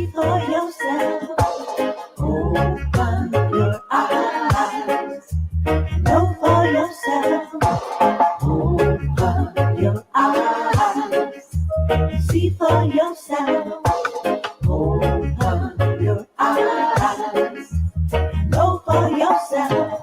See for yourself. Open your eyes. Know for yourself. Open your eyes. See for yourself. Open your eyes. Know for yourself.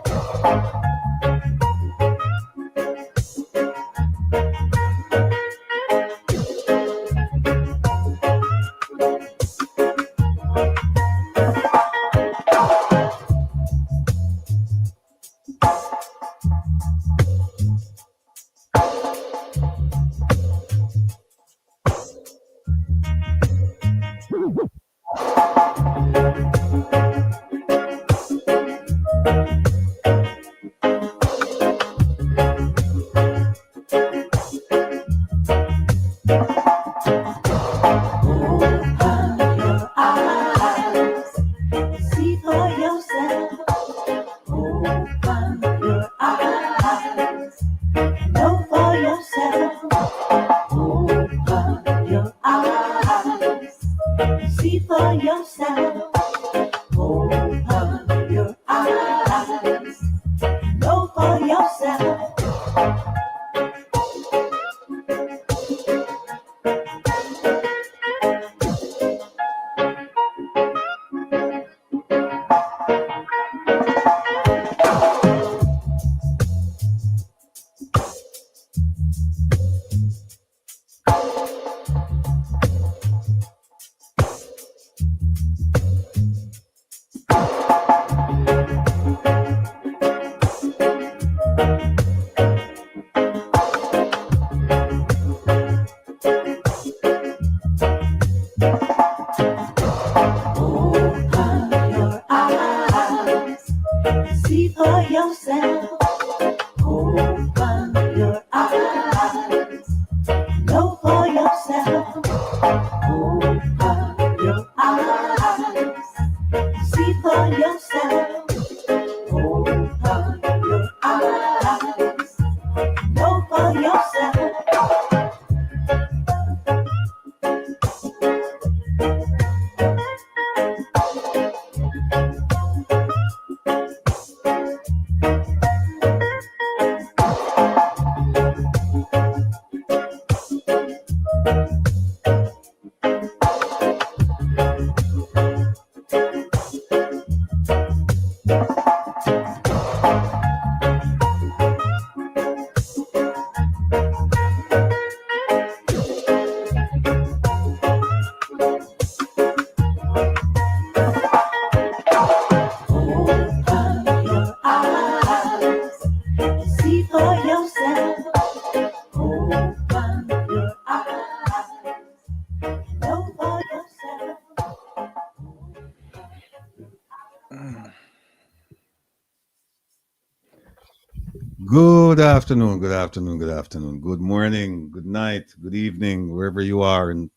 Good afternoon, good afternoon, good afternoon, good morning, good night, good evening, wherever you are in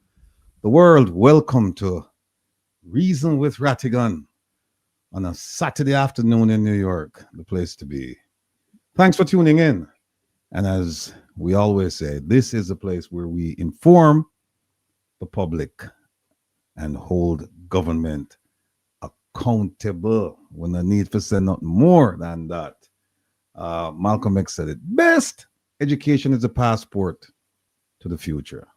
the world. Welcome to Reason with Rattigan on a Saturday afternoon in New York, the place to be. Thanks for tuning in. And as we always say, this is a place where we inform the public and hold government accountable. When the need for say nothing more than that. Malcolm X said it best. Education is a passport to the future.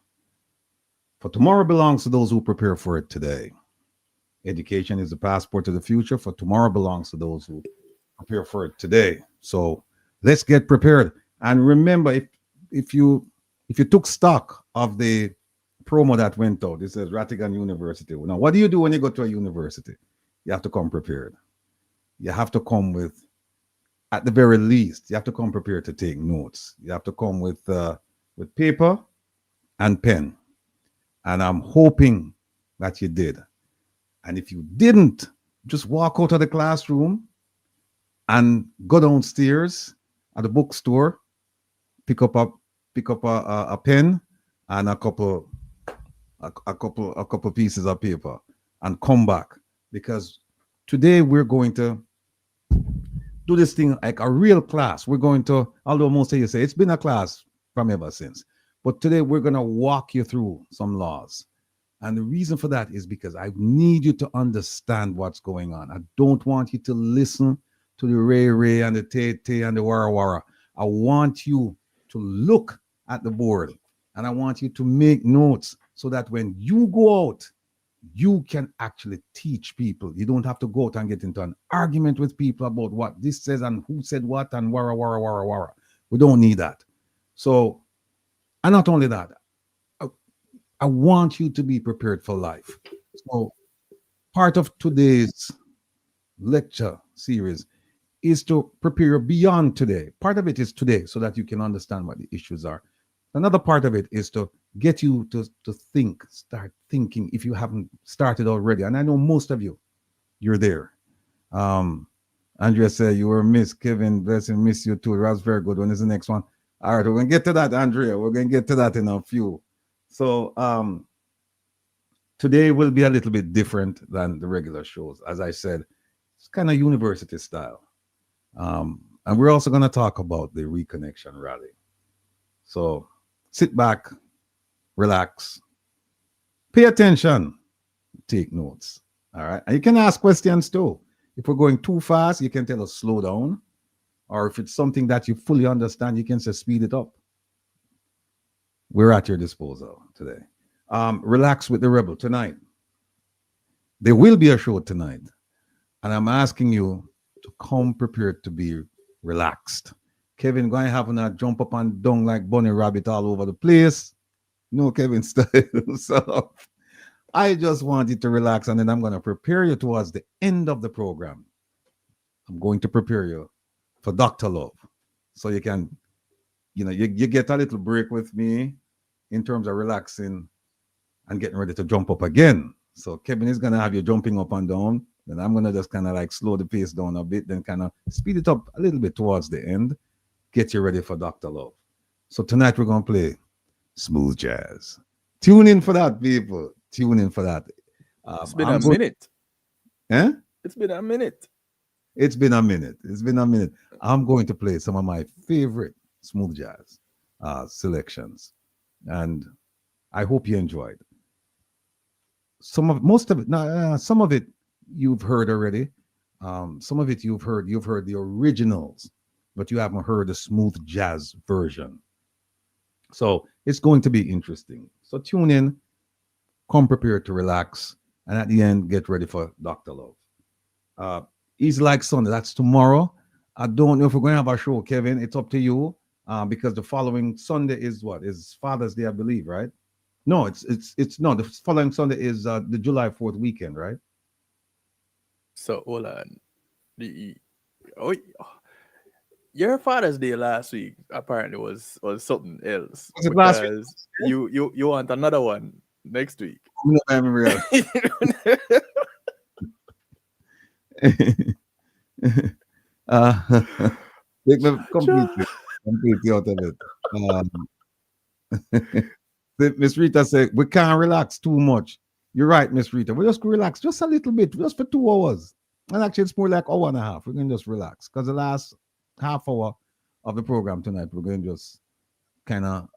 For tomorrow belongs to those who prepare for it today. Education is a passport to the future. For tomorrow belongs to those who prepare for it today. So let's get prepared. And remember, if you took stock of the promo that went out, it says Rattigan University. Now, what do you do when you go to a university? You have to come prepared. You have to come with, at the very least, you have to come prepared to take notes. You have to come with paper and pen. And I'm hoping that you did. And if you didn't, just walk out of the classroom and go downstairs at the bookstore, pick up a pen and a couple pieces of paper, and come back, because today we're going to do this thing like a real class. We're going to, although most of you say it's been a class from ever since, but today we're going to walk you through some laws. And the reason for that is because I need you to understand what's going on. I don't want you to listen to the ray and the tay and the wara. I want you to look at the board, and I want you to make notes so that when you go out, you can actually teach people. You don't have to go out and get into an argument with people about what this says and who said what and wara. We don't need that. So, and not only that, I want you to be prepared for life. So, part of today's lecture series is to prepare beyond today. Part of it is today so that you can understand what the issues are. Another part of it is to get you to think, start thinking if you haven't started already. And I know most of you, you're there. Andrea said you were missed. Kevin, blessing, miss you too. That's very good. When is the next one? All right, we're going to get to that, Andrea. We're going to get to that in a few. So today will be a little bit different than the regular shows. As I said, it's kind of university style. And we're also going to talk about the reconnection rally. So sit back, relax, pay attention, take notes. All right. And you can ask questions too. If we're going too fast, you can tell us slow down. Or if it's something that you fully understand, you can say speed it up. We're at your disposal today. Relax with the Rebel tonight. There will be a show tonight. And I'm asking you to come prepared to be relaxed. Kevin going to have not jump up and down like bunny rabbit all over the place. No Kevin style. So I just want you to relax, and then I'm going to prepare you towards the end of the program. I'm going to prepare you for Dr. Love. So you can, you get a little break with me in terms of relaxing and getting ready to jump up again. So Kevin is going to have you jumping up and down. Then I'm going to just kind of like slow the pace down a bit, then kind of speed it up a little bit towards the end. Get you ready for Dr. Love. So tonight we're going to play smooth jazz. Tune in for that, people. Tune in for that. It's been a minute. Eh? It's been a minute. It's been a minute. I'm going to play some of my favorite smooth jazz selections. And I hope you enjoyed. Some of it you've heard already. Some of it you've heard the originals, but you haven't heard the smooth jazz version. So it's going to be interesting. So tune in, come prepared to relax, and at the end, get ready for Dr. Love. Easy Like Sunday, that's tomorrow. I don't know if we're going to have a show, Kevin. It's up to you, because the following Sunday is what? Is Father's Day, I believe, right? No, it's no. The following Sunday is the July 4th weekend, right? So hold on. Your Father's Day last week apparently was something else. Was it last week? You want another one next week. No, I'm real. Take me completely out of it. Miss Rita said we can't relax too much. You're right, Miss Rita. We just relax just a little bit, just for 2 hours. And actually, it's more like an hour and a half. We can just relax because the last half hour of the program tonight, we're going to just kind of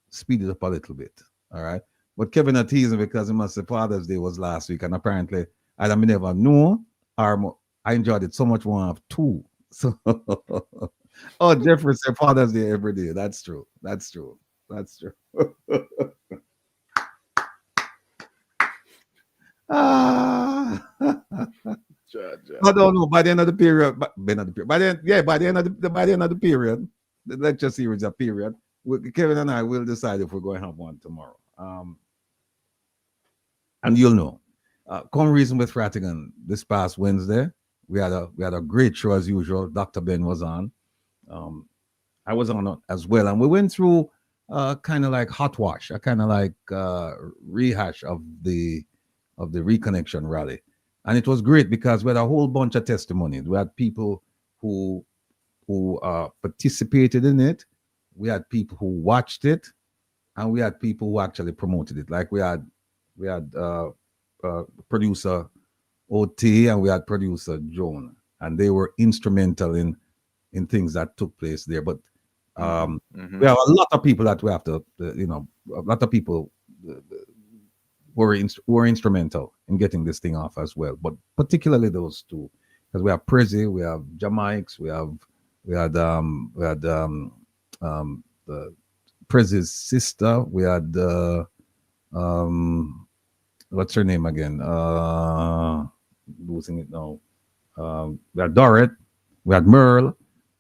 speed it up a little bit. All right. But Kevin are teasing because he must say Father's Day was last week, and apparently either me never know or I enjoyed it so much more of 2. So, oh, Jeffrey said Father's Day every day. That's true. That's true. That's true. I don't know. By the end of the period, by the end of the period, the lecture series of period, Kevin and I will decide if we're going to have one tomorrow. And you'll know. Come Reason with Ratigan this past Wednesday. We had a great show as usual. Dr. Ben was on. I was on as well, and we went through kind of like hot wash, a kind of like rehash of the reconnection rally. And it was great because we had a whole bunch of testimonies. We had people who participated in it. We had people who watched it, and we had people who actually promoted it. Like we had producer OT and we had producer Joan, and they were instrumental in things that took place there. But we have a lot of people that we have to, a lot of people were instrumental in getting this thing off as well. But particularly those two, because we have Prezi, we have Jamaics, we had the Prezi's sister, we had what's her name again? Losing it now. We had Dorrit, we had Merle,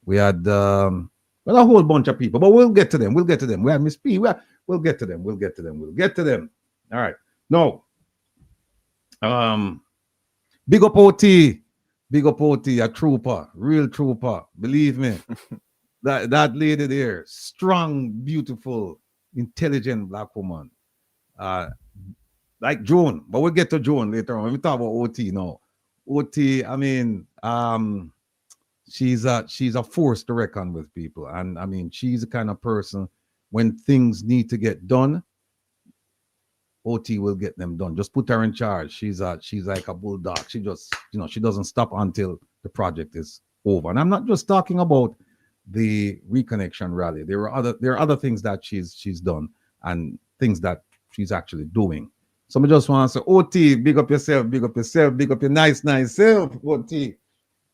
we had well, a whole bunch of people, but we'll get to them. We'll get to them. We had Miss P. We'll get to them. We'll get to them. We'll get to them. All right. No. Big up OT. Big up OT, a trooper, real trooper. Believe me. that lady there, strong, beautiful, intelligent black woman. Like Joan, but we'll get to Joan later on. When we talk about OT now. OT, I mean, she's a force to reckon with, people. And I mean, she's the kind of person, when things need to get done, OT will get them done. Just put her in charge. She's like a bulldog. She just, she doesn't stop until the project is over. And I'm not just talking about the reconnection rally. There are other things that she's done and things that she's actually doing. So I just want to say, OT, big up yourself, big up yourself, big up your nice self, OT.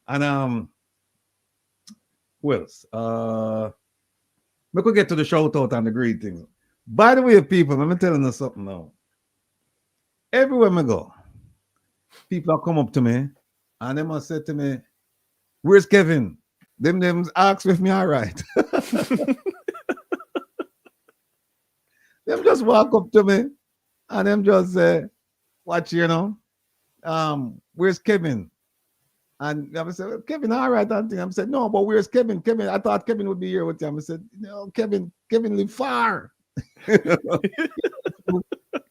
And who else? We could get to the shout out and the greetings. By the way, people, let me telling you something now. Everywhere I go, people come up to me and they must say to me, "Where's Kevin?" Them ask if me all right. Them just walk up to me and them just say, "Watch, where's Kevin?" And I said, well, "Kevin, all right." I said, "No, but where's Kevin? Kevin, I thought Kevin would be here with you." I said, "No, Kevin live far."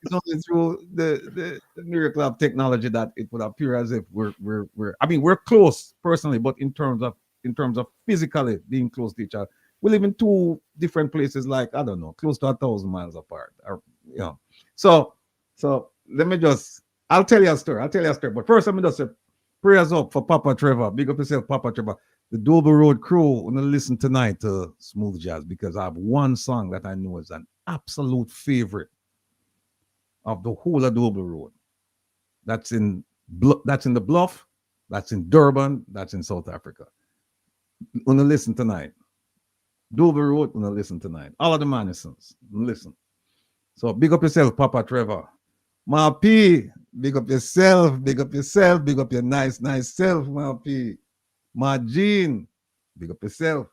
It's only through the miracle of technology that it would appear as if we're close personally, but in terms of physically being close to each other, we live in two different places, like, I don't know, close to 1,000 miles apart. So let me I'll tell you a story. But first, let me just say, prayers up for Papa Trevor. Big up yourself, Papa Trevor. The Double Road crew, I'm going to listen tonight to Smooth Jazz, because I have one song that I know is an absolute favorite of the whole of Double Road. That's in the Bluff, that's in Durban, that's in South Africa. I'm going to listen tonight. Double Road, I'm going to listen tonight. All of the Manisons, listen. So big up yourself, Papa Trevor. Ma P, big up yourself, big up your nice self, Ma P. Ma Jean, big up yourself.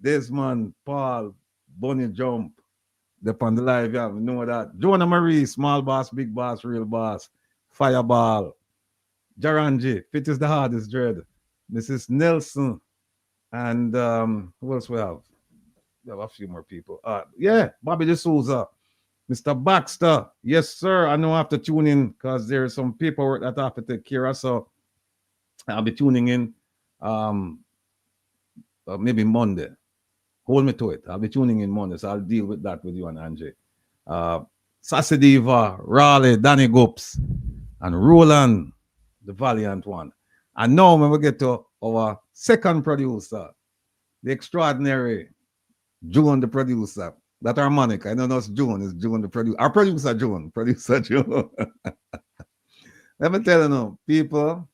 Desmond, Paul, Bunny Jump, they're on the live, yeah, we know that. Jonah Marie, small boss, big boss, real boss. Fireball. Jaranji, fit is the hardest dread. Mrs. Nelson. And who else we have? We have a few more people. Bobby D'Souza. Mr. Baxter. Yes, sir. I know I have to tune in because there's some paperwork that I have to take care of. So I'll be tuning in maybe Monday. Hold me to it. I'll be tuning in Monday. So I'll deal with that with you and Angie. Sassy Diva, Raleigh, Danny Goops, and Roland, the valiant one. And now when we get to our second producer, the extraordinary June, the producer. That harmonic. I know it's June. It's June, the producer. Our producer June. Let me tell you, people,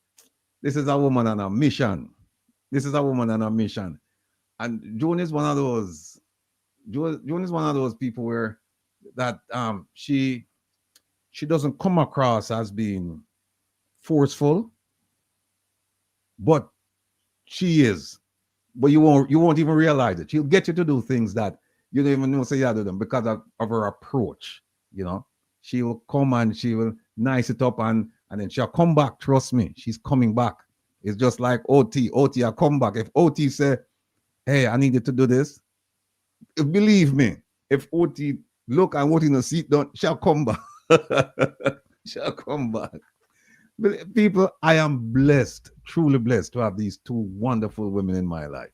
this is a woman on a mission. And June is one of those. June is one of those people where that she doesn't come across as being forceful, but she is. But you won't even realize it. She'll get you to do things that you don't even know say you do them because of her approach. She will come and she will nice it up and then she'll come back. Trust me, she's coming back. It's just like OT. OT, I'll come back. If OT say, "Hey, I needed to do this," believe me, if OT look and what in the seat done, she'll come back. She'll come back. But people, I am blessed, truly blessed to have these two wonderful women in my life.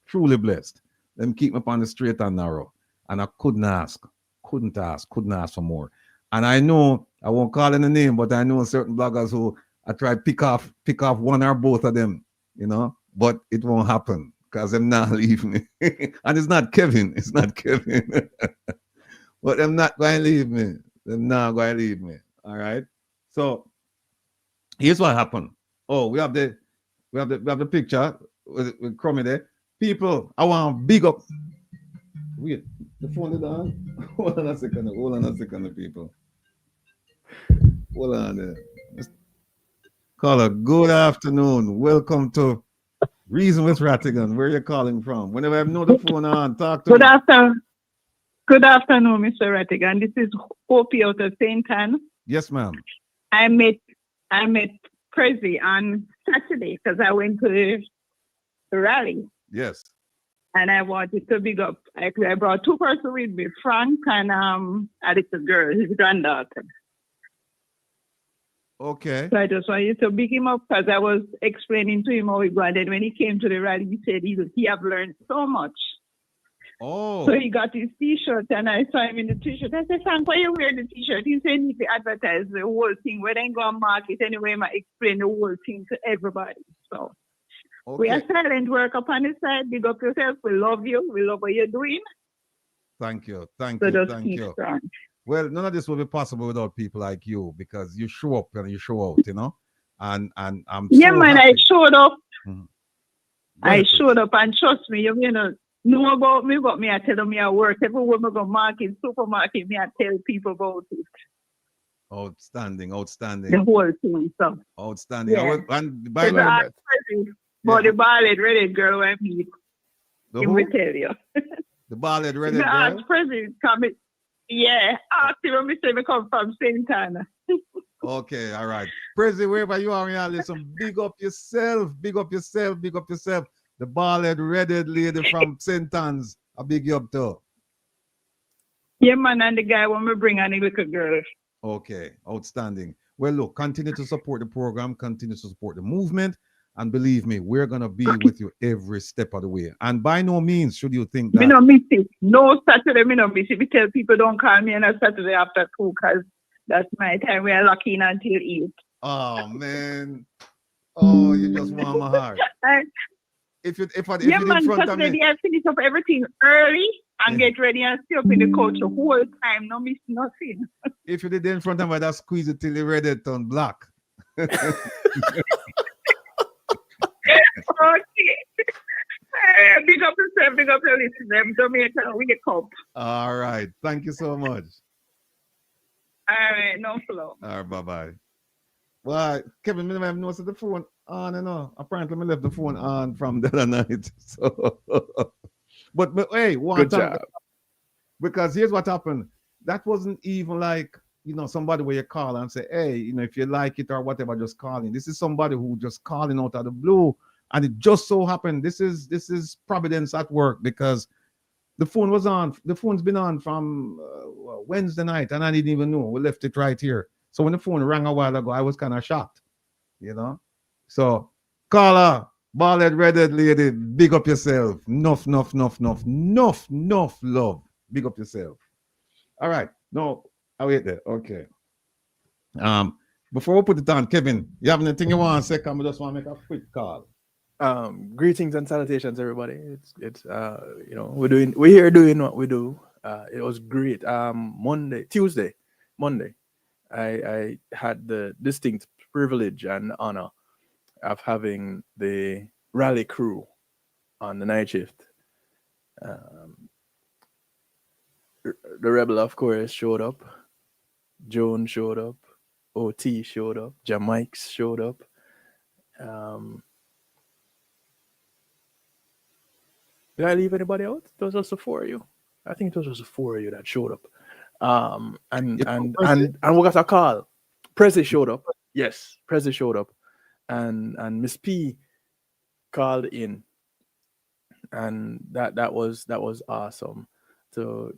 Truly blessed. Them keep me on the straight and narrow. And I couldn't ask for more. And I know, I won't call in the name, but I know certain bloggers who I try to pick off one or both of them, but it won't happen because them not leave me. And it's not Kevin. But them not going to leave me. Them not going to leave me. All right. So here's what happened. Oh, we have the picture with Crummy there. People, I want to big up. Wait, the phone is on. Hold on a second. Hold on a second, people. Hold on there. Caller, good afternoon. Welcome to Reason with Rattigan. Where you calling from? Whenever I know the phone on, talk to Good me. afternoon. Good afternoon, Mr. Rattigan. This is Opie out of St. Ann. Yes, ma'am. I met Prezi on Saturday because I went to the rally Yes. and I wanted to big up. I brought two persons with me, Frank and a little girl, his granddaughter. Okay. So I just wanted to big him up because I was explaining to him how we go. And then when he came to the rally, he said he have learned so much. Oh. So he got his T-shirt and I saw him in the T-shirt. I said, Frank, why you wearing the T-shirt? He said, need to advertise the whole thing. We ain't going to market anyway. I explain the whole thing to everybody. So we are Okay. silent work upon the side. Big up yourself. We love you. We love what you're doing. Thank you. Thank So you. just Thank keep you. strong. Well, none of this will be possible without people like you because you show up and you show out, And I'm Yeah, so man, happy. I showed up. Mhm. Go I ahead, please. showed up and trust me, you know about me, but me, I tell them me I work. Everywhere I go market, supermarket, me, I tell people about it. Outstanding. The Outstanding. whole thing. So, Outstanding. yeah. And by So the way, ask Prezi, but yeah, the ball is ready, girl, when me, the he will who? tell you. The ballad ready, Me ask girl. Prezi, come in. Yeah, ask him when me say me come from St. Anna. Okay, all right. Prezi, wherever you are, listen, big up yourself, big up yourself, big up yourself. The ballad ready lady from St. Anne's. I big you up too. Yeah, man, and the guy when me bring and the little girl. Okay, outstanding. Well, look, continue to support the program, continue to support the movement, and believe me, we're gonna be with you every step of the way. And by no means should you think Me that. no miss it. No Saturday, me no miss it. Me tell people don't call me on a Saturday after 2 because that's my time. We are lucky in until 8. Oh man, oh, you just warm my heart. If Yeah, you did in man, front of Saturday me, I finish up everything early and yeah. get ready and stay up in the couch the whole time. No miss nothing. If you did in front of me, that squeeze it till you ready to turn black. Okay. Big up yourself, big up your listeners. Jamaica, we come. All right. Thank you so much. All right, no flow. All right, bye-bye. Well, Kevin, me never noticed the phone on and on. Apparently, I left the phone on from the other night. So, but hey, Good job. because here's what happened. That wasn't even like, somebody where you call and say, hey, if you like it or whatever, just calling. This is somebody who just calling out of the blue. And it just so happened, this is providence at work because the phone was on. The phone's been on from Wednesday night, and I didn't even know. We left it right here. So when the phone rang a while ago, I was kind of shocked, So, caller, bald-head, red-head lady, big up yourself. Enough love. Big up yourself. All right. No, I wait there. Okay. Before we put it on, Kevin, you have anything you want to say? I just want to make a quick call. Greetings and salutations, everybody. We're here doing what we do. It was great. Monday, I had the distinct privilege and honor of having the rally crew on the night shift. The Rebel, of course, showed up. Joan showed up. OT showed up. Jamaics showed up. Did I leave anybody out? It was just the four of you. I think it was just the four of you that showed up. And we got a call. Prezi showed up. Yes, Prezi showed up. And Miss P called in. And that was awesome to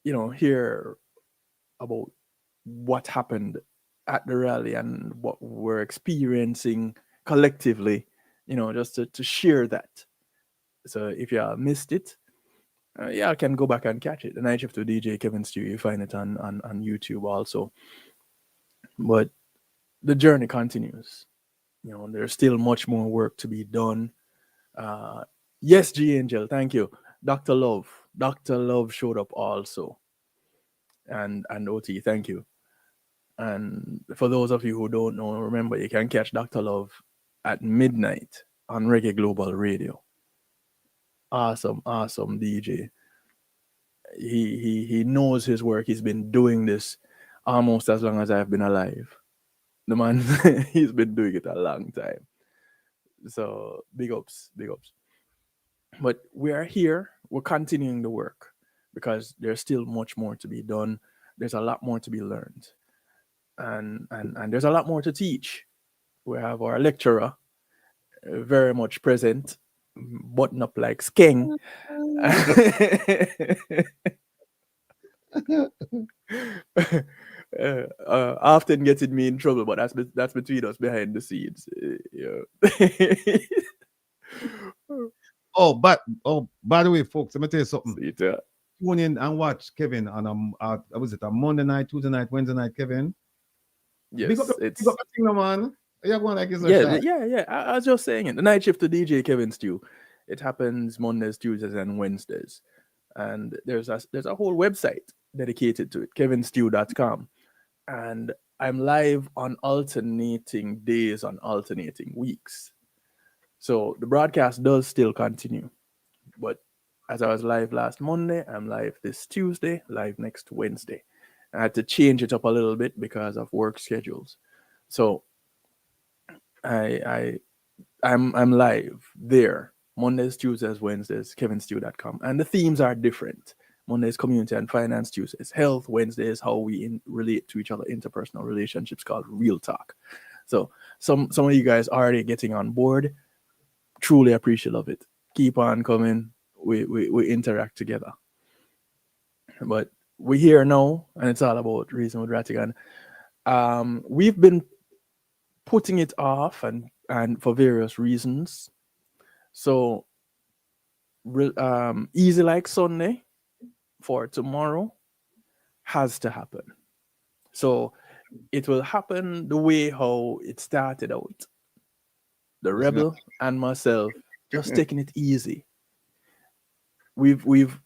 hear about what happened at the rally and what we're experiencing collectively, just to share that. So if you missed it, I can go back and catch it. The Night Shift with DJ Kevin Stew, you find it on YouTube also. But the journey continues. There's still much more work to be done. Yes, G Angel, thank you. Dr. Love showed up also. And OT, thank you. And for those of you who don't know, remember you can catch Dr. Love at midnight on Reggae Global Radio. Awesome DJ. He knows his work. He's been doing this almost as long as I've been alive. The man, he's been doing it a long time. So big ups. But we are here. We're continuing the work because there's still much more to be done. There's a lot more to be learned, and there's a lot more to teach. We have our lecturer very much present, button up like Skeng. Often getting me in trouble, but that's between us behind the scenes. by the way, folks, let me tell you something. See it, Tune in and watch Kevin on was it a Monday night, Tuesday night, Wednesday night, Kevin? Yes, Big up the thing, man. You're going like it's a shot. yeah. I was just saying it. The night shift to DJ Kevin Stew. It happens Mondays, Tuesdays, and Wednesdays. And there's a whole website dedicated to it, kevinstew.com. And I'm live on alternating days, on alternating weeks. So the broadcast does still continue. But as I was live last Monday, I'm live this Tuesday, live next Wednesday. I had to change it up a little bit because of work schedules. So I'm live there Mondays, Tuesdays, Wednesdays, kevinstew.com. And the themes are different. Mondays, community and finance. Tuesdays, health. Wednesdays, how we relate to each other, interpersonal relationships, called Real Talk. So some of you guys already getting on board. Truly appreciate of it. Keep on coming. We interact together. But we're here now, and it's all about Reason with Ratigan. We've been putting it off and for various reasons. So Easy Like Sunday for tomorrow has to happen. So it will happen the way how it started out. The Rebel and myself just taking it easy. We've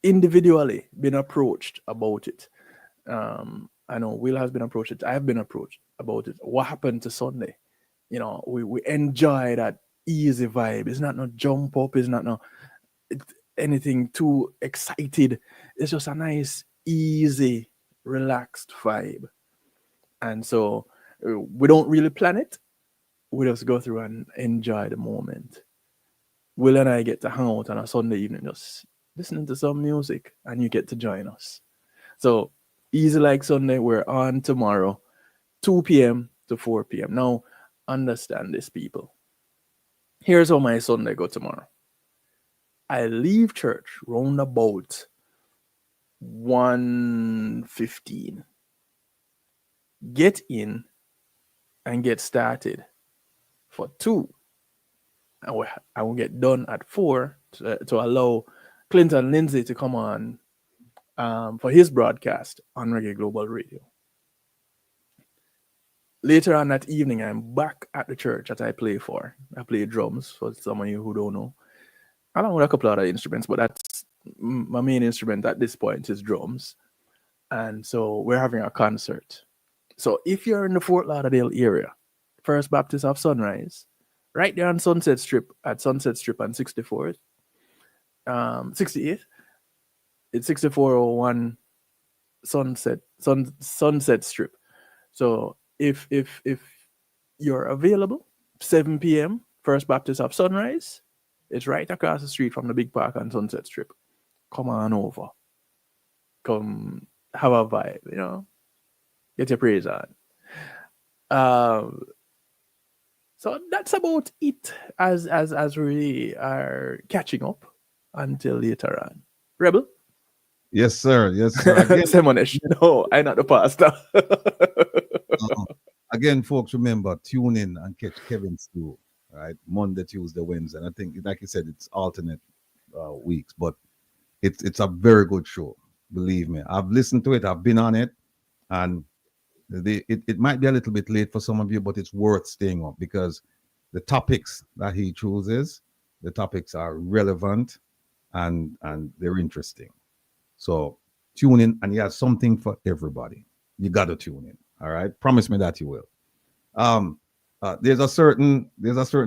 individually been approached about it. I know Will has been approached. I've been approached about it. What happened to Sunday? We enjoy that easy vibe. It's not no jump up. It's not anything too excited. It's just a nice, easy, relaxed vibe. And so we don't really plan it. We just go through and enjoy the moment. Will and I get to hang out on a Sunday evening, just listening to some music, and you get to join us. So Easy Like Sunday, we're on tomorrow, 2 p.m. to 4 p.m. Now, understand this, people. Here's how my Sunday go tomorrow. I leave church round about 1:15. Get in and get started for 2. I will get done at 4 to allow Clinton Lindsay to come on for his broadcast on Reggae Global Radio. Later on that evening, I'm back at the church that I play for. I play drums, for some of you who don't know, along with a couple other instruments, but that's my main instrument at this point is drums. And so we're having a concert. So if you're in the Fort Lauderdale area, First Baptist of Sunrise, right there on Sunset Strip, at Sunset Strip on 64th, 68th, it's 6401 Sunset Strip. So if you're available, 7 p.m., First Baptist of Sunrise, it's right across the street from the big park on Sunset Strip. Come on over. Come have a vibe, Get your praise on. So that's about it as we are catching up until later on. Rebel? Yes, sir. Yes, sir. Again, Semonesh. No, I'm not the pastor. Again, folks, remember, tune in and catch Kevin Stew, right? Monday, Tuesday, Wednesday. And I think, like you said, it's alternate weeks, but it's a very good show. Believe me. I've listened to it. I've been on it. And it might be a little bit late for some of you, but it's worth staying up because the topics that he chooses, the topics are relevant and they're interesting. So tune in, and he has something for everybody. You got to tune in. All right, promise me that you will. There's a certain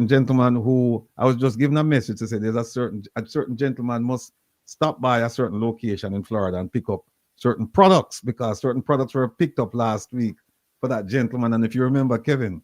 gentleman who I was just giving a message to say there's a certain gentleman must stop by a certain location in Florida and pick up certain products because certain products were picked up last week for that gentleman. And if you remember, Kevin,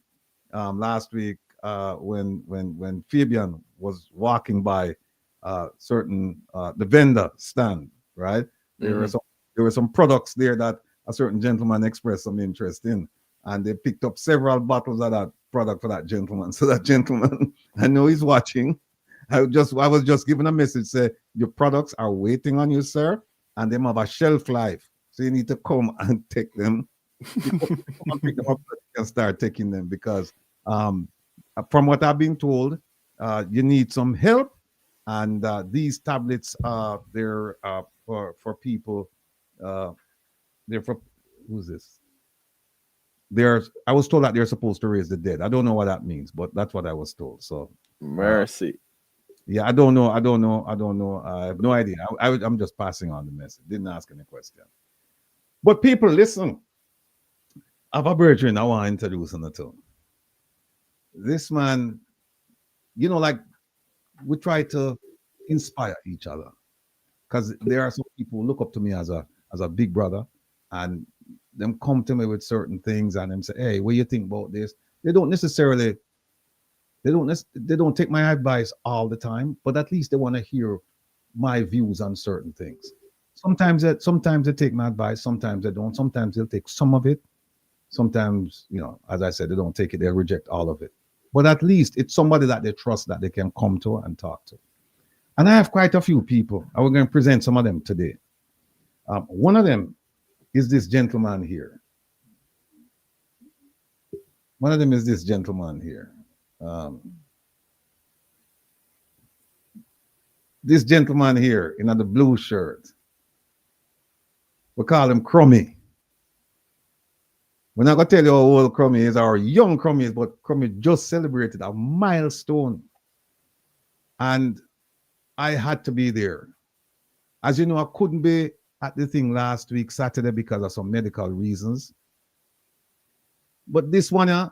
last week when Fabian was walking by the vendor stand, right? There were some products there that a certain gentleman expressed some interest in, and they picked up several bottles of that product for that gentleman. So that gentleman, I know he's watching. I was just giving a message, say your products are waiting on you, sir, and they have a shelf life. So you need to come and take them. Pick them up and start taking them because from what I've been told, you need some help, and these tablets they're for people. They're for who's this? I was told that they're supposed to raise the dead. I don't know what that means, but that's what I was told. So mercy. Yeah, I don't know. I have no idea. I'm just passing on the message. Didn't ask any question. But people, listen. I have a brethren I want to introduce on the tone. This man, like we try to inspire each other because there are some people who look up to me as a big brother, and them come to me with certain things and them say, hey, what do you think about this? They don't take my advice all the time, but at least they want to hear my views on certain things. Sometimes they take my advice, sometimes they don't. Sometimes they'll take some of it. Sometimes, as I said, they don't take it, they reject all of it. But at least it's somebody that they trust that they can come to and talk to. And I have quite a few people. I was going to present some of them today. One of them is this gentleman here. This gentleman here in the blue shirt. We call him Crummy. We're not going to tell you how old Crummy is or young Crummy is, but Crummy just celebrated a milestone. And I had to be there. As you know, I couldn't be at the thing last week, Saturday, because of some medical reasons. But this one, I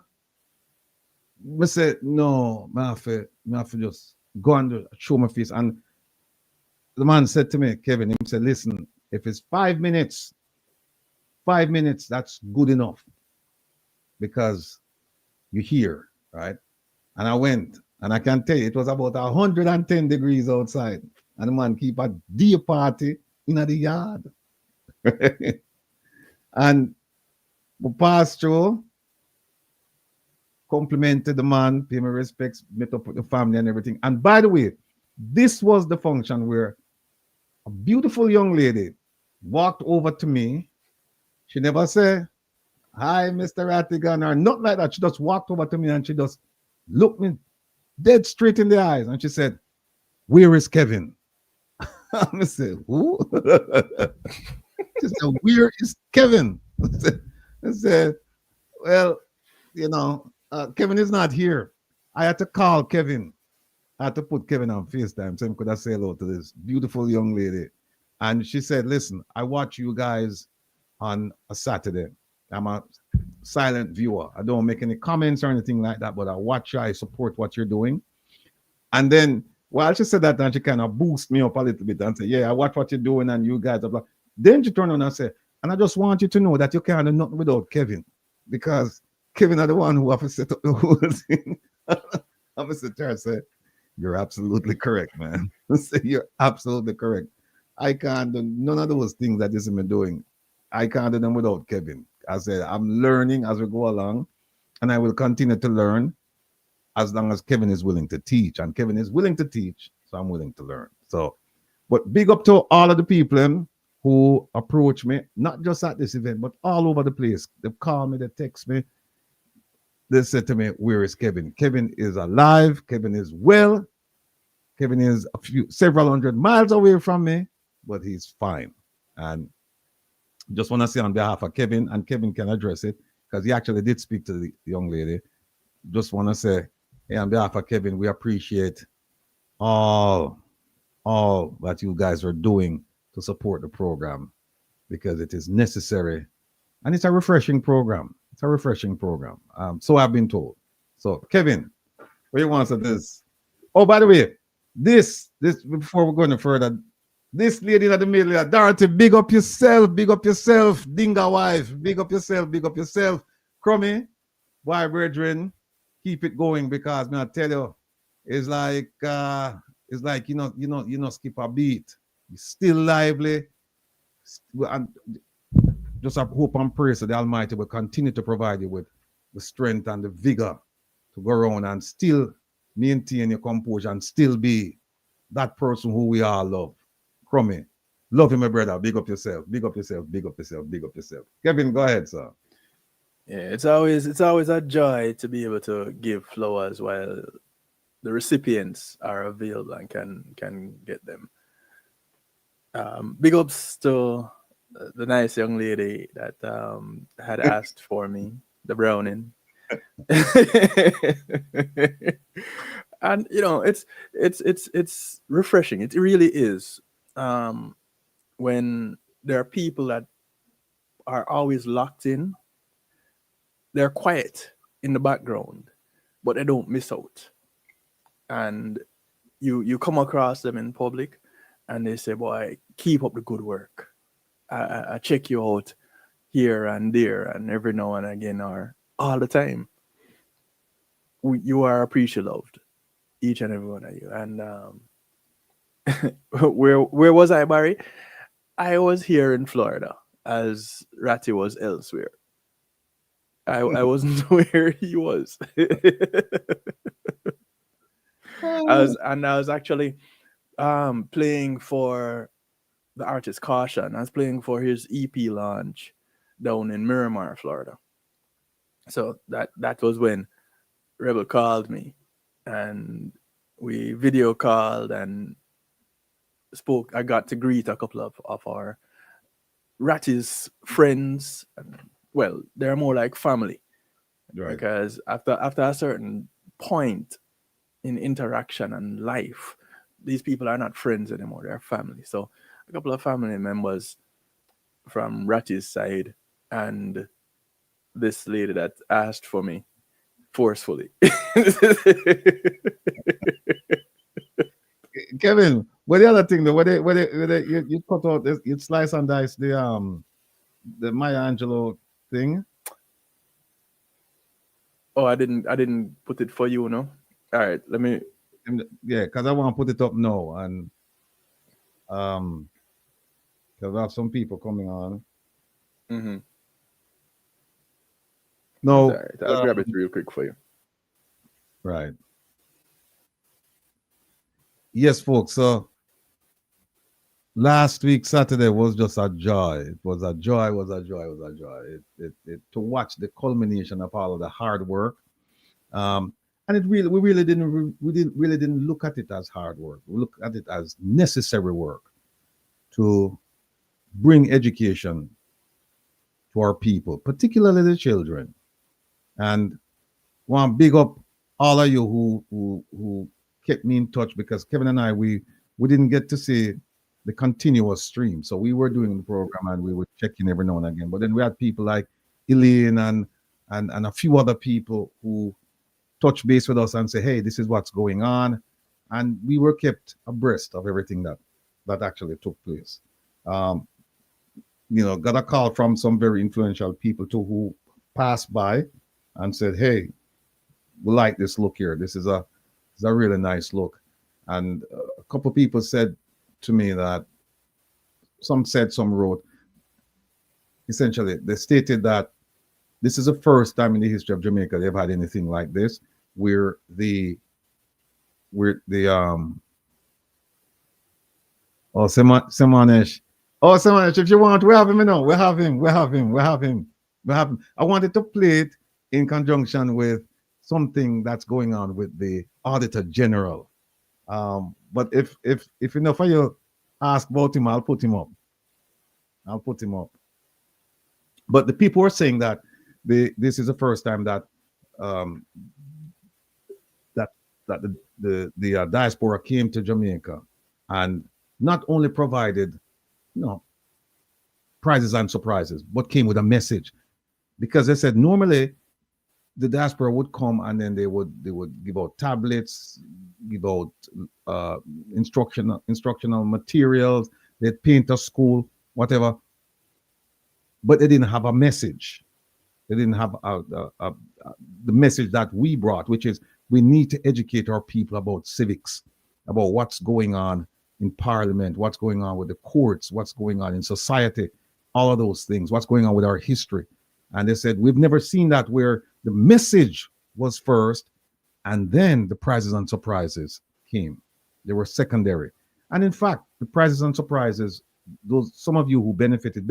said, no, I have to just go and show my face. And the man said to me, Kevin, he said, listen, if it's 5 minutes, that's good enough because you're here, right? And I went, and I can tell you, it was about 110 degrees outside. And the man keep a day party in the yard. And we passed through, complimented the man, pay my respects, met up with the family and everything. And by the way, this was the function where a beautiful young lady walked over to me. She never said, hi, Mr. Rattigan, or not like that. She just walked over to me and she just looked me dead straight in the eyes. And she said, where is Kevin? I said, who? She said, where is Kevin? I said, well, Kevin is not here. I had to call Kevin. I had to put Kevin on FaceTime so he could say hello to this beautiful young lady. And she said, listen, I watch you guys on a Saturday. I'm a silent viewer. I don't make any comments or anything like that, but I watch you. I support what you're doing. And then, while she said that, and she kind of boosted me up a little bit and said, yeah, I watch what you're doing and you guys are blah. Then she turned on and said, and I just want you to know that you can't do nothing without Kevin, because Kevin are the one who have to set up the whole thing. I'm going to sit there and say, you're absolutely correct, man. You're absolutely correct. I can't do none of those things that this is me doing. I can't do them without Kevin. I said, I'm learning as we go along, and I will continue to learn as long as Kevin is willing to teach. And Kevin is willing to teach, so I'm willing to learn. So, but big up to all of the people who approach me, not just at this event, but all over the place. They call me, they text me. They said to me, where is Kevin? Kevin is alive. Kevin is well. Kevin is several hundred miles away from me, but he's fine. And just want to say on behalf of Kevin, and Kevin can address it because he actually did speak to the young lady. Just want to say, hey, on behalf of Kevin, we appreciate all that you guys are doing to support the program, because it is necessary and it's a refreshing program. It's a refreshing program. So I've been told. So Kevin, what do you want to say this? Oh, by the way, this before we're going further, this lady in the middle, Dorothy, big up yourself, Dinga wife, big up yourself. Crummy, why, brethren, keep it going because man, I tell you, it's like you know, skip a beat. You're still lively. And just have hope and praise that the Almighty will continue to provide you with the strength and the vigor to go around and still maintain your composure and still be that person who we all love. Crummy, love you, my brother. Big up yourself. Kevin, go ahead, sir. Yeah, it's always a joy to be able to give flowers while the recipients are available and can get them. Big ups to the nice young lady that had asked for me, the Browning. And you know, it's refreshing. It really is. When there are people that are always locked in, they're quiet in the background, but they don't miss out. And you come across them in public and they say, boy, keep up the good work. I check you out here and there and every now and again or all the time. You are appreciated, loved, each and every one of you. And where was I, Barry? I was here in Florida as Ratty was elsewhere. I wasn't where he was. I was actually playing for the artist Caution. I was playing for his EP launch down in Miramar, Florida. So that was when Rebel called me and we video called and spoke. I got to greet a couple of our Ratty's friends. And, well, they're more like family. Right. Because after a certain point in interaction and life, these people are not friends anymore, they're family. So a couple of family members from Ratty's side and this lady that asked for me forcefully. Kevin, what the other thing though? What you cut out this, you slice and dice the Maya Angelou thing? Oh, I didn't put it for you, no? All right, let me. Yeah, because I want to put it up now, and because I have some people coming on. Mm-hmm. No, all right, I'll grab it real quick for you. Right. Yes, folks. So last week Saturday was just a joy. It was a joy. It to watch the culmination of all of the hard work. And we really didn't look at it as hard work. We look at it as necessary work to bring education to our people, particularly the children. And want to big up all of you who kept me in touch, because Kevin and I we didn't get to see the continuous stream. So we were doing the program and we were checking every now and again. But then we had people like Elaine and a few other people who touch base with us and say, hey, this is what's going on. And we were kept abreast of everything that actually took place. Got a call from some very influential people too who passed by and said, hey, we like this look here. This is a really nice look. And a couple of people said to me that some wrote, essentially, they stated that this is the first time in the history of Jamaica they've had anything like this, where Semanesh, if you want, we have him, we have him. I wanted to play it in conjunction with something that's going on with the Auditor General. But if enough of you ask about him, I'll put him up. But the people were saying that this is the first time that the diaspora came to Jamaica and not only provided prizes and surprises, but came with a message. because they said normally the diaspora would come and then they would give out tablets, give out instructional materials, they'd paint a school, whatever, but they didn't have a message. They didn't have the message that we brought, which is we need to educate our people about civics, about what's going on in Parliament, what's going on with the courts, what's going on in society, all of those things, what's going on with our history. And they said, we've never seen that where the message was first and then the prizes and surprises came. They were secondary. And in fact, the prizes and surprises, those some of you who benefited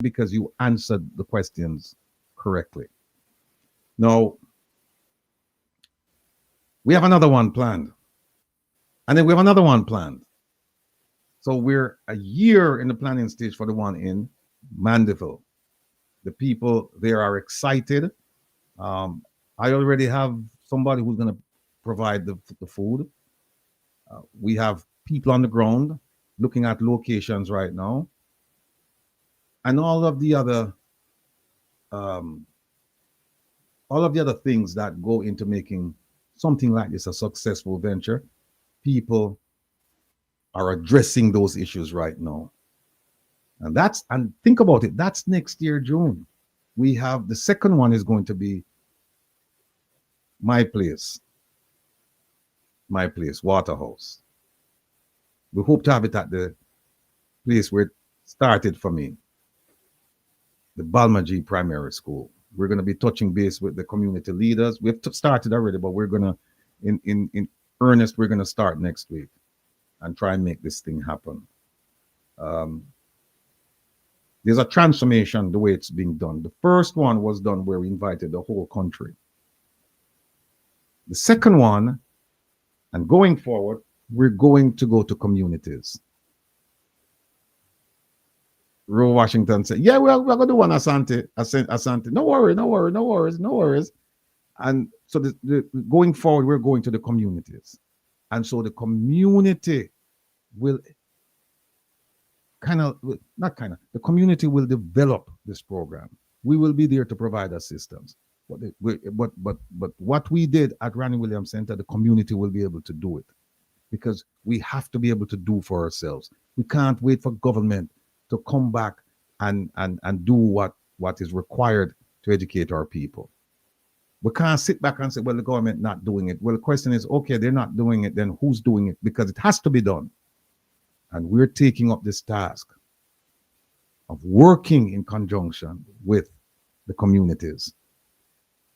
because you answered the questions correctly. Now, we have another one planned. And then we have another one planned. So we're a year in the planning stage for the one in Mandeville. The people there are excited. I already have somebody who's going to provide the food. We have people on the ground looking at locations right now. And all of the other things that go into making something like this a successful venture, people are addressing those issues right now. And think about it, that's next year, June. We have the second one is going to be my place, Waterhouse. We hope to have it at the place where it started for me, the Balmaji Primary School. We're going to be touching base with the community leaders. We've started already, but we're going to, in earnest, we're going to start next week and try and make this thing happen. There's a transformation the way it's being done. The first one was done where we invited the whole country. The second one, and going forward, we're going to go to communities. Roe Washington said, yeah, we're going to do one Asante. No worries. And so going forward, we're going to the communities. And so the community will the community will develop this program. We will be there to provide assistance. But what we did at Randy Williams Center, the community will be able to do it because we have to be able to do for ourselves. We can't wait for government to come back and do what is required to educate our people. We can't sit back and say, well, the government not doing it. Well, the question is, okay, they're not doing it, then who's doing it? Because it has to be done. And we're taking up this task of working in conjunction with the communities.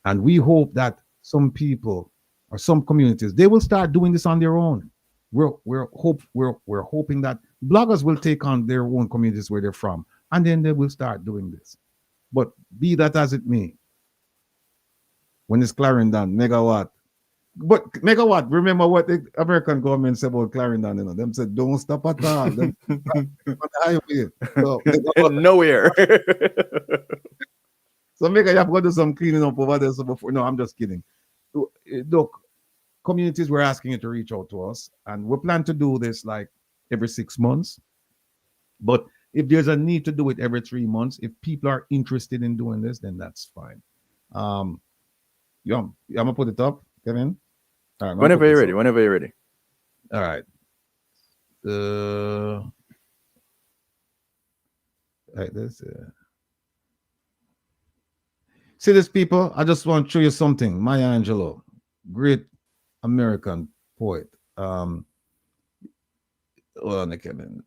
And we hope that some people or some communities, they will start doing this on their own. We're hoping that bloggers will take on their own communities where they're from, and then they will start doing this. But be that as it may, when it's Clarendon, megawatt. But megawatt, remember what the American government said about Clarendon, you know, them said don't stop at all. On the highway. So, nowhere. So maybe you have to do some cleaning up over there. So before, no, I'm just kidding. Look, communities were asking you to reach out to us, and we plan to do this like every 6 months. But if there's a need to do it every 3 months, if people are interested in doing this, then that's fine. I'm gonna put it up, Kevin. All right, Whenever you're ready. All right. Like this. See this, people? I just want to show you something. Maya Angelou, great American poet. Hold on, Kevin.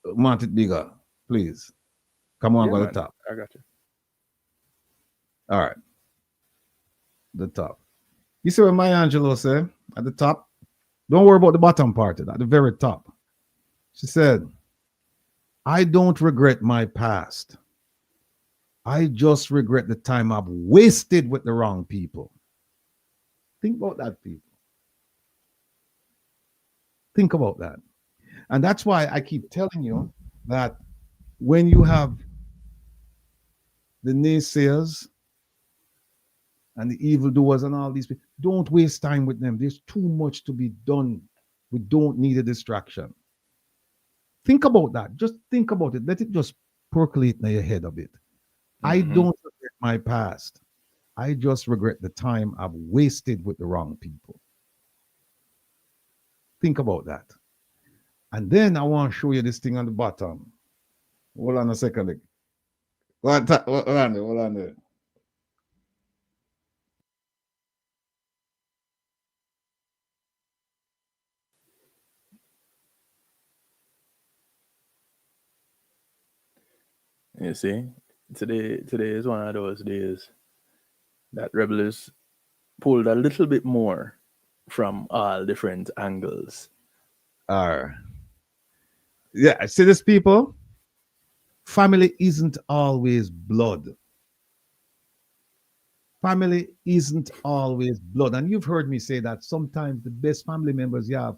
Want it bigger, please. Come on, go to the top. I got you. All right. The top. You see what Maya Angelou said at the top? Don't worry about the bottom part, at the very top. She said, I don't regret my past. I just regret the time I've wasted with the wrong people. Think about that, people. Think about that. And that's why I keep telling you that when you have the naysayers and the evildoers and all these people, don't waste time with them. There's too much to be done. We don't need a distraction. Think about that. Just think about it. Let it just percolate in your head a bit. I Mhm. don't regret my past. I just regret the time I've wasted with the wrong people. Think about that. And then I want to show you this thing on the bottom. Hold on a second. Hold on there. Hold on there. You see, today is one of those days that rebels pulled a little bit more from all different angles. Yeah, see this people? Family isn't always blood. Family isn't always blood. And you've heard me say that sometimes the best family members you have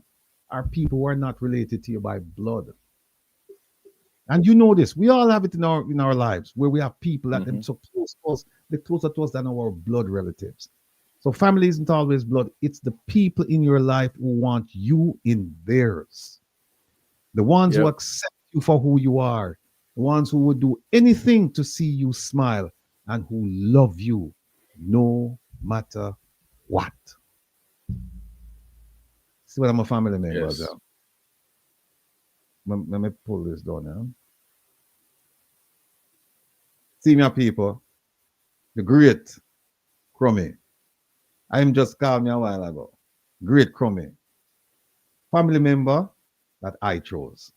are people who are not related to you by blood. And you know this. We all have it in our lives where we have people that them Mhm. so close to us, they're closer to us than our blood relatives. So family isn't always blood. It's the people in your life who want you in theirs. The ones who Yep. accept you for who you are, the ones who would do anything to see you smile and who love you no matter what. See what I'm a family members. Yes. Let me pull this down now. See me people, the great Crummy. I'm just called me a while ago. Great Crummy. Family member that I chose.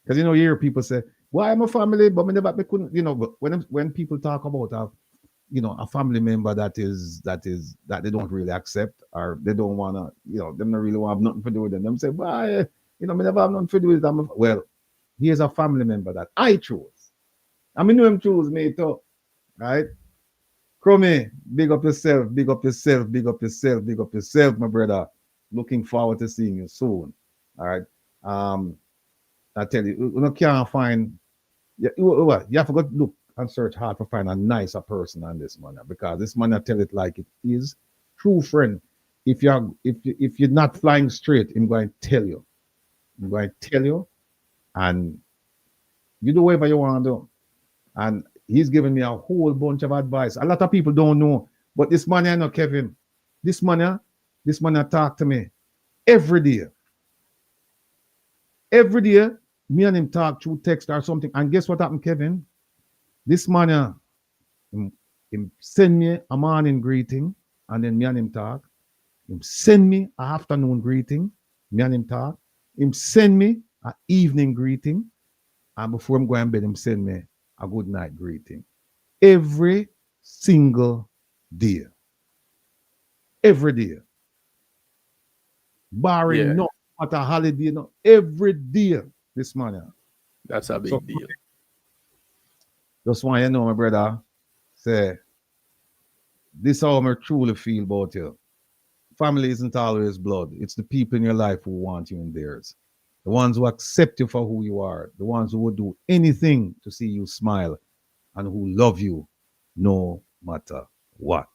Because you hear people say, "Well, I'm a family, but me couldn't." But when people talk about a family member that they don't really accept or they don't wanna, them not really want to have nothing to do with them. Them say, "Well, me never have nothing to do with them." Well, here's a family member that I chose. I mean, know him choose me too, right? Crummy, big up yourself, big up yourself, big up yourself, big up yourself, my brother. Looking forward to seeing you soon. All right. Um, I tell you, you can't find. You have to go look and search hard to find a nicer person than this man because this man I tell it like it is. True friend. If you're not flying straight, I'm going to tell you. I'm going to tell you, and you do whatever you want to do. And he's giving me a whole bunch of advice. A lot of people don't know, but this man, I know Kevin. This man, this man talk to me every day. Every day, me and him talk through text or something. And guess what happened, Kevin? This man, him send me a morning greeting, and then me and him talk. Him send me a afternoon greeting, me and him talk. Him send me a evening greeting, and before I'm going to bed, him send me a good night greeting. Every single day. Every day. Barring Yeah, no matter holiday, no, every day this man. that's a So big deal. just want you to know, my brother, say, this is how I truly feel about you. Family isn't always blood. It's the people in your life who want you in theirs. The ones who accept you for who you are. The ones who would do anything to see you smile and who love you no matter what.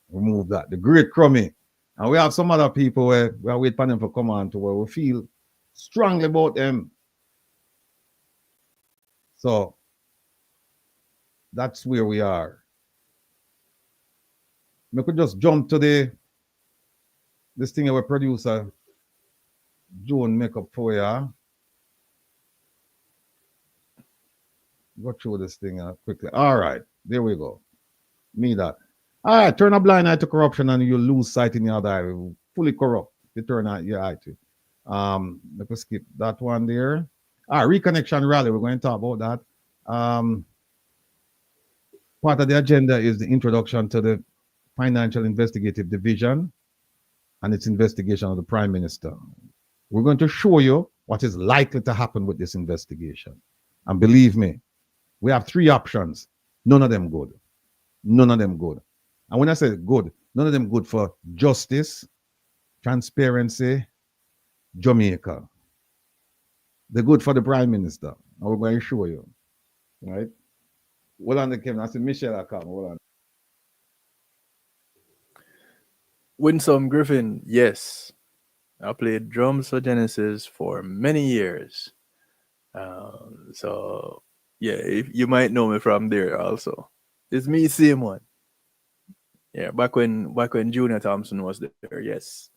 Remove that. The great Crummy. And we have some other people where we are waiting for them to come on to where we feel strongly about them. So that's where we are. We could just jump to this thing our producer Joan make up for you. Go through this thing quickly. All right, there we go. Me that. All right, turn a blind eye to corruption and you lose sight in your other eye. Fully corrupt. You turn your eye to. Let us skip that one there. Reconnection rally. We're going to talk about that. Part of the agenda is the introduction to the Financial Investigative Division and its investigation of the Prime Minister. We're going to show you what is likely to happen with this investigation. And believe me, we have three options. None of them good. None of them good. And when I say good, none of them good for justice, transparency, Jamaica. They're good for the Prime Minister. And we're going to show you. Right? Hold on, Kevin. I see Michelle come. Hold on. Winsome Griffin, yes. I played drums for Genesis for many years. So yeah, if you might know me from there also. It's me, same one. Yeah, back when Junior Thompson was there, yes.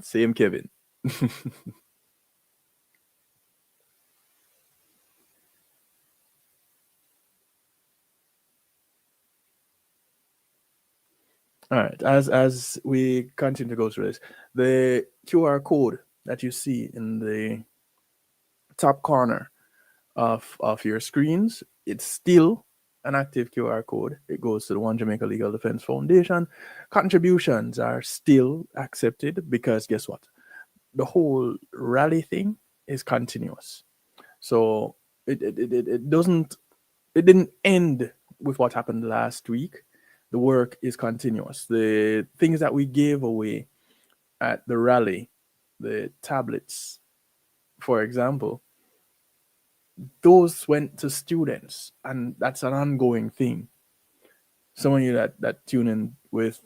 Same Kevin. All right. As we continue to go through this, the QR code that you see in the top corner of your screens, it's still an active QR code. It goes to the One Jamaica Legal Defense Foundation. Contributions are still accepted because guess what? The whole rally thing is continuous. So it doesn't it didn't end with what happened last week. The work is continuous. The things that we gave away at the rally, the tablets, for example, those went to students, and that's an ongoing thing. Some of you that tune in with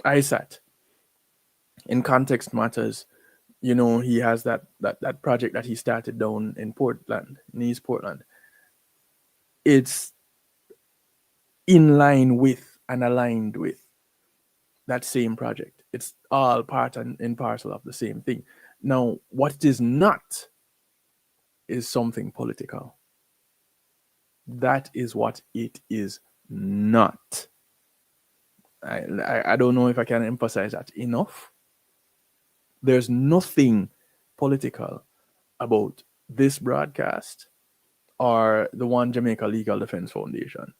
ISAT in Context Matters, he has that project that he started down in Portland, in East Portland. It's in line with and aligned with that same project. It's all part and in parcel of the same thing. Now, what it is not is something political. That is what it is not. I don't know if I can emphasize that enough. There's nothing political about this broadcast or the One Jamaica Legal Defense Foundation.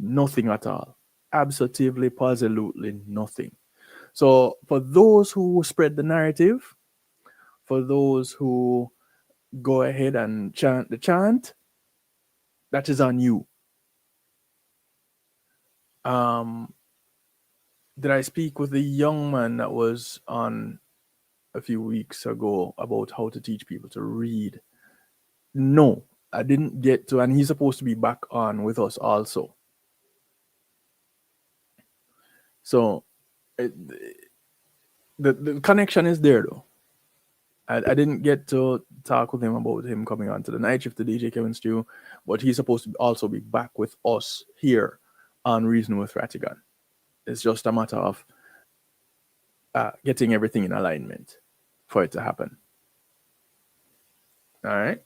Nothing at all. Absolutely, positively nothing. So for those who spread the narrative, for those who go ahead and chant the chant, that is on you. Did I speak with the young man that was on a few weeks ago about how to teach people to read? No, I didn't get to, and he's supposed to be back on with us also. So the connection is there though. I didn't get to talk with him about him coming on to the night shift, the DJ Kevin Stew, but he's supposed to also be back with us here on Reason with Ratigan. It's just a matter of getting everything in alignment for it to happen. All right.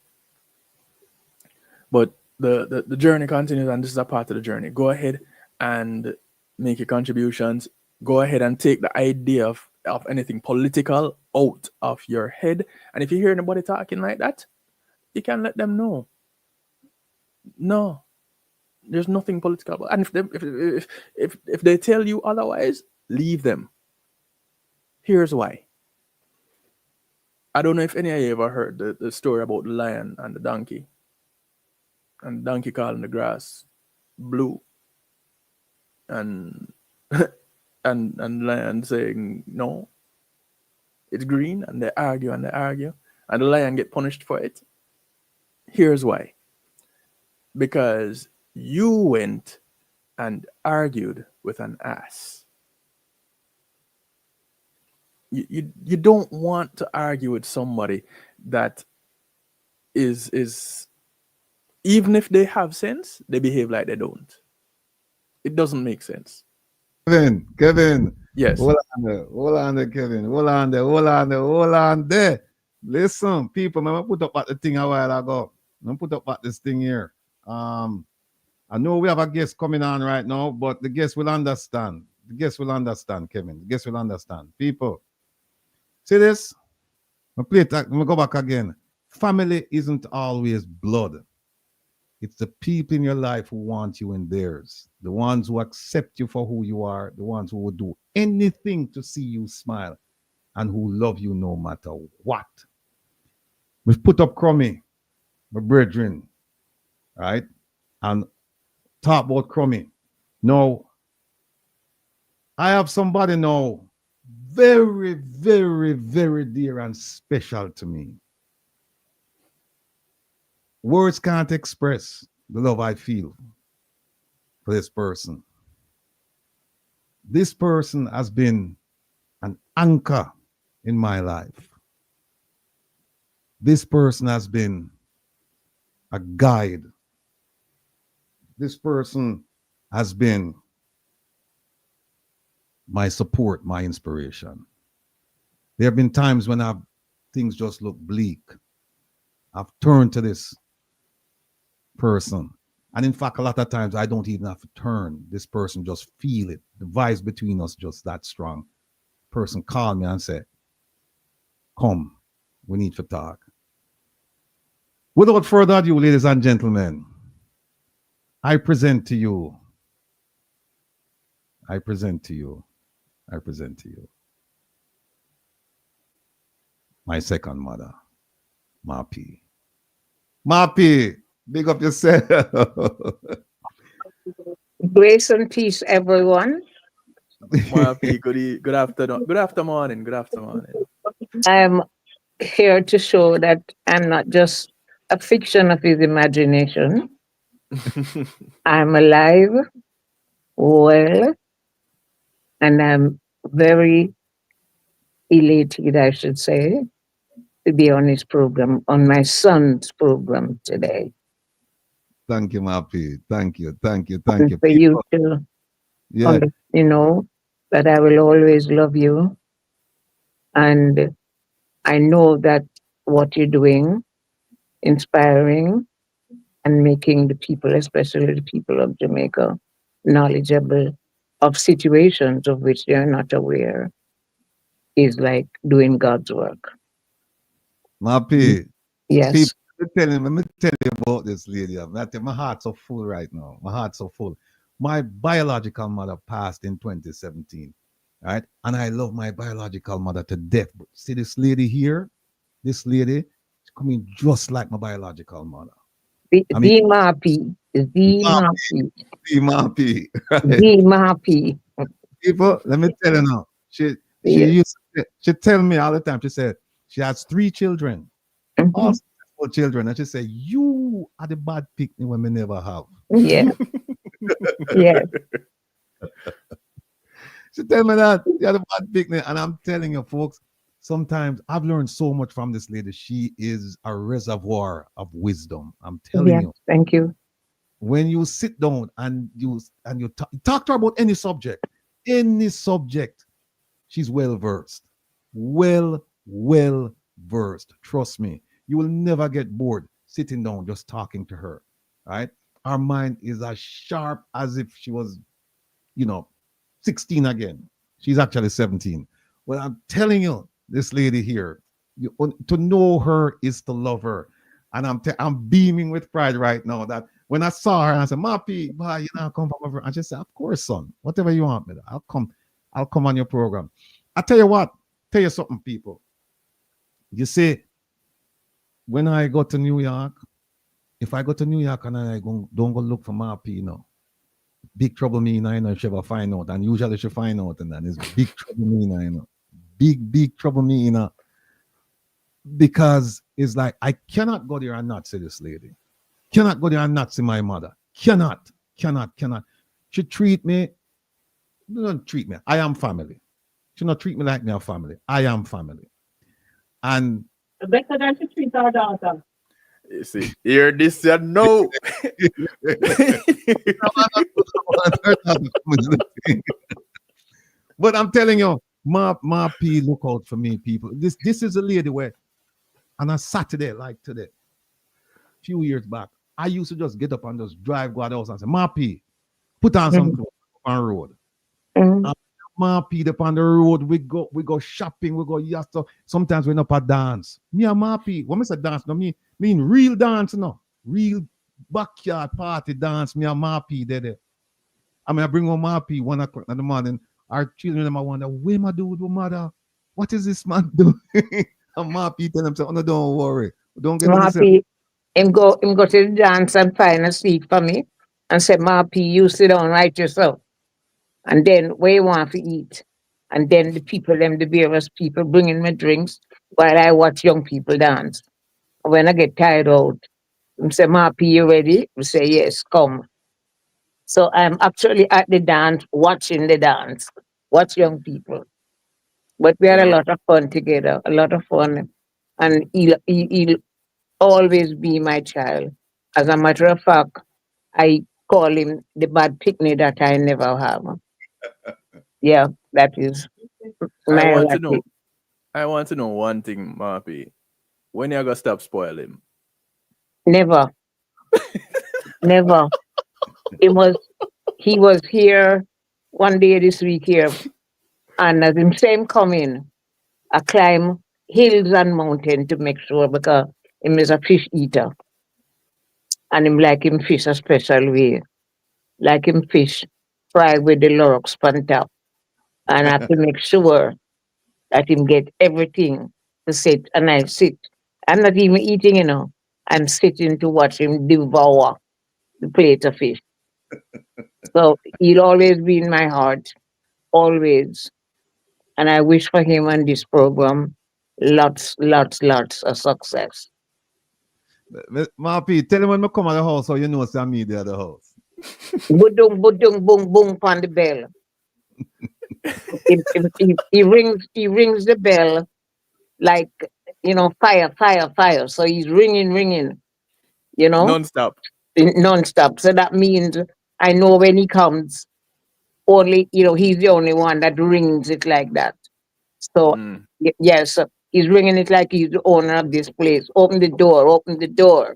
But the journey continues, and this is a part of the journey. Go ahead and make your contributions. Go ahead and take the idea of anything political out of your head. And if you hear anybody talking like that, you can let them know. No, there's nothing political about. And if they tell you otherwise, leave them. Here's why. I don't know if any of you ever heard the story about the lion and the donkey. And the donkey calling the grass blue. And and lion saying no, it's green, and they argue and the lion get punished for it. Here's why. Because you went and argued with an ass. You don't want to argue with somebody that is even if they have sense, they behave like they don't. It doesn't make sense. Kevin. Yes. Hold on there, Kevin. Hold on there. Listen, people, I put up at the thing a while ago. I put up at this thing here. I know we have a guest coming on right now, but the guest will understand. The guest will understand, Kevin. The guest will understand. People, see this? I'm gonna go back again. Family isn't always blood. It's the people in your life who want you in theirs. The ones who accept you for who you are. The ones who will do anything to see you smile and who love you no matter what. We've put up Crummy, my brethren, right? And talk about Crummy. Now, I have somebody now very, very, very dear and special to me. Words can't express the love I feel for this person. This person has been an anchor in my life. This person has been a guide. This person has been my support, my inspiration. There have been times when things just look bleak. I've turned to this person. And in fact, a lot of times I don't even have to turn. This person just feel it. The vibes between us just that strong. Person called me and said, come, we need to talk. Without further ado, ladies and gentlemen, I present to you my second mother, Mapi. Mapi, big up yourself. Grace and peace, everyone. Mapi, good afternoon. Good afternoon. Good afternoon. I'm here to show that I'm not just a fiction of his imagination. I'm alive, well, and I'm very elated, I should say, to be on his program, on my son's program today. Thank you, Mapi. Thank you. And for you to, you know, that I will always love you. And I know that what you're doing, inspiring and making the people, especially the people of Jamaica, knowledgeable of situations of which they are not aware, is like doing God's work. Mapi. Yes. Let me tell you about this lady. My heart's so full right now. My heart's so full. My biological mother passed in 2017, right? And I love my biological mother to death. But see this lady here? This lady is coming just like my biological mother. The Mapi. The Mapi. Mapi. People, let me tell you now. She tell me all the time. She said she has 3 children, all successful children, and she said, "You are the bad picnic when we never have." Yeah. Yeah. She tell me that you are the bad picnic, and I'm telling you, folks. Sometimes I've learned so much from this lady. She is a reservoir of wisdom. I'm telling you. Thank you. When you sit down and you talk to her about any subject, she's well versed. Well versed. Trust me. You will never get bored sitting down just talking to her. Right? Our mind is as sharp as if she was, 16 again. She's actually 17. Well, I'm telling you, this lady here, to know her is to love her. And I'm beaming with pride right now that when I saw her, I said, Mapi, boy, come from over. And she said, of course, son, whatever you want me, I'll come on your program. I tell you something, people. You see, when I go to New York, if I go to New York and I don't go look for Mapi, big trouble me, if she ever find out. And usually she find out, and then it's big trouble me, big trouble me, because it's like I cannot go there and not see this lady. Cannot go there and not see my mother. Cannot. She treat me. Don't treat me. I am family. She not treat me like me a family. I am family. And better than to treat our daughter. You see, hear this, you know. But I'm telling you, Mapi, look out for me, people. This is a lady where on a Saturday, like today, few years back, I used to just get up and just drive, go out the house and say, Mapi, put on some clothes on the road. Mapi up on the road, we go shopping, we go yasta. Sometimes we're up a dance. Me and Mapi, when I say dance, no mean real dance, no. Real backyard party dance, me and Mapi there. I bring home Mapi 1 o'clock in the morning. Our children them wonder, where my dude, mother? What is this man doing? And Mapi tell them, oh, no, don't worry. Don't get Mapi, him go to the dance and find a seat for me and say, Mapi, you sit down right yourself. And then where you want to eat. And then the various people bringing me drinks while I watch young people dance. When I get tired out, I say, Mapi, you ready? I say, yes, come. So I'm actually at the dance, watching the dance, watch young people. But we had a lot of fun together, a lot of fun. and he'll always be my child. As a matter of fact, I call him the bad picnic that I never have. Yeah, that is I my want to know. Ratty. I want to know one thing, Marpy. When you gonna stop spoiling? Never, never. He was here one day this week here, and as him same coming, I climb hills and mountain to make sure because him is a fish eater, and him like him fish a special way, like him fish fried with the lorox on top, and I have to make sure that him get everything to sit, and I sit. I'm not even eating, I'm sitting to watch him devour the plate of fish. So he'll always be in my heart, always. And I wish for him and this program lots of success. Mapi, tell him when I come at the house so you know it's me there at the house. Budung, budung, boom, boom, on the bell. He rings the bell like, fire, fire, fire. So he's ringing, Non-stop. non-stop. So that means I know when he comes, only, he's the only one that rings it like that. So, Mm. yes, he's ringing it like he's the owner of this place. Open the door, open the door.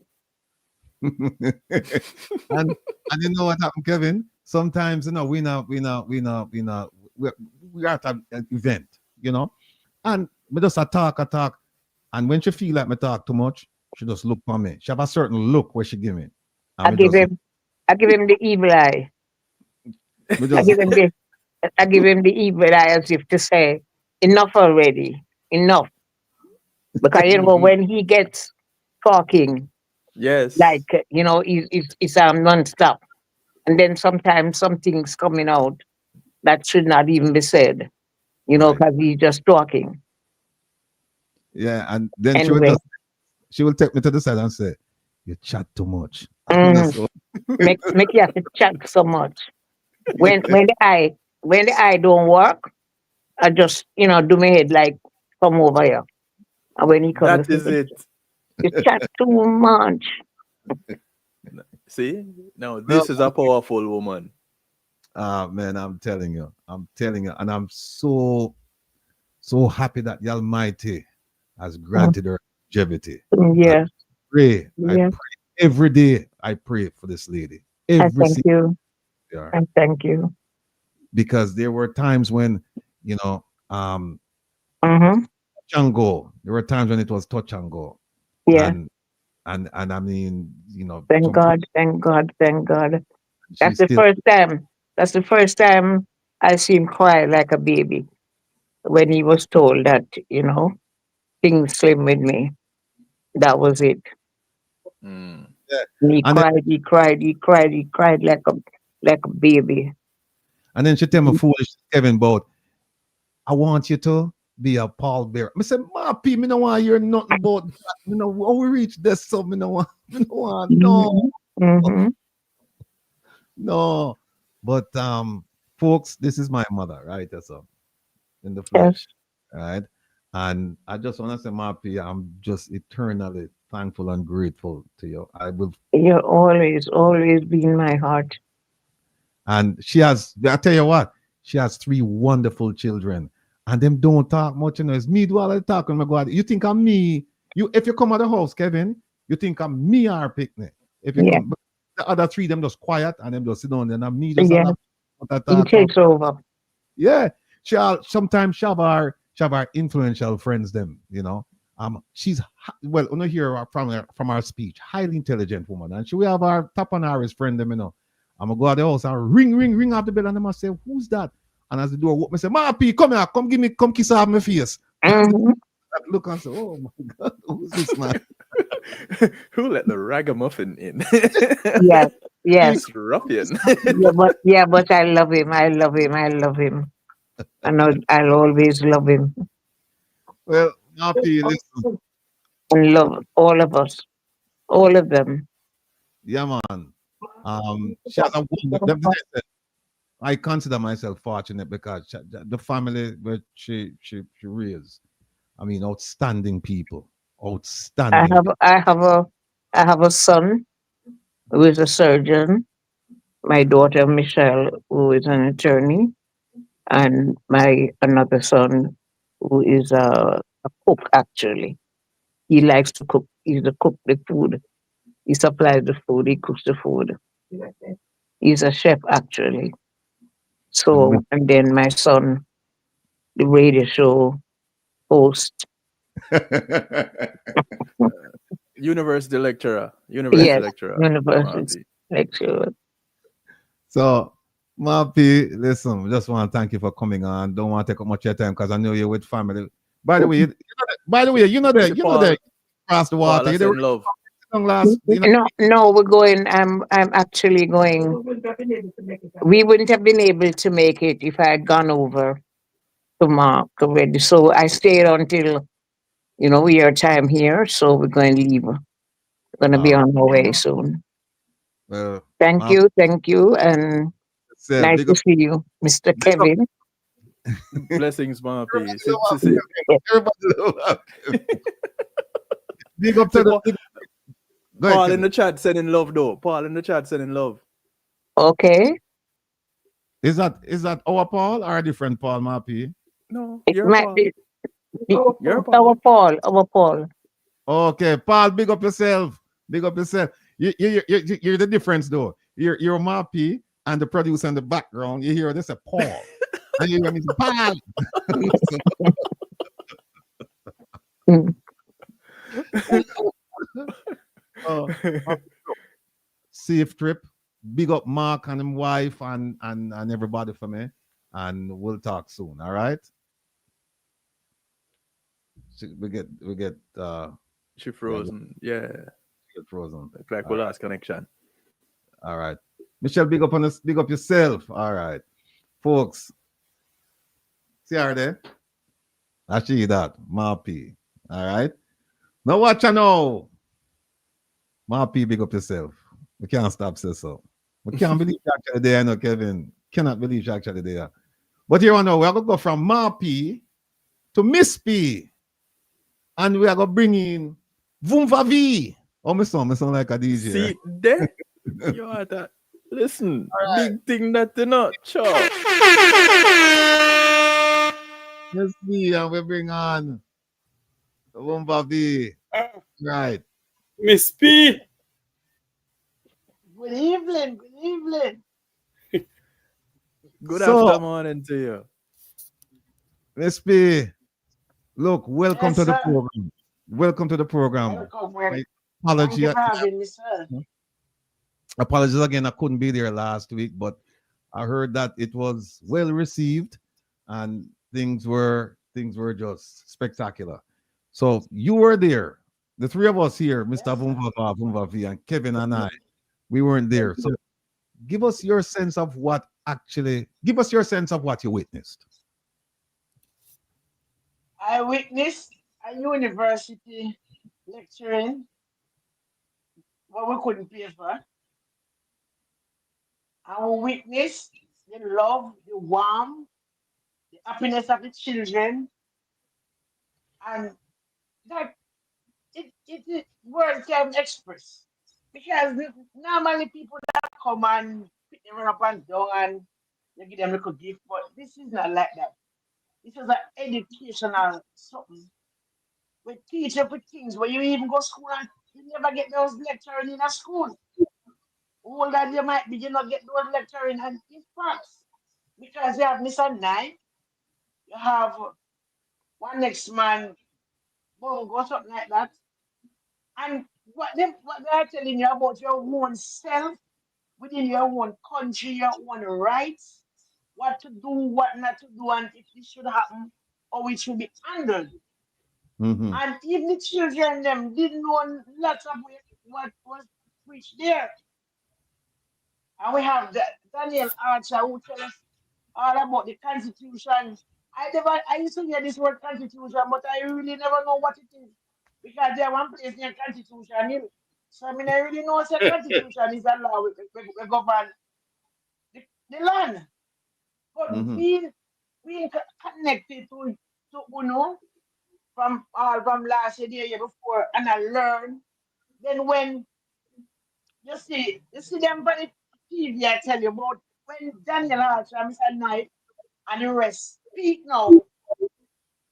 and you know what happened, Kevin? Sometimes we are at an event, and we just a talk, and when she feel like me talk too much, she just look for me. She have a certain look where she give me. I give him the evil eye. Me I just, give him the I give him the evil eye as if to say, enough already, enough. Because Mhm. when he gets talking, Yes. like it's non-stop, and then sometimes something's coming out that should not even be said, right. because he's just talking. Yeah, and then Anyway, she will take me to the side and say, "You chat too much." mm, So, make you have to chat so much. When the eye don't work, I just do my head like come over here. And when he That comes, is it. you chat too much. See? Now no, this is a powerful woman. man, I'm telling you, and I'm so happy that the Almighty has Mm, granted her longevity. I Yes, I yes. pray every day. I pray for this lady I every thank single you. day, I thank you. because there were times when Mm-hmm. touch and go. There were times when it was touch and go, Yeah. and I mean, Thank some people God. Thank God. Thank God. That's she's the still first time. That's the first time I see him cry like a baby when he was told that things slim with me. That was it. Mm. there. And he And then, cried. He cried. He cried. He cried like a baby. she tell me foolish Kevin about, I want you to be a pallbearer. I said, Ma P, me no want hear nothing about that. Me no, how we reach this, so me no want, no, Mm-hmm. Mm-hmm. no. But folks, this is my mother, right? So in the Yes. flesh, right? And I just want to say, Ma P, I'm just eternally thankful and grateful to you. I will, You're always be in my heart. and she has, I tell you what, she has three wonderful children. And them don't talk much, It's me do all the talking. My God, you think I'm me? If you come at the house, Kevin, you think I'm me or picnic. If you Yeah. come, but the other three, them just quiet and them just sit down there and me just a Yeah. laugh. What I He talk. takes over. Yeah. Sometimes she have our influential friends, them. She's well, you know, hear from our speech, highly intelligent woman. And she will have our top on our friend, them. I'm gonna go out the house and ring off the bell, and they must say, who's that? And as the door open, I say, Ma P, come here, come kiss off my face. Mm-hmm. Look and say, oh my God, who's this man? Who let the ragamuffin in? Yes. Yes. This ruffian. But I love him. I love him. I love him. And I'll always love him Well, Ma P, listen, and love all of us, all of them. yeah, man. She has a wonder. I consider myself fortunate because the family where she raised, I mean, outstanding people. Outstanding. I have a son who is a surgeon, my daughter Michelle, who is an attorney, and my another son who is a cook actually. He likes to cook. He's the cook the food. He supplies the food, he cooks the food. He's a chef actually. And So and then my son, the radio show host. University lecturer. University Yes, lecturer. university Marty. lecturer. So, Mapi, listen, we just want to thank you for coming on. Don't want to take up much of your time because I know you're with family. By the way, you know that across the water. Paul, I You said did love. last, No, we're going. I'm actually going. We wouldn't have been able to make it if I had gone over to Mark already. So I stayed until your time here. So we're going to leave. We're going to be on our way soon. well, Thank you, and nice big to up, see you, Mr. big up, Kevin. Blessings, Marty. everybody love him. Big up to the. Go ahead, Paul in Kevin. the chat sending love though. Paul in the chat sending love. Okay, Is that our Paul or a different Paul, Mapi? No, it you're might Paul. be You're Paul. Our Paul. Okay, Paul, big up yourself. Big up yourself. You're the difference though. You're Mapi and the producer in the background. You hear this a Paul. And you hear me say, Paul. Mm. Oh, safe trip. Big up Mark and his wife and everybody for me. And we'll talk soon. All right. We get She frozen. Yeah. get frozen. Look like All we right. lost connection. All right. Michelle, big up on us, big up yourself. All right. Folks. See her there? I see that. Mapi. All right. Now watch I know. Mapi, big up yourself. We can't stop say so. We can't believe you actually there, I know, Kevin. Cannot believe you actually there. But here I know we're gonna go from Mapi to Miss P. And we are gonna bring in Vumva V. Oh, my son like a DJ. See there? You are that. Listen, big thing that they're not sure. Miss P, and we bring on Vumva V. Right. Miss P. Good evening. Good evening. Good So- afternoon to you. Miss P, look, welcome Yes, to the sir. program. Welcome to the program. Welcome. My Thank apology. you for having me, sir. Apologies again. I couldn't be there last week, but I heard that it was well received and things were just spectacular. So you were there. The three of us here, Mr. Vumva V, and Kevin and I, we weren't there. So give us your sense of what you witnessed. I witnessed a university lecturing what we couldn't pay for. I witnessed the love, the warmth, the happiness of the children, and that it words can express. Because normally people that come and pick them up and down and you give them a little gift, but this is not like that. This is an educational something. We teach you for things where you even go school and you never get those lecturing in a school. Older you might be, you not get those lecturing and it's facts. Because you have Mr. Nine, you have one next man, Bongo, something like that. And what they're telling you about your own self within your own country, your own rights, what to do, what not to do, and if this should happen, or it should be handled. Mhm. And even the children them didn't know lots of what was preached there. And we have Daniel Archer who tell us all about the constitution. I used to hear this word constitution, but I really never know what it is. Because there one place near constitution hill. So I mean I really know the constitution is a law we govern the land. But Mhm. being connected to Uno from last year before, and I learn. Then when you see them by the TV, I tell you about when Daniel Archer and Mr. Knight and the rest speak now,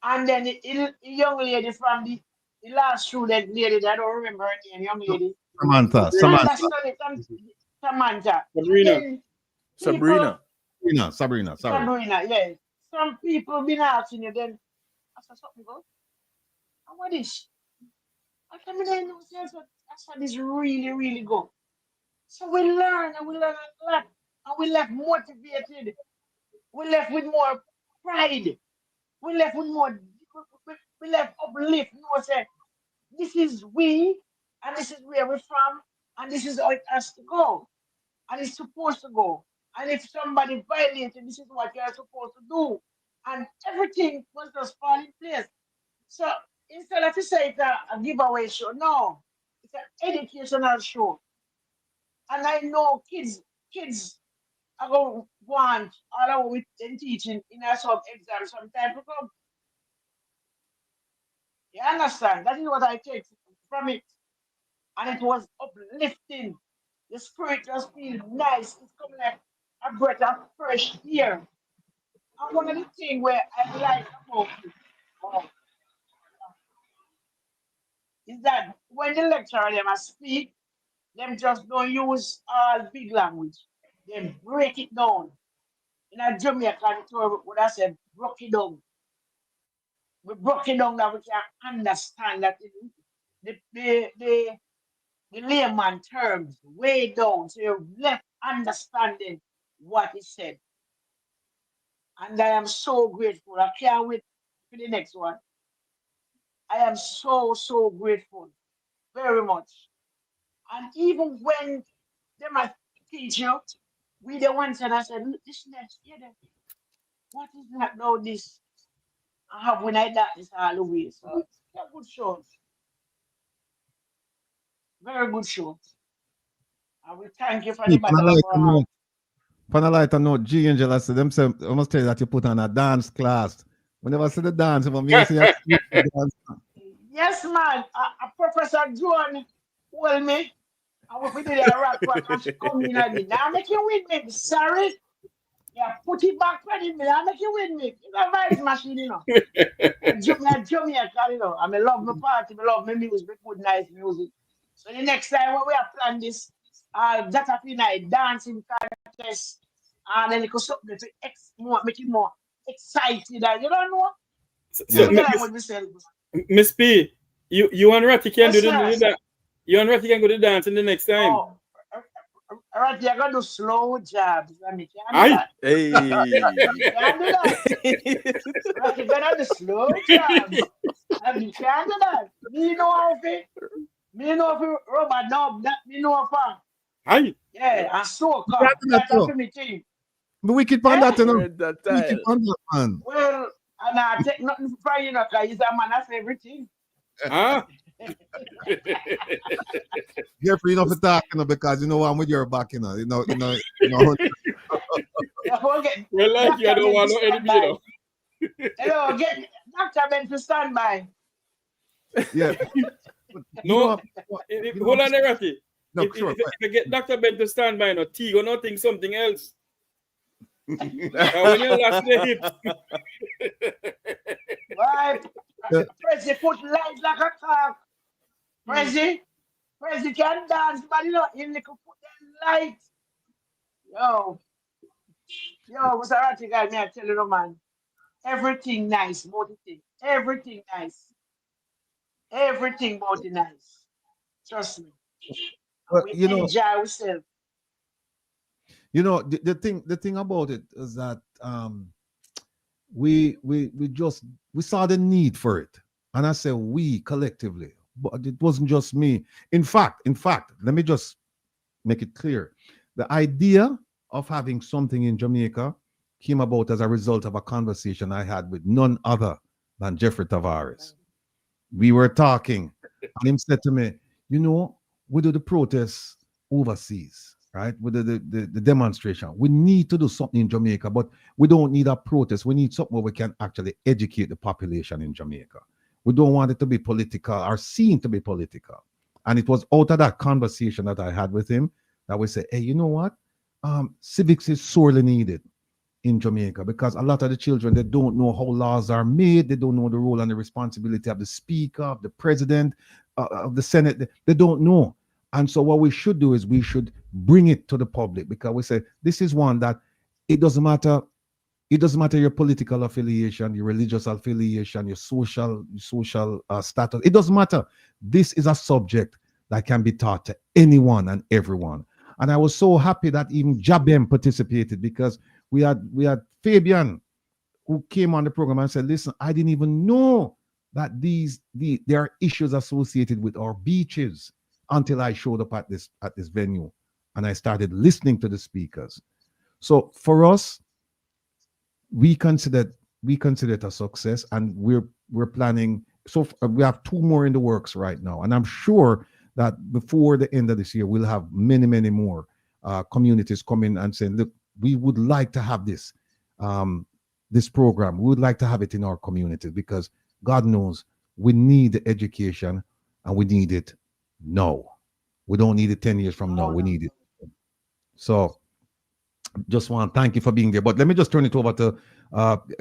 and then the young lady from the last student lady, I don't remember her name, young lady. Samantha. Understand it, Samantha. And then Sabrina. Sabrina. Sorry. Sabrina, yeah. Some people been asking you then, I said something go. And what is? I come in and say, that's what is really, really good. So we learn and we learn a lot. And we left motivated. We left with more pride. We left with more, we left uplift. You know, say, this is we, and this is where we're from, and this is how it has to go. And it's supposed to go. And if somebody violated, this is what you're supposed to do. And everything must just fall in place. So instead of to say it's a giveaway show, no, it's an educational show. And I know kids are going to want all of it in teaching in a sub exam sometime to come. You understand? That is what I take from it. And it was uplifting. The spirit just feels nice. It's coming like a breath of fresh air. And one of the things where I like about it is that when the lecturer them speak, them just don't use all big language. They break it down. In a Jamaican term, what I said, broke it down. We broke it down that we can understand that the layman terms way down, so you're left understanding what he said. And I am so grateful. I can't wait for the next one. I am so grateful, very much. And even when they might teach you, we the ones and I said, look, this next year, what is that now? This I have when I that this all the way. So it's a good show. Very good show. I will thank you for the battle of our heart. On a lighter note, G Angel, I said, I must tell you that you put on a dance class. Whenever I see the dance, Yes, man. Professor John told me, I will put it a rock and she come in at me. Now make you with me, sorry. Yeah, put it back ready me. Now make you with me. It's a vice machine, you know. Jamaica, you know. I love my party, I love my music, we put nice music. So the next time when we are planning this, that happy night dancing contest, and then it could something to make it more excited. And you don't know. So, Miss P, you and Ratty can do the you and Ratty can go to dance in the next time. Oh, Ratty, I got to do slow jabs. Hey. Can't do that. Ratty, got to do slow jabs. And you can't do that. Me know how to. Me know if you rubber knob, that me know how. Hi. Yeah, and so come. That's me thing. The wicked panda, you know. Wicked panda, man. Well, and I take nothing for you, know, because he's a man of everything. Ah. You're free enough to talk, you know, because you know I'm with your back, you know. You know. Well, like you, I don't want no enemy, you know. Hello, get Dr. Ben to stand by. Yeah. No, hold on there, Ratty. No, if you get Dr. Ben to stand by, no tea or nothing, something else. When you lost the hip. Right. Prezi put light like a cock. Prezi can dance, but you know, you need to put that light. Yo, Mr. Ratty guy, me I tell you, man. Everything nice, about the thing. Everything nice. Everything about the nice. Trust me. But, we you know, enjoy ourselves. You know, the thing about it is that we saw the need for it, and I say we collectively, but it wasn't just me. In fact, let me just make it clear: the idea of having something in Jamaica came about as a result of a conversation I had with none other than Jeffrey Tavares. We were talking, and him said to me, "You know, we do the protests overseas." Right, with the demonstration, we need to do something in Jamaica, but we don't need a protest. We need something where we can actually educate the population in Jamaica. We don't want it to be political or seen to be political. And it was out of that conversation that I had with him that we said, hey, you know what? Civics is sorely needed in Jamaica, because a lot of the children, they don't know how laws are made. They don't know the role and the responsibility of the speaker, of the president, of the Senate. They don't know. And so what we should do is we should bring it to the public, because we say this is one that it doesn't matter. It doesn't matter your political affiliation, your religious affiliation, your social status. It doesn't matter. This is a subject that can be taught to anyone and everyone. And I was so happy that even Jabem participated, because we had Fabian who came on the program and said, listen, I didn't even know that there are issues associated with our beaches until I showed up at this venue and I started listening to the speakers. So for us, we consider it a success, and we're planning. So we have 2 more in the works right now, and I'm sure that before the end of this year, we'll have many more communities coming and saying, look, we would like to have this program. We would like to have it in our communities, because God knows we need the education, and we need it now. We don't need it 10 years from now. We need it. So just want to thank you for being there. But let me just turn it over to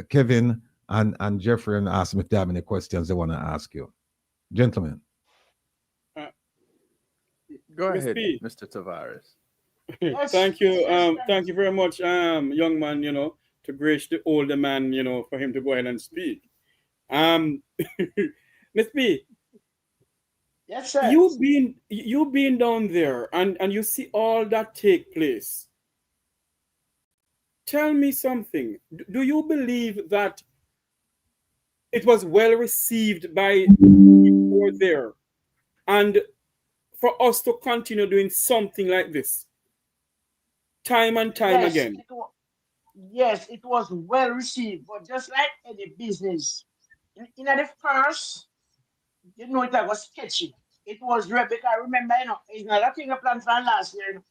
Kevin and Jeffrey and ask them if they have any questions they want to ask you. Gentlemen. Go ahead, P. Mr. Tavares. Thank you. Thank you very much, young man, to grace the older man, for him to go ahead and speak. Miss P. Yes, sir. You've been down there and you see all that take place. Tell me something. Do you believe that it was well received by people who were there? And for us to continue doing something like this, time and time again. Yes, it was well received, but just like any business, in the first, it was sketchy. It was Rebecca. I remember, it's not a thing I planned for last year.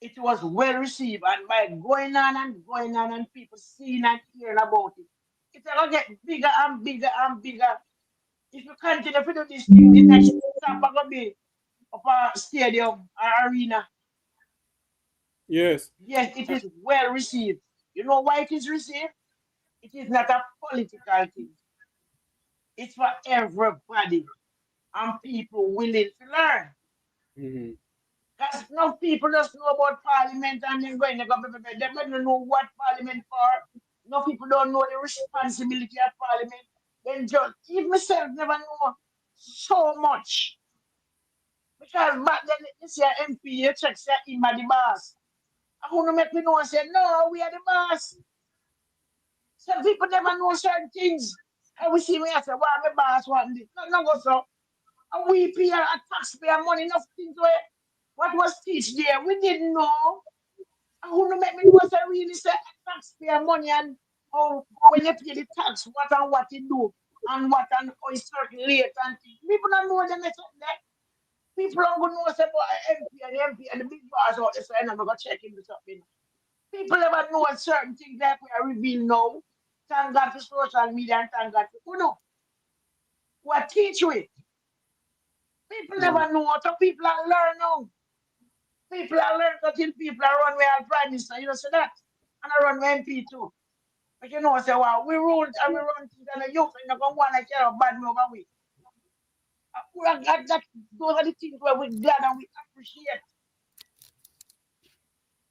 It was well received, and by going on and people seeing and hearing about it, it's gonna get bigger and bigger and bigger. If you continue to do this thing, the next stop are gonna be of a stadium or arena. Yes. Yes, it is well received. You know why it is received? It is not a political thing. It's for everybody and people willing to learn. Mm-hmm. Because no people just know about parliament and then going to go, they don't know what parliament for. No people don't know the responsibility of parliament. Then just, even myself never know so much. Because back then, you see an MP, you check, say, him are the boss. I want to make me know and say, no, we are the boss. Some people never know certain things. And we see me and say, well, I'm the boss, what this? No, go so. And we pay a taxpayer money, enough things to it. What was teach there? We didn't know. I want to make me know, say, really say taxpayer money and how when you pay the tax, what you do and what and how it circulate and things. People don't know them that. People don't know say about MP and the big boss out there, so I'm not going to check into something. People never know certain things that we are revealing now. Thank God for social media and thank God for who know. What teach you it? People never know, so people are learn now. People are learn until people are run where Prime Minister, you know, say that. And I run where MP too. But you know, say, wow, we rule and we run things and the youth and you don't want to care about bad me over we. Those are the things where we're glad and we appreciate.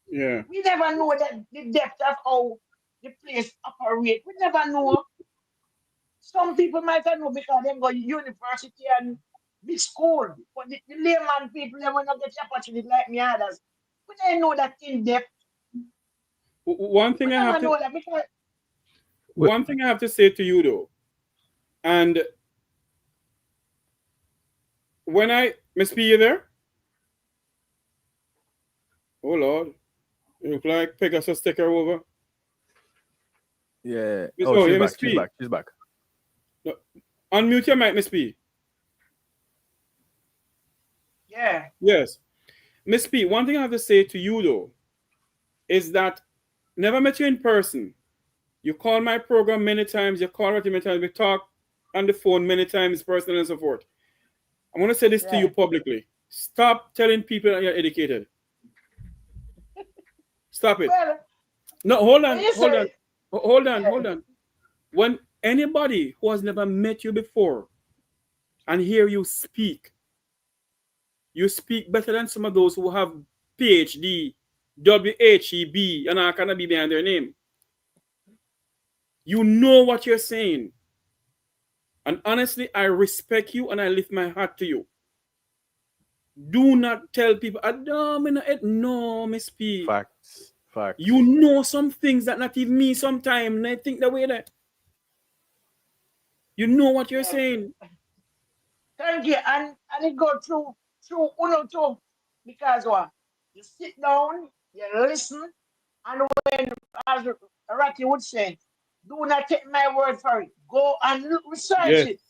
Yeah. We never know that the depth of how the place operates. We never know. Some people might not know because they go to university and big school. But the layman people never not get the opportunity like me others. We don't know that in depth. One thing I have to say to you though, and when Miss P, you there? Oh Lord, you look like Pegasus take her over. Yeah. She's back. She's back. No. Unmute your mic, Miss P. Yeah. Yes. Miss P, one thing I have to say to you though, is that never met you in person. You call my program many times, you call me many times, we talk on the phone many times, personally and so forth. I want to say this to you publicly. Stop telling people that you're educated. Stop it. Well, No, hold on, yes, hold sir. on, hold on, hold on. When anybody who has never met you before and hear you speak better than some of those who have PhD, WHEB, and I cannot be behind their name. You know what you're saying. And honestly, I respect you and I lift my hat to you. Do not tell people, I don't know, Miss P. Facts. Facts. You know some things that not even me sometimes, and I think the way that. You know what you're saying. Thank you. And it go through uno too. Because what? You sit down, you listen, and when, as Ratty would say, do not take my word for it. Go and research it.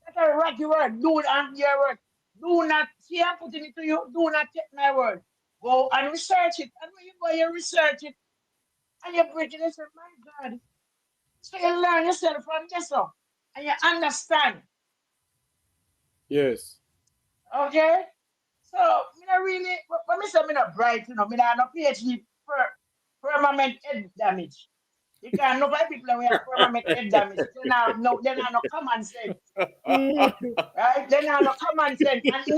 That's a Ratty word. Do not your word. Do not see I'm putting it to you. Do not take my word. Go and research it. And when you go, you research it. And you break it and say, my God. So you learn yourself from this one. And you understand. Yes. Okay? So, me not really, but me say me not bright, you know, me not no PhD for permanent head damage. Because nobody people we have permanent head damage. They not no common sense. Right? They not no common sense. And in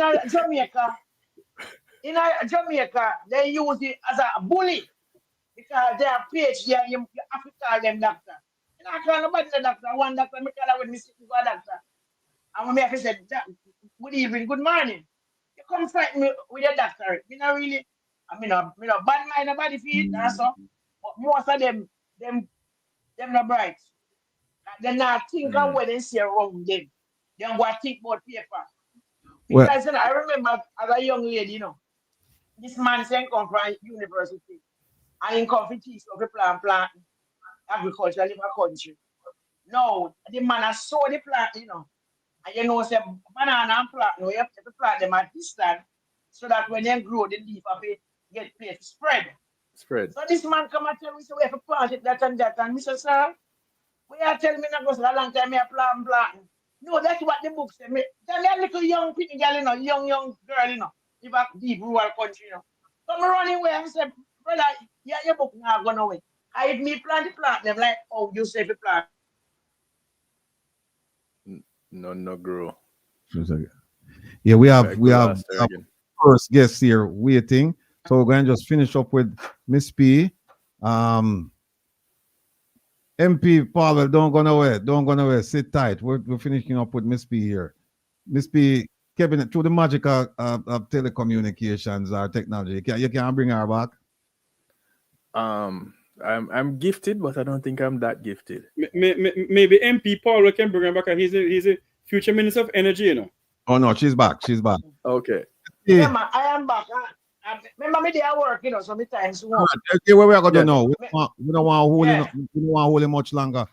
Jamaica, they use it as a bully. Because they have PhD and you have to call them doctor. You know, I call nobody the doctor. One doctor, I call her when me sit with a doctor. And when me have to say, good evening, good morning. You come fight me with your doctorate. Me not really, I mean, bad mind nobody feed, and so. But most of them not bright. They not think of what they see around them. They go think about paper. Well, Because you know, I remember as a young lady, you know, this man saying come from university. And he come to teach of the plant agriculture in a country. No, the man has sow the plant, you know. And you know, say banana and plant, you have to plant them at distance so that when they grow, the leaf of it get place to spread. So this man come and tell me, so we have to plant it, that and that. And Mr. Sir, we are telling me not go so a long time, I plant. No, that's what the book say. Me, tell me a little young people, girl, you know, young girl, you know, live a deep rural country, you know. So I'm running away and say, brother, yeah, your book now gone away. I me plant them like, oh, you say the plant. No grow. Yeah, we have first guest here waiting. So we're going to just finish up with Miss P. MP Paul, don't go nowhere. Sit tight. We're finishing up with Miss P here. Miss P, Kevin, through the magic of telecommunications or technology, you can bring her back. I'm gifted, but I don't think I'm that gifted. Maybe MP Paul can bring her back. He's a future Minister of Energy, you know. Oh no, she's back. Okay. Yeah, man, I am back. Remember me there work, you know, sometimes. Okay, where we are going to know. We don't want to hold him much longer.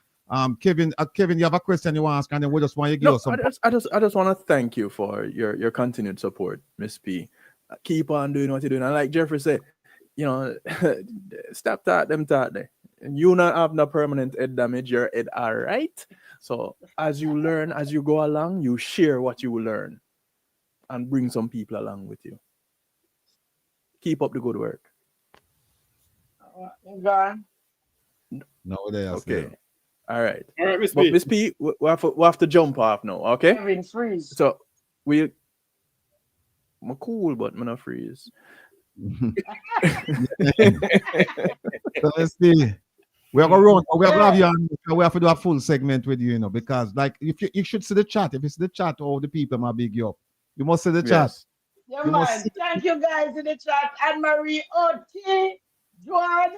Kevin, you have a question you want to ask, and then we just want you to give us some. I just want to thank you for your continued support, Miss P. Keep on doing what you're doing. And like Jeffrey said, you know, stop them there. You not have no permanent head damage, your head all right. So as you learn, as you go along, you share what you learn and bring some people along with you. Keep up the good work. Gone. No, they are okay. All right. All right, Miss P. P. Miss P, we have to jump off now, okay? Kevin, freeze. So I'm cool, but I'm not freeze. So let's see. We are going to have you on. We have to do a full segment with you, you know, because like if you should see the chat. If it's the chat, all the people might big you up. You must see the chat. Yeah, man. Thank you guys in the chat. Anne-Marie, O.T., Joanne,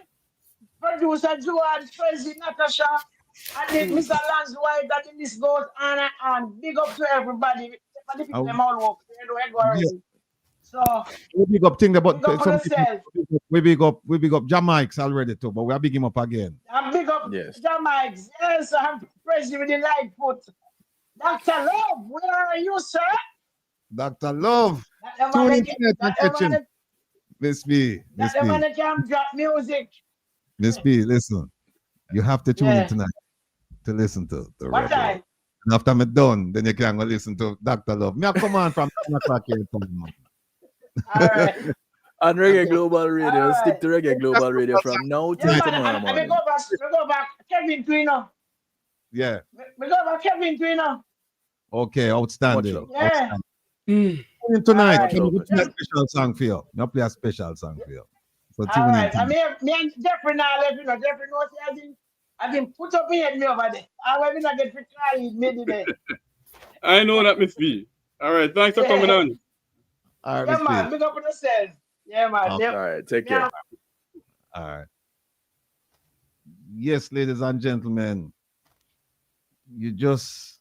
producer Joanne, Tracy, Natasha, and then Mr. Lance White, that the list goes on and on. Big up to everybody. Them all work. So we big up thing about some people, we big up Jamaica already too, but we are big him up again. I'm big up Jamaica. Yes, I'm praising with the light foot. Dr. Love, where are you, sir? Dr. Love. Tune in tonight. Miss B. That the man can drop music. Miss B, listen. You have to tune in tonight to listen to the What time? And after I'm done, then you can go listen to Dr. Love. Me I come on from 10 o'clock here. Man. All right. On Reggae Global Radio, All stick to Reggae Global Radio from now till Yeah, man. tomorrow I morning. go back. Kevin Twino. Yeah. We go back. Kevin Twino. Okay, outstanding. Much love. Yeah. Tonight, All right. can you Much play a love. special song for you? I'll play a special song for you. So All tune in. right. I mean, me and Jeffrey now left, you know. Jeffrey knows I've been put up here me over there. I will not get to try it maybe there. I know that, Miss B. All right, thanks for coming on. All right, Yeah, Miss man. P. Big up on yourself. Yeah, man. Okay. All right, take care. All right. Yes, ladies and gentlemen, you just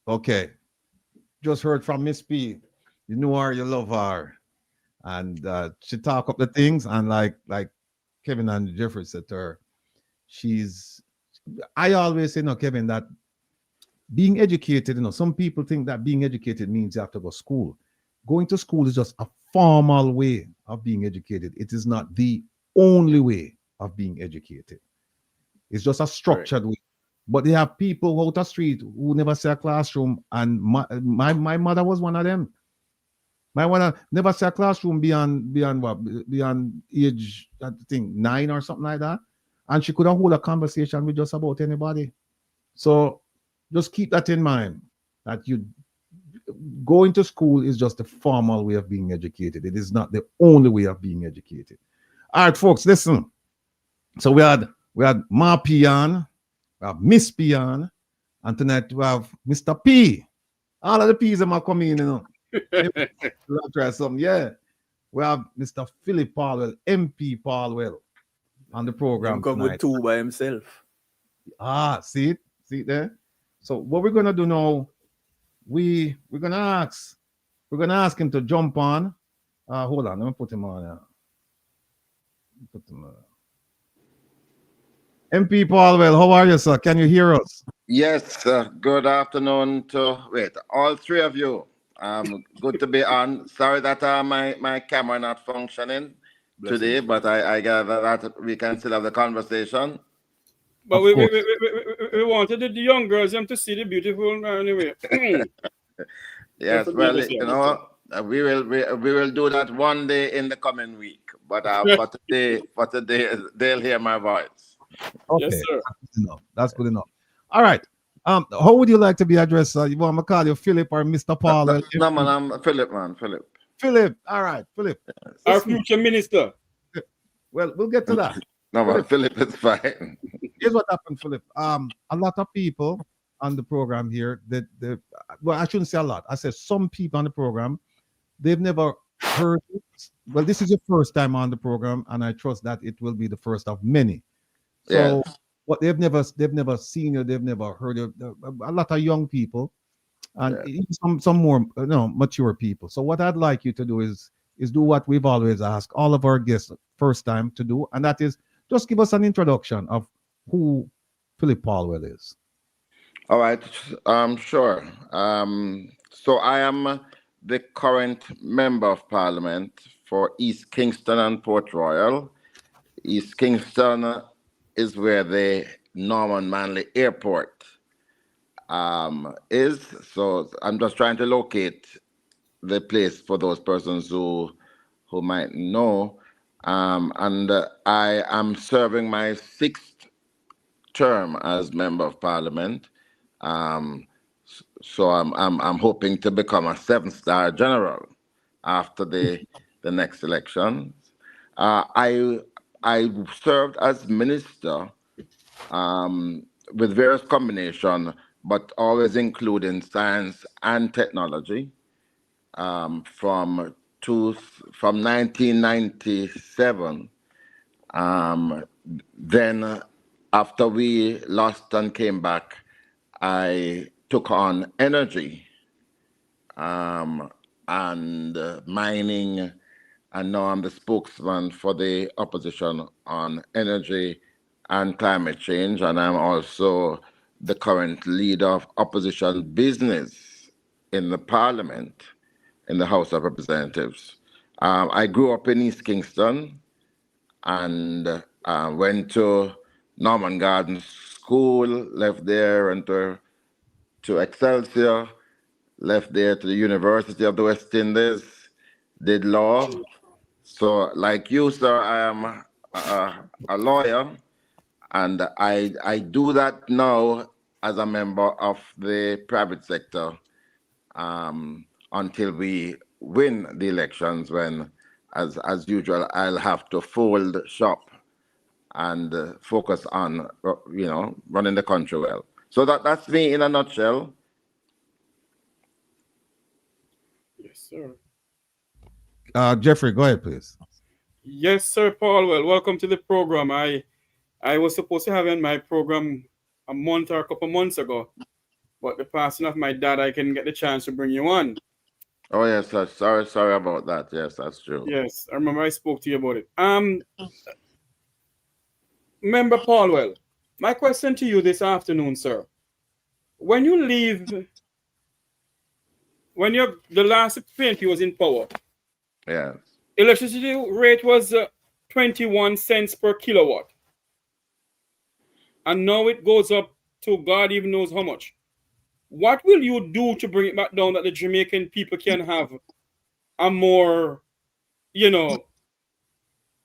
okay. Just heard from Miss P. You know her, you love her, and she talk up the things, and like Kevin and Jeffrey said to her, she's. I always say, no, Kevin, that being educated, some people think that being educated means you have to go to school. Going to school is just a formal way of being educated. It is not the only way of being educated. It's just a structured way. But they have people out the street who never see a classroom, and my mother was one of them. My mother never see a classroom beyond age, I think 9 or something like that, and she couldn't hold a conversation with just about anybody. So just keep that in mind, that you going to school is just a formal way of being educated. It is not the only way of being educated. All right, folks, listen. So we had Ma Pian, we have Miss Pian, and tonight we have Mr. P. All of the P's are coming in, We'll try something. Yeah. We have Mr. Philip Palwell, MP Palwell, on the program. Him come tonight. with two by himself. See it there? So what we're gonna do now, we're gonna ask him to jump on. Hold on, let me put him on. MP Palwell, how are you, sir? Can you hear us? Yes, good afternoon to all three of you. Good to be on. Sorry that my camera not functioning today, but I gather that we can still have the conversation. But we wanted the young girls to see the beautiful anyway. Yes, well, we will do that one day in the coming week. But for today, they'll hear my voice. Okay, Yes, sir. That's good enough. All right. How would you like to be addressed? You want me to call you Philip or Mr. Paul? No, man, I'm Philip, man. Philip. All right, Philip. Our future minister. Well, we'll get to that. No, man, Philip is fine. Here's what happened, Philip. A lot of people on the program here, well, I shouldn't say a lot. I said some people on the program, they've never heard it. Well, this is your first time on the program, and I trust that it will be the first of many. So what they've never seen you, they've never heard you. A lot of young people, and even some more mature people. So what I'd like you to do is do what we've always asked all of our guests first time to do, and that is just give us an introduction of who Philip Palwell is. All right, sure. So I am the current member of Parliament for East Kingston and Port Royal. East Kingston is where the Norman Manley Airport is. So I'm just trying to locate the place for those persons who might know. And I am serving my 6th term as member of Parliament. So I'm hoping to become a 7-star general after the next election. I served as minister with various combinations, but always including science and technology from 1997. Then after we lost and came back, I took on energy and mining, and now I'm the spokesman for the opposition on energy and climate change, and I'm also the current leader of opposition business in the Parliament, in the House of Representatives. I grew up in East Kingston and went to Norman Gardens School, left there and to Excelsior, left there to the University of the West Indies, did law. So, like you, sir, I am a lawyer, and I do that now as a member of the private sector until we win the elections, when, as usual, I'll have to fold shop and focus on running the country well. So that's me in a nutshell. Yes, sir. Jeffrey, go ahead, please. Yes, sir, Paul. Well, welcome to the program. I was supposed to have in my program a month or a couple months ago, but the passing of my dad, I can get the chance to bring you on. Oh yes, sir. Sorry about that. Yes, that's true. Yes, I remember I spoke to you about it. Member Paulwell, my question to you this afternoon, sir. When you leave, when the last PNP was in power, Yes. electricity rate was 21 cents per kilowatt. And now it goes up to God even knows how much. What will you do to bring it back down that the Jamaican people can have a more,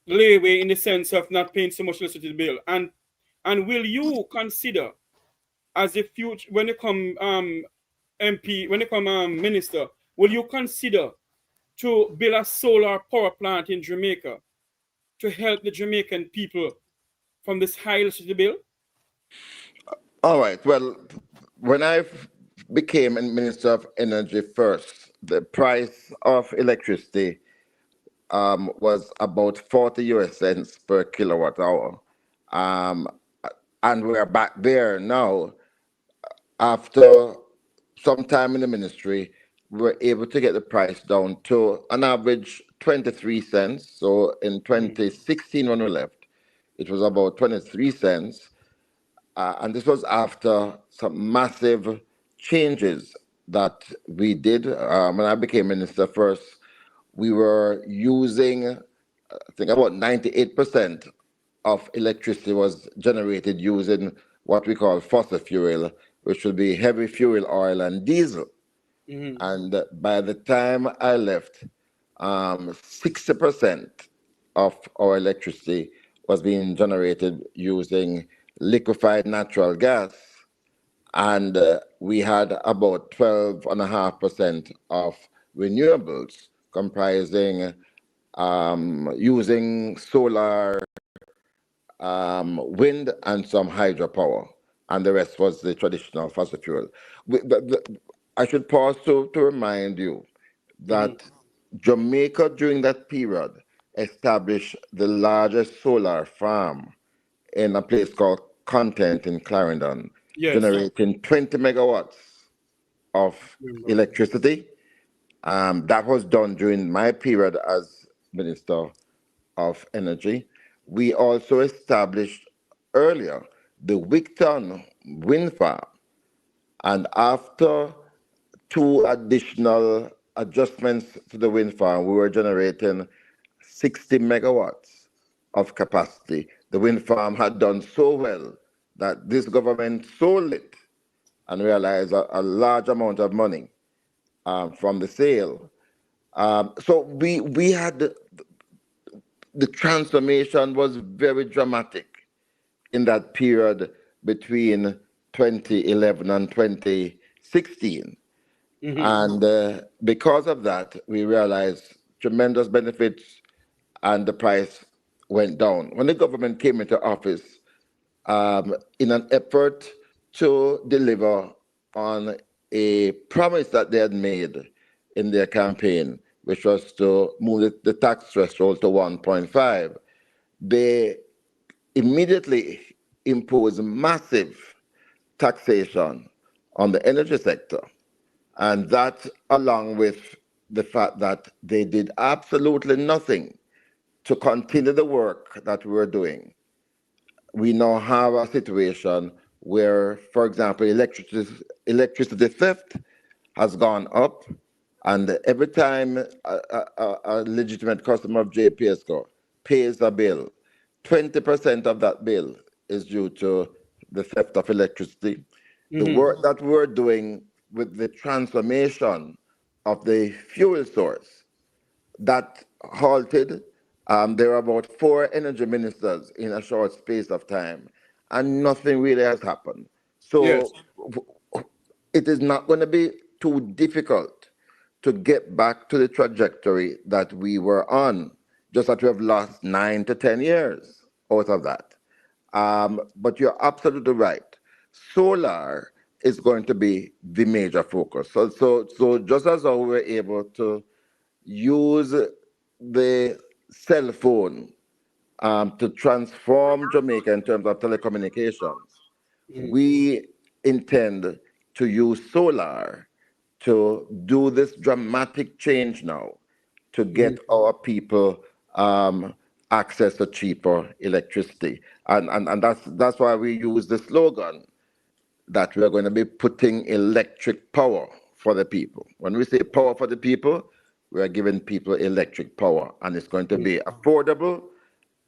leeway in the sense of not paying so much electricity bill? And will you consider, as a future, when you come MP, when you come minister, will you consider to build a solar power plant in Jamaica to help the Jamaican people from this high electricity bill? All right. Well, when I became Minister of Energy first, the price of electricity was about 40 US cents per kilowatt hour. And we're back there now. After some time in the ministry, we were able to get the price down to an average 23 cents. So in 2016, when we left, it was about 23 cents. And this was after some massive changes that we did. When I became minister first, we were using, I think about 98% of electricity was generated using what we call fossil fuel, which would be heavy fuel oil and diesel. And by the time I left, 60% of our electricity was being generated using liquefied natural gas, and we had about 12.5% of renewables, comprising using solar, wind, and some hydropower, and the rest was the traditional fossil fuel. I should pause to remind you that Jamaica during that period established the largest solar farm in a place called Content in Clarendon, generating 20 megawatts of electricity. That was done during my period as Minister of Energy. We also established earlier the Wigton wind farm, and after 2 additional adjustments to the wind farm, we were generating 60 megawatts of capacity. The wind farm had done so well that this government sold it and realized a large amount of money from the sale. So we had the transformation was very dramatic in that period between 2011 and 2016. And because of that, we realized tremendous benefits and the price went down. When the government came into office, in an effort to deliver on a promise that they had made in their campaign, which was to move the tax threshold to 1.5, they immediately imposed massive taxation on the energy sector. And that, along with the fact that they did absolutely nothing to continue the work that we were doing, we now have a situation where, for example, electricity theft has gone up, and every time a legitimate customer of JPSCO pays a bill, 20% of that bill is due to the theft of electricity. The Mhm. work that we're doing with the transformation of the fuel source that halted. There are about 4 energy ministers in a short space of time, and nothing really has happened. So Yes. it is not going to be too difficult to get back to the trajectory that we were on, just that we have lost 9 to 10 years out of that. But you're absolutely right. Solar is going to be the major focus. So just as how we were able to use the cell phone to transform Jamaica in terms of telecommunications, Mhm. we intend to use solar to do this dramatic change now to Mhm. get our people access to cheaper electricity. And that's why we use the slogan that we're going to be putting electric power for the people. When we say power for the people, we are giving people electric power, and it's going to be affordable,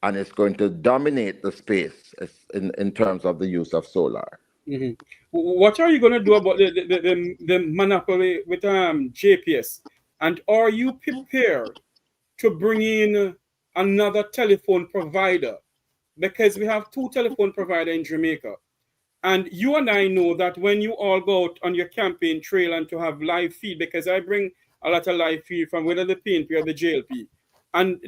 and it's going to dominate the space in terms of the use of solar. Mhm. What are you going to do about the monopoly with JPS? And are you prepared to bring in another telephone provider? Because we have two telephone providers in Jamaica. And you and I know that when you all go out on your campaign trail and to have live feed, because I bring a lot of live feed from whether the PNP or the JLP, and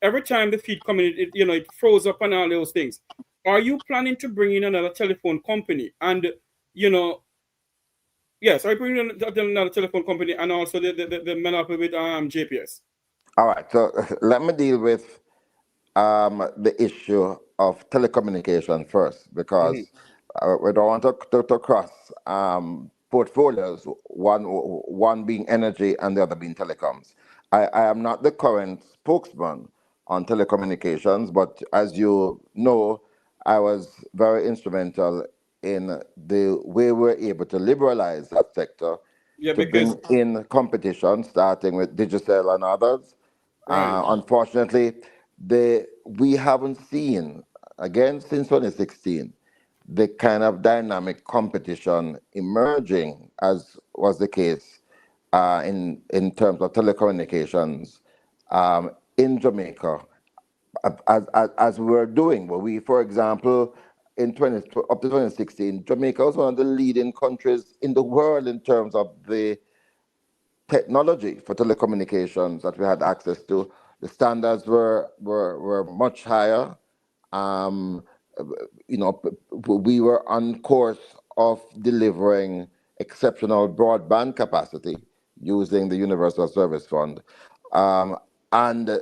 every time the feed comes in, it froze up and all those things. Are you planning to bring in another telephone company? And you know, yes, are you bringing in another telephone company and also the monopoly with JPS? All right, so let me deal with the issue of telecommunication first, Mm-hmm. because we don't want to cross portfolios, one being energy and the other being telecoms. I am not the current spokesman on telecommunications, but as you know, I was very instrumental in the way we're able to liberalize that sector Yeah, to because bring in competition, starting with Digicel and others. right. Unfortunately, we haven't seen, again since 2016, the kind of dynamic competition emerging as was the case in terms of telecommunications in Jamaica as we're doing. Well, we, for example, up to 2016, Jamaica was one of the leading countries in the world in terms of the technology for telecommunications that we had access to. The standards were much higher. Um, we were on course of delivering exceptional broadband capacity using the Universal Service Fund. And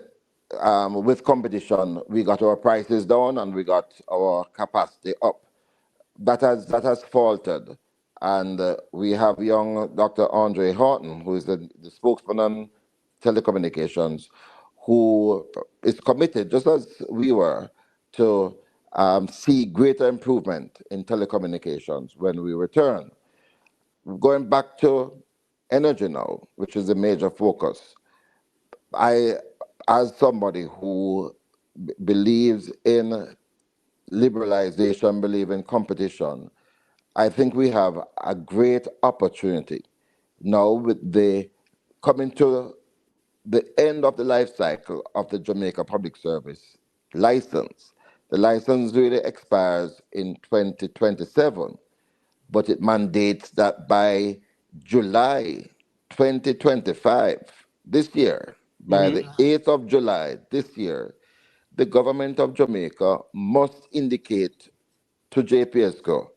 with competition, we got our prices down and we got our capacity up. That has faltered, and we have young Dr. Andre Horton, who is the spokesman on telecommunications, who is committed, just as we were, to see greater improvement in telecommunications when we return. Going back to energy now, which is a major focus, I, as somebody who believes in liberalization, believe in competition, I think we have a great opportunity now with the coming to the end of the life cycle of the Jamaica Public Service license. The license really expires in 2027, but it mandates that by July 2025, this year, by Mm-hmm. the 8th of July this year, the government of Jamaica must indicate to JPSCO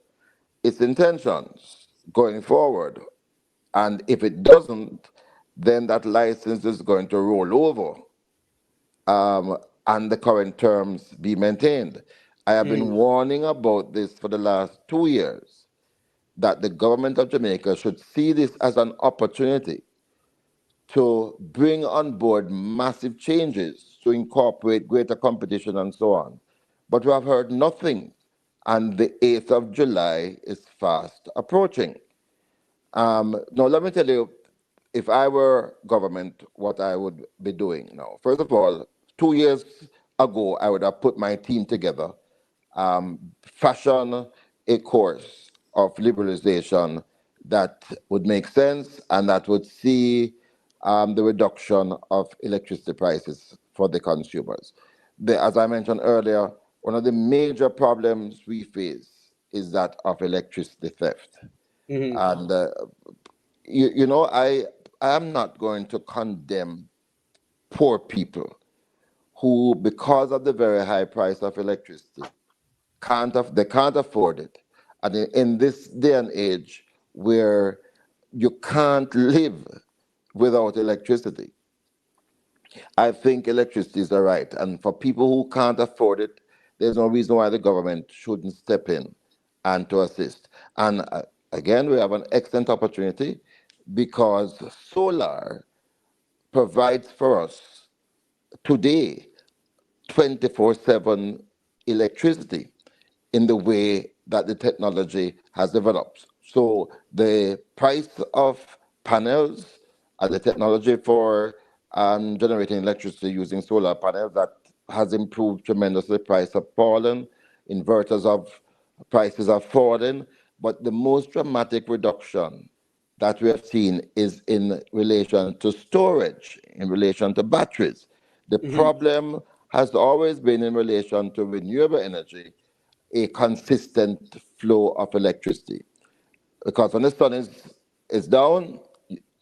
its intentions going forward. And if it doesn't, then that license is going to roll over and the current terms be maintained. I have been warning about this for the last 2 years, that the government of Jamaica should see this as an opportunity to bring on board massive changes to incorporate greater competition and so on. But we have heard nothing, and the 8th of July is fast approaching. Now, let me tell you, if I were government, what I would be doing now. First of all, 2 years ago, I would have put my team together fashion a course of liberalization that would make sense and that would see the reduction of electricity prices for the consumers. As I mentioned earlier, one of the major problems we face is that of electricity theft. And I am not going to condemn poor people who, because of the very high price of electricity, they can't afford it. And in this day and age where you can't live without electricity, I think electricity is a right. And for people who can't afford it, there's no reason why the government shouldn't step in and to assist. And again, we have an excellent opportunity because solar provides for us today 24/7 electricity in the way that the technology has developed. So the price of panels and the technology for generating electricity using solar panels that has improved tremendously. Price have fallen, inverters of prices have fallen, but the most dramatic reduction that we have seen is in relation to storage, in relation to batteries. The problem has always been in relation to renewable energy, a consistent flow of electricity. Because when the sun is down,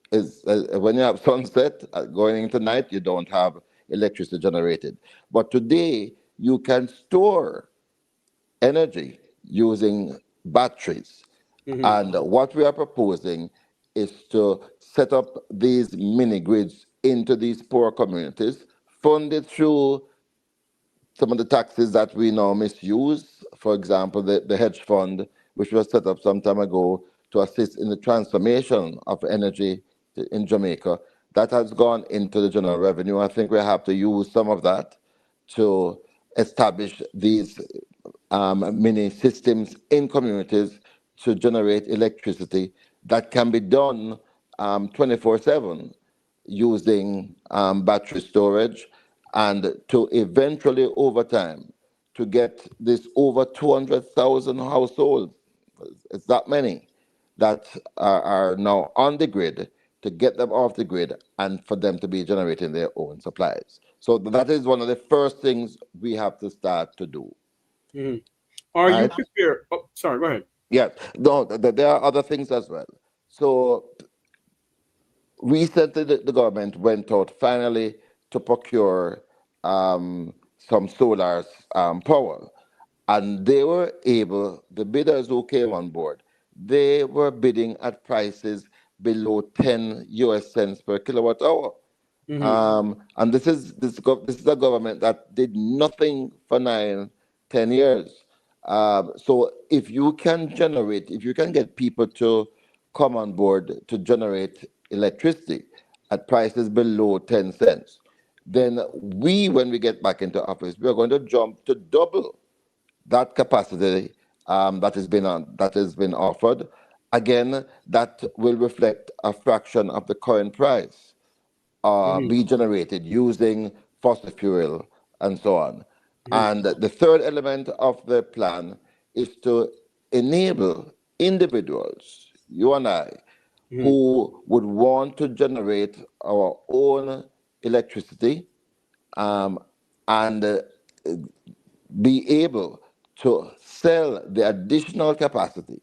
when you have sunset going into night, you don't have electricity generated. But today, you can store energy using batteries. And what we are proposing is to set up these mini grids into these poor communities, funded through some of the taxes that we now misuse. For example, the hedge fund, which was set up some time ago to assist in the transformation of energy in Jamaica, that has gone into the general revenue. I think we have to use some of that to establish these mini systems in communities to generate electricity that can be done 24/7 using battery storage, and to eventually, over time, to get this over 200,000 households, it's that many, that are now on the grid, to get them off the grid and for them to be generating their own supplies. So that is one of the first things we have to start to do. Are you Right? prepared? Oh, sorry, go ahead. Yeah, no, there are other things as well. So recently, the government went out finally to procure some solar power, and they were able, the bidders who came on board, they were bidding at prices below 10 US cents per kilowatt hour. And this is a government that did nothing for 10 years. So if you can get people to come on board to generate electricity at prices below 10 cents, then when we get back into office, we are going to jump to double that capacity that has been offered. Again, that will reflect a fraction of the current price be generated using fossil fuel and so on. And the third element of the plan is to enable individuals, you and I, who would want to generate our own electricity and be able to sell the additional capacity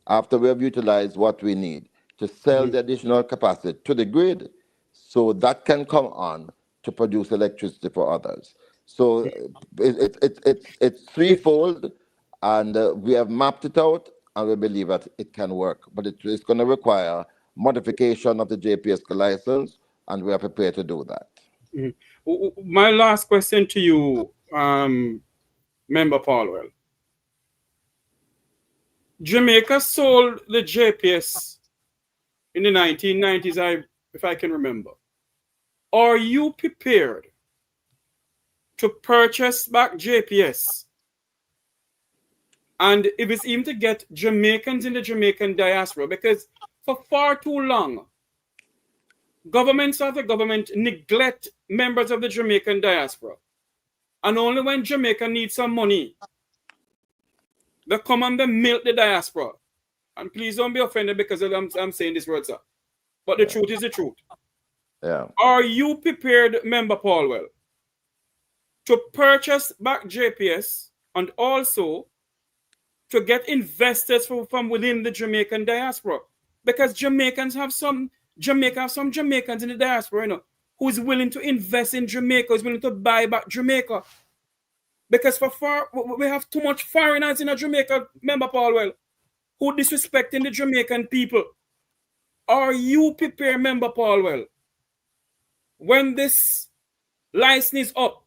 after we have utilized what we need, to sell the additional capacity to the grid so that can come on to produce electricity for others. So it's threefold, and we have mapped it out, and we believe that it can work. But it's going to require modification of the JPS license, and we are prepared to do that. My last question to you, Member Paulwell. Jamaica sold the JPS in the 1990s, if I can remember. Are you prepared to purchase back JPS? And if it's even to get Jamaicans in the Jamaican diaspora, because for far too long, governments of the government neglect members of the Jamaican diaspora. And only when Jamaica needs some money, They come and they milk the diaspora. And please don't be offended because I'm saying this word, sir. But the truth is the truth. Yeah. Are you prepared, Member Paulwell, to purchase back JPS and also to get investors from within the Jamaican diaspora? Because Jamaica have some Jamaicans in the diaspora, you know, who is willing to invest in Jamaica, who's willing to buy back Jamaica. Because we have too much foreigners in Jamaica, Member Paulwell, who disrespecting the Jamaican people. Are you prepared, Member Paulwell, when this license is up,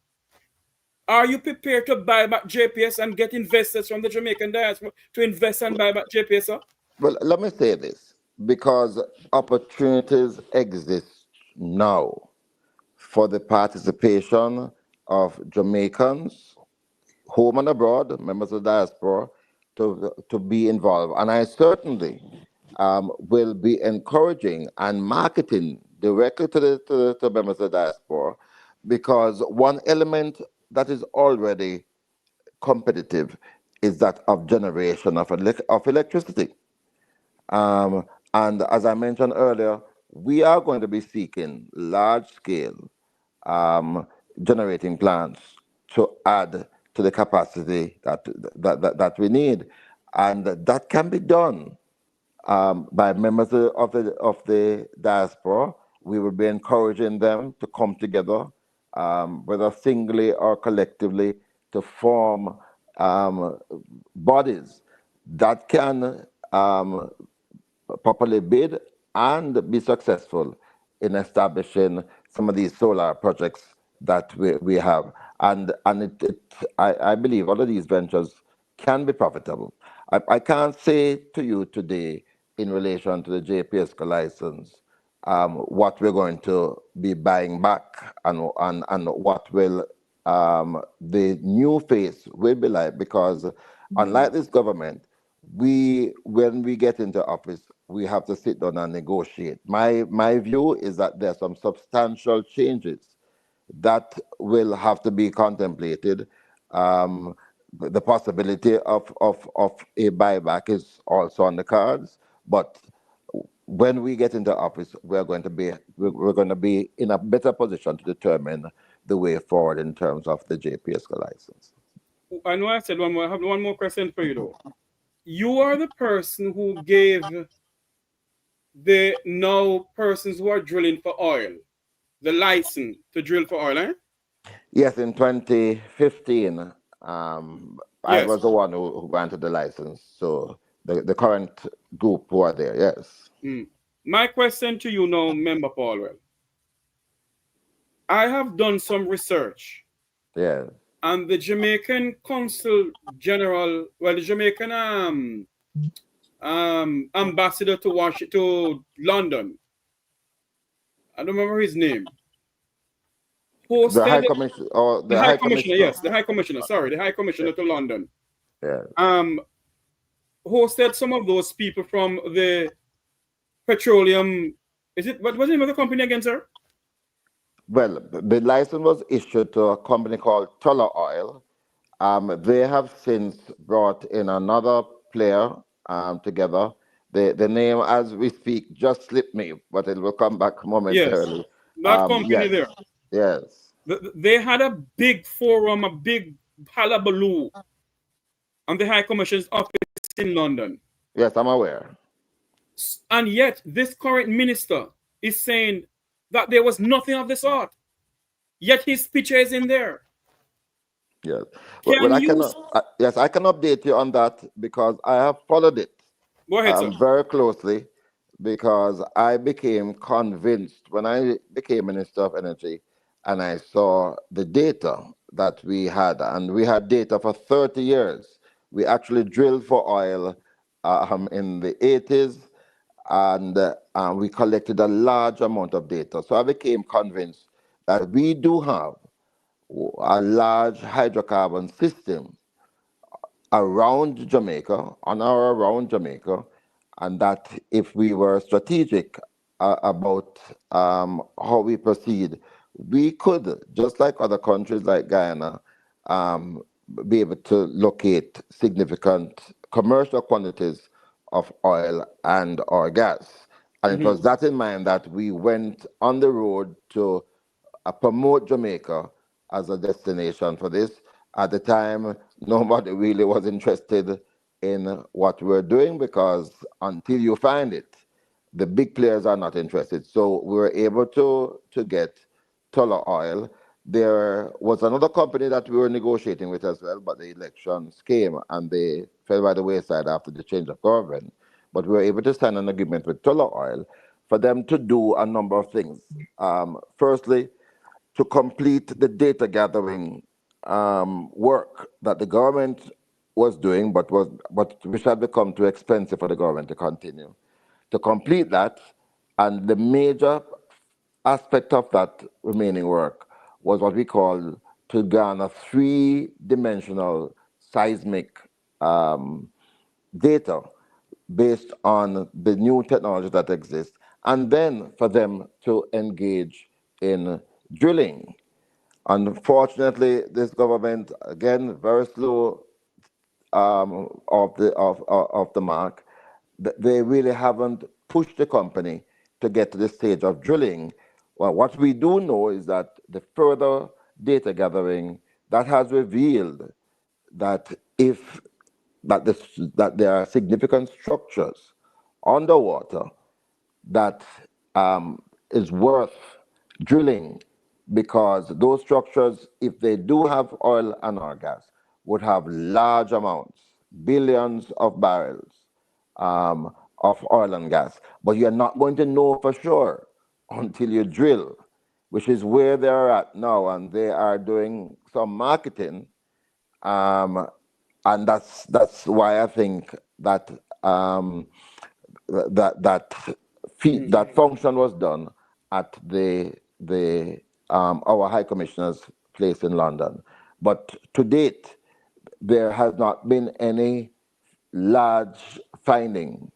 are you prepared to buy back JPS and get investors from the Jamaican diaspora to invest and buy back JPS, sir? Well, let me say this, because opportunities exist now for the participation of Jamaicans, home and abroad, members of the diaspora, to be involved. And I certainly will be encouraging and marketing directly to the members of the diaspora, because one element that is already competitive is that of generation of electricity. And as I mentioned earlier, we are going to be seeking large-scale generating plants to add to the capacity that we need, and that can be done by members of the diaspora. We will be encouraging them to come together, whether singly or collectively, to form bodies that can properly bid and be successful in establishing some of these solar projects that we have. And I believe all of these ventures can be profitable. I can't say to you today, in relation to the JPS license, what we're going to be buying back and what will the new phase will be like, because unlike this government, when we get into office, we have to sit down and negotiate. My view is that there are some substantial changes that will have to be contemplated. The possibility of a buyback is also on the cards, but when we get into office, we're going to be in a better position to determine the way forward in terms of the JPS license. I know I said one more. I have one more question for you, though. You are the person who gave the now persons who are drilling for oil the license to drill for oil, eh? Yes, in 2015, Yes. I was the one who granted the license. So the current group who are there, yes. My question to you now, Member Paulwell. I have done some research. Yes. And the Jamaican Consul General, well, the Jamaican ambassador to London, I don't remember his name. The High Commissioner, or the High Commissioner. Yes, the High Commissioner. Sorry, the High Commissioner to London. Yeah. Hosted some of those people from the petroleum. What was the name of the company again, sir? Well, the license was issued to a company called Tullow Oil. They have since brought in another player together. The name, as we speak, just slipped me, but it will come back momentarily. Yes, that company yes. there. Yes. They had a big forum, a big hullabaloo on the High Commissioner's office in London. Yes, I'm aware. And yet, this current minister is saying that there was nothing of the sort. Yet his picture is in there. Yes. Yes, I can update you on that because I have followed it. Go ahead, sir. Very closely, because I became convinced when I became Minister of Energy and I saw the data that we had, and we had data for 30 years. We actually drilled for oil in the 80s, and we collected a large amount of data. So I became convinced that we do have a large hydrocarbon system around Jamaica, on or around Jamaica, and that if we were strategic about how we proceed, we could, just like other countries like Guyana, be able to locate significant commercial quantities of oil and or gas. And it was that in mind that we went on the road to promote Jamaica as a destination for this. At the time, nobody really was interested in what we're doing because until you find it, the big players are not interested. So we were able to get Tullow Oil. There was another company that we were negotiating with as well, but the elections came and they fell by the wayside after the change of government. But we were able to sign an agreement with Tullow Oil for them to do a number of things. Firstly, to complete the data gathering work that the government was doing, but which had become too expensive for the government to continue. To complete that, and the major aspect of that remaining work was what we call to garner three-dimensional seismic data based on the new technology that exists, and then for them to engage in drilling. Unfortunately, this government, again, very slow of the mark. They really haven't pushed the company to get to the stage of drilling. Well, what we do know is that the further data gathering that has revealed that that there are significant structures underwater that is worth drilling, because those structures, if they do have oil and or gas, would have large amounts, billions of barrels of oil and gas. But you're not going to know for sure until you drill, which is where they are at now, and they are doing some marketing, and that's why I think that that function was done at our High Commissioner's place in London. But to date, there has not been any large finding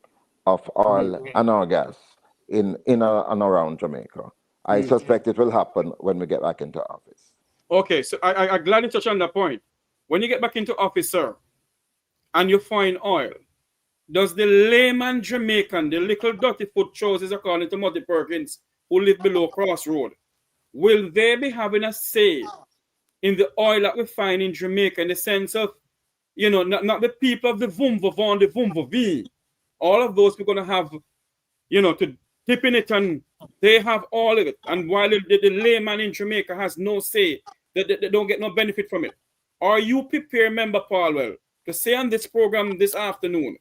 of oil and or gas in and around Jamaica. I suspect it will happen when we get back into office. Okay, so I'm glad you touched on that point. When you get back into office, sir, and you find oil, does the layman Jamaican, the little dirty foot choices according to Muddy Perkins, who live below Crossroad, will they be having a say in the oil that we find in Jamaica, in the sense of, not the people of the Vumvavon, the Vumvavi, all of those we're going to have, to dip in it, and they have all of it. And while the layman in Jamaica has no say, they don't get no benefit from it. Are you prepared, Member Palwell, to say on this program this afternoon,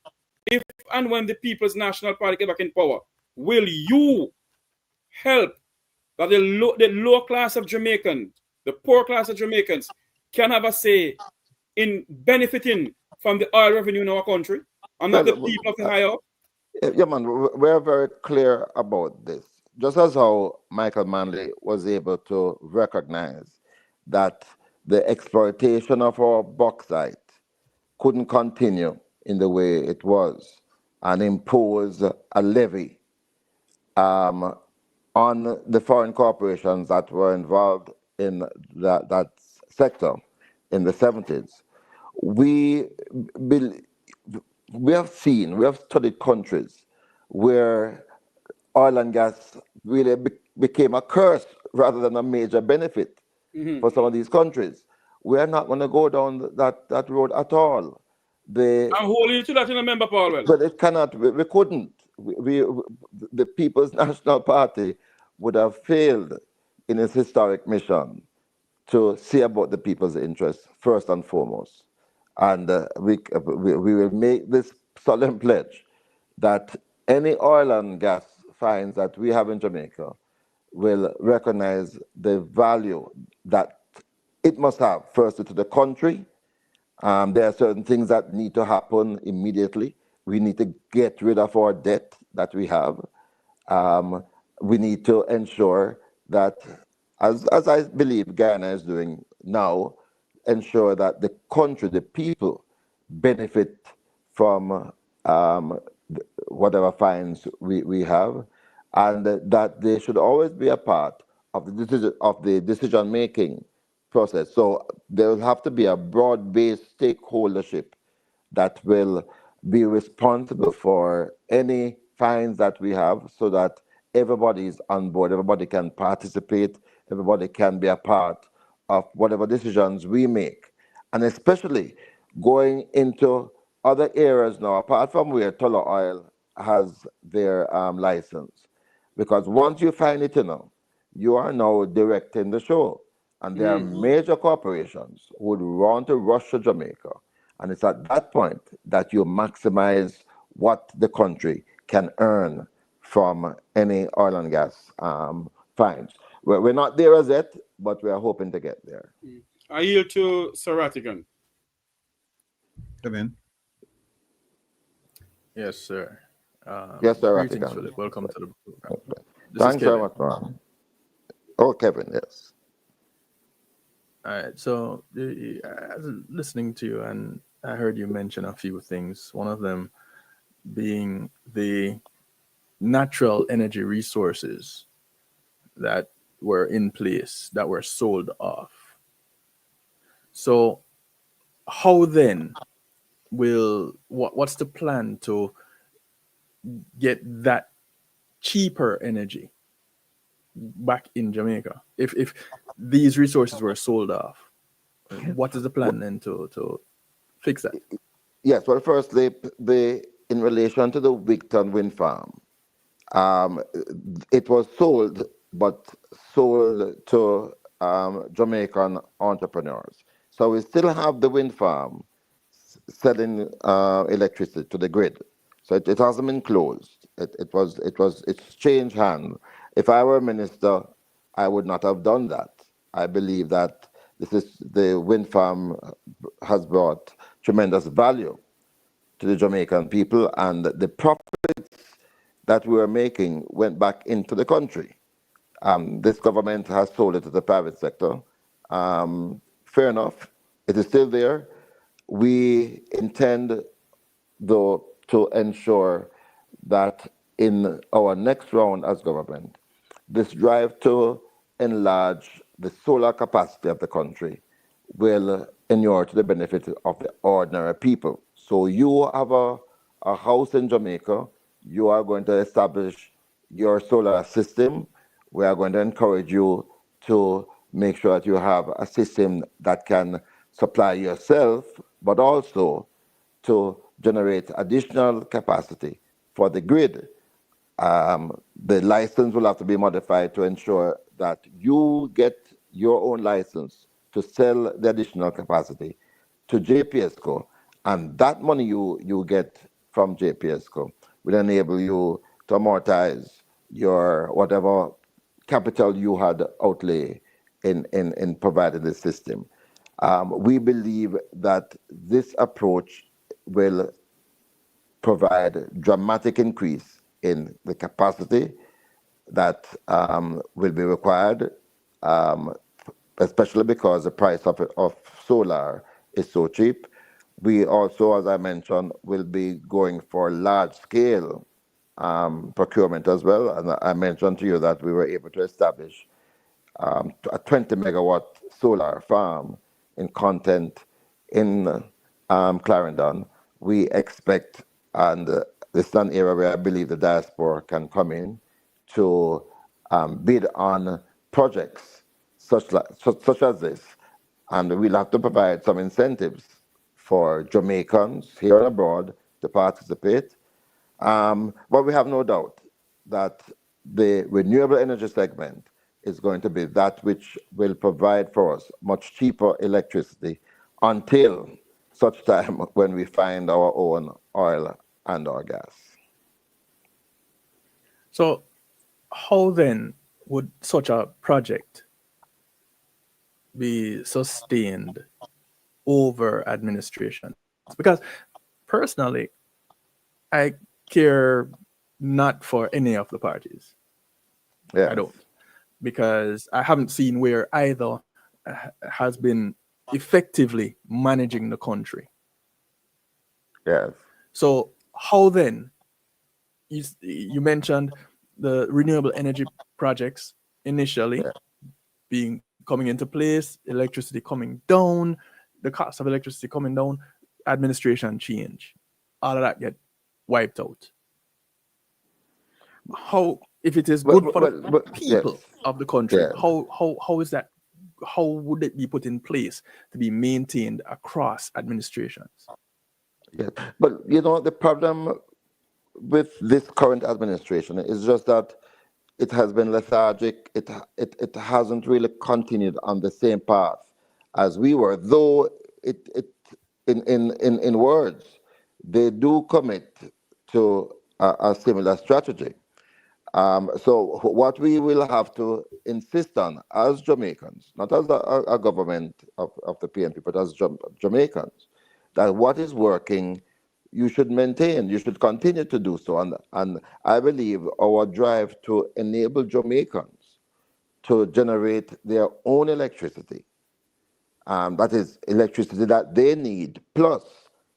if and when the People's National Party get back in power, will you help that the low class of Jamaicans, the poor class of Jamaicans, can have a say in benefiting from the oil revenue in our country, and not the people of the higher up? Yeah, man, we're very clear about this. Just as how Michael Manley was able to recognize that the exploitation of our bauxite couldn't continue in the way it was, and impose a levy on the foreign corporations that were involved in that sector in the 70s. We have studied countries where oil and gas really became a curse rather than a major benefit for some of these countries. We're not going to go down that road at all. I'm holding you to that in a Member Parliament. But it cannot, we couldn't. The People's National Party would have failed in its historic mission to see about the people's interests first and foremost. And we will make this solemn pledge that any oil and gas finds that we have in Jamaica will recognize the value that it must have, first, to the country. There are certain things that need to happen immediately. We need to get rid of our debt that we have. We need to ensure that, as I believe Guyana is doing now, ensure that the country, the people, benefit from whatever finds we have, and that they should always be a part of the decision-making process. So there will have to be a broad-based stakeholdership that will be responsible for any fines that we have so that everybody is on board, everybody can participate, everybody can be a part of whatever decisions we make. And especially going into other areas now, apart from where Tullow Oil has their license. Because once you find it, you are now directing the show. And there are major corporations who would want to rush to Jamaica. And it's at that point that you maximize what the country can earn from any oil and gas finds. We're not there as yet, but we are hoping to get there. I yield to Sir Rattigan. Come in. Yes, sir. Yes, sir, Greetings, Rattigan. Philip. Welcome to the program. This is Thanks very Kevin. much, man. Oh, Kevin, yes. All right. So, I was listening to you, and I heard you mention a few things. One of them being the natural energy resources that were in place that were sold off. So, how then will what's the plan to get that cheaper energy back in Jamaica? If these resources were sold off, what is the plan then to fix that? Yes, well, firstly, in relation to the Wigton wind farm, it was sold, but sold to Jamaican entrepreneurs. So we still have the wind farm selling electricity to the grid. So it hasn't been closed. It's changed hands. If I were a minister, I would not have done that. I believe that the wind farm has brought tremendous value to the Jamaican people, and the profits that we were making went back into the country. This government has sold it to the private sector. Fair enough, it is still there. We intend, though, to ensure that in our next round as government, this drive to enlarge the solar capacity of the country will inure to the benefit of the ordinary people. So you have a house in Jamaica, you are going to establish your solar system. We are going to encourage you to make sure that you have a system that can supply yourself, but also to generate additional capacity for the grid. The license will have to be modified to ensure that you get your own license to sell the additional capacity to JPSCO, and that money you get from JPSCO will enable you to amortize your whatever capital you had outlay in providing the system. We believe that this approach will provide dramatic increase in the capacity that will be required, especially because the price of solar is so cheap. We also, as I mentioned, will be going for large-scale procurement as well. And I mentioned to you that we were able to establish a 20-megawatt solar farm in Content in Clarendon. We expect, and this is an area where I believe the diaspora can come in to bid on projects such as this. And we'll have to provide some incentives for Jamaicans here and abroad to participate. But we have no doubt that the renewable energy segment is going to be that which will provide for us much cheaper electricity until such time when we find our own oil and our gas. So, how then would such a project be sustained over administration? Because personally, I care not for any of the parties. Yeah. I don't, because I haven't seen where either has been effectively managing the country. Yes. So how then, you mentioned the renewable energy projects initially being coming into place, electricity coming down, the cost of electricity coming down, administration change, all of that get wiped out. How, if it is good for the people yes, of the country, yes. how is that? How would it be put in place to be maintained across administrations? Yes. But you know, the problem with this current administration is just that it has been lethargic. It hasn't really continued on the same path as we were, though it in words they do commit to a similar strategy. So what we will have to insist on as Jamaicans, not as a government of the PNP, but as Jamaicans, that what is working, you should maintain, you should continue to do so. And I believe our drive to enable Jamaicans to generate their own electricity, that is electricity that they need, plus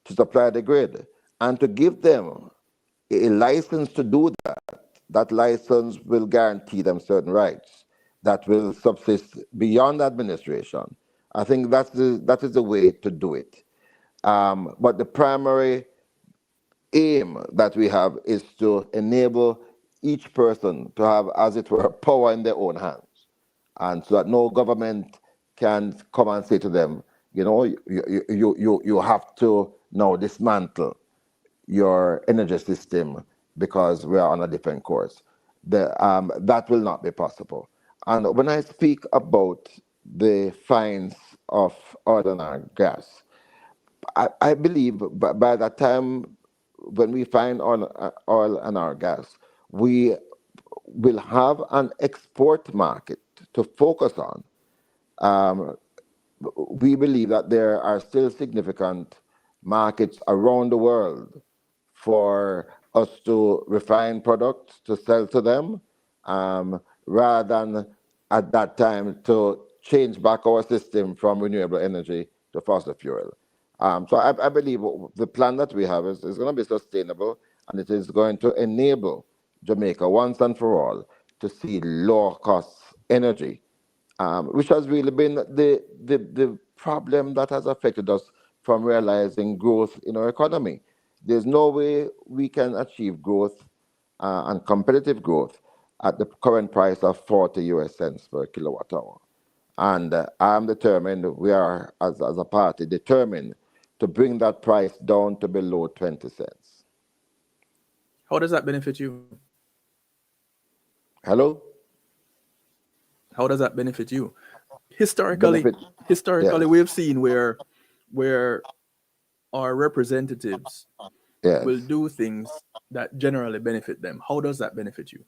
to supply the grid, and to give them a license to do that. That license will guarantee them certain rights that will subsist beyond administration. I think that is the way to do it. But the primary aim that we have is to enable each person to have, as it were, power in their own hands, and so that no government can come and say to them, you know, you have to now dismantle your energy system because we are on a different course. That will not be possible. And when I speak about the fines of oil and gas, I believe by that time when we find oil and our gas, we will have an export market to focus on. We believe that there are still significant markets around the world for us to refine products to sell to them, rather than at that time to change back our system from renewable energy to fossil fuel. So I believe the plan that we have is going to be sustainable, and it is going to enable Jamaica once and for all to see lower cost energy, which has really been the problem that has affected us from realizing growth in our economy. There's no way we can achieve growth and competitive growth at the current price of 40 US cents per kilowatt hour. And I'm determined, we are as a party determined to bring that price down to below 20 cents. How does that benefit you? Hello? How does that benefit you? Historically, Yes. we have seen where our representatives Yes. will do things that generally benefit them. How does that benefit you?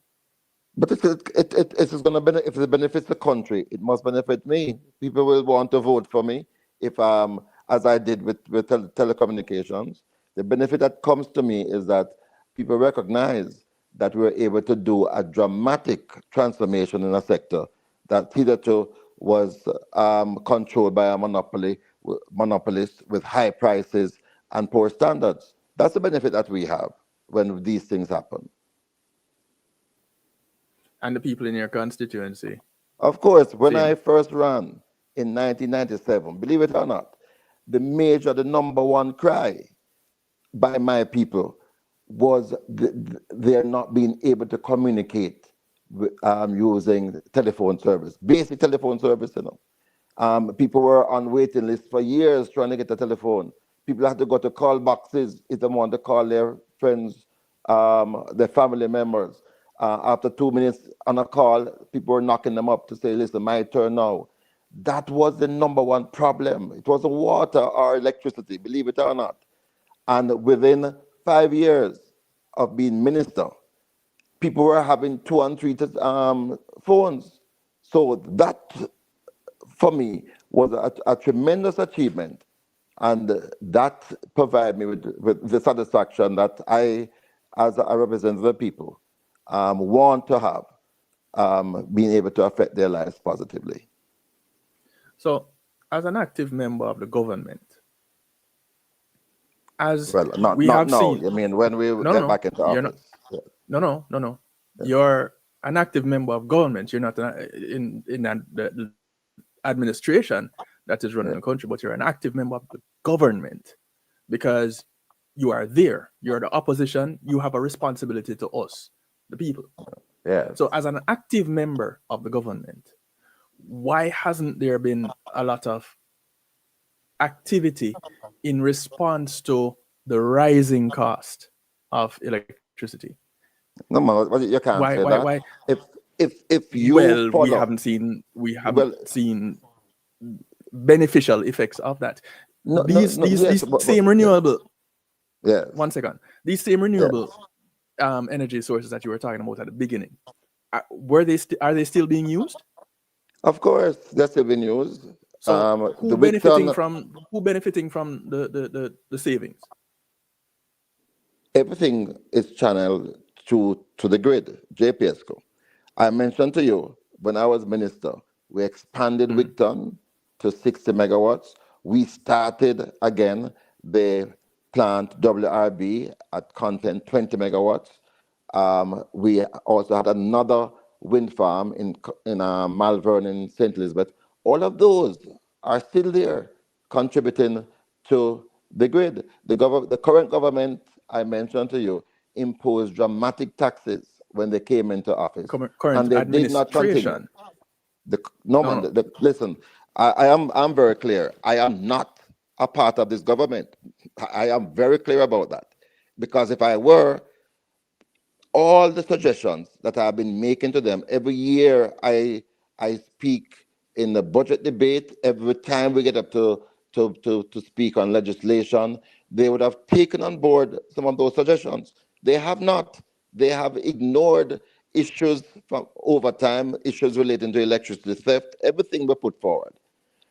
But it is going to benefit. If it benefits the country, it must benefit me. People will want to vote for me if, as I did with telecommunications. The benefit that comes to me is that people recognize that we're able to do a dramatic transformation in a sector that hitherto was controlled by a monopolist with high prices and poor standards. That's the benefit that we have when these things happen. And the people in your constituency? Of course, when I first ran in 1997, believe it or not, the number one cry by my people was they're not being able to communicate using telephone service, basic telephone service, you know. People were on waiting lists for years trying to get a telephone. People had to go to call boxes if they want to call their friends, their family members. After 2 minutes on a call, people were knocking them up to say, listen, my turn now. That was the number one problem. It wasn't water or electricity, believe it or not. And within 5 years of being minister, people were having 2 and 3 phones. So that, for me, was a tremendous achievement. And that provided me with the satisfaction that I, as a representative of the people, want to have, being able to affect their lives positively. So, as an active member of the government, as well, not now. Seen, I mean, when we get back into office. No. Yeah. You're an active member of government. You're not the administration that is running the country, but you're an active member of the government because you are there. You're the opposition. You have a responsibility to us, the people. Yeah. So as an active member of the government, why hasn't there been a lot of activity in response to the rising cost of electricity? No, man, you can't Why? say Why? that. Why? If you Well, we follow, haven't seen well, beneficial effects of that. no, These yes, same renewable. yes, 1 second. These same renewable energy sources that you were talking about at the beginning, are they still being used? of course, that's the news. So The return, who benefiting from the savings? everything is channeled to the grid, JPSCO. I mentioned to you when I was minister, we expanded Wigton to 60 megawatts. We started again the plant WRB at content 20 megawatts. We also had another wind farm in Malvern in St. Elizabeth. All of those are still there, contributing to the grid. The current government, I mentioned to you, imposed dramatic taxes when they came into office, Current and they did not continue. administration. Listen, I'm very clear. I am not a part of this government. I am very clear about that, because if I were, all the suggestions that I've been making to them every year, I speak in the budget debate. Every time we get up to speak on legislation, they would have taken on board some of those suggestions. They have not. They have ignored issues from overtime, issues relating to electricity theft, everything we put forward.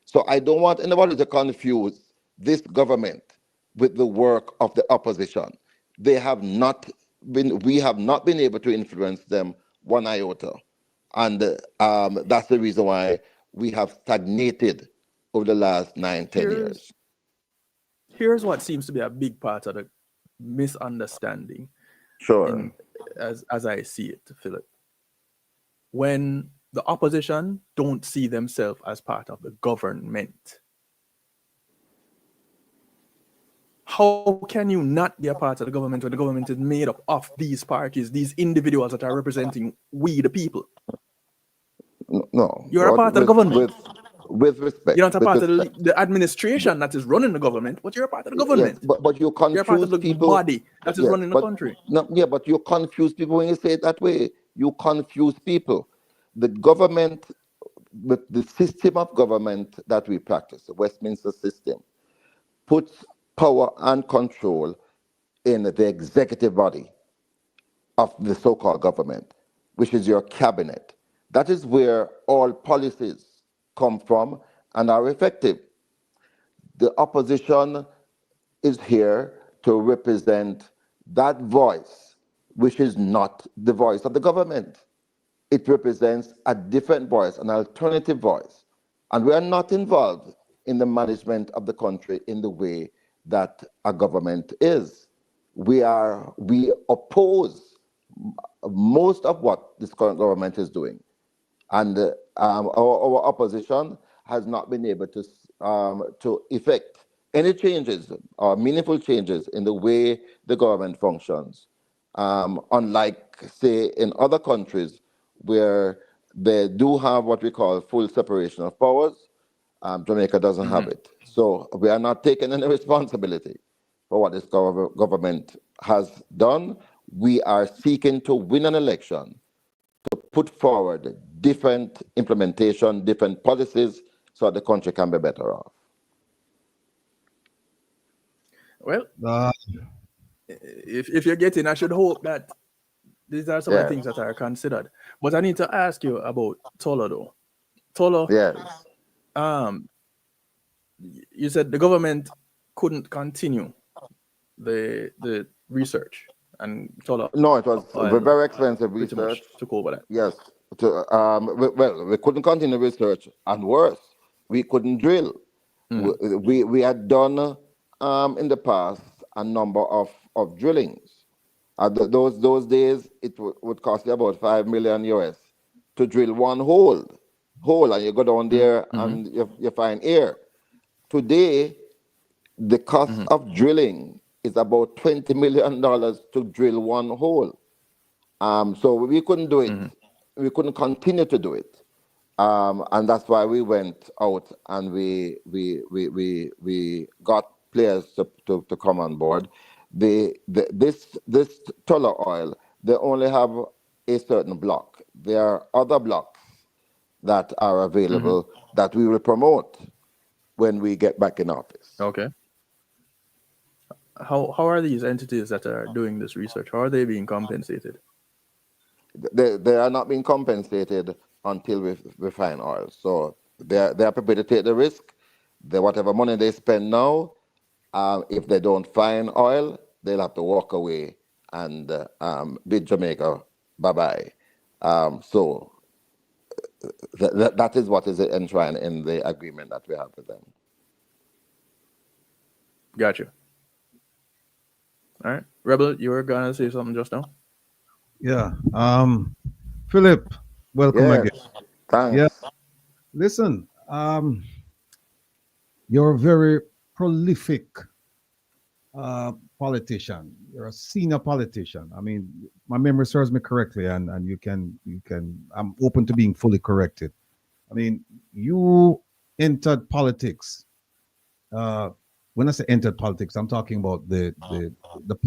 So I don't want anybody to confuse this government with the work of the opposition. We have not been able to influence them one iota. And that's the reason why we have stagnated over the last 9-10 years. Here's what seems to be a big part of the misunderstanding. Sure. As I see it, Philip. When the opposition don't see themselves as part of the government, how can you not be a part of the government when the government is made up of these parties, these individuals that are representing we, the people? No. You're a part of the government. With respect. You're not a part of the administration that is running the government, but you're a part of the government. Yes, but you confuse you're part of the people. Body that is running the country. No, yeah, but you confuse people when you say it that way. You confuse people. The government, the system of government that we practice, the Westminster system, puts power and control in the executive body of the so-called government, which is your cabinet. That is where all policies come from and are effective. The opposition is here to represent that voice, which is not the voice of the government. It represents a different voice, an alternative voice. And we are not involved in the management of the country in the way that a government is. We oppose most of what this current government is doing. And our opposition has not been able to effect any changes or meaningful changes in the way the government functions. Unlike, say, in other countries where they do have what we call full separation of powers, Jamaica doesn't have it. So we are not taking any responsibility for what this government has done. We are seeking to win an election, to put forward different implementation, different policies, so the country can be better off. Well, if you're getting, I should hope that these are some of the things that are considered. But I need to ask you about Tolo, though. Tolo, yes. You said the government couldn't continue the research, and Tolo. No, it was very expensive research. Took over that. Yes. We couldn't continue research, and worse, we couldn't drill. We had done in the past a number of drillings. Those days, it would cost you about $5 million US to drill one hole. hole and you go down there and you find air. Today, the cost of drilling is about $20 million to drill one hole. So we couldn't do it. We couldn't continue to do it. And that's why we went out and we got players to come on board. This Tullow oil, they only have a certain block. There are other blocks that are available that we will promote when we get back in office. Okay. How are these entities that are doing this research? How are they being compensated? They are not being compensated until we find oil. So they are prepared to take the risk. Whatever money they spend now, if they don't find oil, they'll have to walk away and bid Jamaica bye-bye. So that is what is enshrined in the agreement that we have with them. Gotcha. All right. Rebel, you were going to say something just now? Yeah. Philip, welcome Yes, again. thanks. Yeah. Listen, you're a very prolific politician. You're a senior politician. I mean, my memory serves me correctly, and you can. I'm open to being fully corrected. I mean, you entered politics. When I say entered politics, I'm talking about the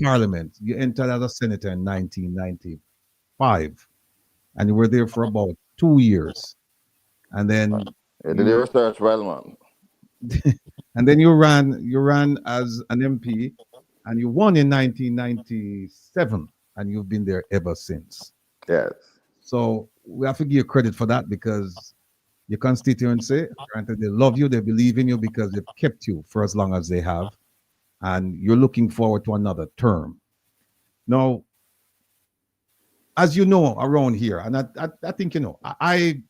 parliament. You entered as a senator in 1995, and you were there for about 2 years, and then You did your research well, man. and then you ran as an MP, and you won in 1997, and you've been there ever since. Yes. So we have to give you credit for that, because your constituents say, granted, they love you, they believe in you because they've kept you for as long as they have, and you're looking forward to another term. Now, as you know, around here, and I think you know, I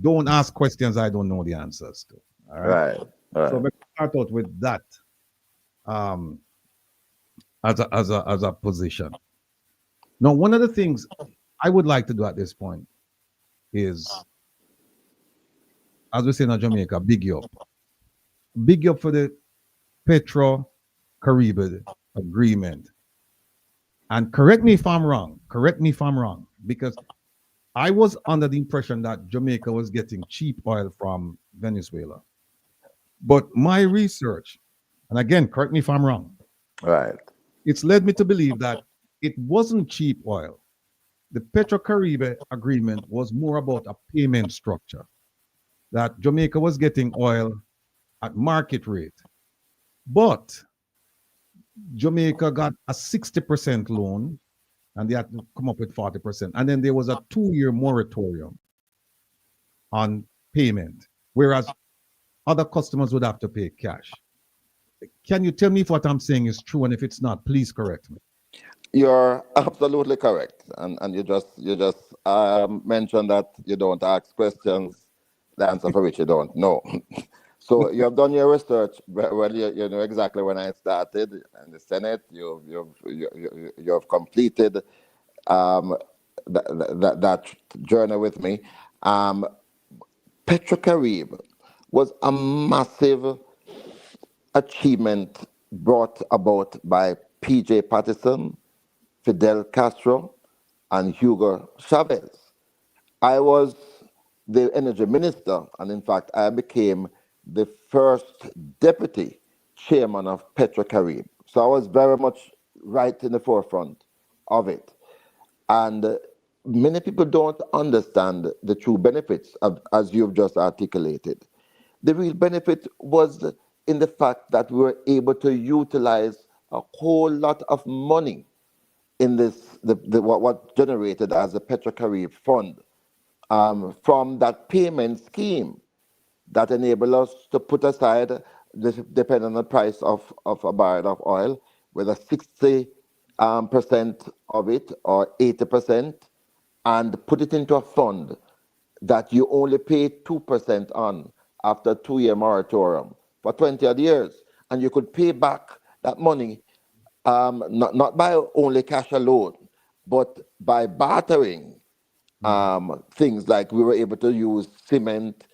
don't ask questions I don't know the answers to. All right. Right. So let's start out with that as a position. Now, one of the things I would like to do at this point is, as we say in Jamaica, big you up. Big you up for the Petro-Caribbean agreement. And correct me if I'm wrong, because I was under the impression that Jamaica was getting cheap oil from Venezuela. But my research, and again, correct me if I'm wrong, Right. it's led me to believe that it wasn't cheap oil. The Petro-Caribbean agreement was more about a payment structure, that Jamaica was getting oil at market rate. But Jamaica got a 60% loan, and they had to come up with 40%. And then there was a 2-year moratorium on payment, whereas other customers would have to pay cash. Can you tell me if what I'm saying is true? And if it's not, please correct me. You're absolutely correct, and you just mentioned that you don't ask questions, the answer for which you don't know. So you have done your research. Well, you know exactly when I started in the Senate. You've completed that journey with me. Petro-Caribbean was a massive achievement brought about by P.J. Patterson, Fidel Castro, and Hugo Chavez. I was the energy minister, and in fact, I became the first deputy chairman of Petro-Caribbean. So I was very much right in the forefront of it. And many people don't understand the true benefits of, as you've just articulated. The real benefit was in the fact that we were able to utilize a whole lot of money in this, what generated as a Petro-Caribbean fund from that payment scheme that enabled us to put aside, depending on the price of a barrel of oil, whether 60% of it or 80%, and put it into a fund that you only pay 2% on after a 2-year moratorium for 20 odd years. And you could pay back that money not by only cash alone, but by bartering things like we were able to use cement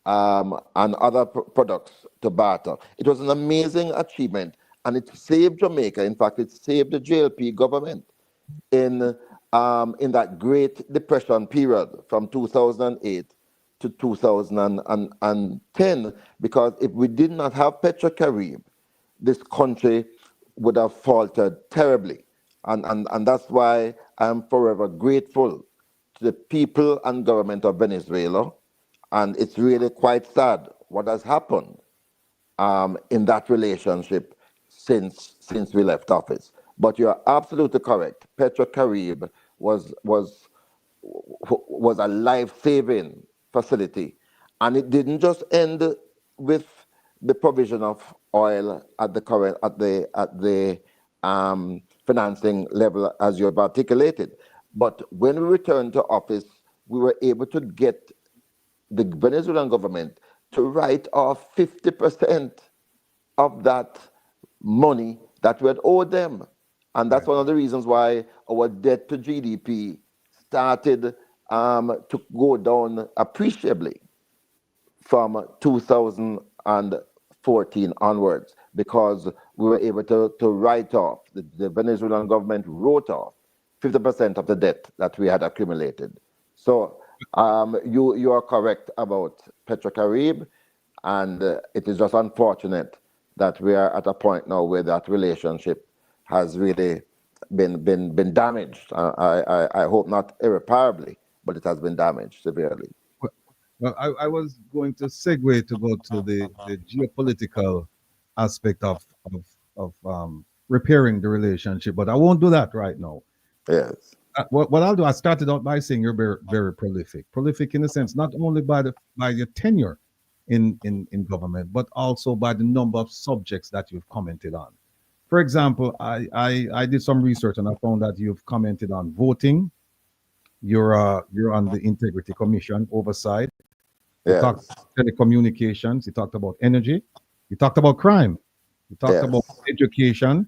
and other products to barter. It was an amazing achievement, and it saved Jamaica. In fact, it saved the JLP government in that Great Depression period from 2008 to 2010, because if we did not have Petrocarib, this country would have faltered terribly. And that's why I'm forever grateful to the people and government of Venezuela. And it's really quite sad what has happened in that relationship since we left office. But you're absolutely correct. Petrocarib was a life-saving facility, and it didn't just end with the provision of oil at the financing level as you have articulated. But when we returned to office, we were able to get the Venezuelan government to write off 50% of that money that we had owed them. And that's one of the reasons why our debt to GDP started to go down appreciably from 2014 onwards, because we were able to write off, the Venezuelan government wrote off 50% of the debt that we had accumulated. So you are correct about Petrocarib, and it is just unfortunate that we are at a point now where that relationship has really been damaged. I hope not irreparably, but it has been damaged severely. Well, I was going to segue to go to the geopolitical aspect of repairing the relationship, but I won't do that right now. Yes. What I'll do, I started out by saying you're very, very prolific. Prolific in the sense not only by your tenure in government, but also by the number of subjects that you've commented on. For example, I did some research and I found that you've commented on voting. You're on the Integrity Commission oversight. You Yes. talked about telecommunications. You talked about energy. You talked about crime. You talked Yes. about education.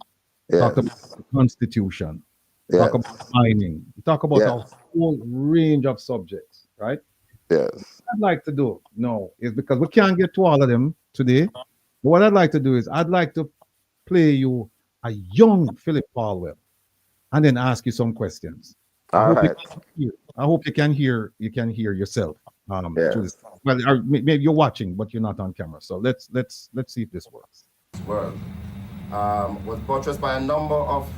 You talked about the Constitution. You Yes. talk about mining. You talk about Yes. a whole range of subjects, right? Yes. What I'd like to do is, because we can't get to all of them today, but what I'd like to do is I'd like to play you a young Philip Palwell and then ask you some questions. All right. I hope you can hear yourself. Yes. Through this. Well, or maybe you're watching, but you're not on camera. So let's see if this works. World was buttressed by a number of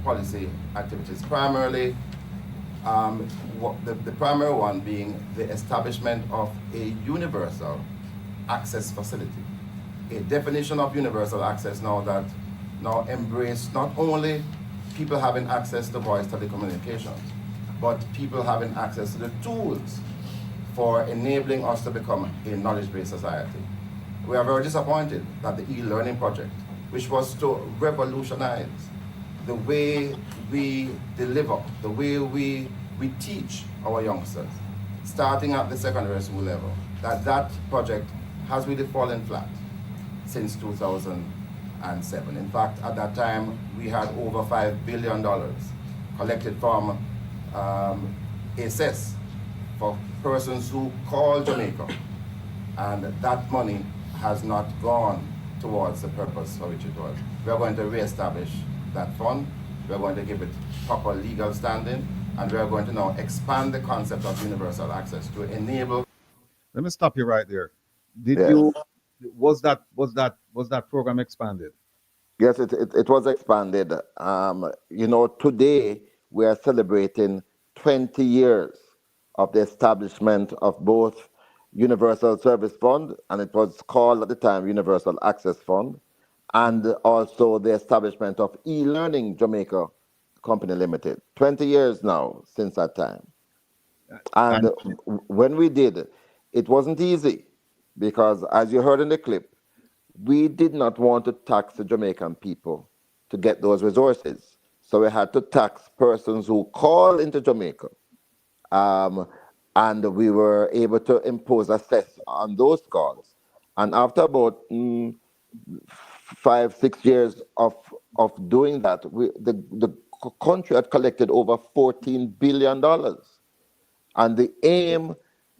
policy activities, primarily the primary one being the establishment of a universal access facility, a definition of universal access now that embrace not only people having access to voice telecommunications, but people having access to the tools for enabling us to become a knowledge-based society. We are very disappointed that the e-learning project, which was to revolutionize the way we deliver, the way we teach our youngsters, starting at the secondary school level, that project has really fallen flat since 2007. In fact, at that time, we had over $5 billion collected from ACES for persons who call Jamaica, and that money has not gone towards the purpose for which it was. We're going to reestablish that fund. We're going to give it proper legal standing, and we're going to now expand the concept of universal access to enable. Let me stop you right there. Yes. Was that program expanded? Yes, it was expanded. Today we are celebrating 20 years of the establishment of both Universal Service Fund, and it was called at the time Universal Access Fund, and also the establishment of e-learning Jamaica Company Limited. 20 years now since that time. And when we did, it wasn't easy, because as you heard in the clip, we did not want to tax the Jamaican people to get those resources. So we had to tax persons who call into Jamaica. And we were able to impose a cess on those calls. And after about 5-6 years of doing that, the country had collected over $14 billion. And the aim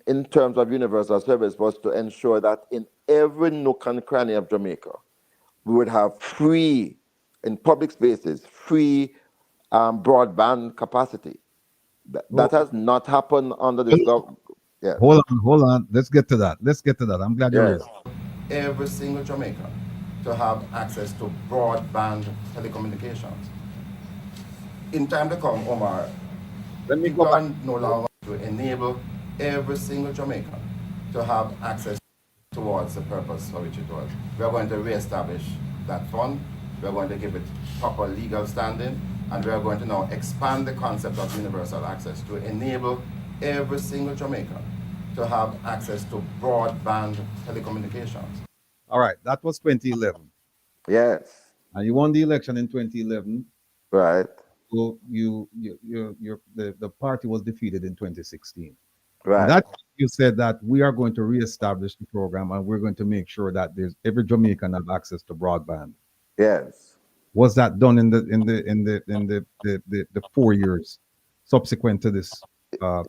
in terms of universal service was to ensure that in every nook and cranny of Jamaica, we would have free, in public spaces, free broadband capacity. That has not happened under this government. Yes. Hold on. Let's get to that. I'm glad you Yes. raised it. Every single Jamaican to have access to broadband telecommunications. In time to come, Omar, Let me the go back. government no longer to enable every single Jamaican to have access towards the purpose for which it was. We are going to reestablish that fund. We are going to give it proper legal standing, and we are going to now expand the concept of universal access to enable every single Jamaican to have access to broadband telecommunications. All right, that was 2011, Yes. and you won the election in 2011. Right. So the party was defeated in 2016. Right. And that you said that we are going to reestablish the program and we're going to make sure that there's every Jamaican have access to broadband. Yes. Was that done in the 4 years subsequent to this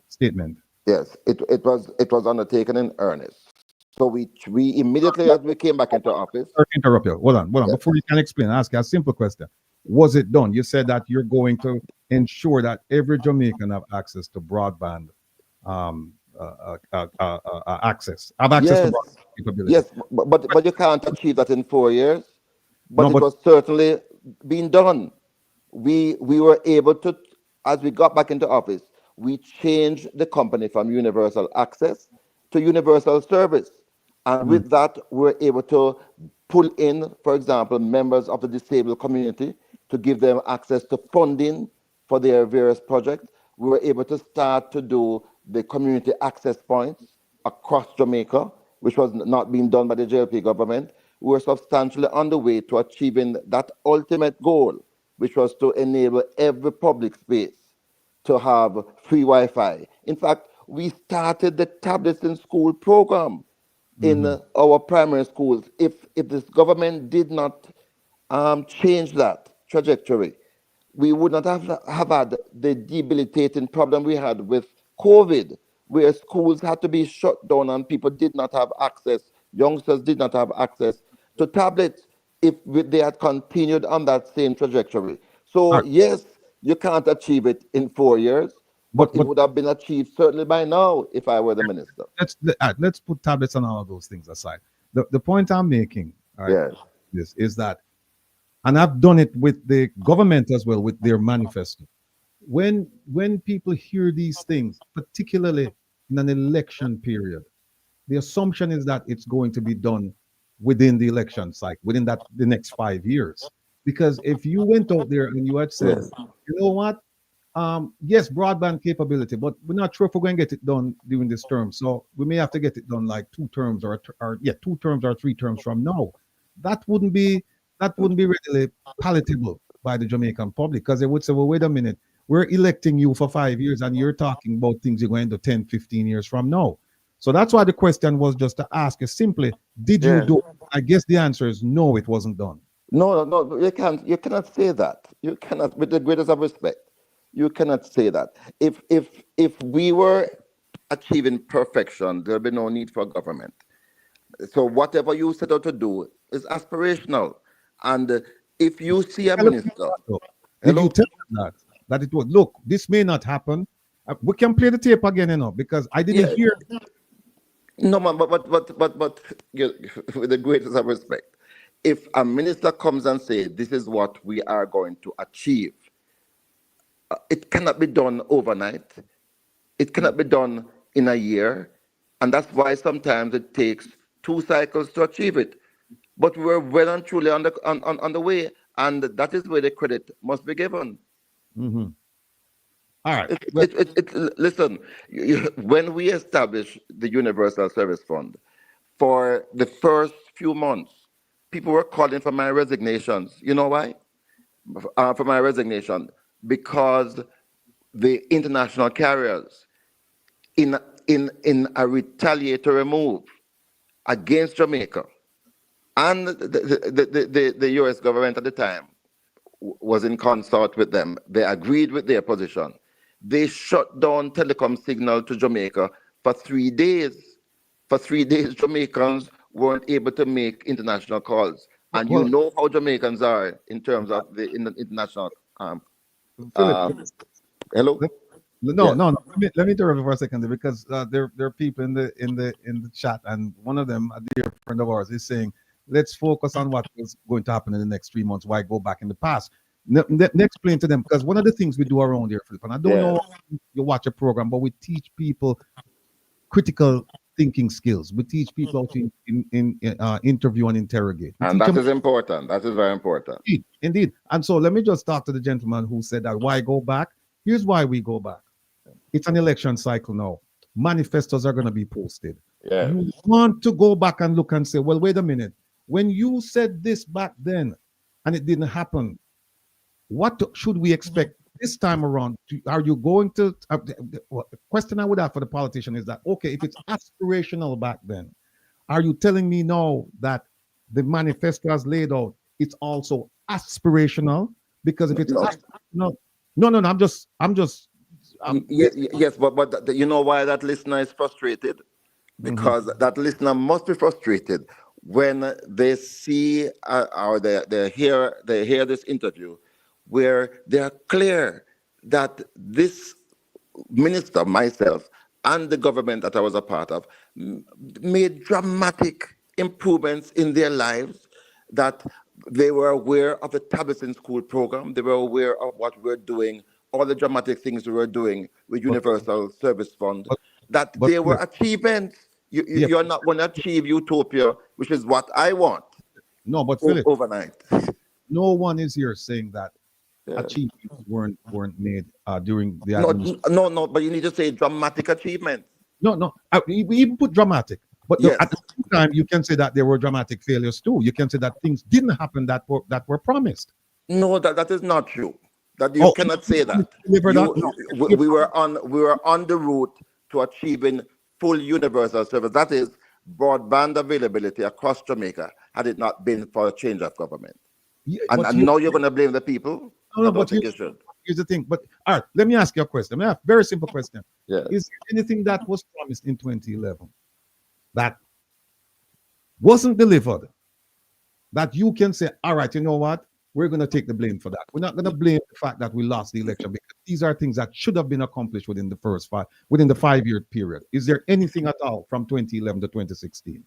statement? Yes. It was undertaken in earnest. So we immediately as we came back into office. Sorry to interrupt you. Hold on. Yes. Before you can explain, ask you a simple question. Was it done? You said that you're going to ensure that every Jamaican have access to broadband access. Have access to Yes. broadband capability. Yes, but you can't achieve that in 4 years. But No, it but was certainly being done. We were able to, as we got back into office, we changed the company from universal access to universal service. And with that, we were able to pull in, for example, members of the disabled community to give them access to funding for their various projects. We were able to start to do the community access points across Jamaica, which was not being done by the JLP government. We were substantially on the way to achieving that ultimate goal, which was to enable every public space to have free Wi-Fi. In fact, we started the tablets in school program in our primary schools. If this government did not change that trajectory, we would not have had the debilitating problem we had with COVID, where schools had to be shut down and people did not have access, youngsters did not have access to tablets if they had continued on that same trajectory. So, yes, you can't achieve it in 4 years, but it would have been achieved certainly by now if I were the minister. Let's put tablets and all of those things aside. The point I'm making, all right, Yes. is that, and I've done it with the government as well, with their manifesto. When people hear these things, particularly in an election period, the assumption is that it's going to be done within the election cycle, within the next 5 years. Because if you went out there and you had said, Yes. you know what, yes, broadband capability, but we're not sure if we're going to get it done during this term. So we may have to get it done like 2 terms or 2 terms or 3 terms from now. That wouldn't be readily palatable by the Jamaican public, because they would say, well, wait a minute, we're electing you for 5 years and you're talking about things you're going to 10, 15 years from now. So that's why the question was just to ask you simply, did you do it? I guess the answer is no, it wasn't done. No, you cannot say that. You cannot, with the greatest of respect, you cannot say that. If we were achieving perfection, there'll be no need for government. So whatever you set out to do is aspirational. And if you see a minister, did you tell them that it was, look, this may not happen? We can play the tape again, because I didn't hear. No, but with the greatest of respect, if a minister comes and says this is what we are going to achieve, it cannot be done overnight. It cannot be done in a year, and that's why sometimes it takes 2 cycles to achieve it. But we're well and truly on the way, and that is where the credit must be given. Mm-hmm. All right. Listen, when we established the Universal Service Fund, for the first few months, people were calling for my resignations. You know why? For my resignation, because the international carriers, in a retaliatory move against Jamaica, and the U.S. government at the time was in consort with them. They agreed with their position. they shut down telecom signal to Jamaica for 3 days. For 3 days, Jamaicans weren't able to make international calls. And you Well, know how Jamaicans are in terms of the international. Philip, Hello. no, Yes. no, no. Let me interrupt you for a second because there are people in the chat, and one of them, a dear friend of ours, is saying, let's focus on what is going to happen in the next 3 months. Why go back in the past? Explain to them, because one of the things we do around here, Philip, and I don't know if you watch a program, but we teach people critical thinking skills. We teach people how to interview and interrogate. And that is important. That is very important. Indeed. And so let me just talk to the gentleman who said that why go back. Here's why we go back. It's an election cycle now. Manifestos are going to be posted. Yeah. You want to go back and look and say, well, wait a minute. When you said this back then and it didn't happen, what should we expect this time around? Are you going to? The question I would have for the politician is that, okay, if it's aspirational back then, are you telling me now that the manifesto as laid out, it's also aspirational? Because if it's no, I'm just. Yes, but you know why that listener is frustrated? Because that listener must be frustrated when they see or they hear this interview, where they are clear that this minister, myself, and the government that I was a part of made dramatic improvements in their lives, that they were aware of the Tablets in School program, they were aware of what we're doing, all the dramatic things we were doing with Universal Service Fund, that they were achievements. You're not going to achieve utopia, which is what I want. No, but Philip, overnight. No one is here saying that achievements weren't made during the administration. No, but you need to say dramatic achievements. No, we even put dramatic. But at the same time, you can say that there were dramatic failures too. You can say that things didn't happen that were promised. No, that is not true. That you cannot say that. We were on the route to achieving full universal service. That is broadband availability across Jamaica, had it not been for a change of government. And now you're going to blame the people? No, but here's the thing. But all right, let me ask you a question. A very simple question. Yeah. Is there anything that was promised in 2011 that wasn't delivered, that you can say, all right, you know what? We're going to take the blame for that. We're not going to blame the fact that we lost the election, because these are things that should have been accomplished within the 5-year period. Is there anything at all from 2011 to 2016?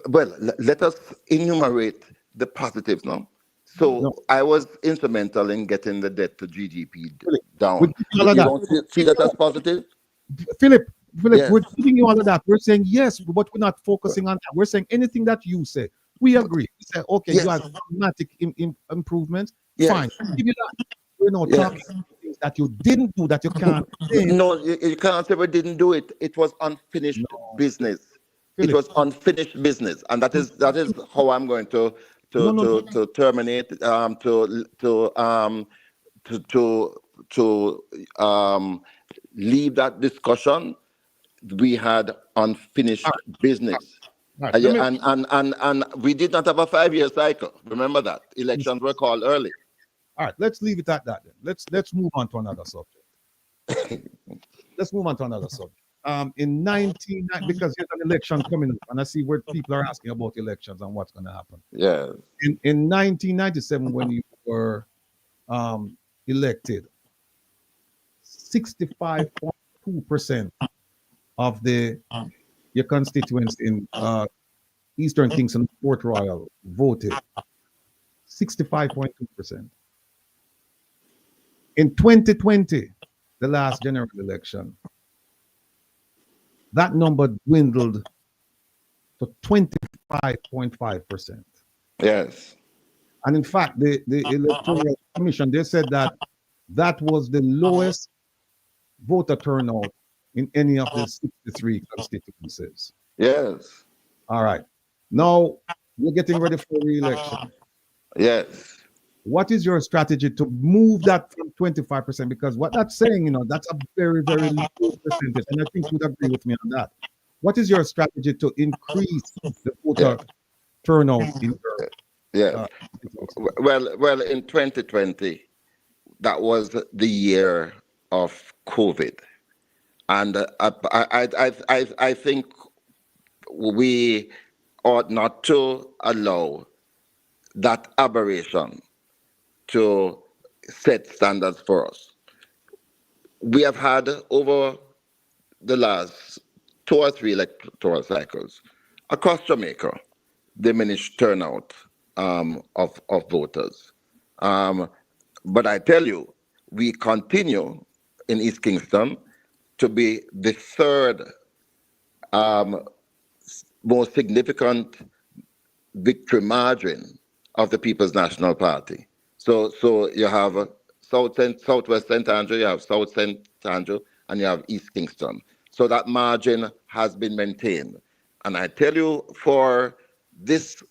Well, let us enumerate the positives now. So I was instrumental in getting the debt to GDP down. You don't see that as positive? Philip, we're giving you all of that. We're saying yes, but we're not focusing on that. We're saying anything that you say. We agree. We say, okay, you have dramatic improvements. Fine. Give you that. We're not talking about things that you didn't do, that you can't say. No, you can't say we didn't do it. It was unfinished business. Philip. It was unfinished business, and that is how I'm going to terminate leave that discussion. We had unfinished business. Right. And we did not have a 5-year cycle. Remember that. Elections were called early. All right, let's leave it at that then. Let's move on to another subject. In 1990, because there's an election coming up, and I see where people are asking about elections and what's going to happen. Yeah. In 1997, when you were elected, 65.2% of your constituents in Eastern Kingston, Port Royal voted. 65.2%. In 2020, the last general election, that number dwindled to 25.5%. Yes. And in fact, the Electoral Commission, they said that was the lowest voter turnout in any of the 63 constituencies. Yes. All right. Now, we're getting ready for re-election. Yes. What is your strategy to move that from 25%? Because what that's saying, that's a very, very low percentage. And I think you'd agree with me on that. What is your strategy to increase the voter turnout in Well, in 2020, that was the year of COVID. And I think we ought not to allow that aberration to set standards for us. We have had over the last 2 or 3 electoral cycles across Jamaica diminished turnout of voters. But I tell you, we continue in East Kingston to be the third most significant victory margin of the People's National Party. So you have Southwest St. Andrew, you have South St. Andrew, and you have East Kingston. So that margin has been maintained. And I tell you, for this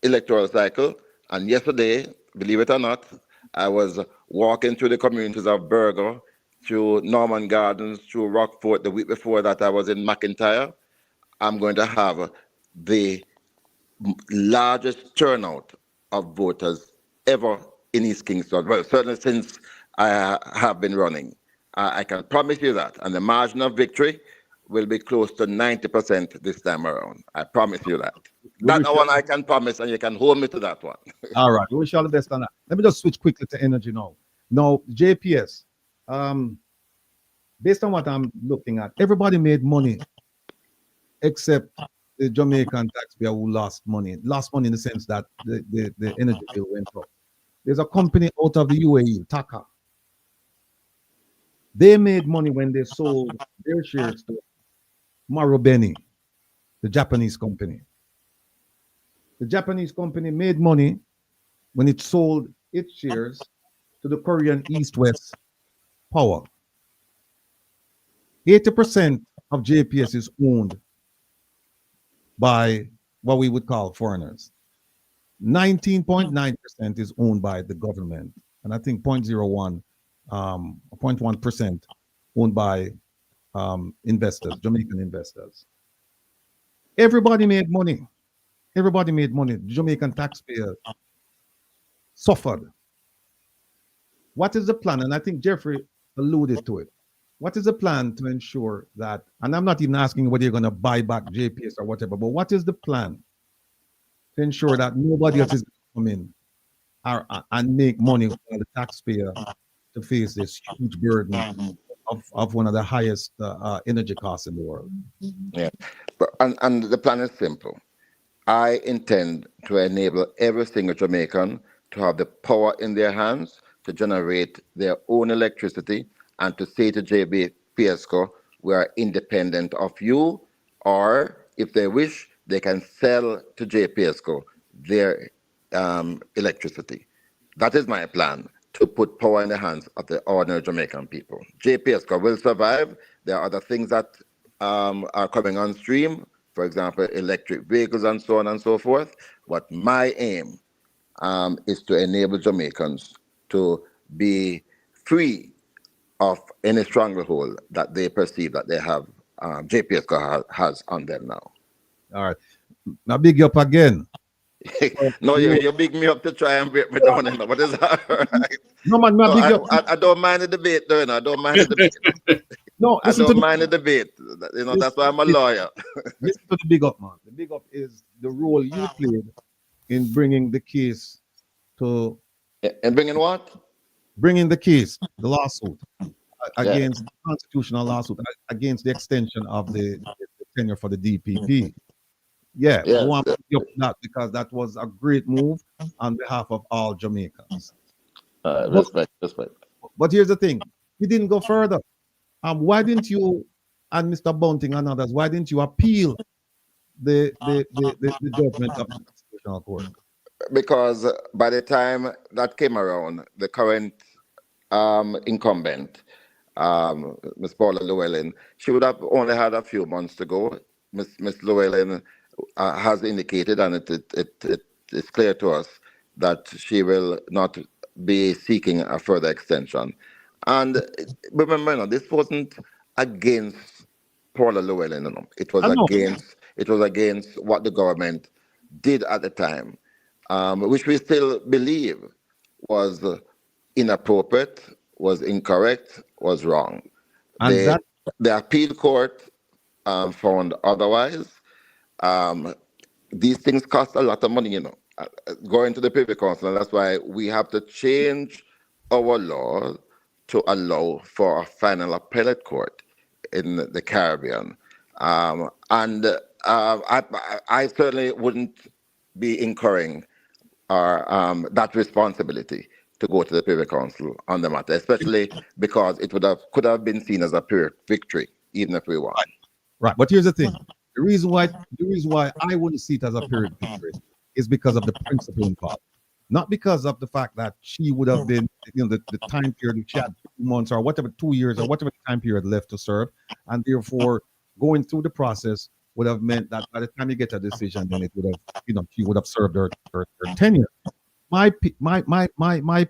electoral cycle, and yesterday, believe it or not, I was walking through the communities of Burger, through Norman Gardens, through Rockfort. The week before that, I was in McIntyre. I'm going to have the largest turnout of voters ever in East Kingston. Well, certainly since I have been running. I can promise you that. And the margin of victory will be close to 90% this time around. I promise you that. That one I can promise, and you can hold me to that one. All right. We wish you all the best on that. Let me just switch quickly to energy now. Now, JPS, based on what I'm looking at, everybody made money except the Jamaican taxpayer who lost money. Lost money in the sense that the energy bill went up. There's a company out of the UAE, Taka. They made money when they sold their shares to Marubeni, the Japanese company. The Japanese company made money when it sold its shares to the Korean East-West Power. 80% of JPS is owned by what we would call foreigners. 19.9% is owned by the government, and I think 0.1% owned by investors, Jamaican investors. Everybody made money. Everybody made money. The Jamaican taxpayer suffered. What is the plan? And I think Jeffrey alluded to it. What is the plan to ensure that, and I'm not even asking whether you're going to buy back JPS or whatever, but what is the plan to ensure that nobody else is going to come in and make money for the taxpayer to face this huge burden of one of the highest energy costs in the world? Yeah, and the plan is simple. I intend to enable every single Jamaican to have the power in their hands to generate their own electricity and to say to JPSCO, we are independent of you, or if they wish, they can sell to JPSCO their electricity. That is my plan, to put power in the hands of the ordinary Jamaican people. JPSCO will survive. There are other things that are coming on stream, for example, electric vehicles and so on and so forth. But my aim is to enable Jamaicans to be free of any stranglehold that they perceive that they have, JPSCO has on them now. All right. Now, big you up again. No, you big me up to try and break me down, but it's all right. No, man, no, big up. I don't mind the debate, though, I don't mind the debate. No, I don't mind the debate. That's why I'm a lawyer. Listen to the big up, man. The big up is the role you played in bringing the case to... And bringing what? Bringing the case, the lawsuit, against the constitutional lawsuit, against the extension of the tenure for the DPP. I want to give that because that was a great move on behalf of all Jamaicans. Respect. But here's the thing, we didn't go further. Why didn't you and Mr. Bunting and others, why didn't you appeal the judgment of the Constitutional Court? Because by the time that came around, the current incumbent, Ms. Paula Llewellyn, she would have only had a few months to go. Ms. Llewellyn has indicated, and it is clear to us, that she will not be seeking a further extension. And remember, this wasn't against Paula Llewellyn. It was against what the government did at the time, which we still believe was inappropriate, was incorrect, was wrong. And The, that the appeal court found otherwise. These things cost a lot of money, going to the Privy Council, and that's why we have to change our law to allow for a final appellate court in the Caribbean. And I certainly wouldn't be incurring that responsibility to go to the Privy Council on the matter, especially because it could have been seen as a pyrrhic victory, even if we won. right. But here's the thing: the reason why I wouldn't see it as a pyrrhic victory is because of the principle involved, not because of the fact that she would have been, the time period which she had 2 months or whatever, 2 years or whatever time period left to serve, and therefore going through the process would have meant that by the time you get a decision, then it would have, she would have served her tenure. My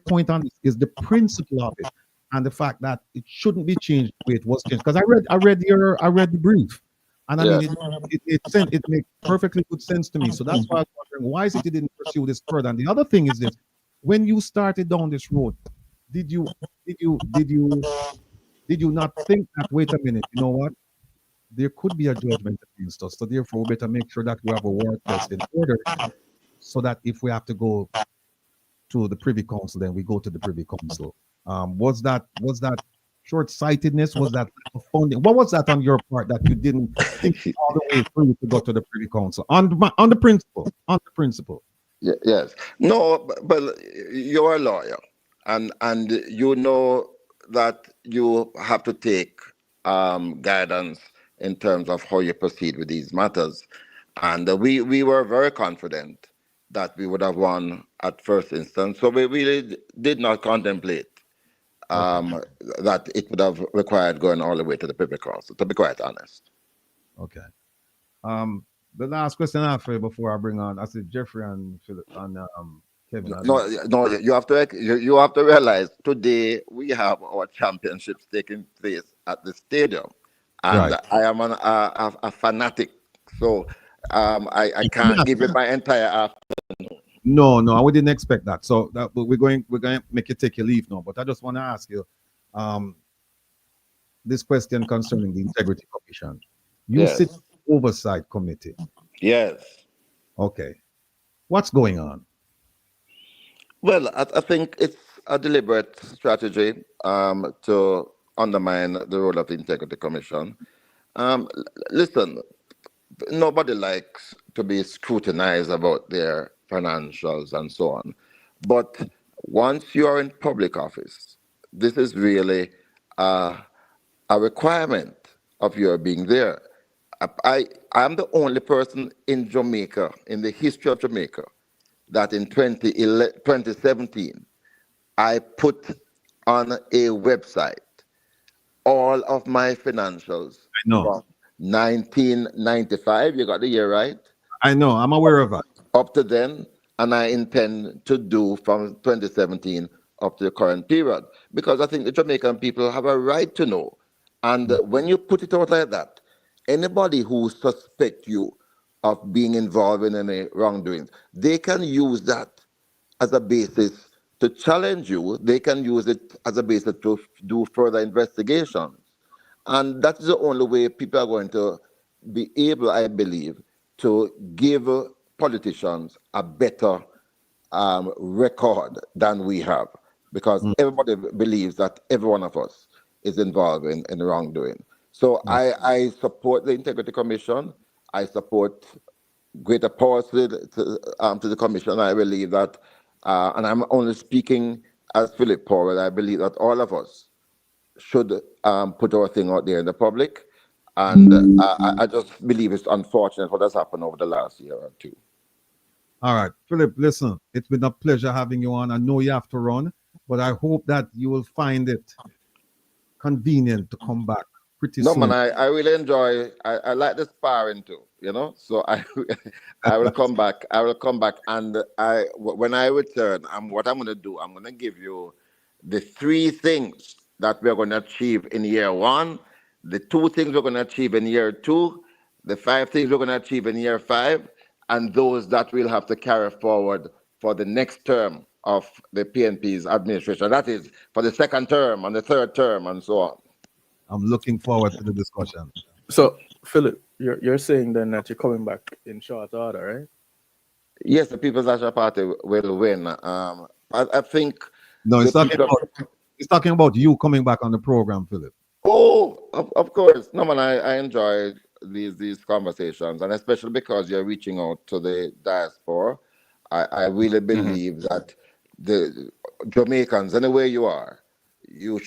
point on this is the principle of it and the fact that it shouldn't be changed the way it was changed. Because I read the brief, and I mean it makes perfectly good sense to me. So that's why I was wondering, why is it you didn't pursue this further? And the other thing is this: when you started down this road, did you not think that, wait a minute, you know what? There could be a judgment against us. So therefore, we better make sure that we have a war test in order, so that if we have to go to the Privy Council, then we go to the Privy Council. Was that short-sightedness? Was that funding? What was that on your part that you didn't think all the way through to go to the Privy Council on the principle? On the principle. Yes. No, but you're a lawyer, and you know that you have to take guidance in terms of how you proceed with these matters. And we were very confident that we would have won at first instance. So we really did not contemplate that it would have required going all the way to the Privy Council, to be quite honest. Okay. The last question I have for you before I bring on, I said Jeffrey and Philip and Kevin. No, you have to realize today we have our championships taking place at the stadium, and Right. I am a fanatic, so I can't give it my entire afternoon. No, I we didn't expect that. So but we're going to make you take your leave now. But I just want to ask you this question concerning the Integrity Commission. You sit in the Oversight Committee. Yes. Okay. What's going on? Well, I think it's a deliberate strategy to undermine the role of the Integrity Commission. Listen, nobody likes to be scrutinized about their financials and so on. But once you are in public office, this is really a requirement of your being there. I'm the only person in Jamaica, in the history of Jamaica, that in 2017, I put on a website all of my financials. I know. From 1995, you got the year right? I know, I'm aware of that. Up to then, and I intend to do from 2017 up to the current period, because I think the Jamaican people have a right to know. And when you put it out like that, anybody who suspects you of being involved in any wrongdoing, they can use that as a basis to challenge you. They can use it as a basis to do further investigations. And that is the only way people are going to be able, I believe, to give politicians a better record than we have, because everybody believes that every one of us is involved in wrongdoing. So I support the Integrity Commission. I support greater powers to the Commission. I believe that, and I'm only speaking as Philip Powell, I believe that all of us should put our thing out there in the public. And I just believe it's unfortunate what has happened over the last year or two. All right, Philip, listen, it's been a pleasure having you on. I know you have to run, but I hope that you will find it convenient to come back pretty soon. No, man, I really enjoy, I like the sparring too, so I will come back. I will come back, and when I return, what I'm going to do, I'm going to give you the 3 things that we're going to achieve in year 1, the 2 things we're going to achieve in year 2, the 5 things we're going to achieve in year 5, and those that we'll have to carry forward for the next term of the PNP's administration. That is for the second term and the third term and so on. I'm looking forward to the discussion. So, Philip, you're saying then that you're coming back in short order, right? Yes, the People's National Party will win. I think. No, it's talking about you coming back on the program, Philip. Oh, of course. No, man, I enjoy these conversations, and especially because you're reaching out to the diaspora. I really believe that the Jamaicans, anywhere you are, you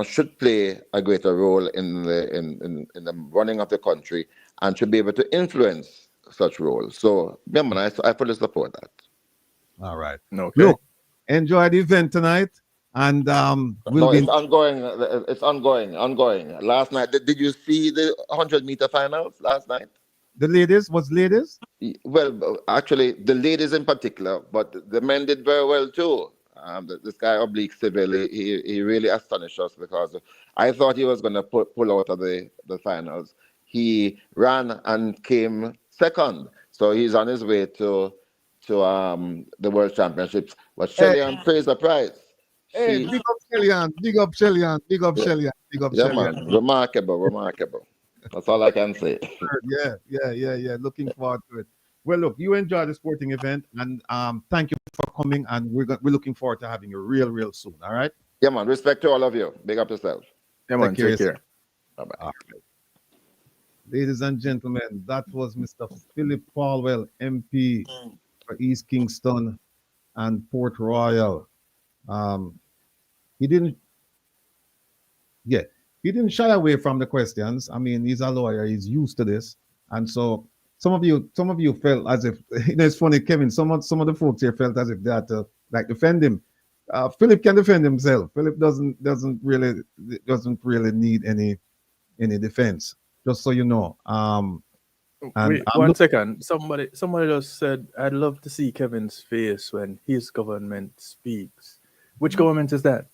should play a greater role in the running of the country and should be able to influence such roles. So, yeah, man, I fully support that. All right. Okay. Look, enjoy the event tonight. And it's ongoing. It's ongoing. Last night, did you see the 100-meter finals last night? The ladies? Well, actually, the ladies in particular, but the men did very well too. This guy Oblique Civil, he really astonished us because I thought he was going to pull out of the finals. He ran and came second, so he's on his way to the World Championships. But Shelly-Ann Fraser Price. Hey, big up Shelly-Ann, big up Shelly-Ann, big up Shelly-Ann, big up Shelly-Ann. Man, remarkable. That's all I can say. Yeah. Looking forward to it. Well, look, you enjoy the sporting event, and thank you for coming. And we're looking forward to having you real soon. All right. Yeah, man. Respect to all of you. Big up yourself. Yeah, man. Take care. Bye-bye. All right. Ladies and gentlemen, that was Mr. Philip Paulwell, MP for East Kingston and Port Royal. He didn't shy away from the questions. I mean, he's a lawyer, he's used to this. And so some of you felt as if, it's funny, Kevin, some of the folks here felt as if they had to like defend him. Philip can defend himself. Philip doesn't really need any defense, just so you know. Wait, one second. Somebody just said, I'd love to see Kevin's face when his government speaks. Which government is that?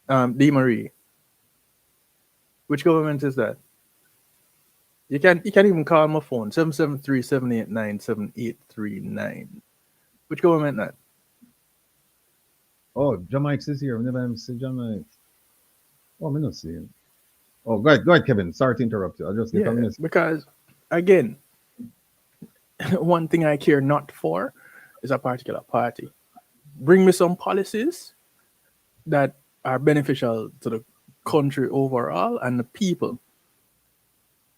D. Marie. Which government is that? You can even call my phone 773-789-7839. Which government that? Oh, Jamaica is here. Whenever I see Jamaica. Oh, I'm not seeing. Oh, go ahead, Kevin. Sorry to interrupt you. I'll just get on this. Because again, one thing I care not for is a particular party. Bring me some policies that are beneficial to the country overall and the people.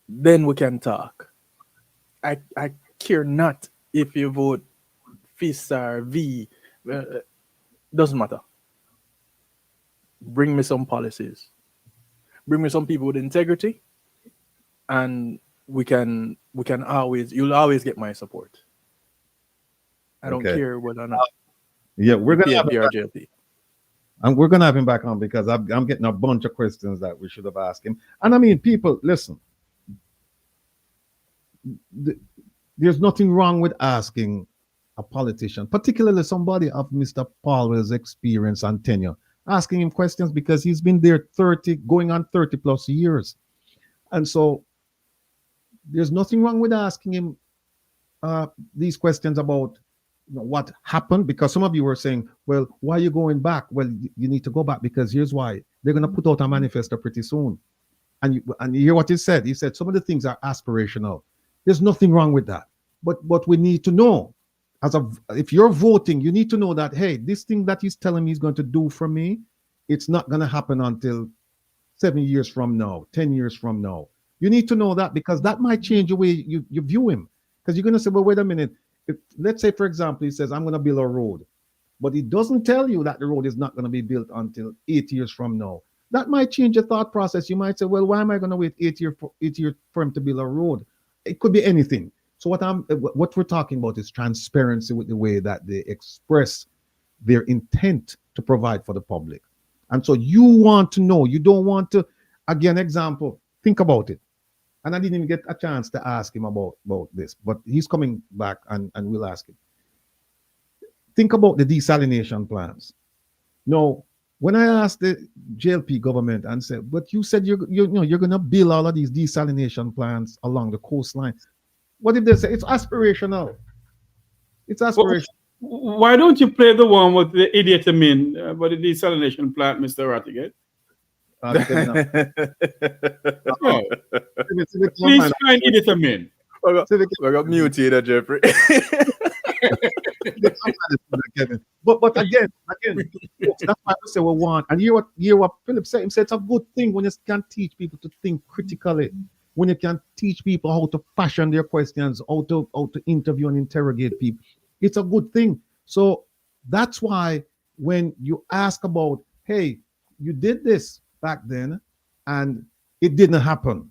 Then we can talk. I care not if you vote FIS or V. Doesn't matter. Bring me some policies. Bring me some people with integrity, and you'll always get my support. I don't care whether or not. Yeah, we're gonna have him JLP. And we're gonna have him back on because I'm getting a bunch of questions that we should have asked him. And I mean, people, listen. There's nothing wrong with asking a politician, particularly somebody of Mr. Paulwell's experience and tenure, asking him questions because he's been there 30 plus years. And so there's nothing wrong with asking him these questions about what happened, because some of you were saying, well, why are you going back? Well, you need to go back because here's why. They're going to put out a manifesto pretty soon. And you hear what he said. He said some of the things are aspirational. There's nothing wrong with that. But what we need to know, if you're voting, you need to know that, hey, this thing that he's telling me he's going to do for me, it's not going to happen until 7 years from now, 10 years from now. You need to know that because that might change the way you view him. Because you're going to say, well, wait a minute. Let's say, for example, he says, I'm going to build a road. But he doesn't tell you that the road is not going to be built until 8 years from now. That might change your thought process. You might say, well, why am I going to wait 8 years for him to build a road? It could be anything. So what we're talking about is transparency with the way that they express their intent to provide for the public. And so you want to know, you don't want to, again, example, think about it. And I didn't even get a chance to ask him about this, but he's coming back and we'll ask him. Think about the desalination plants. Now, when I asked the JLP government and said, but you said you're going to build all of these desalination plants along the coastline. What did they say? It's aspirational. It's aspirational. Why don't you play the one with the idiot but the desalination plant, Mr. Rattigan? Kevin, Oh, Civic don't please mind. find idiot Amin. Civic We got muted, Jeffrey. Kevin. But again, folks, that's why we say we want. And hear what Philip said. He said it's a good thing when you can teach people to think critically, when you can teach people how to fashion their questions, how to interview and interrogate people. It's a good thing. So that's why when you ask about, hey, you did this back then and it didn't happen.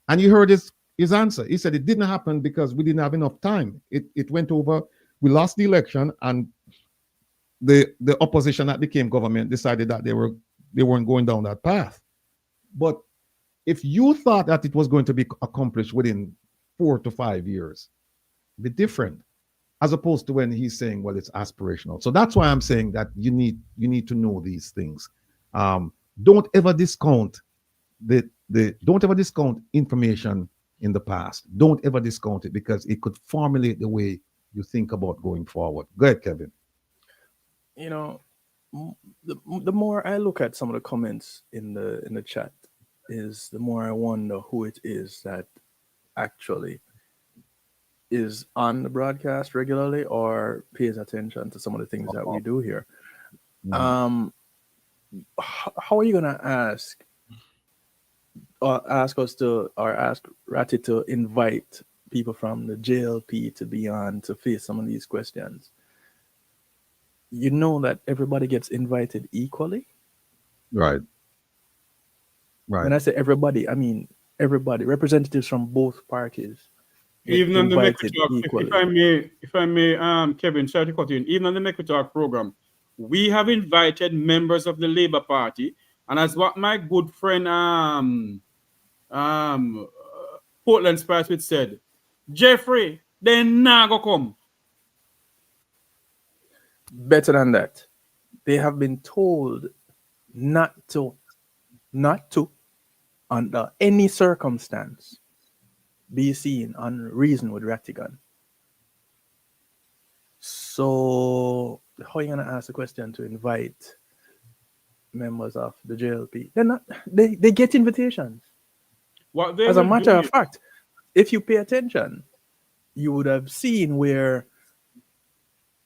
And you heard his answer. He said it didn't happen because we didn't have enough time. It went over. We lost the election, and the opposition that became government decided that they weren't going down that path. But if you thought that it was going to be accomplished within 4 to 5 years, be different, as opposed to when he's saying, well, it's aspirational. So that's why I'm saying that you need to know these things. Don't ever discount don't ever discount information in the past. Don't ever discount it, because it could formulate the way you think about going forward. Go ahead, Kevin. You know, the more I look at some of the comments in the chat, is the more I wonder who it is that actually is on the broadcast regularly or pays attention to some of the things that we do here. How are you gonna ask us to, or ask Ratty to invite people from the JLP to be on to face some of these questions? You know that everybody gets invited equally. Right. When I say everybody, I mean everybody, representatives from both parties. Even on the Make We Talk, equally. if I may, Kevin, sorry to cut in. Even on the Make We Talk program, we have invited members of the Labour Party, and as what my good friend Portland Spice said, Jeffrey, they now go come. Better than that, they have been told not to, under any circumstance, be seen on Reason with Rattigan. So how are you gonna ask the question to invite members of the JLP? They're not. They get invitations. As a matter of fact, if you pay attention, you would have seen where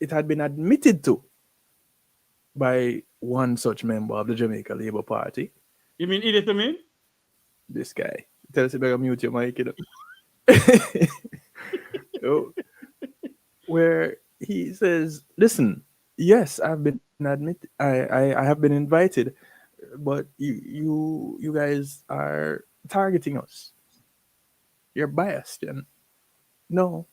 it had been admitted to by one such member of the Jamaica Labour Party. You mean idiot Amin? This guy. Tell us about mute your mic, you know. Where he says, listen, yes, I've been admitted, I have been invited, but you guys are targeting us. You're biased, and no,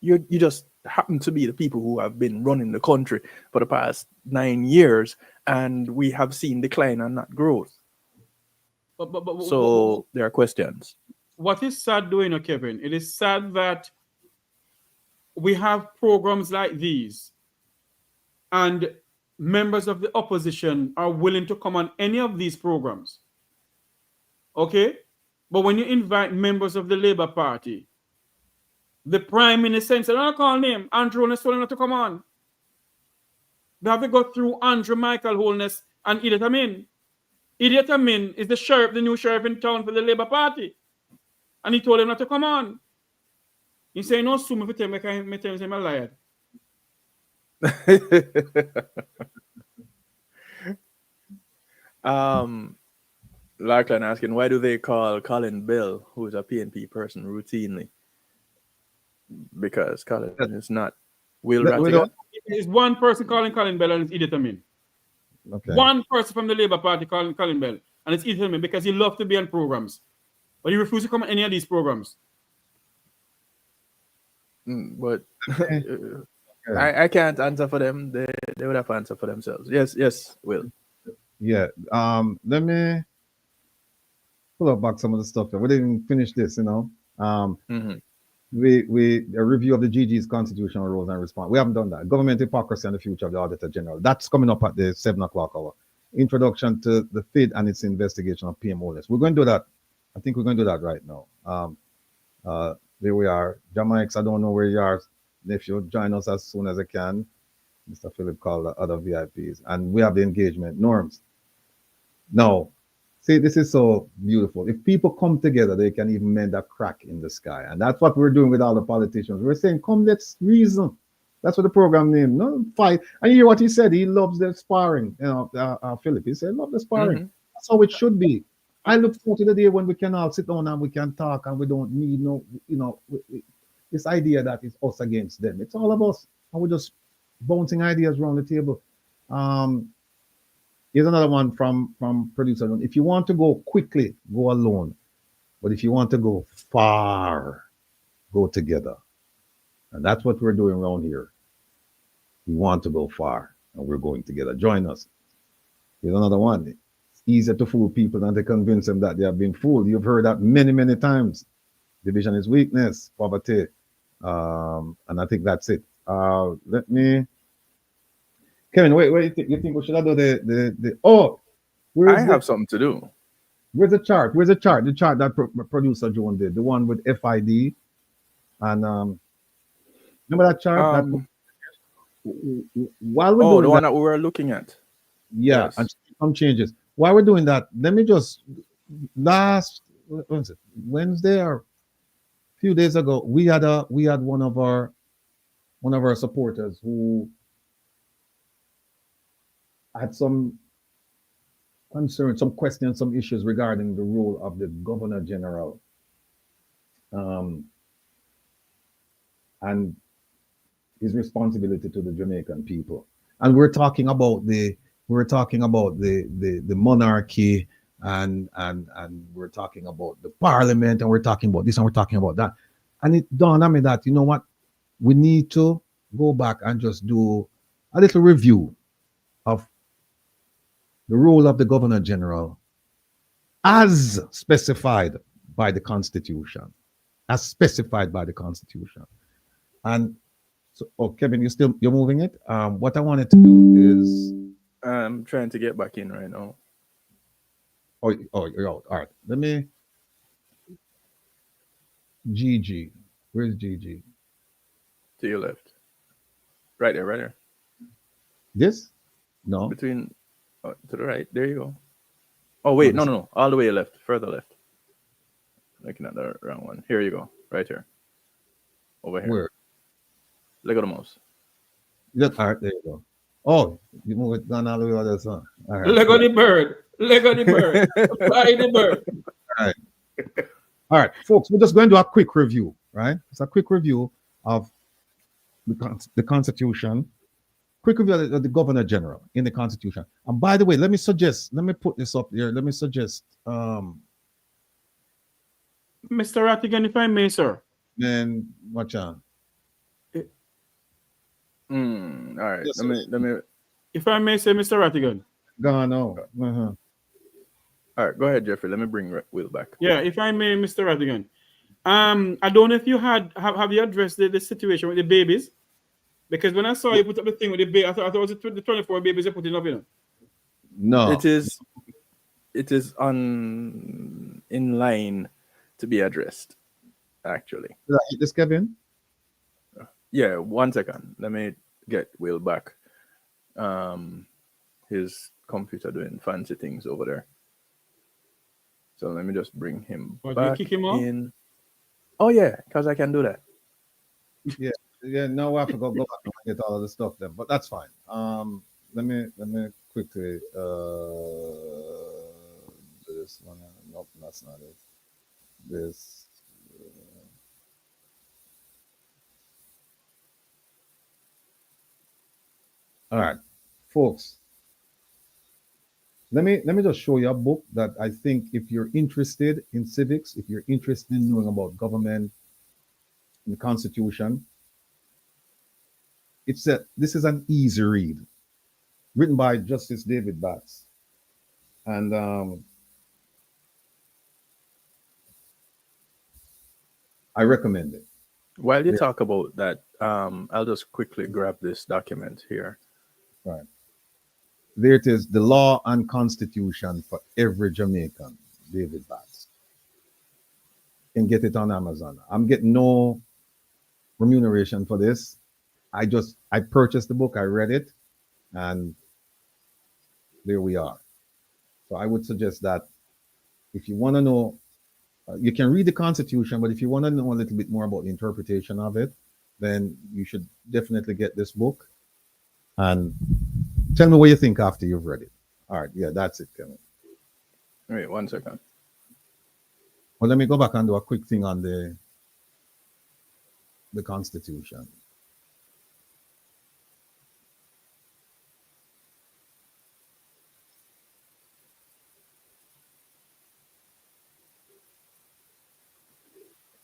you just happen to be the people who have been running the country for the past 9 years, and we have seen decline and not growth. So there are questions. What is sad doing, Kevin? It is sad that we have programs like these, and members of the opposition are willing to come on any of these programs. Okay? But when you invite members of the Labour Party, the Prime Minister said, I call name, Andrew Holness told him not to come on. They have to go through Andrew Michael Holness and Idiot Amin. Idiot Amin is the sheriff, the new sheriff in town for the Labour Party. And he told him not to come on. He said, no, sue me for tell me I'm a liar. Larkin asking, why do they call Colin Bell, who is a PNP person, routinely? Because Colin is not Will Rattigan. There's one person calling Colin Bell, and it's Idiot Amin. Okay. One person from the Labour Party calling Colin Bell, and it's Idiot Amin, because he loves to be on programs. But he refuses to come on any of these programs. But I can't answer for them. They would have to answer for themselves. Yes, Will. Yeah. Let me pull up back some of the stuff that we didn't finish this, you know. We a review of the GG's constitutional roles and response. We haven't done that. Government hypocrisy and the future of the Auditor General. That's coming up at the 7 o'clock hour. Introduction to the FID and its investigation of PM Holness. We're going to do that. I think we're going to do that right now. There we are. Jamaica, I don't know where you are. nephew, join us as soon as I can. Mr. Philip called the other VIPs, and we have the engagement norms. Now, see, this is so beautiful. If people come together, they can even mend a crack in the sky, and that's what we're doing with all the politicians. We're saying, "Come, let's reason." That's what the program name. No fight. And you hear what he said? He loves the sparring. Philip. He said, "Love the sparring." Mhm. That's how it should be. I look forward to the day when we can all sit down and we can talk, and we don't need this idea that it's us against them. It's all of us, and we're just bouncing ideas around the table. Here's another one from producer. If you want to go quickly, go alone. But if you want to go far, go together. And that's what we're doing around here. We want to go far, and we're going together. Join us. Here's another one. It's easier to fool people than to convince them that they have been fooled. You've heard that many, many times. Division is weakness, poverty. And I think that's it. Let me. Kevin, wait. You think we should do the? Oh, I have something to do. Where's the chart? Where's the chart? The chart that producer Joan did, the one with FID, and remember that chart? While we're doing the one that we were looking at. Yeah, Yes. and some changes. While we're doing that, let me just what was it? Wednesday or a few days ago, we had one of our supporters who had some concerns, some questions, some issues regarding the role of the Governor General, and his responsibility to the Jamaican people. And we're talking about the monarchy, and we're talking about the parliament, and we're talking about this, and we're talking about that. And it dawned on me that, you know what, we need to go back and just do a little review of the role of the Governor General as specified by the Constitution. As specified by the Constitution. And so, Kevin, you're moving it. What I wanted to do is I'm trying to get back in right now. Oh, you're out. All right. Let me. GG. Where's GG? To your left. Right there. This? No. Between to the right. There you go. Oh wait, no. All the way left. Further left. Looking at the wrong one. Here you go. Right here. Over here. Where? Look at the mouse. Look, all right, there you go. Oh, you move it down all the way to the sun. All right. Leg on the bird. Leg on the bird. Fly the bird. All right, folks, we're just going to do a quick review, right? It's a quick review of the Constitution, quick review of the Governor General in the Constitution. And by the way, let me put this up here. Let me suggest, Mr. Rattigan, if I may, sir. then watch out. All right. Yes, let me. If I may say, Mr. Rattigan. Go on. All right, go ahead, Jeffrey. Let me bring Will back. Yeah, if I may, Mr. Rattigan. I don't know if you have you addressed the situation with the babies? Because when I saw you put up the thing with the baby, I thought it was the 24 babies you put up, No. It is in line to be addressed, actually. Did I hit this, Kevin? Yeah, 1 second. Let me get Will back. His computer doing fancy things over there. So let me just bring him back you kick him off? in. Oh yeah, because I can do that. Yeah, no, I forgot to go back and get all of the stuff then, but that's fine. Let me quickly this one. Nope, that's not it. This. All right, folks. Let me just show you a book that I think, if you're interested in civics, if you're interested in knowing about government and the Constitution, this is an easy read, written by Justice David Batts, and I recommend it. While you talk about that, I'll just quickly grab this document here. Right. There it is, The Law and Constitution for Every Jamaican, David Batts. You can get it on Amazon. I'm getting no remuneration for this. I purchased the book, I read it, and there we are. So I would suggest that if you want to know, you can read the Constitution, but if you want to know a little bit more about the interpretation of it, then you should definitely get this book. And tell me what you think after you've read it. All right, yeah, that's it, Kevin. Wait 1 second. Well, let me go back and do a quick thing on the Constitution.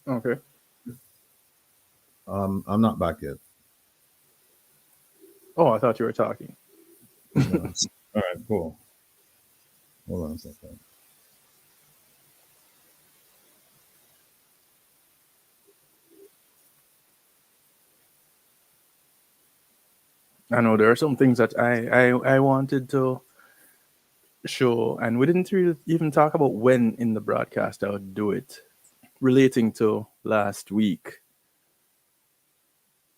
Okay. I'm not back yet. Oh, I thought you were talking. No. All right, cool. Hold on a second. I know there are some things that I wanted to show, and we didn't really even talk about when in the broadcast I would do it, relating to last week.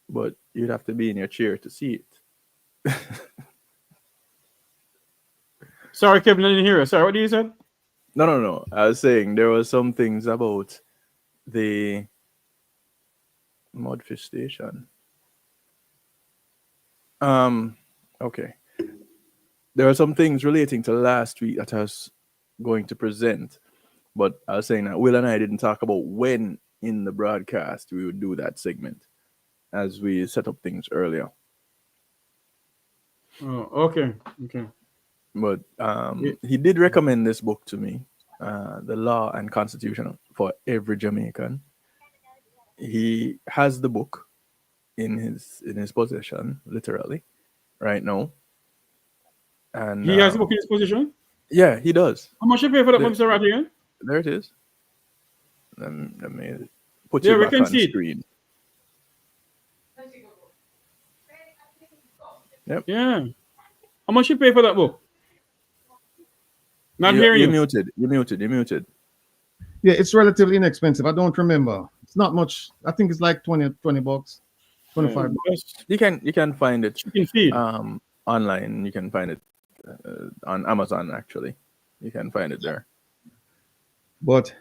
But you'd have to be in your chair to see it. Sorry, Kevin, I didn't hear you. Sorry, what did you say? No. I was saying there were some things about the Mudfish Station. Okay. There are some things relating to last week that I was going to present, but I was saying that Will and I didn't talk about when in the broadcast we would do that segment, as we set up things earlier. Oh, okay. But he did recommend this book to me, The Law and Constitution for Every Jamaican. He has the book in his possession, literally, right now. And He has a book in his position? Yeah, he does. How much you pay for that, Mr. Rattigan? There it is. Let me put Yeah, you we back can on see it. screen. Yep. Yeah. How much you pay for that book? Not You're hearing you. You're muted. Yeah, it's relatively inexpensive. I don't remember. It's not much. I think it's like 20 bucks, 25 bucks. You can find it Chicken feed. online. You can find it on Amazon, actually. You can find it there. But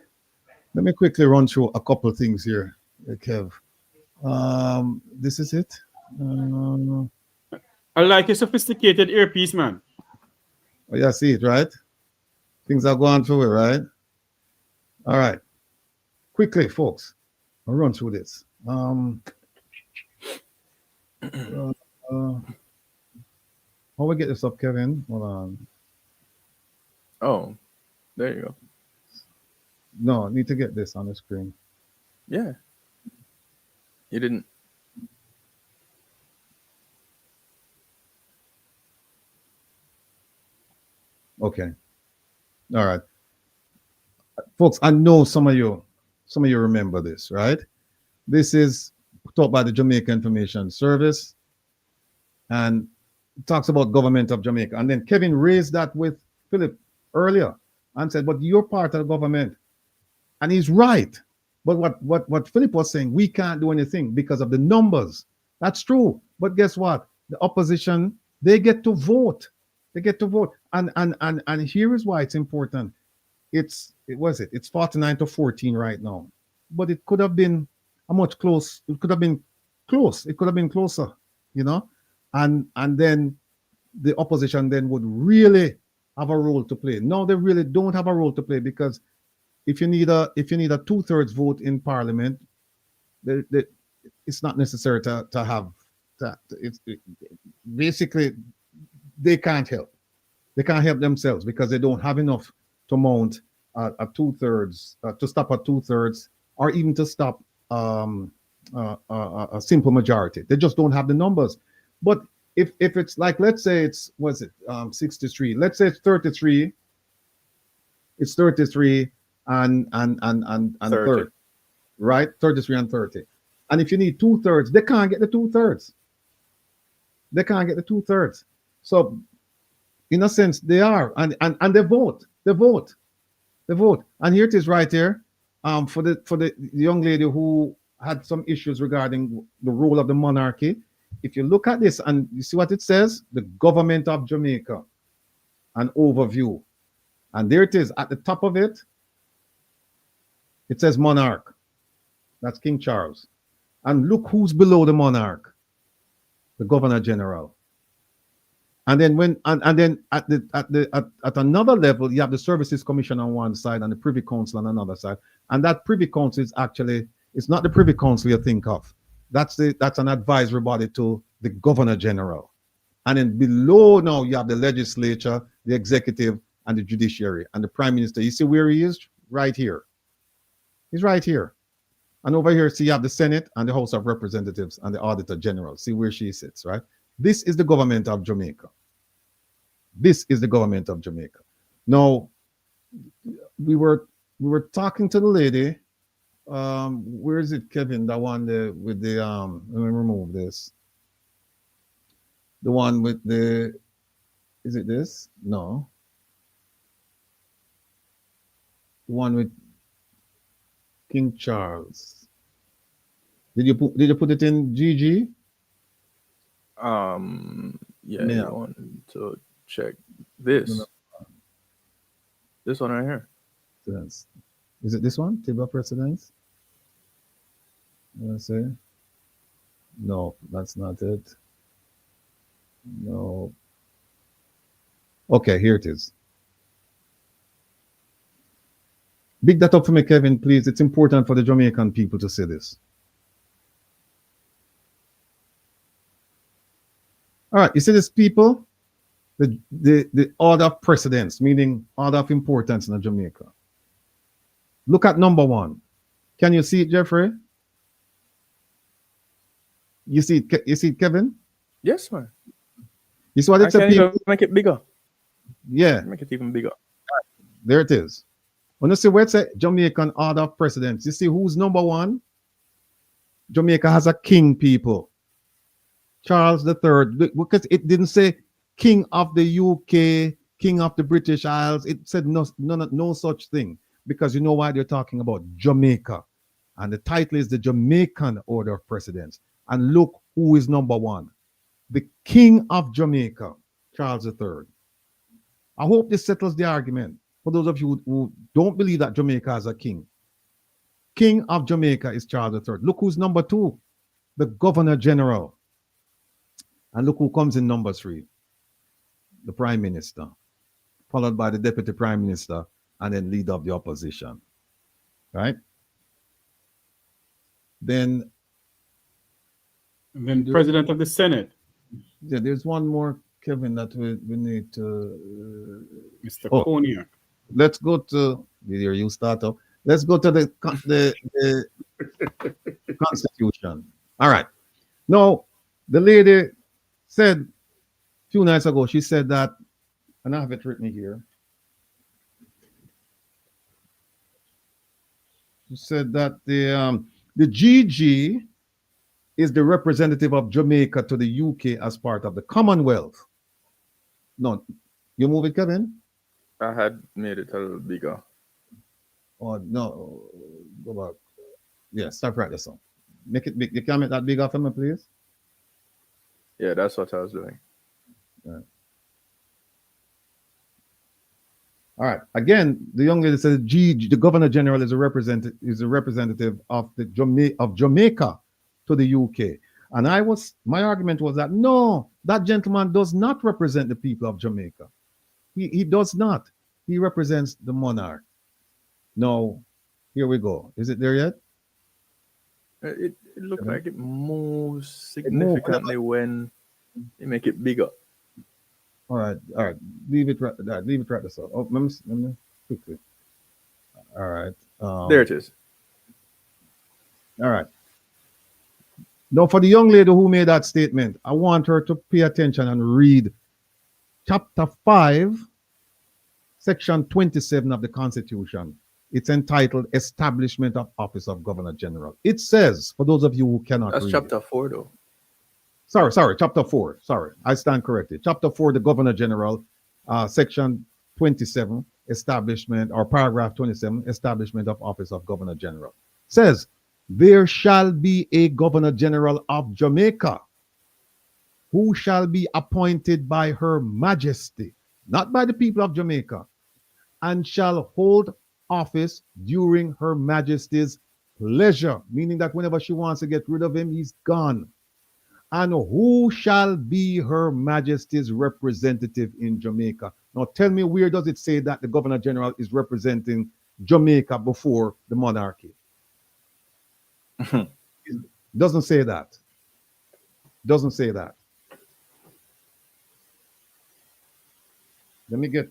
let me quickly run through a couple of things here, Kev. This is it. I like a sophisticated earpiece, man. Oh, yeah, see it, right? Things are going through it, right? All right. Quickly, folks, I'll run through this. How we get this up, Kevin? Hold on. Oh, there you go. No, I need to get this on the screen. Yeah. You didn't. Okay. All right. Folks, I know some of you remember this, right? This is taught by the Jamaica Information Service, and it talks about government of Jamaica. And then Kevin raised that with Philip earlier and said, but you're part of the government. And he's right. But what Philip was saying, we can't do anything because of the numbers. That's true. But guess what? The opposition, they get to vote. They get to vote. And here is why it's important. It's 49-14 right now. But it could have been it could have been close. It could have been closer, you know? And then the opposition then would really have a role to play. No, they really don't have a role to play, because if you need a 2/3 vote in parliament, it's not necessary to have that. Basically they can't help. They can't help themselves because they don't have enough to mount a 2/3 to stop a 2/3, or even to stop a simple majority. They just don't have the numbers. But if it's like, let's say it's 63. Let's say it's 33. It's 33 and 30, right? 33 and 30. And if you need 2/3, they can't get the 2/3. They can't get the 2/3. So in a sense, they are, and they vote. They vote. And here it is right here. For the young lady who had some issues regarding the role of the monarchy. If you look at this and you see what it says, the government of Jamaica, an overview. And there it is at the top of it. It says monarch. That's King Charles. And look who's below the monarch, the Governor General. And then at another level, you have the Services Commission on one side and the Privy Council on another side. And that Privy Council is actually, it's not the Privy Council you think of. That's an advisory body to the Governor General. And then below now you have the legislature, the executive, and the judiciary, and the Prime Minister. You see where he is? Right here. He's right here. And over here, see, you have the Senate and the House of Representatives and the Auditor General. See where she sits, right? This is the government of Jamaica. This is the government of Jamaica. Now, we were talking to the lady. Where is it, Kevin? The one with the let me remove this. The one with the, is it this? No. The one with King Charles. Did you put it in GG? Yeah. I want to check this. No. This one right here. Yes. Is it this one? Table of precedence? Let's see. No, that's not it. No. Okay, here it is. Big that up for me, Kevin, please. It's important for the Jamaican people to see this. All right, you see this, people? The order of precedence, meaning order of importance in Jamaica. Look at number 1. Can you see it, Jeffrey? You see it, Kevin? Yes, man. You see what it says? Make it bigger. Yeah. Make it even bigger. There it is. When you see where it says Jamaican order of precedence, you see who's number 1? Jamaica has a king, people. Charles III, because it didn't say King of the UK, King of the British Isles. It said no such thing, because you know why they're talking about Jamaica. And the title is the Jamaican Order of Precedence. And look who is number 1. The King of Jamaica, Charles III. I hope this settles the argument for those of you who don't believe that Jamaica has a king. King of Jamaica is Charles III. Look who's number 2, the Governor General. And look who comes in number 3, the Prime Minister, followed by the Deputy Prime Minister, and then leader of the opposition. Right? Then President of the Senate. Yeah, there's one more, Kevin, that we need to. Mr. Cognac. Let's go to. Here you start up. Let's go to the Constitution. All right. Now, the lady said a few nights ago, she said that, and I have it written here. She said that the GG is the representative of Jamaica to the UK as part of the Commonwealth. No, you move it, Kevin? I had made it a little bigger. Oh, no, go back. Yeah, start right this one. Make it big. You can make that bigger for me, please? Yeah, that's what I was doing. Yeah. All right. Again, the young lady says, the Governor General is a representative of Jamaica to the UK. And my argument was that no, that gentleman does not represent the people of Jamaica. He does not. He represents the monarch. Now, here we go. Is it there yet? It looked like it moves significantly when you make it bigger. All right. Leave it right there. Leave it right there. So, let me quickly. All right. There it is. All right. Now, for the young lady who made that statement, I want her to pay attention and read Chapter 5, Section 27 of the Constitution. It's entitled Establishment of Office of Governor General. It says, for those of you who cannot That's read Chapter 4, though. Sorry, Chapter 4. Sorry, I stand corrected. Chapter 4, the Governor General, Section 27, Establishment, or Paragraph 27, Establishment of Office of Governor General. Says, there shall be a Governor General of Jamaica who shall be appointed by Her Majesty, not by the people of Jamaica, and shall hold office during Her Majesty's pleasure, meaning that whenever she wants to get rid of him, he's gone. And who shall be Her Majesty's representative in Jamaica? Now tell me, where does it say that the Governor General is representing Jamaica before the monarchy? Doesn't say that. Doesn't say that. Let me get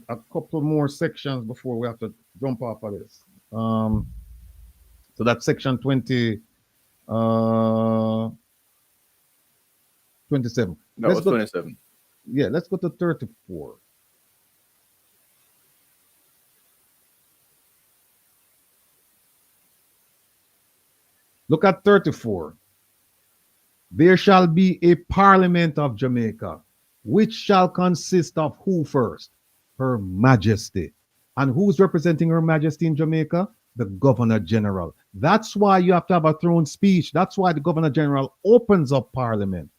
a couple more sections before we have to jump off of this. So that's section 27. That was 27. Yeah, let's go to 34. Look at 34. There shall be a parliament of Jamaica, which shall consist of who first? Her Majesty. And who's representing Her Majesty in Jamaica? The Governor General. That's why you have to have a throne speech. That's why the Governor General opens up Parliament.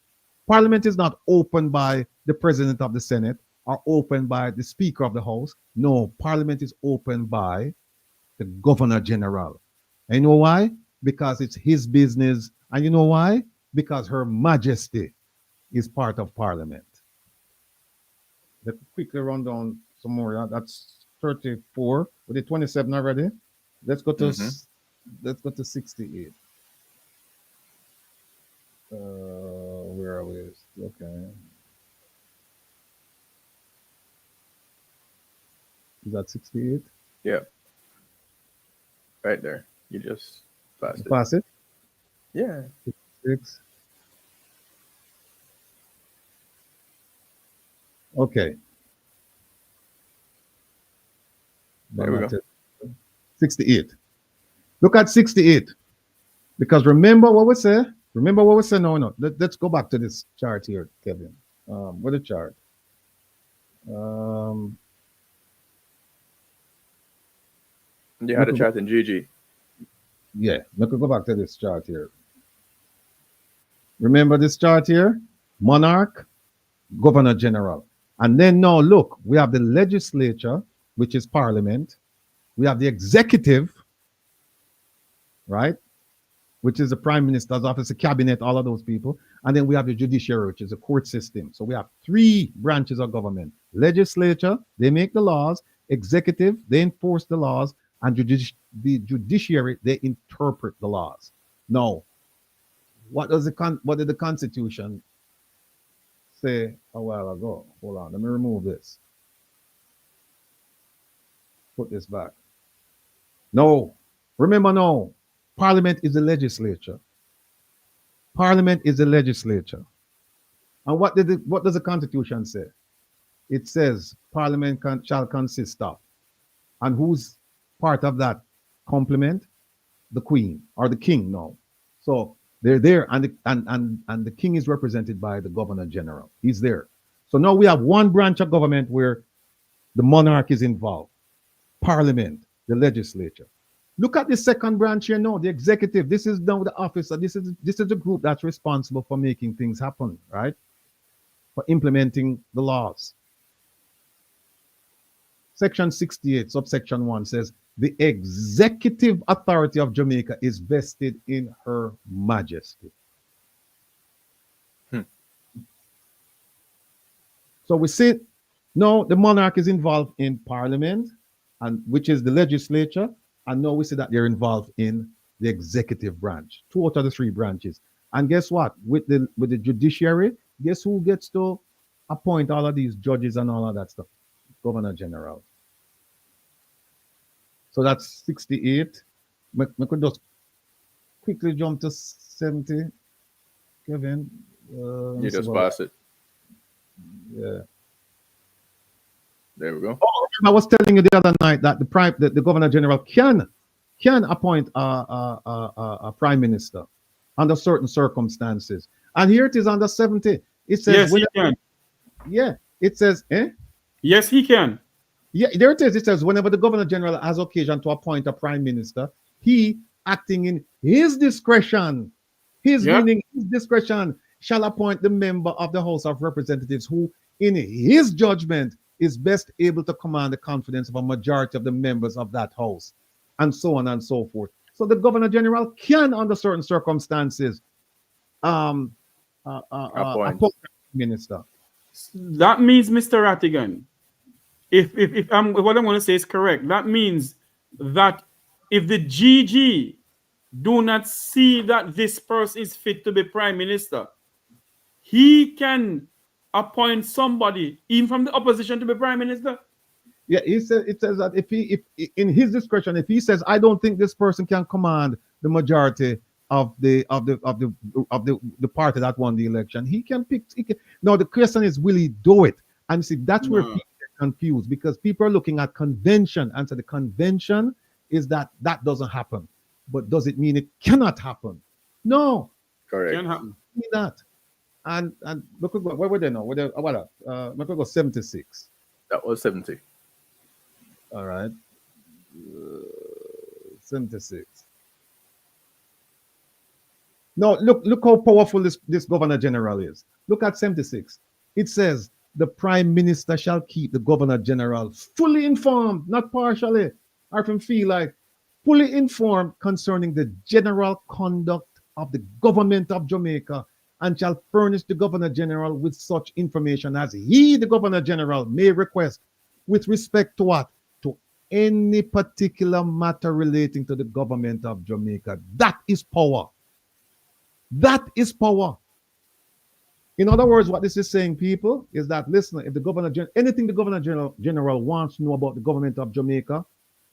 Parliament is not opened by the President of the Senate or opened by the Speaker of the House. No, Parliament is opened by the Governor General. And you know why? Because it's his business. And you know why? Because Her Majesty is part of Parliament. Let's quickly run down some more. That's 34. We did 27 already. Let's go to 68. Where are we? Okay. Is that 68? Yeah. Right there. You just passed it. Pass it? Yeah. 6. Okay. There we go. 68. Look at 68. Because remember what we say? Remember what we said? No. Let's go back to this chart here, Kevin. What a chart. You had a chart in GG. Yeah, let's go back to this chart here. Remember this chart here? Monarch, Governor General. And then now look, we have the legislature, which is Parliament. We have the executive, right? Which is the Prime Minister's office, the cabinet, all of those people. And then we have the judiciary, which is a court system. So we have 3 branches of government. Legislature, they make the laws. Executive, they enforce the laws. And the judiciary, they interpret the laws. Now, what did the Constitution say a while ago? Hold on, let me remove this. Put this back. No, remember now, Parliament is the legislature. Parliament is the legislature. And what does the Constitution say? It says Parliament shall consist of. And who's part of that complement? The Queen or the King now. So they're there, and the King is represented by the Governor General. He's there. So now we have one branch of government where the monarch is involved. Parliament, the legislature. Look at the second branch here now, the executive. This is now the office. This is the group that's responsible for making things happen, right? For implementing the laws. Section 68, subsection 1 says, the executive authority of Jamaica is vested in Her Majesty. So we see now the monarch is involved in Parliament, and which is the legislature, and now we see that they're involved in the executive branch, 2 out of the 3 branches. And guess what? With the judiciary, guess who gets to appoint all of these judges and all of that stuff? Governor General. So that's 68. We could just quickly jump to 70. Kevin. You just pass it. Yeah. There we go. Oh, I was telling you the other night that the Governor General can appoint a Prime Minister under certain circumstances. And here it is under 70. It says yes, he can. Yeah. It says, Yes, he can. Yeah, there it is. It says, whenever the Governor General has occasion to appoint a Prime Minister, he acting in his discretion, his Yeah. meaning his discretion, shall appoint the member of the House of Representatives who, in his judgment, is best able to command the confidence of a majority of the members of that House, and so on and so forth. So the Governor General can, under certain circumstances, appoint a minister. That means, Mr. Rattigan, if what I'm going to say is correct, that means that if the GG do not see that this person is fit to be prime minister, he can appoint somebody, even from the opposition, to be prime minister. Yeah, it says that if in his discretion, if he says, I don't think this person can command the majority of the party that won the election, he can pick. Now the question is, will he do it? And see, that's where people get confused, because people are looking at convention, and so the convention is that doesn't happen. But does it mean it cannot happen? No, Correct. Can happen. it mean that. And look, where were they now? Look, go 76. That was 70. All right. 76. No, look how powerful this Governor General is. Look at 76. It says the Prime Minister shall keep the Governor General fully informed, not partially, or if him feel like, fully informed concerning the general conduct of the government of Jamaica, and shall furnish the Governor General with such information as he, the Governor General, may request with respect to what? To any particular matter relating to the government of Jamaica. That is power. That is power. In other words, what this is saying, people, is that, listen, if the Governor General, anything the Governor General wants to know about the government of Jamaica,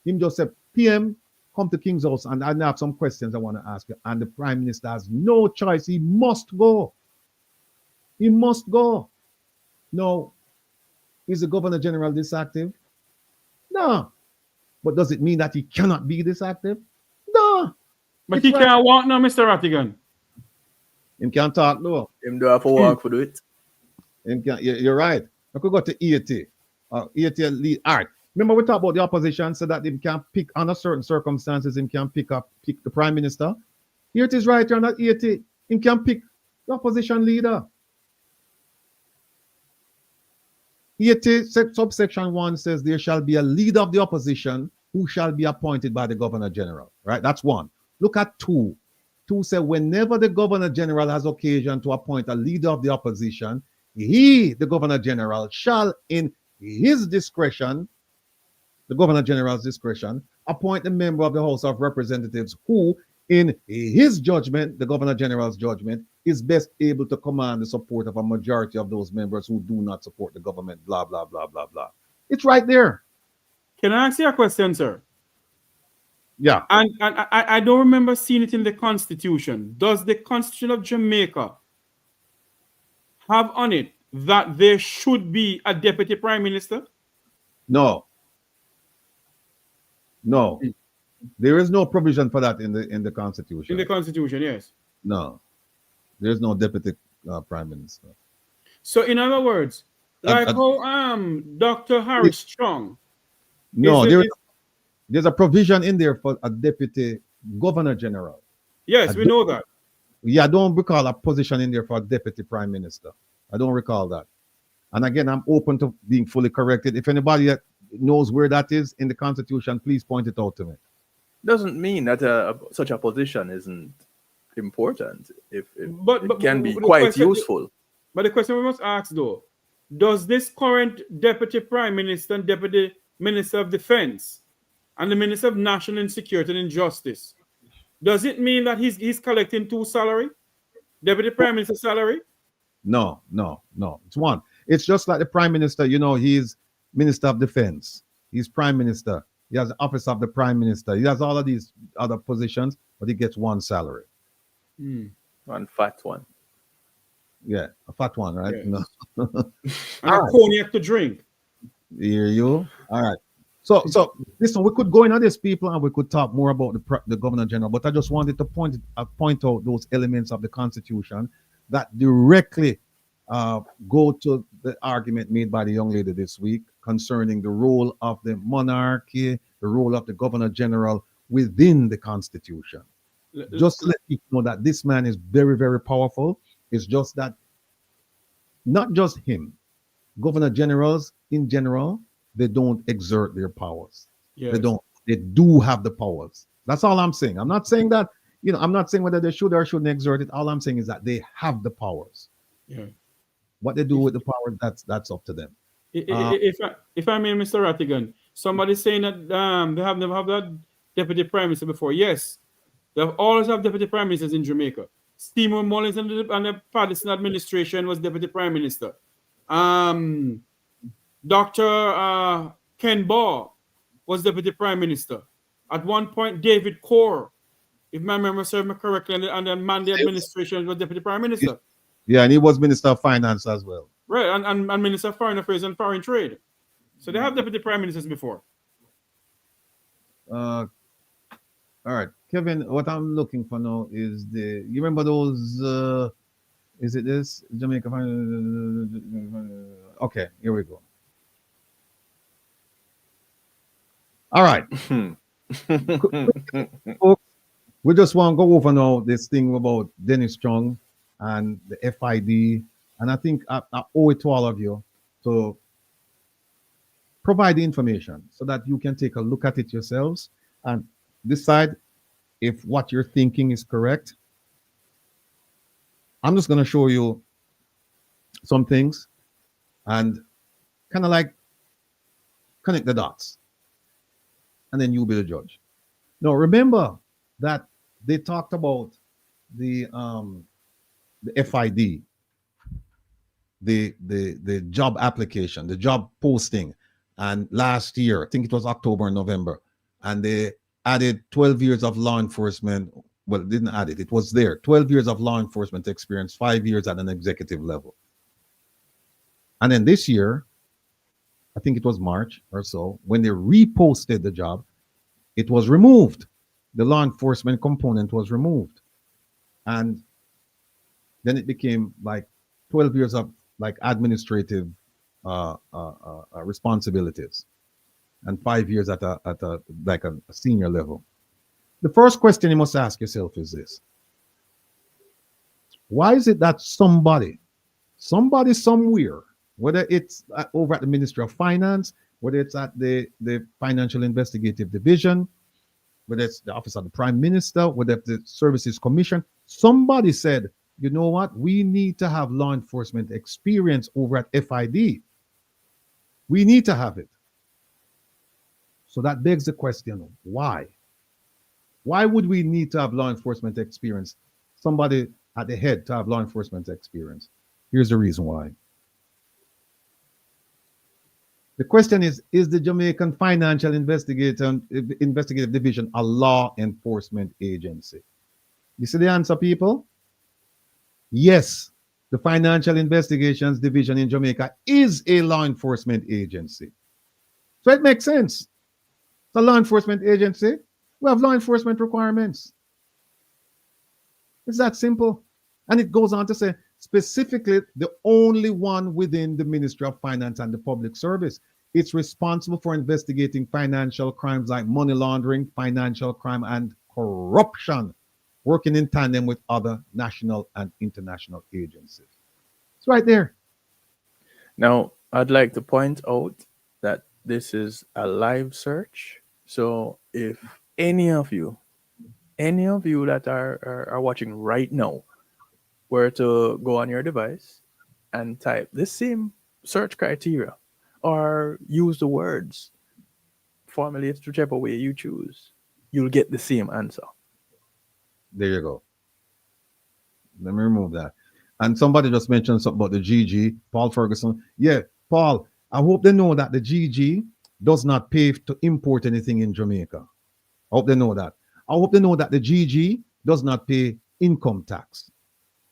him just say, PM, come to King's House, and I have some questions I want to ask you. And the Prime Minister has no choice. He must go. He must go. Now, is the Governor General this active? No. But does it mean that he cannot be this active? No. But he can't walk now, Mr. Rattigan. Him can't talk, no. Him do have to walk for do it. Him can't, you're right. I could go to 80. 80 lead. All right. Remember, we talked about the opposition, so that they can pick, under certain circumstances, they can pick the Prime Minister. Here it is right here on that 80. He can pick the opposition leader. 80 subsection 1 says there shall be a leader of the opposition who shall be appointed by the Governor General. Right? That's 1. Look at 2. 2 says whenever the Governor General has occasion to appoint a leader of the opposition, he, the Governor General, shall in his discretion, the Governor General's discretion, appoint a member of the House of Representatives who, in his judgment, the Governor General's judgment, is best able to command the support of a majority of those members who do not support the government, blah, blah, blah, blah, blah. It's right there. Can I ask you a question, sir? Yeah. And I don't remember seeing it in the Constitution. Does the Constitution of Jamaica have on it that there should be a deputy prime minister? No. No. There is no provision for that in the Constitution. In the Constitution, yes. No. There's no deputy prime minister. So, in other words, like how Dr. Harris Strong. No, there's a provision in there for a deputy governor general. Yes, we know that. Yeah, I don't recall a position in there for a deputy prime minister. I don't recall that. And again, I'm open to being fully corrected. If anybody knows where that is in the Constitution, please point it out to me. Doesn't mean that such a position isn't important. It can be quite useful. But the question we must ask, though, does this current deputy prime minister and deputy minister of defense and the minister of national insecurity and injustice, does it mean that he's collecting 2 salary? Deputy prime minister salary? No. It's 1. It's just like the prime minister, he's minister of defense. He's prime minister. He has the office of the prime minister. He has all of these other positions, but he gets 1 salary. One fat one. Yeah, a fat one, right? Yes. No. And a cognac to drink. Hear you. All right. So listen, we could go into this, people, and we could talk more about the Governor General, but I just wanted to point out those elements of the Constitution that directly go to the argument made by the young lady this week concerning the role of the monarchy, the role of the Governor General, within the Constitution. Just to let people know that this man is very, very powerful. It's just that not just him, governor generals in general, they don't exert their powers. Yes. They don't. They do have the powers. That's all I'm saying. I'm not saying that, I'm not saying whether they should or shouldn't exert it. All I'm saying is that they have the powers. Yeah. What they do with the power, that's up to them. If I may, Mr. Rattigan, somebody saying that they have never had that deputy prime minister before. Yes, they have always have deputy prime ministers in Jamaica. Stephen Mullins and the Patterson administration was deputy prime minister. Dr. Ken Baugh was deputy prime minister. At one point, David Core, if my memory serves me correctly, and the Mandy administration was deputy prime minister. Yeah, and he was minister of finance as well. Right, and minister of foreign affairs and foreign trade. So they have deputy prime ministers before. All right, Kevin, what I'm looking for now is you remember those, is it this? Jamaica. Okay, here we go. All right. Folks, we just want to go over now this thing about Dennis Strong and the FID. And I think I owe it to all of you to provide the information so that you can take a look at it yourselves and decide if what you're thinking is correct. I'm just going to show you some things and kind of like connect the dots. And then you'll be the judge. Now, remember that they talked about the FID, the job application, the job posting. And last year, I think it was October and November, and they added 12 years of law enforcement. Well, it didn't add it. It was there. 12 years of law enforcement experience, 5 years at an executive level. And then this year, I think it was March or so, when they reposted the job, it was removed. The law enforcement component was removed. And then it became like 12 years of like administrative responsibilities and 5 years at a senior level. The first question you must ask yourself is this: why is it that somebody somewhere, whether it's over at the Ministry of Finance, whether it's at the Financial Investigative Division, whether it's the Office of the Prime Minister, whether it's the Services Commission, somebody said, you know what, we need to have law enforcement experience over at FID. We need to have it. So that begs the question, why? Why would we need to have law enforcement experience? Somebody at the head to have law enforcement experience. Here's the reason why. The question is the Jamaican Financial Investigative Division a law enforcement agency? You see the answer, people? Yes, the Financial Investigations Division in Jamaica is a law enforcement agency. So it makes sense. It's a law enforcement agency. We have law enforcement requirements. It's that simple. And it goes on to say, specifically, the only one within the Ministry of Finance and the Public Service. It's responsible for investigating financial crimes like money laundering, financial crime, and corruption, working in tandem with other national and international agencies. It's right there. Now, I'd like to point out that this is a live search. So if any of you that are watching right now were to go on your device and type the same search criteria or use the words, formulate whichever way you choose, you'll get the same answer. There you go. Let me remove that. And somebody just mentioned something about the GG, Paul Ferguson. Yeah, Paul, I hope they know that the GG does not pay to import anything in Jamaica. I hope they know that. I hope they know that the GG does not pay income tax.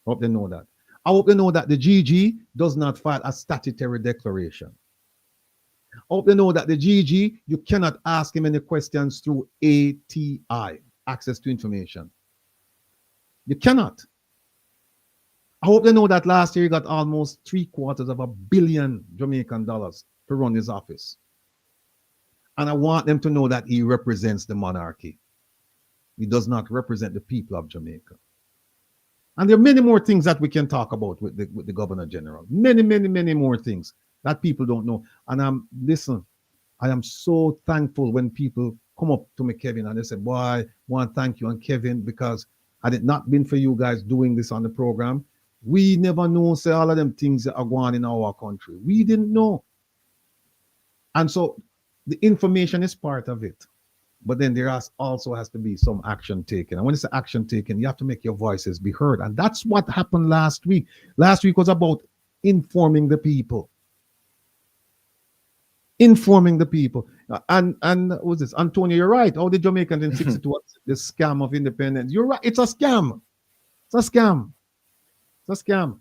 I hope they know that. I hope they know that the GG does not file a statutory declaration. I hope they know that the GG, you cannot ask him any questions through ATI, access to information. You cannot. I hope they know that last year he got almost $750 million Jamaican dollars to run his office. And I want them to know that he represents the monarchy. He does not represent the people of Jamaica. And there are many more things that we can talk about with the Governor General. Many more things that people don't know. And listen, I am so thankful when people come up to me, Kevin, and they say, boy, I want to thank you and Kevin, because had it not been for you guys doing this on the program, we never know, say, all of them things that are going on in our country. We didn't know. And so the information is part of it. But then there also has to be some action taken. And when it's action taken, you have to make your voices be heard. And that's what happened last week. Last week was about informing the people. Informing the people. And what was this? Antonio, you're right. All the Jamaicans in 62, the scam of independence. You're right. It's a scam. It's a scam. It's a scam.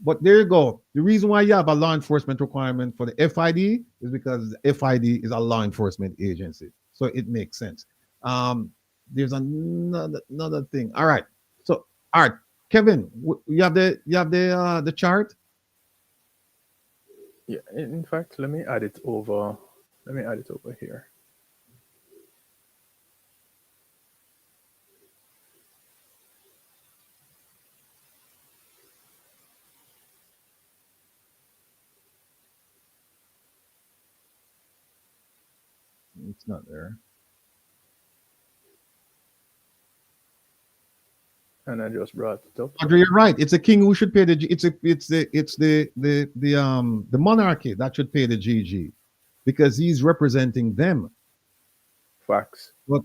But there you go. The reason why you have a law enforcement requirement for the FID is because the FID is a law enforcement agency. So it makes sense. There's another thing. All right. So, all right, Kevin, you have the chart. Yeah. In fact, let me add it over. Let me add it over here. It's not there. And I just brought it up. Andre, you're right. It's a king who should pay the. It's the monarchy that should pay the GG, because he's representing them. Facts. But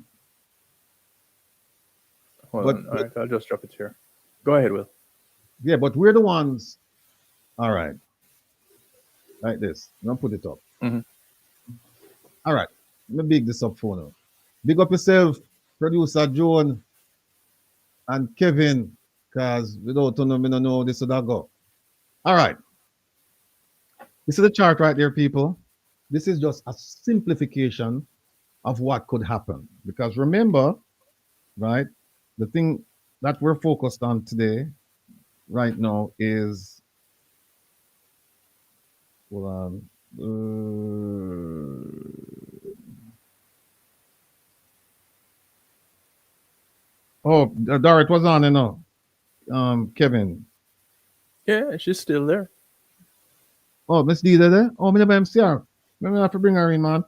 Hold on. All right, I'll just drop it here. Go ahead, Will. Yeah, but we're the ones. All right. Like this. I'm gonna put it up. All right. Let me big this up for now. Big up yourself, producer Joan and Kevin, because without know, me don't know this would go. All right. This is the chart right there, people. This is just a simplification of what could happen. Because remember, right, the thing that we're focused on today, right now, is, hold on. Dorit was on, you know. Kevin. Yeah, she's still there. Oh, Miss D there? Oh, me never see her. Maybe I have to bring her in, man.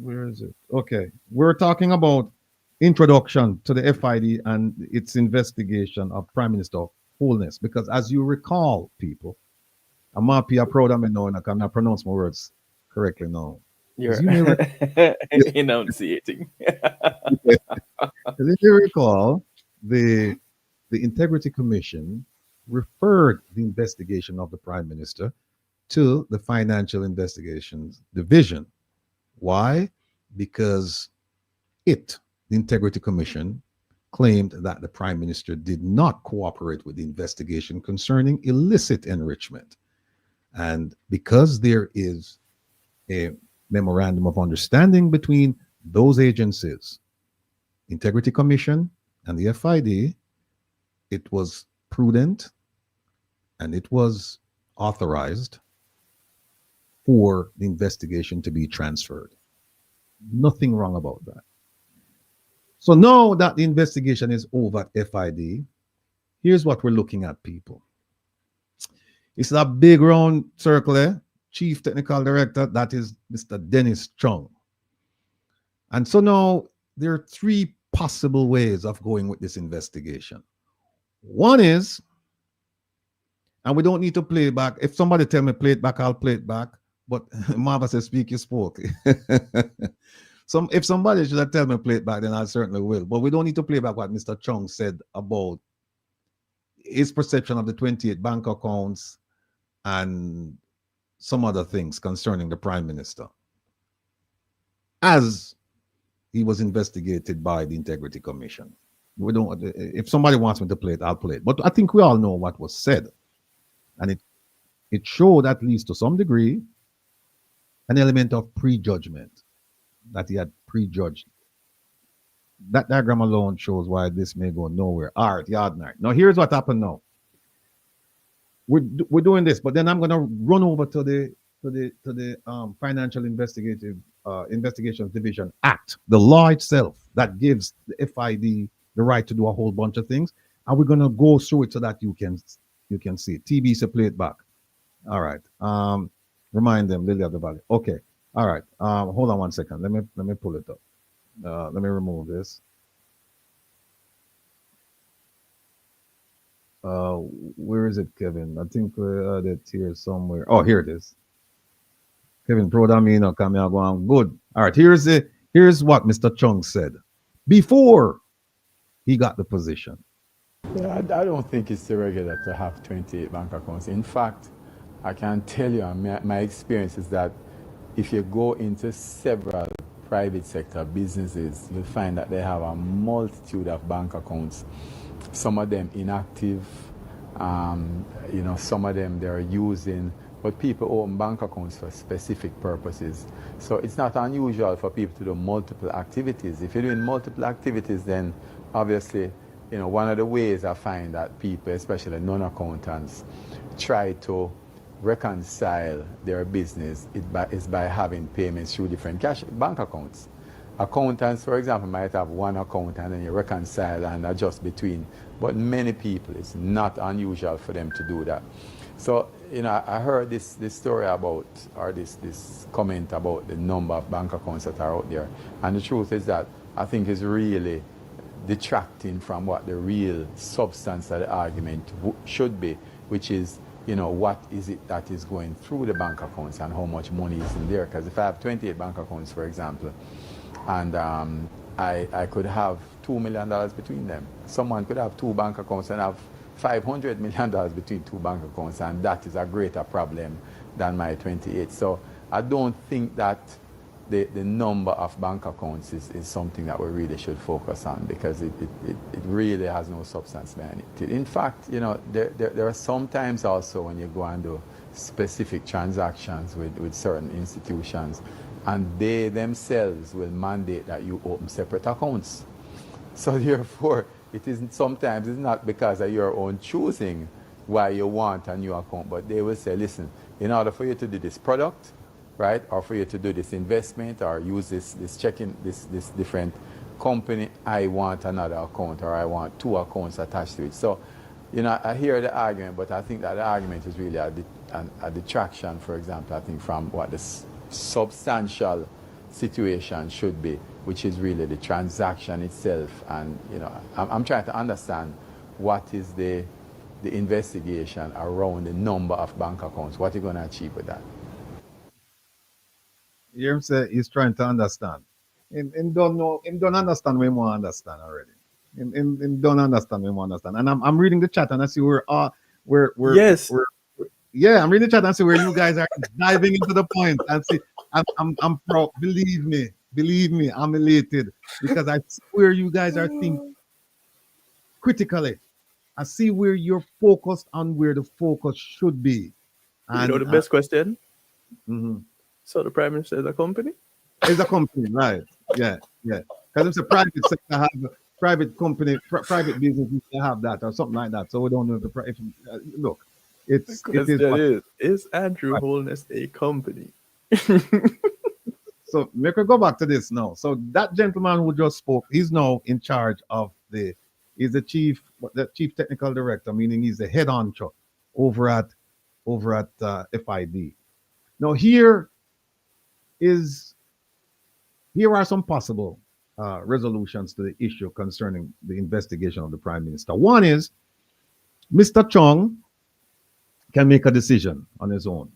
Where is it? Okay. We're talking about introduction to the FID and its investigation of Prime Minister Holness. Because as you recall, people, I'm happy, I'm proud of me now, and I cannot pronounce my words correctly now. You're enunciating. If you recall, the Integrity Commission referred the investigation of the Prime Minister to the Financial Investigations Division. Why? Because the Integrity Commission, claimed that the Prime Minister did not cooperate with the investigation concerning illicit enrichment. And because there is a memorandum of understanding between those agencies, Integrity Commission and the FID, it was prudent and it was authorized for the investigation to be transferred. Nothing wrong about that. So now that the investigation is over at FID, here's what we're looking at, people. It's a big round circle, eh? Chief Technical Director, that is Mr. Dennis Chung. And so now there are three possible ways of going with this investigation. One is, and we don't need to play it back. If somebody tell me play it back, I'll play it back. But Marva says, speak, you spoke. If somebody should tell me play it back, then I certainly will. But we don't need to play back what Mr. Chung said about his perception of the 28 bank accounts and some other things concerning the Prime Minister, as he was investigated by the Integrity Commission. We don't. If somebody wants me to play it, I'll play it. But I think we all know what was said, and it showed, at least to some degree, an element of prejudgment, that he had prejudged. That diagram alone shows why this may go nowhere. All right, yard night. Now here's what happened now. We're doing this, but then I'm going to run over to the to the Financial Investigations Division Act, the law itself that gives the FID the right to do a whole bunch of things, and we're gonna go through it so that you can see it. TB, so play it back. All right. Remind them, Lily of the Valley. Okay. All right. Hold on one second. Let me pull it up. Let me remove this. Where is it, Kevin? I think we had it here somewhere. Oh, here it is. Kevin, proud of me, come here, go on. Good. All right. Here's what Mr. Chung said before he got the position. Yeah, I don't think it's irregular to have 28 bank accounts. In fact, I can tell you, my experience is that if you go into several private sector businesses, you'll find that they have a multitude of bank accounts. Some of them inactive, some of them they're using, but people own bank accounts for specific purposes. So it's not unusual for people to do multiple activities. If you're doing multiple activities, then obviously, one of the ways I find that people, especially non-accountants, try to reconcile their business is by having payments through different cash bank accounts. Accountants, for example, might have one account and then you reconcile and adjust between, but many people, it's not unusual for them to do that. So, I heard this story about, or this comment about the number of bank accounts that are out there, and the truth is that I think it's really detracting from what the real substance of the argument should be, which is, what is it that is going through the bank accounts and how much money is in there. Because if I have 28 bank accounts, for example, and I could have $2 million between them. Someone could have two bank accounts and have $500 million between two bank accounts, and that is a greater problem than my 28. So I don't think that the number of bank accounts is something that we really should focus on, because it really has no substance behind it. In fact, there are sometimes also when you go and do specific transactions with certain institutions, and they themselves will mandate that you open separate accounts. So therefore, sometimes it's not because of your own choosing why you want a new account, but they will say, listen, in order for you to do this product, right, or for you to do this investment or use this checking, this different company, I want another account, or I want two accounts attached to it. So, I hear the argument, but I think that the argument is really a detraction, for example, I think, from what the substantial situation should be, which is really the transaction itself. And I'm trying to understand what is the investigation around the number of bank accounts. What are you going to achieve with that? You hear him say he's trying to understand. Him don't know. Him don't understand what he want to understand already. Him don't understand what he want to understand. And I'm reading the chat and I see Yes. Yeah, I'm reading the chat and see where you guys are diving into the point, and see, I'm proud. Believe me, I'm elated because I see where you guys are thinking critically. I see where you're focused on where the focus should be. And The best question. Mhm. So the Prime Minister is a company? It's a company, right? Yeah. Because it's a private sector, have a private company, private business, they have that or something like that. So we don't know if look. It Is Andrew Holness a company? So make her go back to this now. So that gentleman who just spoke, he's now in charge of he's the chief technical director, meaning he's the head honcho over at FID. Now here are some possible resolutions to the issue concerning the investigation of the Prime Minister. One is Mr. Chung can make a decision on his own.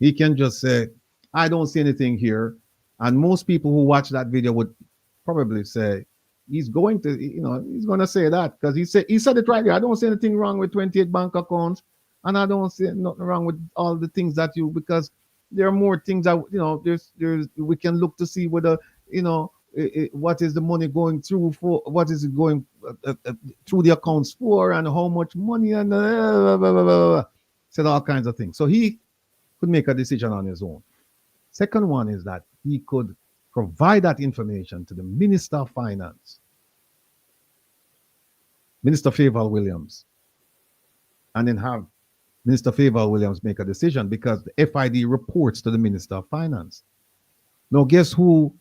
He can just say, I don't see anything here. And most people who watch that video would probably say, he's going to say that because he said it right there. I don't see anything wrong with 28 bank accounts, and I don't see nothing wrong with all the things that because there are more things that we can look to see whether what is the money going through for, what is it going through the accounts for, and how much money, and said all kinds of things. So he could make a decision on his own. Second one is that he could provide that information to the Minister of Finance, Minister Favour Williams, and then have Minister Favour Williams make a decision because the FID reports to the Minister of Finance. Now, guess who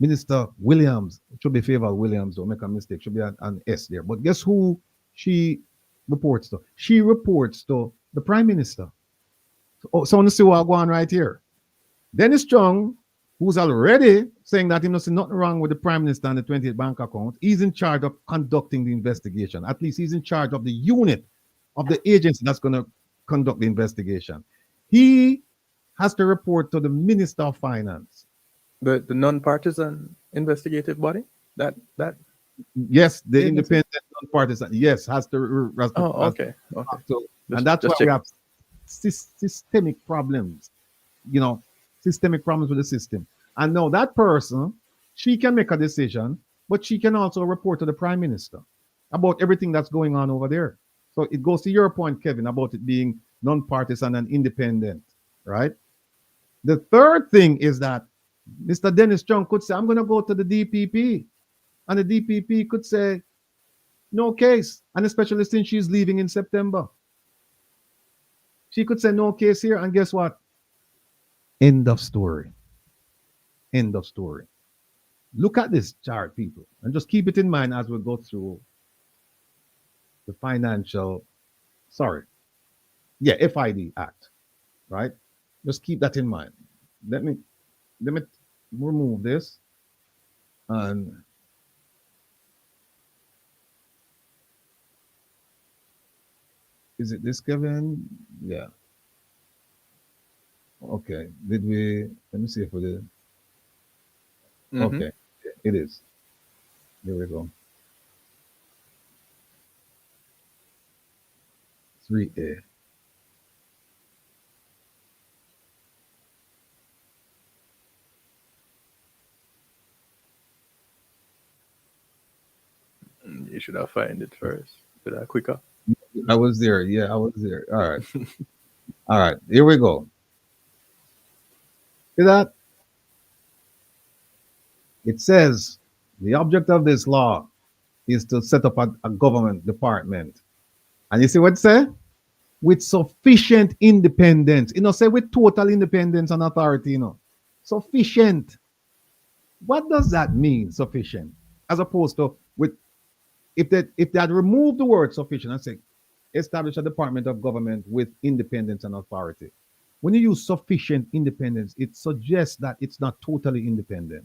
Minister Williams, it should be Favour Williams, don't make a mistake, should be an S there. But guess who she reports to? She reports to the Prime Minister. So you see what going on right here. Dennis Strong, who's already saying that he doesn't see nothing wrong with the Prime Minister and the 28 bank account, he's in charge of conducting the investigation. At least he's in charge of the unit of the agency that's going to conduct the investigation. He has to report to the Minister of Finance. The non-partisan investigative body? That Yes, the agency? independent non-partisan, yes, has to. okay. And that's why we have systemic problems, systemic problems with the system. And now that person, she can make a decision, but she can also report to the Prime Minister about everything that's going on over there. So it goes to your point, Kevin, about it being non-partisan and independent, right? The third thing is that Mr. Dennis Strong could say, I'm going to go to the DPP. And the DPP could say, no case. And especially since she's leaving in September. She could say no case here. And guess what? End of story. End of story. Look at this chart, people. And just keep it in mind as we go through the FID Act, right? Just keep that in mind. Let me remove this. And is it this, Kevin? Yeah. Okay. Let me see if we did. Okay. It is. Here we go. 3A. You should have found it first. Did I quicker? I was there. Yeah, I was there. All right. All right. Here we go. See that? It says the object of this law is to set up a government department. And you see what it says? With sufficient independence. Say with total independence and authority, Sufficient. What does that mean, sufficient? As opposed to with if they had removed the word sufficient and say establish a department of government with independence and authority. When you use sufficient independence, it suggests that it's not totally independent.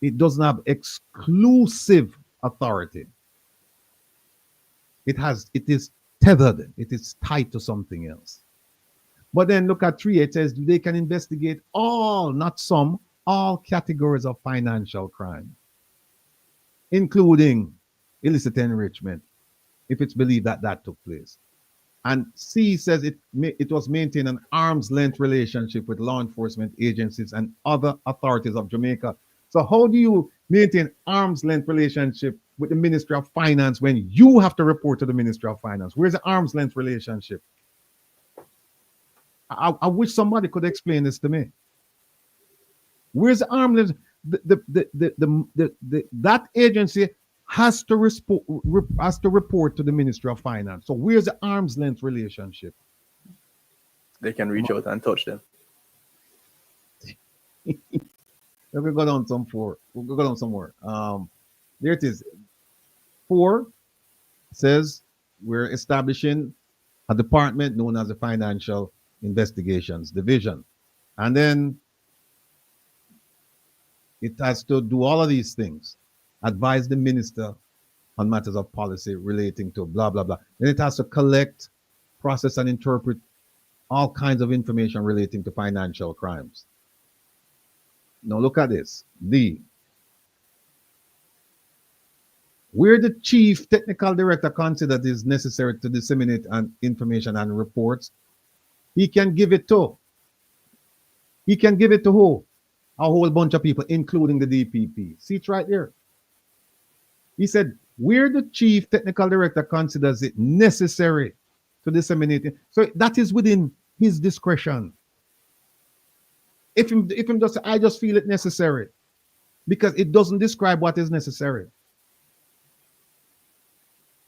It doesn't have exclusive authority. It is tethered. It is tied to something else. But then look at 3. It says they can investigate all, not some, all categories of financial crime, including illicit enrichment, if it's believed that that took place. And C says it was maintain an arm's length relationship with law enforcement agencies and other authorities of Jamaica. So how do you maintain arm's length relationship with the Ministry of Finance when you have to report to the Ministry of Finance? Where's the arm's length relationship? I wish somebody could explain this to me. Where's the arm's length? That agency has to report to the Ministry of Finance. So where's the arm's length relationship? They can reach out and touch them. Let me go down some 4. We'll go down some more. There it is. 4 says we're establishing a department known as the Financial Investigations Division. And then it has to do all of these things. Advise the minister on matters of policy relating to blah, blah, blah. Then it has to collect, process, and interpret all kinds of information relating to financial crimes. Now look at this. D. Where the chief technical director considers it is necessary to disseminate information and reports, he can give it to. He can give it to who? A whole bunch of people, including the DPP. See it right there. He said, where the chief technical director considers it necessary to disseminate it. So that is within his discretion. If him just say, I just feel it necessary, because it doesn't describe what is necessary.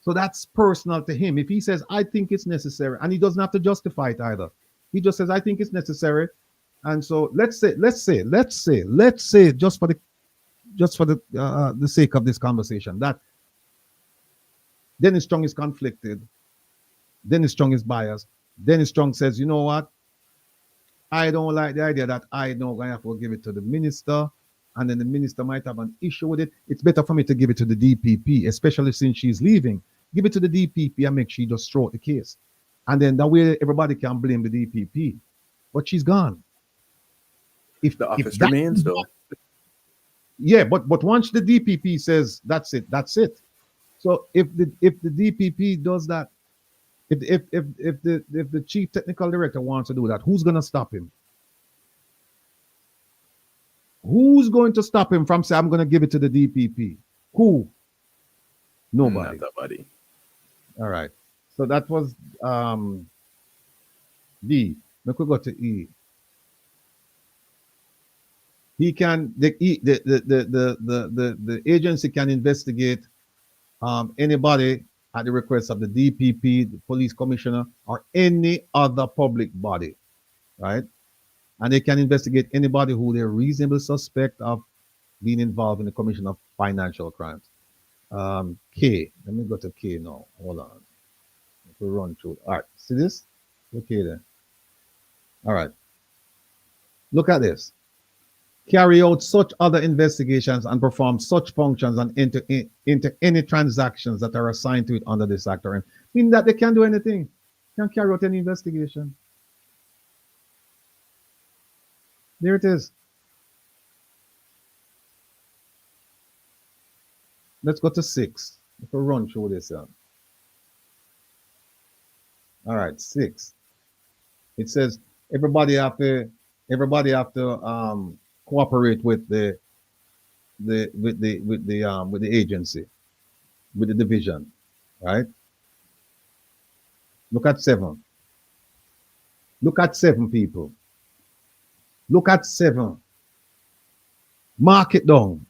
So that's personal to him. If he says, I think it's necessary, and he doesn't have to justify it either. He just says, I think it's necessary. And so let's say, just for the sake of this conversation, that Dennis Strong is conflicted. Dennis Strong is biased. Dennis Strong says, you know what? I don't like the idea that I know I'm going to have to give it to the minister, and then the minister might have an issue with it. It's better for me to give it to the DPP, especially since she's leaving. Give it to the DPP and make sure she just throw out the case. And then that way everybody can blame the DPP. But she's gone. If the office remains, though. Yeah, but once the DPP says that's it, that's it. So if the DPP does that, if the chief technical director wants to do that, who's gonna stop him? Who's going to stop him from saying I'm gonna give it to the DPP? Who? Nobody. Not nobody. All right. So that was D. We could go to E. He can the agency can investigate anybody at the request of the DPP, the police commissioner, or any other public body, right? And they can investigate anybody who they reasonably suspect of being involved in the commission of financial crimes. K. Let me go to K now. Hold on. We run through. All right. See this? Okay then. All right. Look at this. Carry out such other investigations and perform such functions and into any transactions that are assigned to it under this act, or meaning that they can't do anything. Can't carry out any investigation. There it is. Let's go to 6. Let's run through this. All right, 6. It says everybody have to cooperate with the agency, with the division, right? Look at 7. Look at 7, people. Look at 7. Mark it down.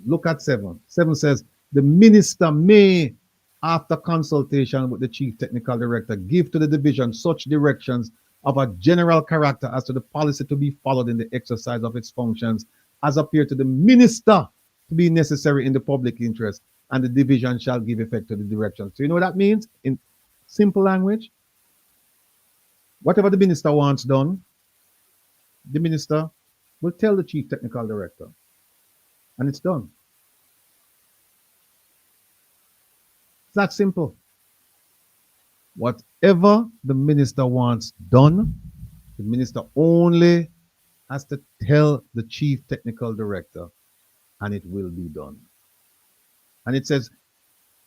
Look at 7. 7 says the minister may, after consultation with the chief technical director, give to the division such directions of a general character as to the policy to be followed in the exercise of its functions as appear to the minister to be necessary in the public interest, and the division shall give effect to the directions. So you know what that means in simple language? Whatever the minister wants done, the minister will tell the chief technical director, and it's done. It's that simple. Whatever the minister wants done, the minister only has to tell the chief technical director, and it will be done. And it says,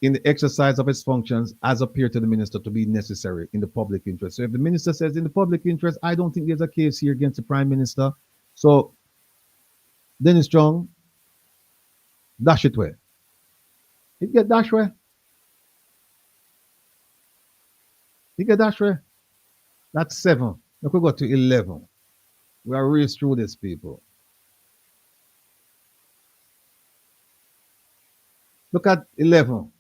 in the exercise of its functions as appear to the minister to be necessary in the public interest. So if the minister says in the public interest, I don't think there's a case here against the prime minister, so Dennis Strong, dash it way. It get dash way. You get that right? That's 7. We could go to 11. We are raised through this, people. Look at 11.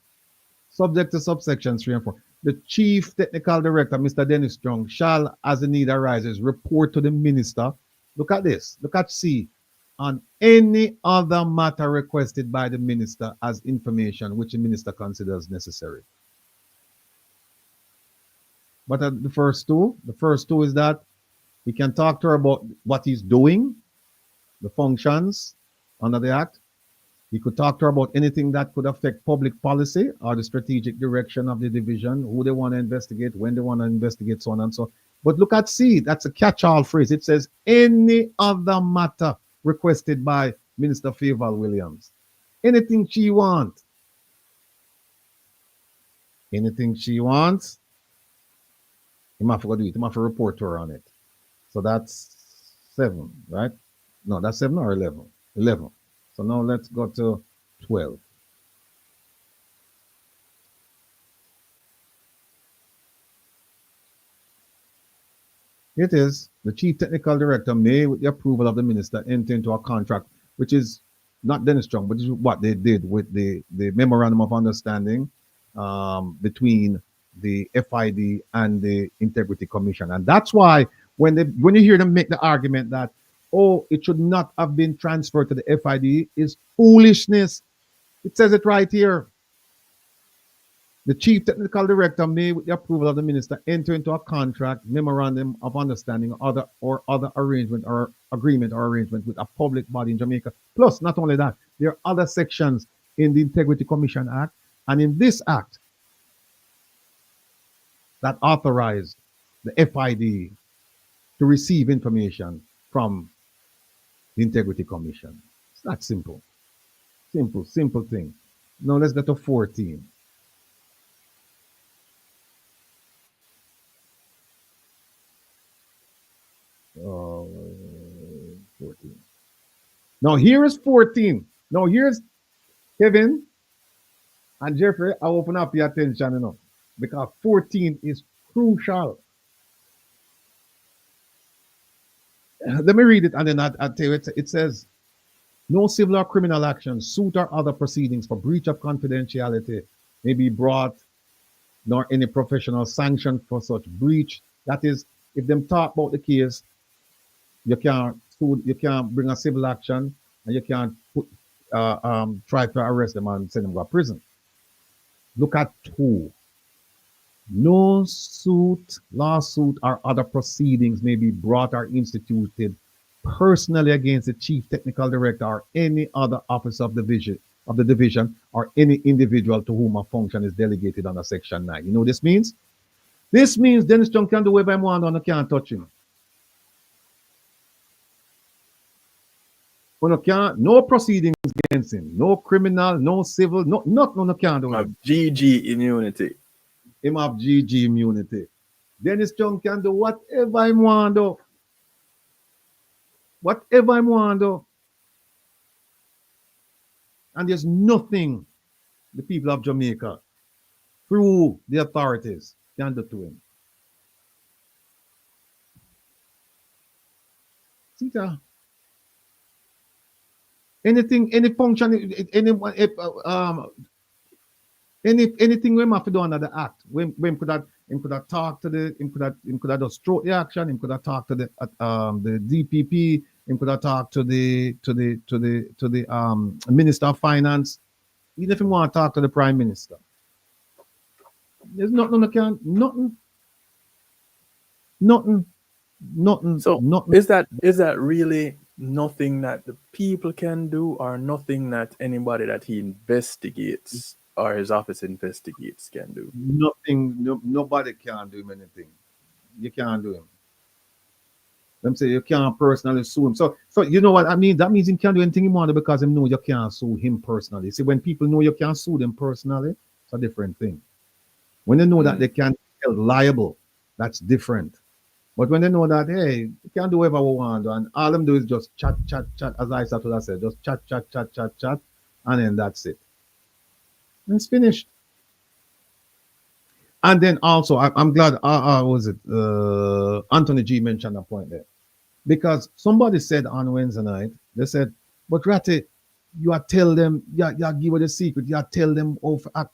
Subject to subsections 3 and 4. The chief technical director, Mr. Dennis Strong, shall, as the need arises, report to the minister. Look at this. Look at C. On any other matter requested by the minister as information which the minister considers necessary. But the first two is that we can talk to her about what he's doing, the functions under the act. He could talk to her about anything that could affect public policy or the strategic direction of the division, who they want to investigate, when they want to investigate, so on and so on. But look at C, that's a catch-all phrase. It says any other matter requested by Minister Favour Williams. Anything she wants. Anything she wants. You might have to do it. You might have to report to her on it. So that's 7, right? No, that's 7 or 11. 11. So now let's go to 12. It is the chief technical director may, with the approval of the minister, enter into a contract, which is not Dennis Strong, but is what they did with the memorandum of understanding between the FID and the Integrity Commission. And that's why when you hear them make the argument that, oh, it should not have been transferred to the FID, is foolishness. It says it right here. The chief technical director may, with the approval of the minister, enter into a contract, memorandum of understanding, other arrangement or agreement or arrangement with a public body in Jamaica. Plus, not only that, there are other sections in the Integrity Commission Act and in this act that authorized the FID to receive information from the Integrity Commission. It's that simple. Simple thing. Now let's get to 14. Oh, 14. Now here is 14. Now here's Kevin and Jeffrey. I open up your attention enough because 14 is crucial. Let me read it and then I'll tell you. It says, no civil or criminal action, suit or other proceedings for breach of confidentiality may be brought, nor any professional sanction for such breach. That is, if them talk about the case, you can't bring a civil action and you can't try to arrest them and send them to prison. Look at 2. No suit, lawsuit, or other proceedings may be brought or instituted personally against the chief technical director or any other officer of the division or any individual to whom a function is delegated under Section 9. You know what this means? This means Dennis Chung can do whatever he wants and you can't touch him. No proceedings against him, no criminal, no civil, nothing you can't do. GG immunity. Him have GG immunity. Dennis Chung can do whatever he want to. Whatever he want to. And there's nothing the people of Jamaica, through the authorities, can do to him. See that? Anything, any function, anything we have to do under the act. We could have talked to the, him could have just stroke the action. Him could have talked to the DPP. Him could have talked to the Minister of Finance. Even if he want to talk to the Prime Minister, there's nothing that can, nothing. So nothing. is that really nothing that the people can do, or nothing that anybody that he investigates or his office investigates can do? Nothing. Nobody can do him anything. You can't do him. Them say you can't personally sue him. So you know what I mean? That means he can't do anything he wants because he know you can't sue him personally. See, when people know you can't sue them personally, it's a different thing. When they know that they can be held liable, that's different. But when they know that, hey, you can do whatever we want, and all them do is just chat, as I said, just chat, and then that's it. And it's finished. And then also, I'm glad, Anthony G mentioned a point there. Because somebody said on Wednesday night, they said, but Ratty, you are tell them, you give the secret, you are tell them of act.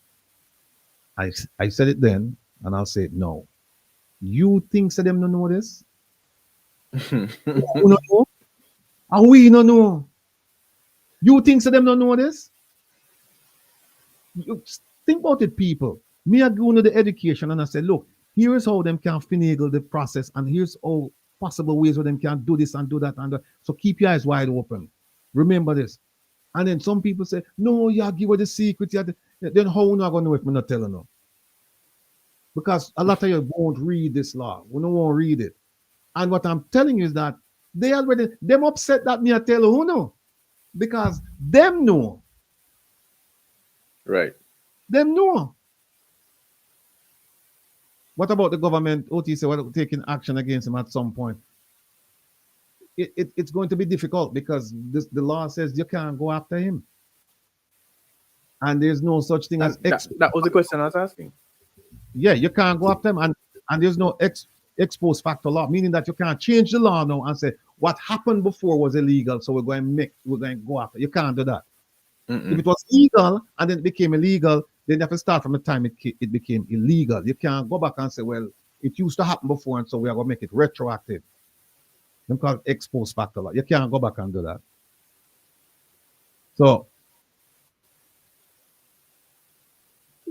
I said it then, and I'll say it now. You think so them don't know this? You don't know? And we don't know. You think so them don't know this? You think about it, people. Me I go into the education and I say, look, here's how them can finagle the process, and here's all possible ways where them can do this and do that and that. So keep your eyes wide open. Remember this. And then some people say, no, you give her the secret. Then how are you not going to know if I'm not telling you? Because a lot of you won't read this law. We don't want to read it. And what I'm telling you is that them upset that me I tell you who know. Because them know. Right. Them know. What about the government, OTC, what taking action against him at some point? It's going to be difficult because the law says you can't go after him. And there's no such thing as... That was the question I was asking. Yeah, you can't go after him, and there's no ex post facto law, meaning that you can't change the law now and say what happened before was illegal, so we're going to go after. You can't do that. If it was legal and then it became illegal, Then you have to start from the time it became illegal. You can't go back and say, well, it used to happen before, and so we are going to make it retroactive. Them call it ex post facto law. You can't go back and do that. So,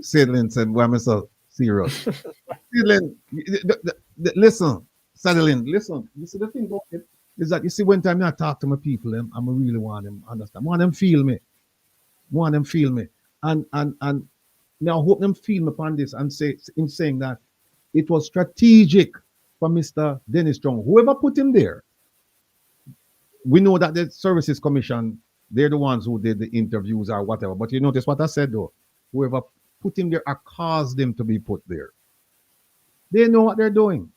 Sidlin said, why am I so serious? Sidlin, listen, Sadlin, listen. You see the thing about it is that you see when time I talk to my people, I really want them understand. I want them feel me. And now I hope them feel me upon this and say in saying that it was strategic for Mr. Dennis Strong. Whoever put him there, we know that the Services Commission, they're the ones who did the interviews or whatever. But you notice what I said though. Whoever put him there or caused him to be put there. They know what they're doing.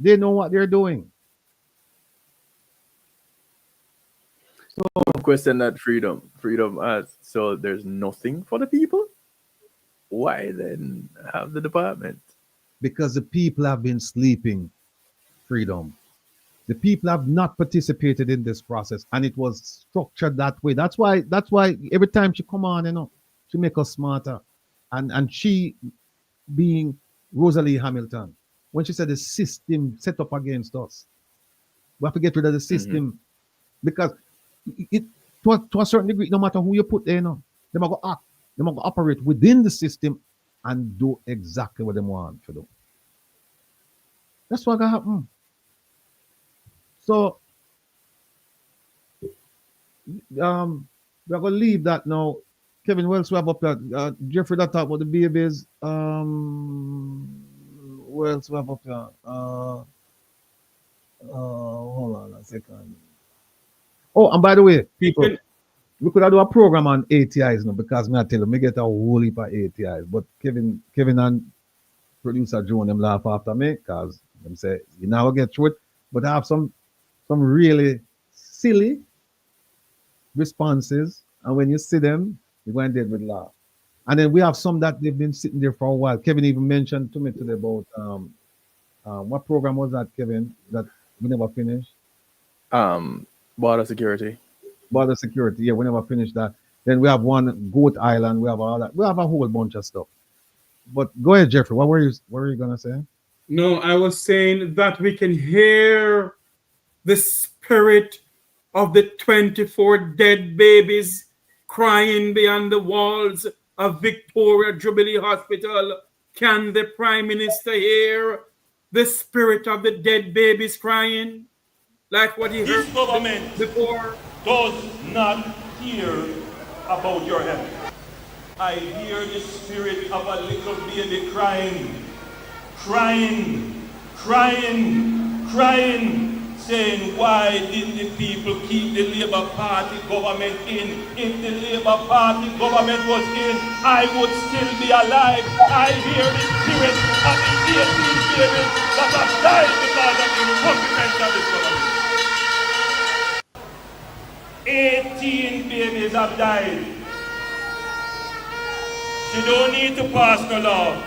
They know what they're doing. So question that freedom asks, so there's nothing for the people? Why then have the department? Because the people have been sleeping, freedom. The people have not participated in this process, and it was structured that way. That's why every time she come on, she make us smarter. And she being Rosalie Hamilton, when she said the system set up against us, we have to get rid of the system because it to a certain degree, no matter who you put there, they're going to act, they're going to operate within the system and do exactly what they want to do. That's what going to happen. So we're going to leave that now. Kevin, what else we have up there? Jeffrey, that talk about the babies. What else we have up there? Hold on a second. Oh, and by the way, people, we could have do a program on ATIs now because I tell you, me get a whole heap of ATIs. But Kevin and producer Joe them laugh after me because them say, you now get through it. But I have some really silly responses, and when you see them, you're going dead with laugh. And then we have some that they've been sitting there for a while. Kevin even mentioned to me today about what program was that, Kevin, that we never finished? Border security. Border security, yeah, we never finished that. Then we have one Goat Island, we have all that. We have a whole bunch of stuff. But go ahead, Jeffrey. What were you gonna say? No, I was saying that we can hear the spirit of the 24 dead babies crying beyond the walls of Victoria Jubilee Hospital. Can the Prime Minister hear the spirit of the dead babies crying? Like what he heard before? Does not hear about your heaven. I hear the spirit of a little baby crying, saying, why didn't the people keep the Labour Party government in? If the Labour Party government was in, I would still be alive. I hear the spirit of the 18 babies that have died because of the incompetence of this government. 18 babies have died. She don't need to pass no law.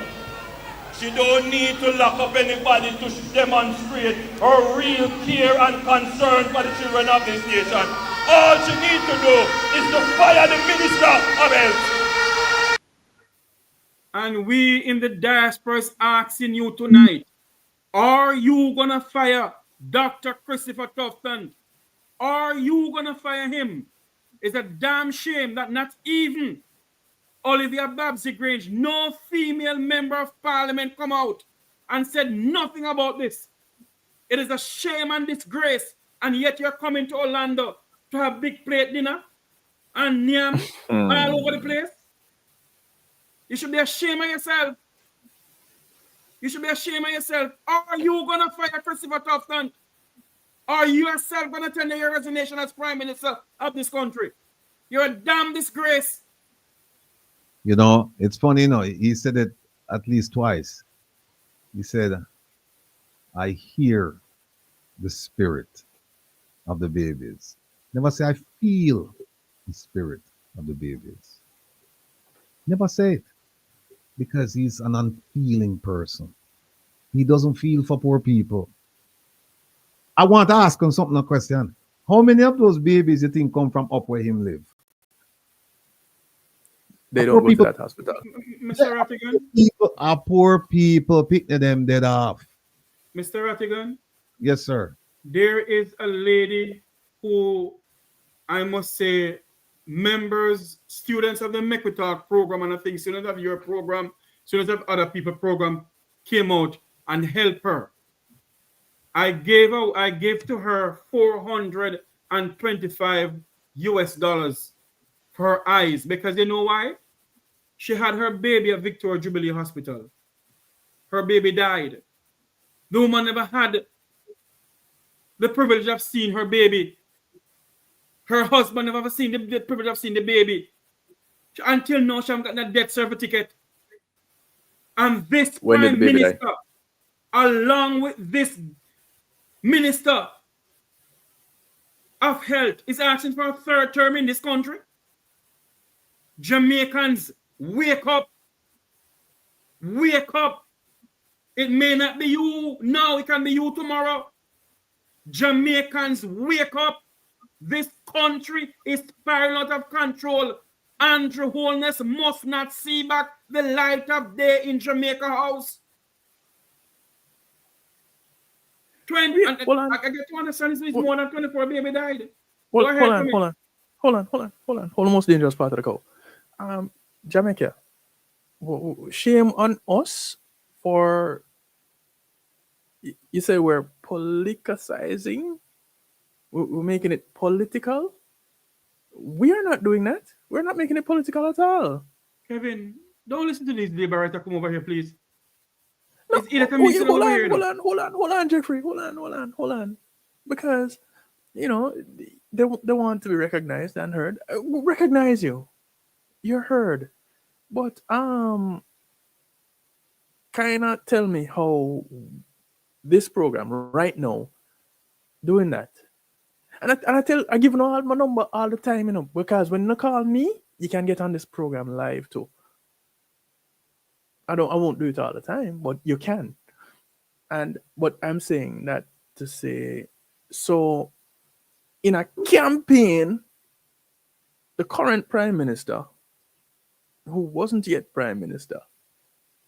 She don't need to lock up anybody to demonstrate her real care and concern for the children of this nation. All she needs to do is to fire the Minister of Health. And we in the diaspora is asking you tonight, are you going to fire Dr. Christopher Tufton? Are you going to fire him? It's a damn shame that not even Olivia Babsy-Grange, no female member of parliament, come out and said nothing about this. It is a shame and disgrace, and yet you're coming to Orlando to have big plate dinner and nyam all over the place. You should be ashamed of yourself. You should be ashamed of yourself. Are you going to fire Christopher Tufton? Are you yourself going to tender your resignation as Prime Minister of this country? You're a damn disgrace. You know, it's funny, he said it at least twice. He said, I hear the spirit of the babies. Never say, I feel the spirit of the babies. Never say it. Because he's an unfeeling person. He doesn't feel for poor people. I want to ask him a question. How many of those babies you think come from up where him live? They Poor don't go to people, that hospital. Mr. Rattigan, poor people picking them dead off. Mr. Rattigan, Yes, sir. there is a lady who, I must say, members, students of the Make We Talk program, and I think students of your program, students of other people program came out and helped her. I gave to her $425 for her eyes, because you know why? She had her baby at Victoria Jubilee Hospital. Her baby died. The woman never had the privilege of seeing her baby. Her husband never seen the privilege of seeing the baby. Until now, she hasn't got a death certificate. And this When did the Prime baby die? Minister, along with this Minister of Health, is asking for a third term in this country. Jamaicans, wake up. Wake up. It may not be you now, it can be you tomorrow. Jamaicans, wake up. This country is spiraling out of control. Auditor Holness must not see back the light of day in Jamaica House. I get to understand this is more than 24 baby died. Hold on. Most dangerous part of the cow. Jamaica. Shame on us for, you say we're politicizing. We're making it political. We are not doing that. We're not making it political at all. Kevin, don't listen to this liberator. Come over here, please. No, hold on, Jeffrey. Hold on. Because, they want to be recognized and heard. Recognize you. You're heard. But cannot tell me how this program right now doing that. And I give all my number all the time, because when you call me, you can get on this program live too. I won't do it all the time, but you can. But I'm saying that to say, so in a campaign, the current Prime Minister, who wasn't yet Prime Minister,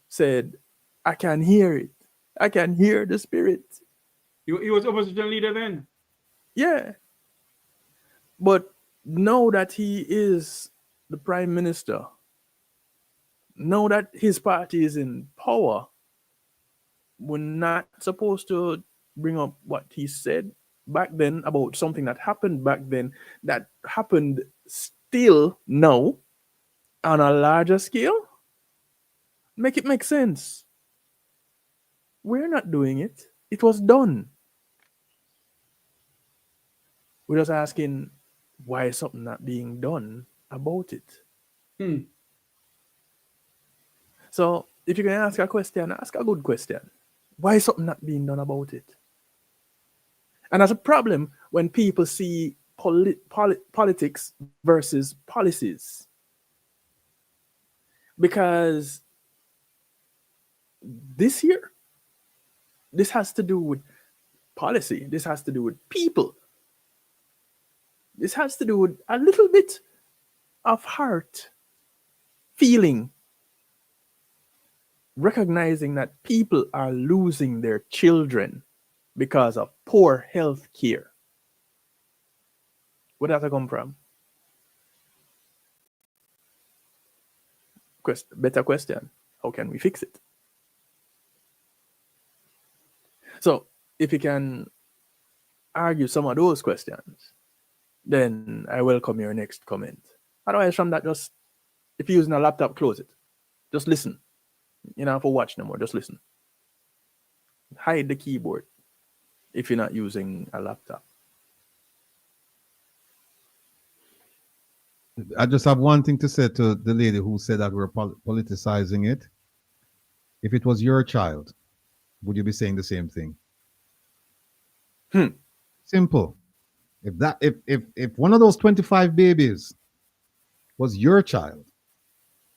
said, I can hear it. I can hear the spirit. He was opposition leader then. Yeah. But now that he is the Prime Minister, now that his party is in power, we're not supposed to bring up what he said back then about something that happened back then that happened still now on a larger scale. Make it make sense. We're not doing it. It was done. We're just asking why is something not being done about it. So if you're going to ask a question, ask a good question. Why is something not being done about it? And that's a problem when people see politics versus policies. Because this year, this has to do with policy. This has to do with people. This has to do with a little bit of heart, feeling, recognizing that people are losing their children because of poor health care. Where does that come from? Better question. How can we fix it? So if you can argue some of those questions, then I welcome your next comment. Otherwise, from that, just if you're using a laptop, close it. Just listen. You don't have to watch no more. Just listen. Hide the keyboard if you're not using a laptop. I just have one thing to say to the lady who said that we're politicizing it. If it was your child, would you be saying the same thing? Simple. If one of those 25 babies was your child,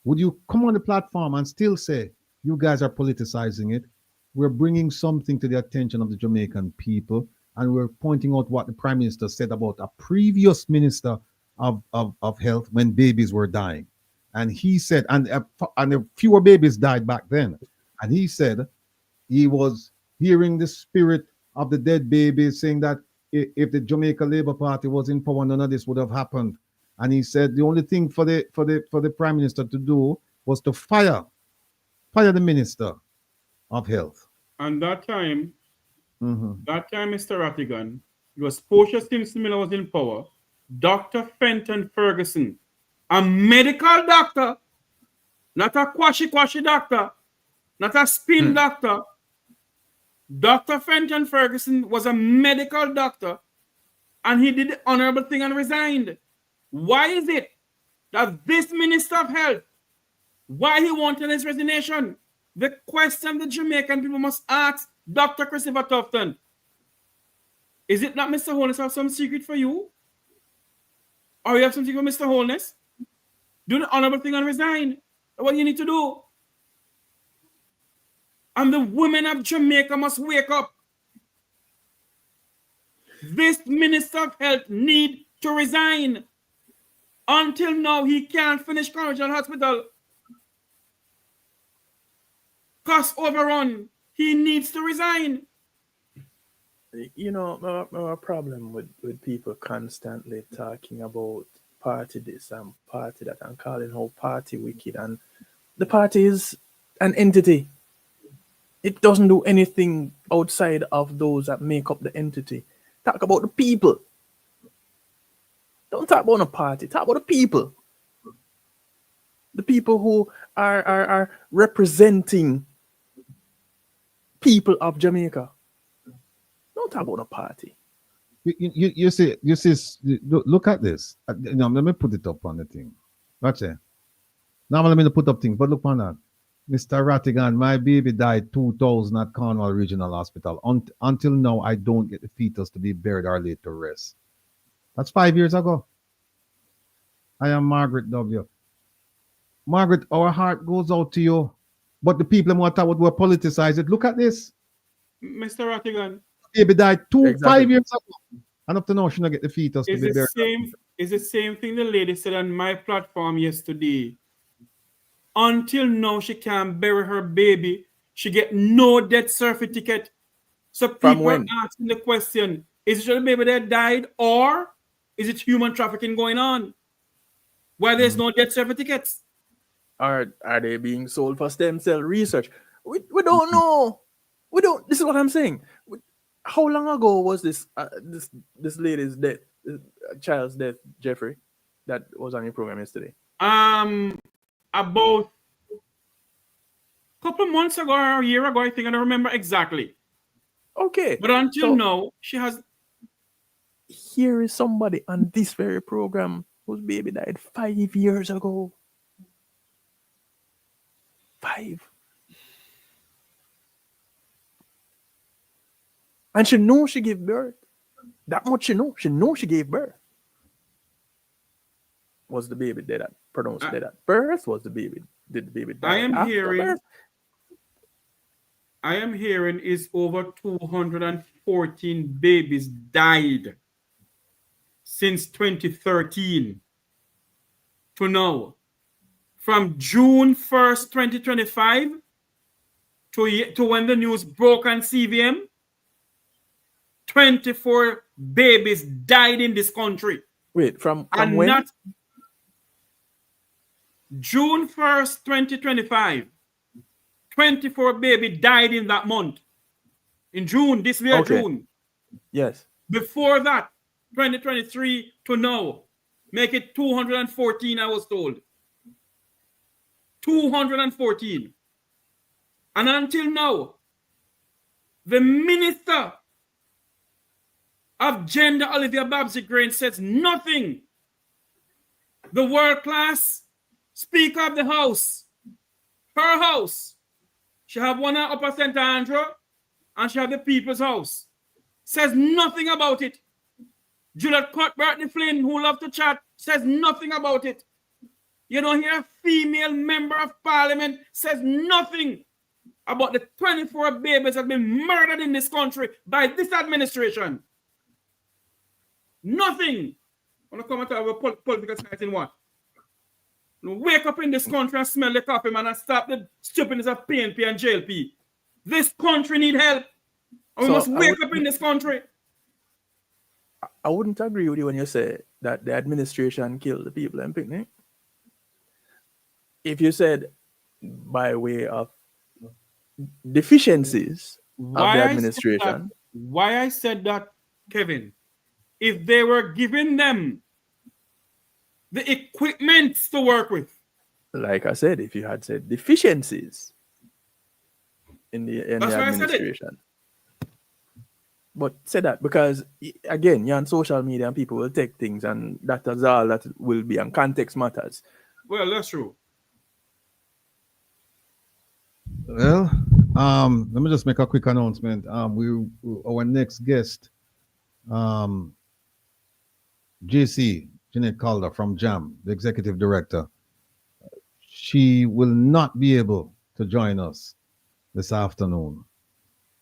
would you come on the platform and still say, you guys are politicizing it? We're bringing something to the attention of the Jamaican people, and we're pointing out what the Prime Minister said about a previous Minister of Health when babies were dying. And he said, and a fewer babies died back then. And he said he was hearing the spirit of the dead babies saying that if the Jamaica Labour Party was in power, none of this would have happened. And he said the only thing for the Prime Minister to do was to fire the Minister of Health. And that time, Mr. Rattigan, it was Portia Simpson Miller was in power. Dr. Fenton Ferguson, a medical doctor, not a quashy doctor, not a spin doctor. Dr. Fenton Ferguson was a medical doctor, and he did the honorable thing and resigned. Why is it that this Minister of Health, why he wanted his resignation? The question the Jamaican people must ask Dr. Christopher Tufton, is it not Mr. Holness have some secret for you? Or you have something for Mr. Holness? Do the honorable thing and resign. That's what you need to do. And the women of Jamaica must wake up. This Minister of Health needs to resign. Until now, he can't finish Correctional Hospital. Cost overrun. He needs to resign. You know, my problem with people constantly talking about party this and party that and calling whole party wicked. And the party is an entity. It doesn't do anything outside of those that make up the entity. Talk about the people. Don't talk about a party. Talk about the people. The people who are representing people of Jamaica. Don't talk about a party. You see, look at this. Now, let me put it up on the thing. Watch it. Now, let me put up things, but look on that. Mr. Rattigan, my baby died 2000 at Cornwall Regional Hospital. Until now, I don't get the fetus to be buried or laid to rest. That's 5 years ago. I am Margaret W. Margaret, our heart goes out to you. But the people want to politicize it. Look at this. Mr. Rattigan. Baby died 5 years ago. And up to now, she not get the fetus to be buried. It's the same thing the lady said on my platform yesterday. Until now, she can't bury her baby. She get no death certificate. So people are asking the question, is it the baby that died or is it human trafficking going on? Why there's no death certificates? Are they being sold for stem cell research? We don't know. We don't. This is what I'm saying. How long ago was this lady's death, child's death, Jeffrey, that was on your program yesterday? About a couple months ago or a year ago, I think. I don't remember exactly. Okay. But until now, she has. Here is somebody on this very program whose baby died 5 years ago. 5. And she knows she gave birth. That much she knows. She knows she gave birth. Was the baby dead at pronounced dead at birth? Was the baby did the baby die? I am hearing is over 214 babies died since 2013 to now. From June 1st, 2025 to when the news broke on CVM, 24 babies died in this country. Wait, from when? Not June 1st, 2025. 24 babies died in that month. In June, this year, okay. June. Yes. Before that, 2023 to now, make it 214, I was told. 214. And until now, the Minister of Gender, Olivia Babsy-Grain, says nothing. The world-class Speaker of the House, her house, she have one at Upper St. Andrew, and she have the People's House, says nothing about it. Juliet Cuthbert Flynn, who love to chat, says nothing about it. You don't hear a female member of parliament says nothing about the 24 babies that have been murdered in this country by this administration. Nothing. I want to come and talk about political science in what? Wake up in this country and smell the coffee, man, and stop the stupidness of PNP and JLP. This country need help. And we must wake up in this country. I wouldn't agree with you when you say that the administration killed the people in Picnic. If you said by way of deficiencies of the administration. Why I said that, Kevin, if they were giving them the equipment to work with. Like I said, if you had said deficiencies in the administration. But say that because, again, you're on social media and people will take things and that is all that will be, and context matters. Well, that's true. Well, let me just make a quick announcement. Our next guest, JC, Jeanette Calder from JAM, the executive director, she will not be able to join us this afternoon.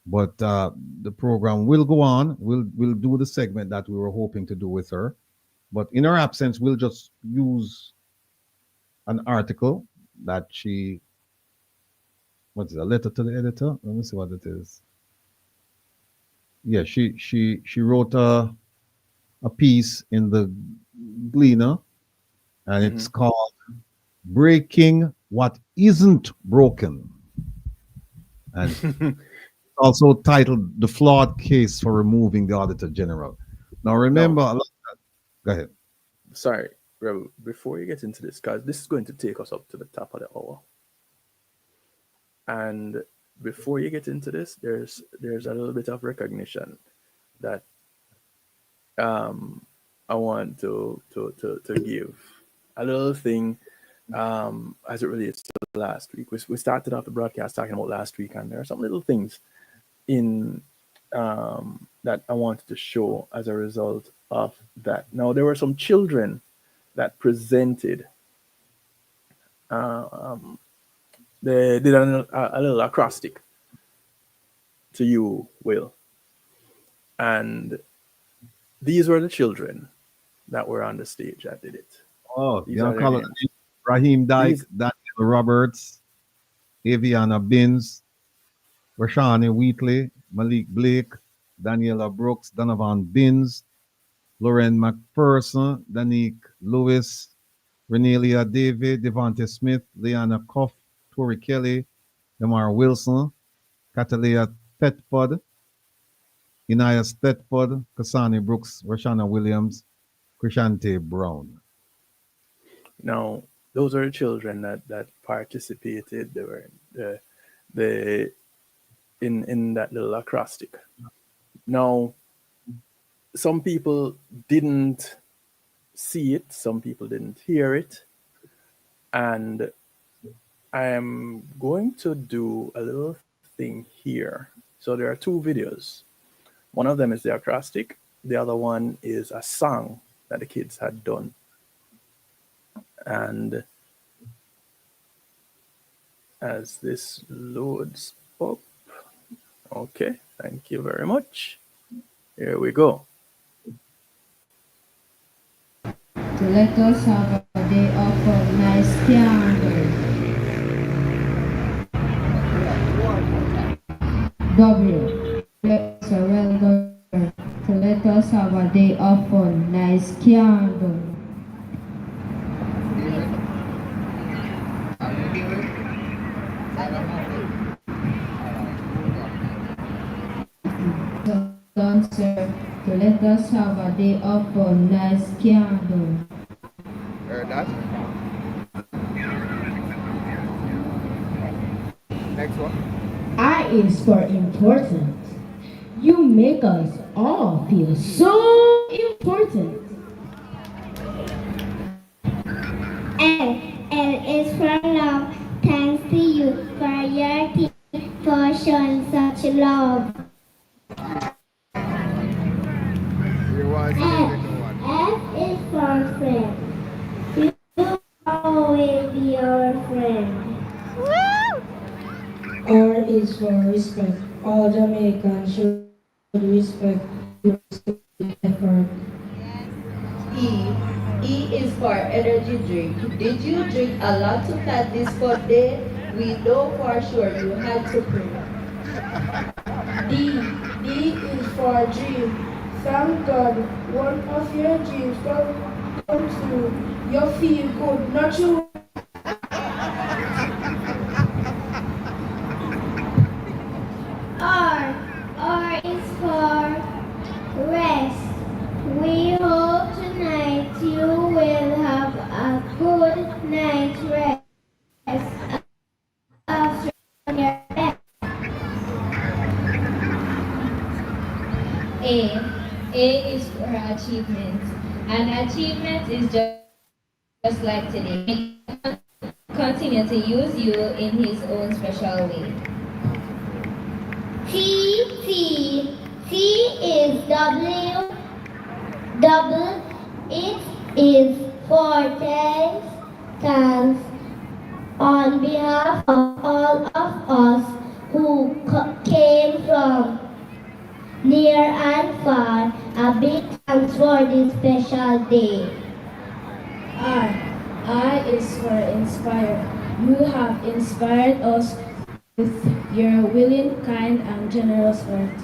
But the program will go on. We'll do the segment that we were hoping to do with her. But in her absence, we'll just use an article that she, what's it, a letter to the editor? Let me see what it is. Yeah, she wrote a piece in the Gleaner, and it's called Breaking What Isn't Broken. And also titled The Flawed Case for Removing the Auditor General. Now remember, go ahead. Sorry, Rebel, before you get into this, because this is going to take us up to the top of the hour. And before you get into this, there's a little bit of recognition that I want to give. A little thing as it relates to last week. We started off the broadcast talking about last week, and there are some little things in that I wanted to show as a result of that. Now, there were some children that presented. They did a little acrostic to you, Will. And these were the children that were on the stage that did it. Oh, you know, call it Raheem Dyke, Daniel Roberts, Aviana Binns, Rashani Wheatley, Malik Blake, Daniela Brooks, Donovan Binns, Lauren McPherson, Danique Lewis, Renelia David, Devontae Smith, Leanna Cuff, Tori Kelly, Lamar Wilson, Catalea Thetford, Inayas Thetford, Kasani Brooks, Rashana Williams, Krishante Brown. Now, those are the children that participated. They were in that little acrostic. Now, some people didn't see it, some people didn't hear it, and I am going to do a little thing here. So there are two videos. One of them is the acrostic. The other one is a song that the kids had done. And as this loads up, okay, thank you very much. Here we go. To let us have a day of a nice candle. W. Let's well done. To let us have a day of a nice candle. Done, sir. To let us have a day of a nice candle. Heard that? Next one. I is for important. You make us all feel so important. L is for love. Thanks to you for your team for showing such love. F is for friend. You always be our friend. R is for respect. All Jamaicans should respect your effort. E E is for energy drink. Did you drink a lot to plan this fun day? We know for sure you had to pray. D. D is for dream. Thank God one of your dreams come true. You feel good, not you. R. R is for rest. We hope tonight you will have a good night's rest after your rest. A. A is for achievement. An achievement is just like today. Continue to use you in his own special way. T. T is W. Double. It is for thanks. Thanks on behalf of all of us who came from near and far. A big thanks for this special day. I. I is for inspire. You have inspired us with your willing, kind, and generous heart.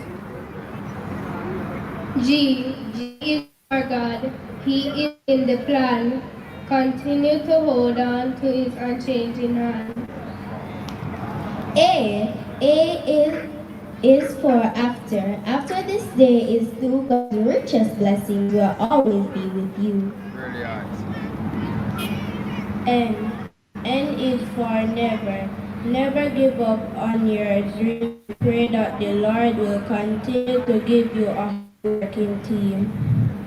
G is for God. He is in the plan. Continue to hold on to his unchanging hand. A is for after. After this day is through, God's richest blessing will always be with you. N is for never. Never give up on your dream. Pray that the Lord will continue to give you a working team.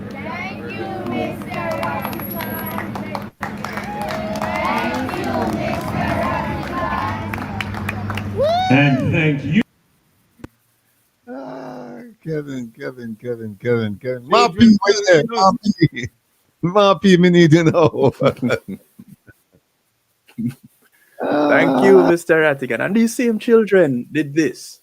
Thank you, Mr. Robinson. Thank you, Mr. Robinson. And thank you. Kevin. Mappy, what's there? Mappy, me need to know. Thank you, Mr. Rattigan. And these same children did this.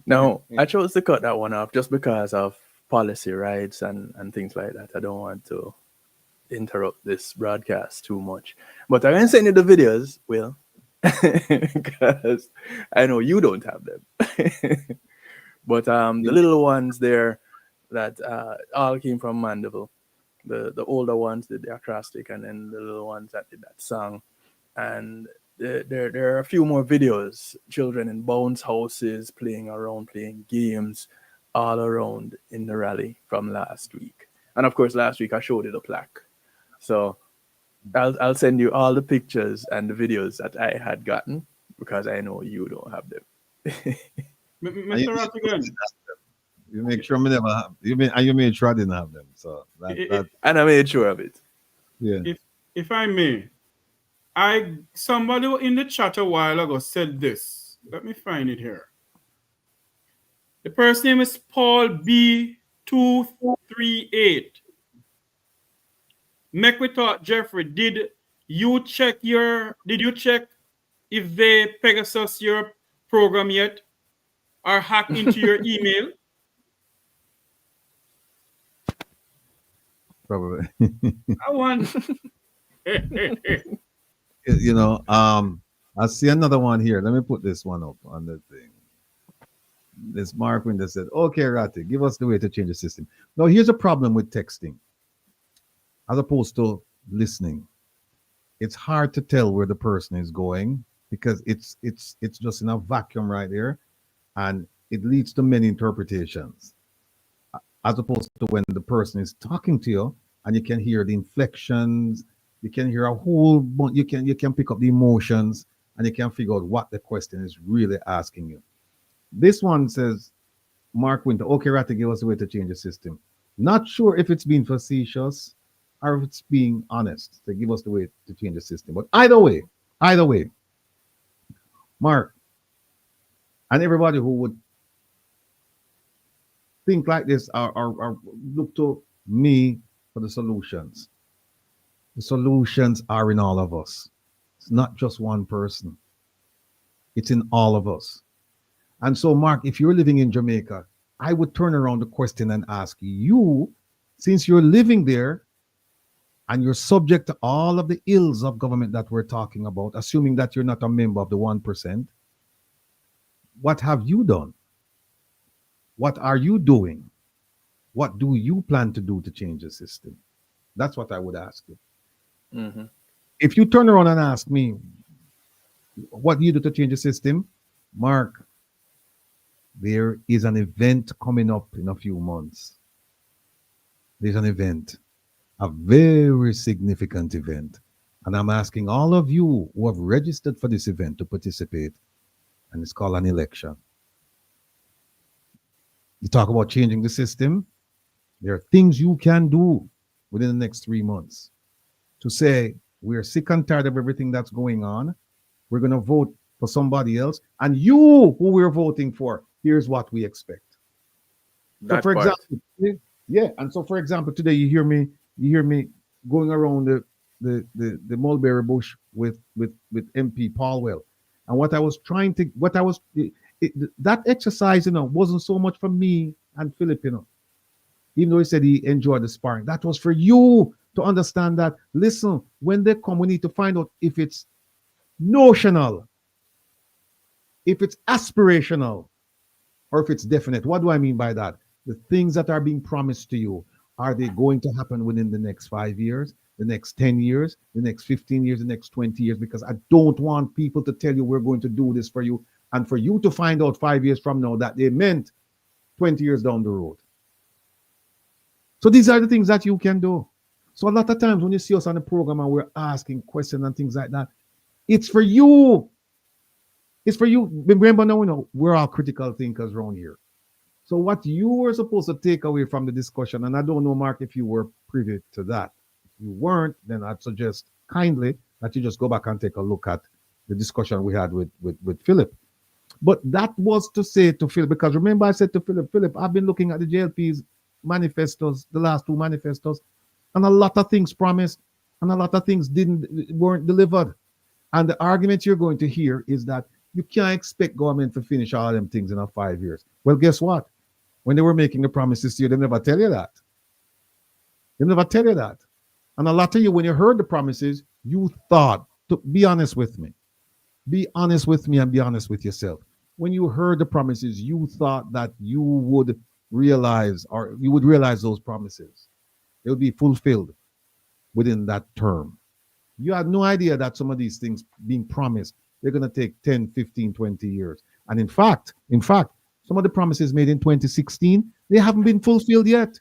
Now, I chose to cut that one off just because of policy rights and things like that. I don't want to interrupt this broadcast too much. But I'm going to send you the videos, Will, because I know you don't have them. But the little ones there that all came from Mandeville, the older ones did the acrostic, and then the little ones that did that song. And there are a few more videos, children in bounce houses, playing around, playing games all around in the rally from last week. And of course, last week I showed you the plaque. So I'll send you all the pictures and the videos that I had gotten, because I know you don't have them. Mr. Rattigan. You make sure me never have. You made sure I didn't have them. So and I made sure of it. Yeah. If I may, somebody in the chat a while ago said this. Let me find it here. The person's name is Paul B238. Make we thought, Jeffrey, did you check if they Pegasus your program yet or hack into your email? Probably. I want. You know, I see another one here. Let me put this one up on the thing. This Mark Winder said, okay, Ratty, give us the way to change the system. Now, here's a problem with texting as opposed to listening. It's hard to tell where the person is going because it's just in a vacuum right there, and it leads to many interpretations, as opposed to when the person is talking to you and you can hear the inflections, you can hear a whole bunch, you can pick up the emotions, and you can figure out what the question is really asking you. This one says, Mark Winter, okay, Ratty, give us a way to change the system. Not sure if it's being facetious or if it's being honest. So give us the way to change the system. But either way, Mark, and everybody who would think like this or look to me for the solutions. The solutions are in all of us. It's not just one person. It's in all of us. And so, Mark, if you're living in Jamaica, I would turn around the question and ask you, since you're living there and you're subject to all of the ills of government that we're talking about, assuming that you're not a member of the 1%, what have you done? What are you doing? What do you plan to do to change the system? That's what I would ask you. Mm-hmm. If you turn around and ask me, what do you do to change the system? Mark, there is an event coming up in a few months. There's an event, a very significant event. And I'm asking all of you who have registered for this event to participate. And it's called an election. You talk about changing the system. There are things you can do within the next 3 months to say, we're sick and tired of everything that's going on. We're going to vote for somebody else. And you, who we're voting for, here's what we expect. So for example, yeah. And so for example, today you hear me going around the mulberry bush with MP Paulwell. And that exercise, wasn't so much for me and Philip, even though he said he enjoyed the sparring. That was for you to understand that, listen, when they come, we need to find out if it's notional, if it's aspirational, or if it's definite. What do I mean by that? The things that are being promised to you, are they going to happen within the next 5 years, the next 10 years, the next 15 years, the next 20 years? Because I don't want people to tell you we're going to do this for you, and for you to find out 5 years from now that they meant 20 years down the road. So these are the things that you can do. So a lot of times when you see us on the program and we're asking questions and things like that, it's for you. It's for you. Remember now, we're all critical thinkers around here. So what you were supposed to take away from the discussion, and I don't know, Mark, if you were privy to that. If you weren't, then I'd suggest kindly that you just go back and take a look at the discussion we had with Philip. But that was to say to Philip, because remember I said to Philip, I've been looking at the JLP's manifestos, the last two manifestos, and a lot of things promised and a lot of things weren't delivered. And the argument you're going to hear is that you can't expect government to finish all them things in 5 years. Well, guess what? When they were making the promises to you, they never tell you that. They never tell you that. And a lot of you, when you heard the promises, you thought, to be honest with me. Be honest with me and be honest with yourself. When you heard the promises, you thought that you would realize those promises. They would be fulfilled within that term. You had no idea that some of these things being promised, they're going to take 10, 15, 20 years. And in fact, some of the promises made in 2016, they haven't been fulfilled yet.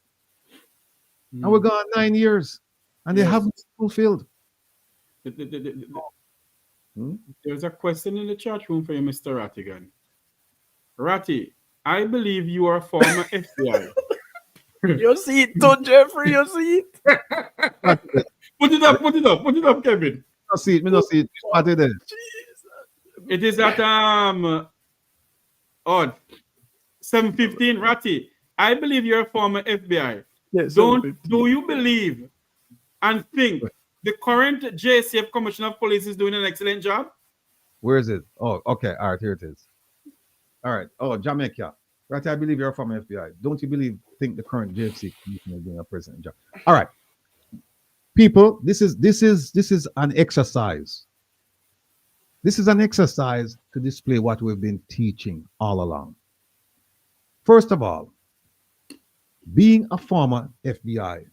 And we're gone 9 years, and they haven't been fulfilled. There's a question in the chat room for you, Mr. Rattigan. Ratty, I believe you are a former FBI. You see it too, Jeffrey, you see it? Put it up, Kevin. I see it, see it. What it is? It is at 7:15. Ratty, I believe you're a former FBI. Yes. Do you believe and think the current JCF Commissioner of Police is doing an excellent job? Where is it? Oh, okay. All right, here it is. All right. Oh, Jamaica. Right, I believe you're from FBI. Don't you think the current JFC Commissioner is doing a president job? All right. People, this is an exercise. This is an exercise to display what we've been teaching all along. First of all, being a former FBI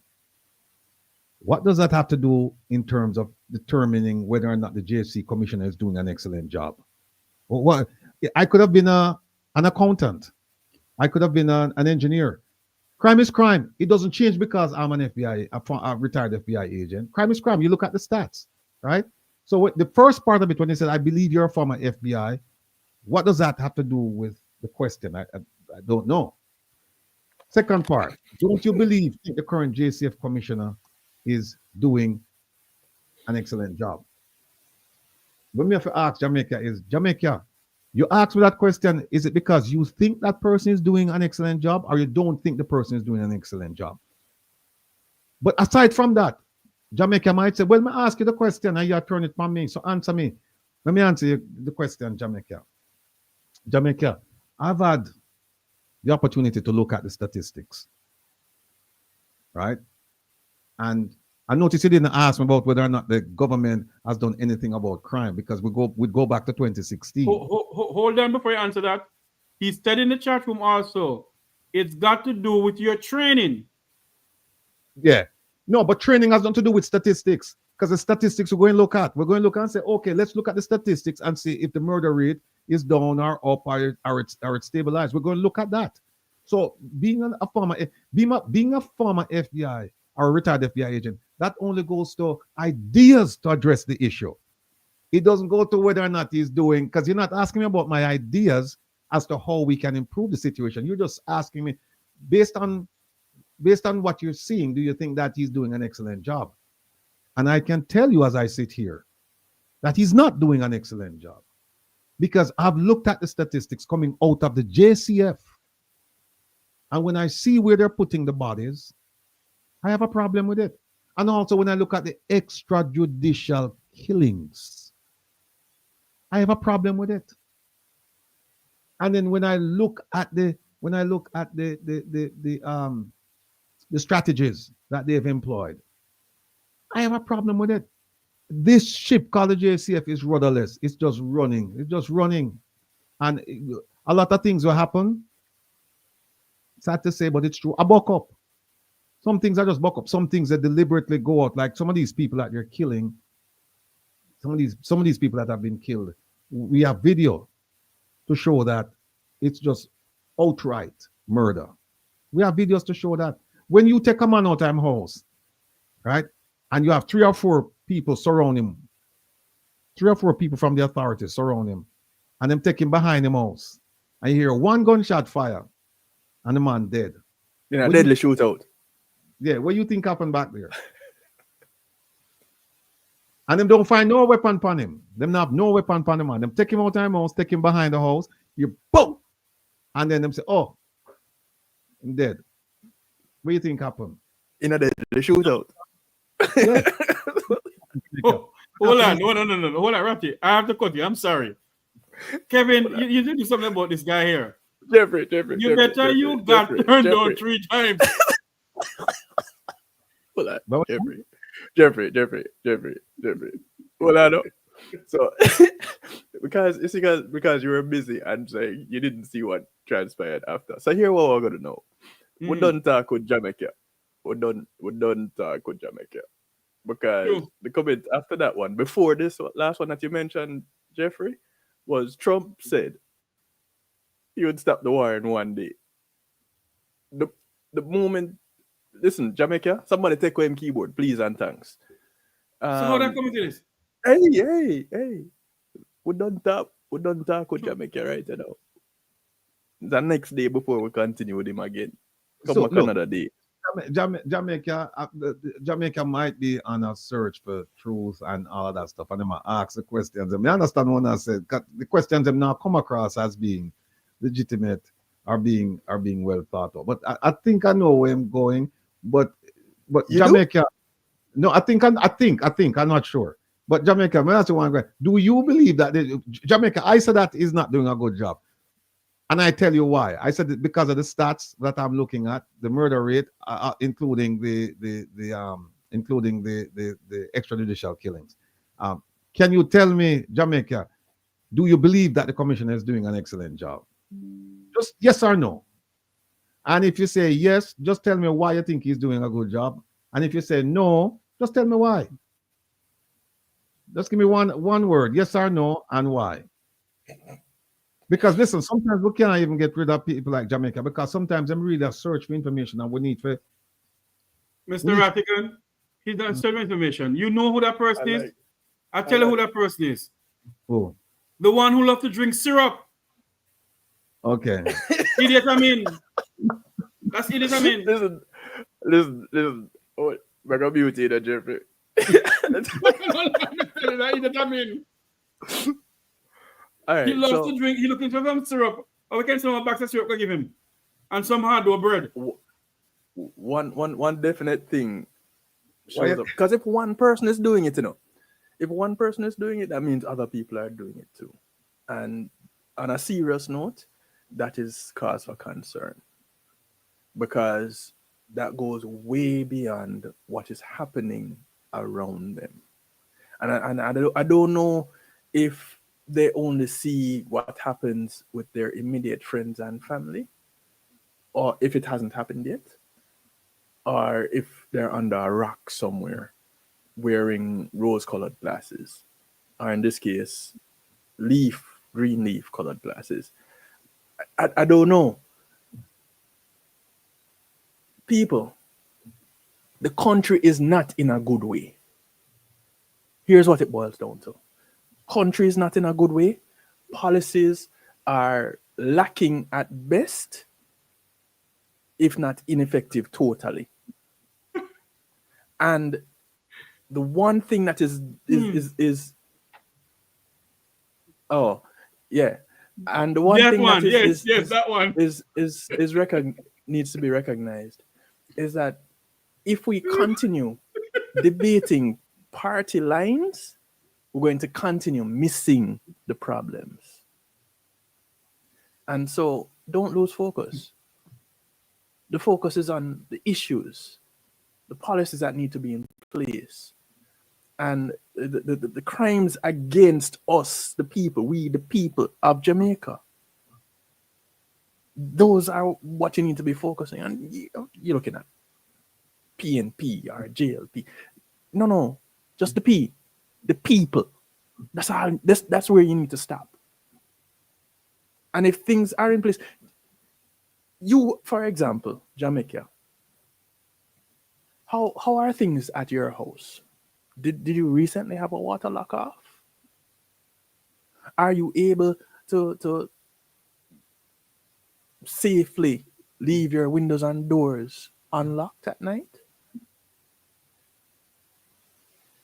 What does that have to do in terms of determining whether or not the JC commissioner is doing an excellent job? Well, what I could have been an accountant. I could have been an engineer. Crime is crime. It doesn't change because I'm an FBI, a retired FBI agent. Crime is crime. You look at the stats, right? So what, the first part of it, when they said, I believe you're a former FBI, what does that have to do with the question? I don't know. Second part, don't you believe the current JCF commissioner is doing an excellent job? What me have to ask Jamaica is, Jamaica, you ask me that question, is it because you think that person is doing an excellent job or you don't think the person is doing an excellent job? But aside from that, Jamaica might say, well, me ask you the question and you turn it from me, so answer me. Let me answer you the question, Jamaica. Jamaica, I've had the opportunity to look at the statistics, right? And I noticed you didn't ask me about whether or not the government has done anything about crime because we'd go back to 2016. Hold on before you answer that. He said in the chat room also, it's got to do with your training. Yeah. No, but training has nothing to do with statistics because the statistics we're going to look at. We're going to look and say, okay, let's look at the statistics and see if the murder rate is down or up or it's stabilized. We're going to look at that. So being a former FBI or a retired FBI agent, that only goes to ideas to address the issue. It doesn't go to whether or not he's doing, because you're not asking me about my ideas as to how we can improve the situation. You're just asking me based on what you're seeing, do you think that he's doing an excellent job? And I can tell you as I sit here that he's not doing an excellent job because I've looked at the statistics coming out of the JCF. And when I see where they're putting the bodies, I have a problem with it. And also when I look at the extrajudicial killings, I have a problem with it. And then when I look at the strategies that they've employed, I have a problem with it. This ship called the JCF is rudderless. It's just running. It's just running. And a lot of things will happen. Sad to say, but it's true. I buck up. Some things I just buck up. Some things that deliberately go out. Like some of these people that you're killing, some of these people that have been killed, we have video to show that it's just outright murder. We have videos to show that. When you take a man out of his house, right, and you have 3 or 4 people surround him, 3 or 4 people from the authorities surround him, and them take him behind the house, and you hear 1 gunshot fire, and the man dead. Yeah, deadly shootout. Yeah, what you think happened back there? And them don't find no weapon upon him. Them not have no weapon upon the man. Them take him out of the house, take him behind the house, you boom! And then them say, oh, I'm dead. What do you think happened? In a deadly shootout. Yeah. Hold on, no. Hold on, Ratty. I have to cut you. I'm sorry. Kevin, you did something about this guy here. Jeffrey. You better you got turned down 3 times. Hold on, Jeffrey. Hold on. So because you were busy and saying you didn't see what transpired after. So here what we're gonna know. We don't talk with Jamaica. We don't talk with Jamaica. Because the comment after that one, before this last one that you mentioned, Jeffrey, was Trump said he would stop the war in 1 day. The moment, listen, Jamaica, somebody take away him keyboard, please and thanks. So how that come to this? Hey. We don't talk with Jamaica right now. The next day before we continue with him again. Come back another day. Jamaica might be on a search for truth and all of that stuff, and they might ask the questions. I understand what I said. The questions them now come across as being legitimate, are being well thought of. But I think I know where I'm going. But Jamaica, no, I think I'm not sure. But Jamaica, I ask you one question. Do you believe that Jamaica? I said that is not doing a good job. And I tell you why. I said it because of the stats that I'm looking at, the murder rate, including the extrajudicial killings. Can you tell me, Jamaica, do you believe that the commissioner is doing an excellent job? Just yes or no. And if you say yes, just tell me why you think he's doing a good job. And if you say no, Just tell me why. Just give me one word, yes or no, and why. Because listen, sometimes we can't even get rid of people like Jamaica because sometimes them really have search for information and we need for. Mr. Rattigan, he's not selling information. You know who that person is? I tell you who that person is. Who? The one who loves to drink syrup. Okay. Idiot, I mean. That's idiot, I mean. Listen. Oh, mega beauty, that Jeffrey. Idiot, I mean. All right, he loves to drink. He looking for some syrup. Or we can sell a box of syrup to give him. And some hard-dough bread. One definite thing shows up. Because if one person is doing it, if one person is doing it, that means other people are doing it too. And on a serious note, that is cause for concern. Because that goes way beyond what is happening around them. And I don't know if they only see what happens with their immediate friends and family, or if it hasn't happened yet, or if they're under a rock somewhere wearing rose-colored glasses, or in this case, green leaf colored glasses. I don't know. People, the country is not in a good way. Here's what it boils down to. Country is not in a good way. Policies are lacking at best, if not ineffective totally. And the one thing that is oh yeah, and the one thing that needs to be recognized is that if we continue debating party lines, we're going to continue missing the problems. And so don't lose focus. The focus is on the issues, the policies that need to be in place, and the crimes against us, the people, we the people of Jamaica. Those are what you need to be focusing on. You're looking at PNP or JLP. No, just the P. The people. That's all. That's where you need to stop. And if things are in place, you, for example, Jamaica, how are things at your house? Did you recently have a water lock off? Are you able to safely leave your windows and doors unlocked at night?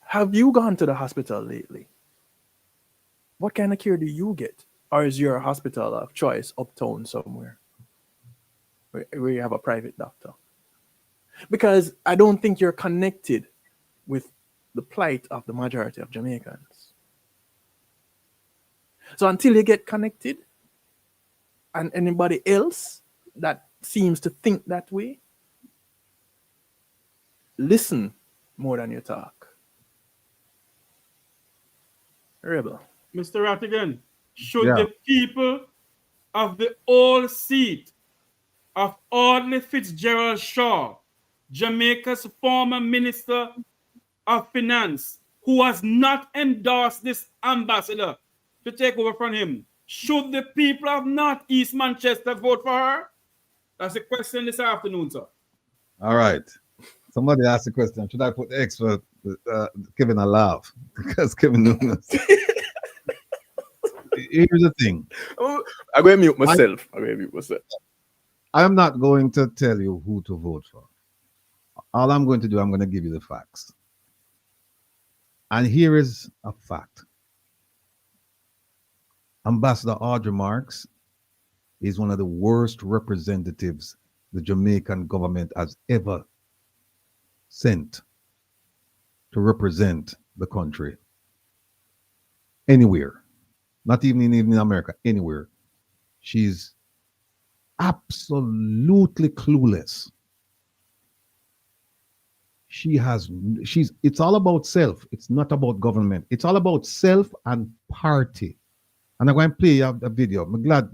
Have you gone to the hospital lately? What kind of care do you get? Or is your hospital of choice uptown somewhere where you have a private doctor? Because I don't think you're connected with the plight of the majority of Jamaicans. So until you get connected, and anybody else that seems to think that way, listen more than you talk. Rebel. Mr. Rattigan, should the people of the old seat of Audley Fitzgerald Shaw, Jamaica's former Minister of Finance, who has not endorsed this ambassador to take over from him, should the people of Northeast Manchester vote for her? That's the question this afternoon, sir. All right. Somebody asked the question, should I put the X for Kevin a laugh? Because Kevin Nunes. Here's the thing. I'm going to mute myself. I am not going to tell you who to vote for. All I'm going to do, I'm going to give you the facts. And here is a fact. Ambassador Audrey Marks is one of the worst representatives the Jamaican government has ever sent to represent the country anywhere, not even in America, anywhere. She's absolutely clueless. It's all about self. It's not about government. It's all about self and party. And I'm going to play a video. I'm glad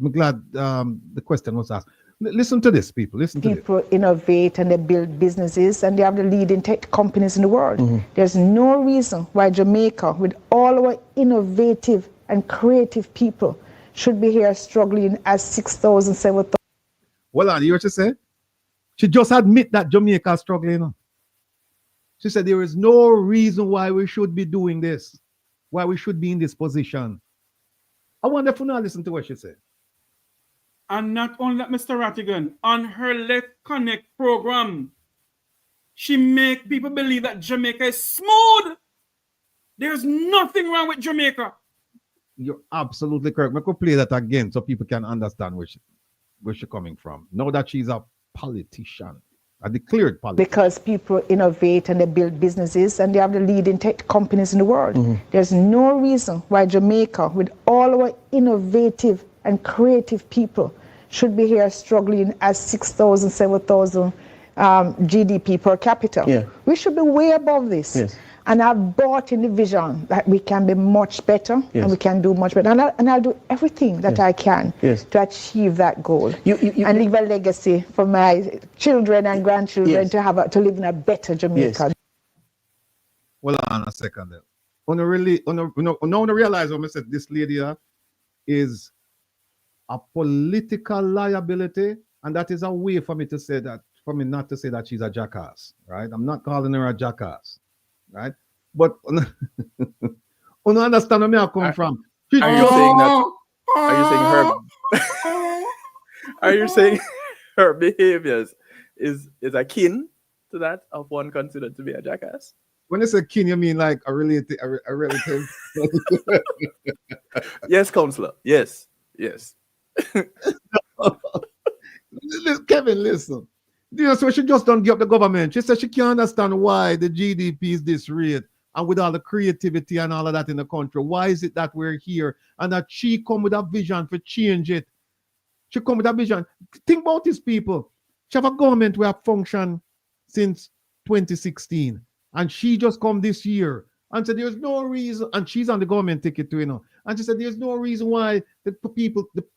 the question was asked. Listen to this, people. Listen to this. People innovate and they build businesses and they have the leading tech companies in the world. There's no reason why Jamaica, with all our innovative and creative people, should be here struggling as 6,000, 7,000. Well, you hear what she said? She just admit that Jamaica is struggling. You know? She said there is no reason why we should be doing this, why we should be in this position. I wonder if you now listen to what she said. And not only that, Mr. Rattigan, on her Let's Connect program, she make people believe that Jamaica is smooth. There's nothing wrong with Jamaica. You're absolutely correct. I could play that again so people can understand where she's coming from. Know that she's a politician, a declared politician. Because people innovate and they build businesses and they have the leading tech companies in the world. There's no reason why Jamaica, with all our innovative and creative people, should be here struggling as 6,000, 7,000 GDP per capita. We should be way above this. And I've bought in the vision that we can be much better and we can do much better. And I'll do everything that I can to achieve that goal and leave a legacy for my children and grandchildren to live in a better Jamaica. Well, on a second there. On realize when I said this lady is a political liability, and that is a way for me to say that, for me not to say that she's a jackass, right? I'm not calling her a jackass, right? But you understand where I come from. Are you saying that? Are you saying her behaviors is akin to that of one considered to be a jackass? When you say kin, you mean like a relative? Yes, Counselor. Yes. Kevin, listen. You know, so she just don't give up the government. She said she can't understand why the GDP is this rate, and with all the creativity and all of that in the country, why is it that we're here? And that she come with a vision for change it. She come with a vision. Think about these people. She have a government where function since 2016, and she just come this year and said there's no reason, and she's on the government ticket too, you know. And she said there's no reason why the place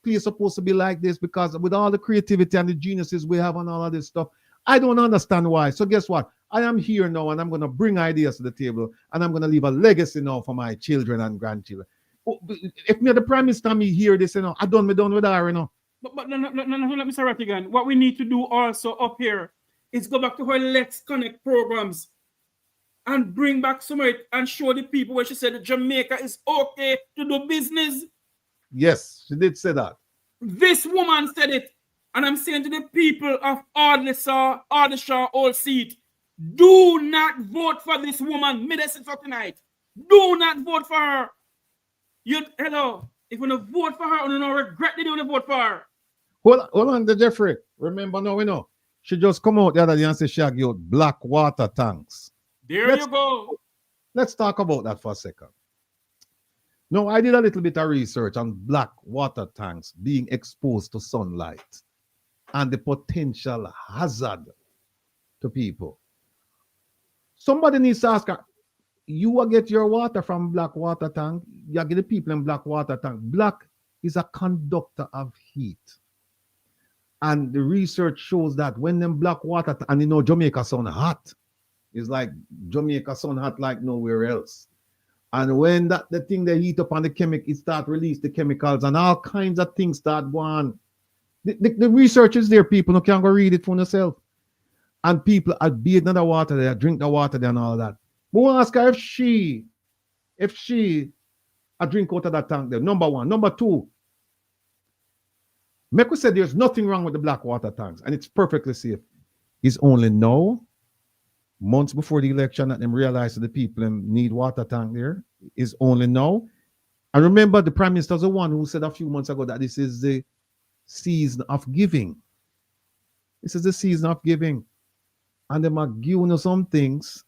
is supposed to be like this, because with all the creativity and the geniuses we have and all of this stuff, I don't understand why. So guess what? I am here now and I'm going to bring ideas to the table and I'm going to leave a legacy now for my children and grandchildren. If me the Prime Minister me hear this, you know, I done with her, you know. But no, Mr. Rattigan. What we need to do also up here is go back to her Let's Connect programs and bring back some of it and show the people where she said that Jamaica is okay to do business. Yes, she did say that. This woman said it. And I'm saying to the people of Ardishaw Old Seat, do not vote for this woman. Medicine for tonight. Do not vote for her. Hello. If you don't vote for her, you don't regret that you don't vote for her. Hold on, Jeffrey. Remember now, we know. She just come out the other day and say she had got black water tanks. You go. Let's talk about that for a second. Now, I did a little bit of research on black water tanks being exposed to sunlight and the potential hazard to people. Somebody needs to ask her, you will get your water from black water tank, you get the people in black water tank. Black is a conductor of heat. And the research shows that when them black water, and you know Jamaica sun hot, it's like Jamaica sun hot like nowhere else. And when the thing they heat up on the chemical, it start release the chemicals and all kinds of things start going. The research is there, people. You can go read it for yourself. And people are bathing in the water there, drink the water there and all that. But we'll ask her if she a drink out of that tank there. Number one. Number two, Meko said there's nothing wrong with the black water tanks and it's perfectly safe. It's only now, months before the election, that them realize that the people need water tank there. Is only now. And remember, the Prime Minister is the one who said a few months ago that this is the season of giving. This is the season of giving. And they are giving us some things,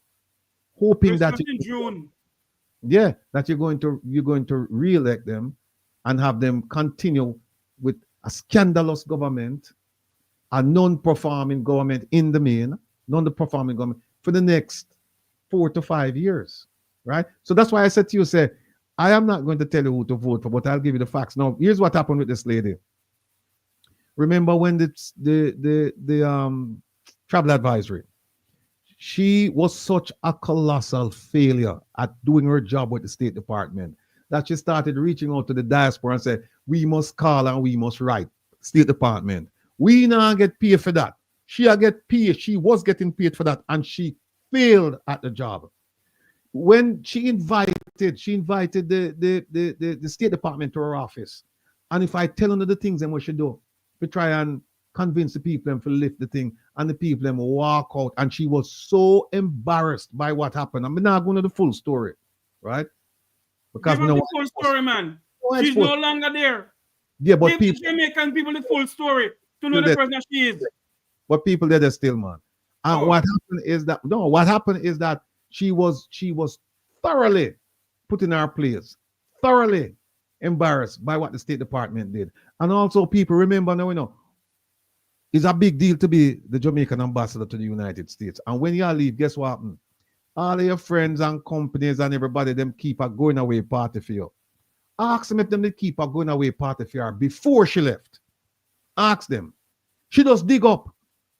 hoping that in June. Yeah, that you're going to re-elect them and have them continue with a scandalous government, a non-performing government in the main, non-performing government for the next 4 to 5 years, right? So that's why I said to you, say, I am not going to tell you who to vote for, but I'll give you the facts. Now, here's what happened with this lady. Remember when the travel advisory, she was such a colossal failure at doing her job with the State Department that she started reaching out to the diaspora and said, we must call and we must write State Department. We now get paid for that. She get paid. She was getting paid for that, and she failed at the job. When she invited the State Department to her office. And if I tell her the things then what she do, we try and convince the people them to lift the thing, and the people them walk out. And she was so embarrassed by what happened. I'm not going to the full story, right? Because give us the full story, man. She's no longer there. Yeah, but give people, the Jamaican people the full story to know the person that she is. But people there still, man. And what happened is that she was thoroughly put in her place, thoroughly embarrassed by what the State Department did. And also people remember now, it's a big deal to be the Jamaican ambassador to the United States. And when you leave, guess what happened? All of your friends and companies and everybody, them keep a going away party for you. Ask them if them they keep a going away party for her before she left. Ask them. She just dig up.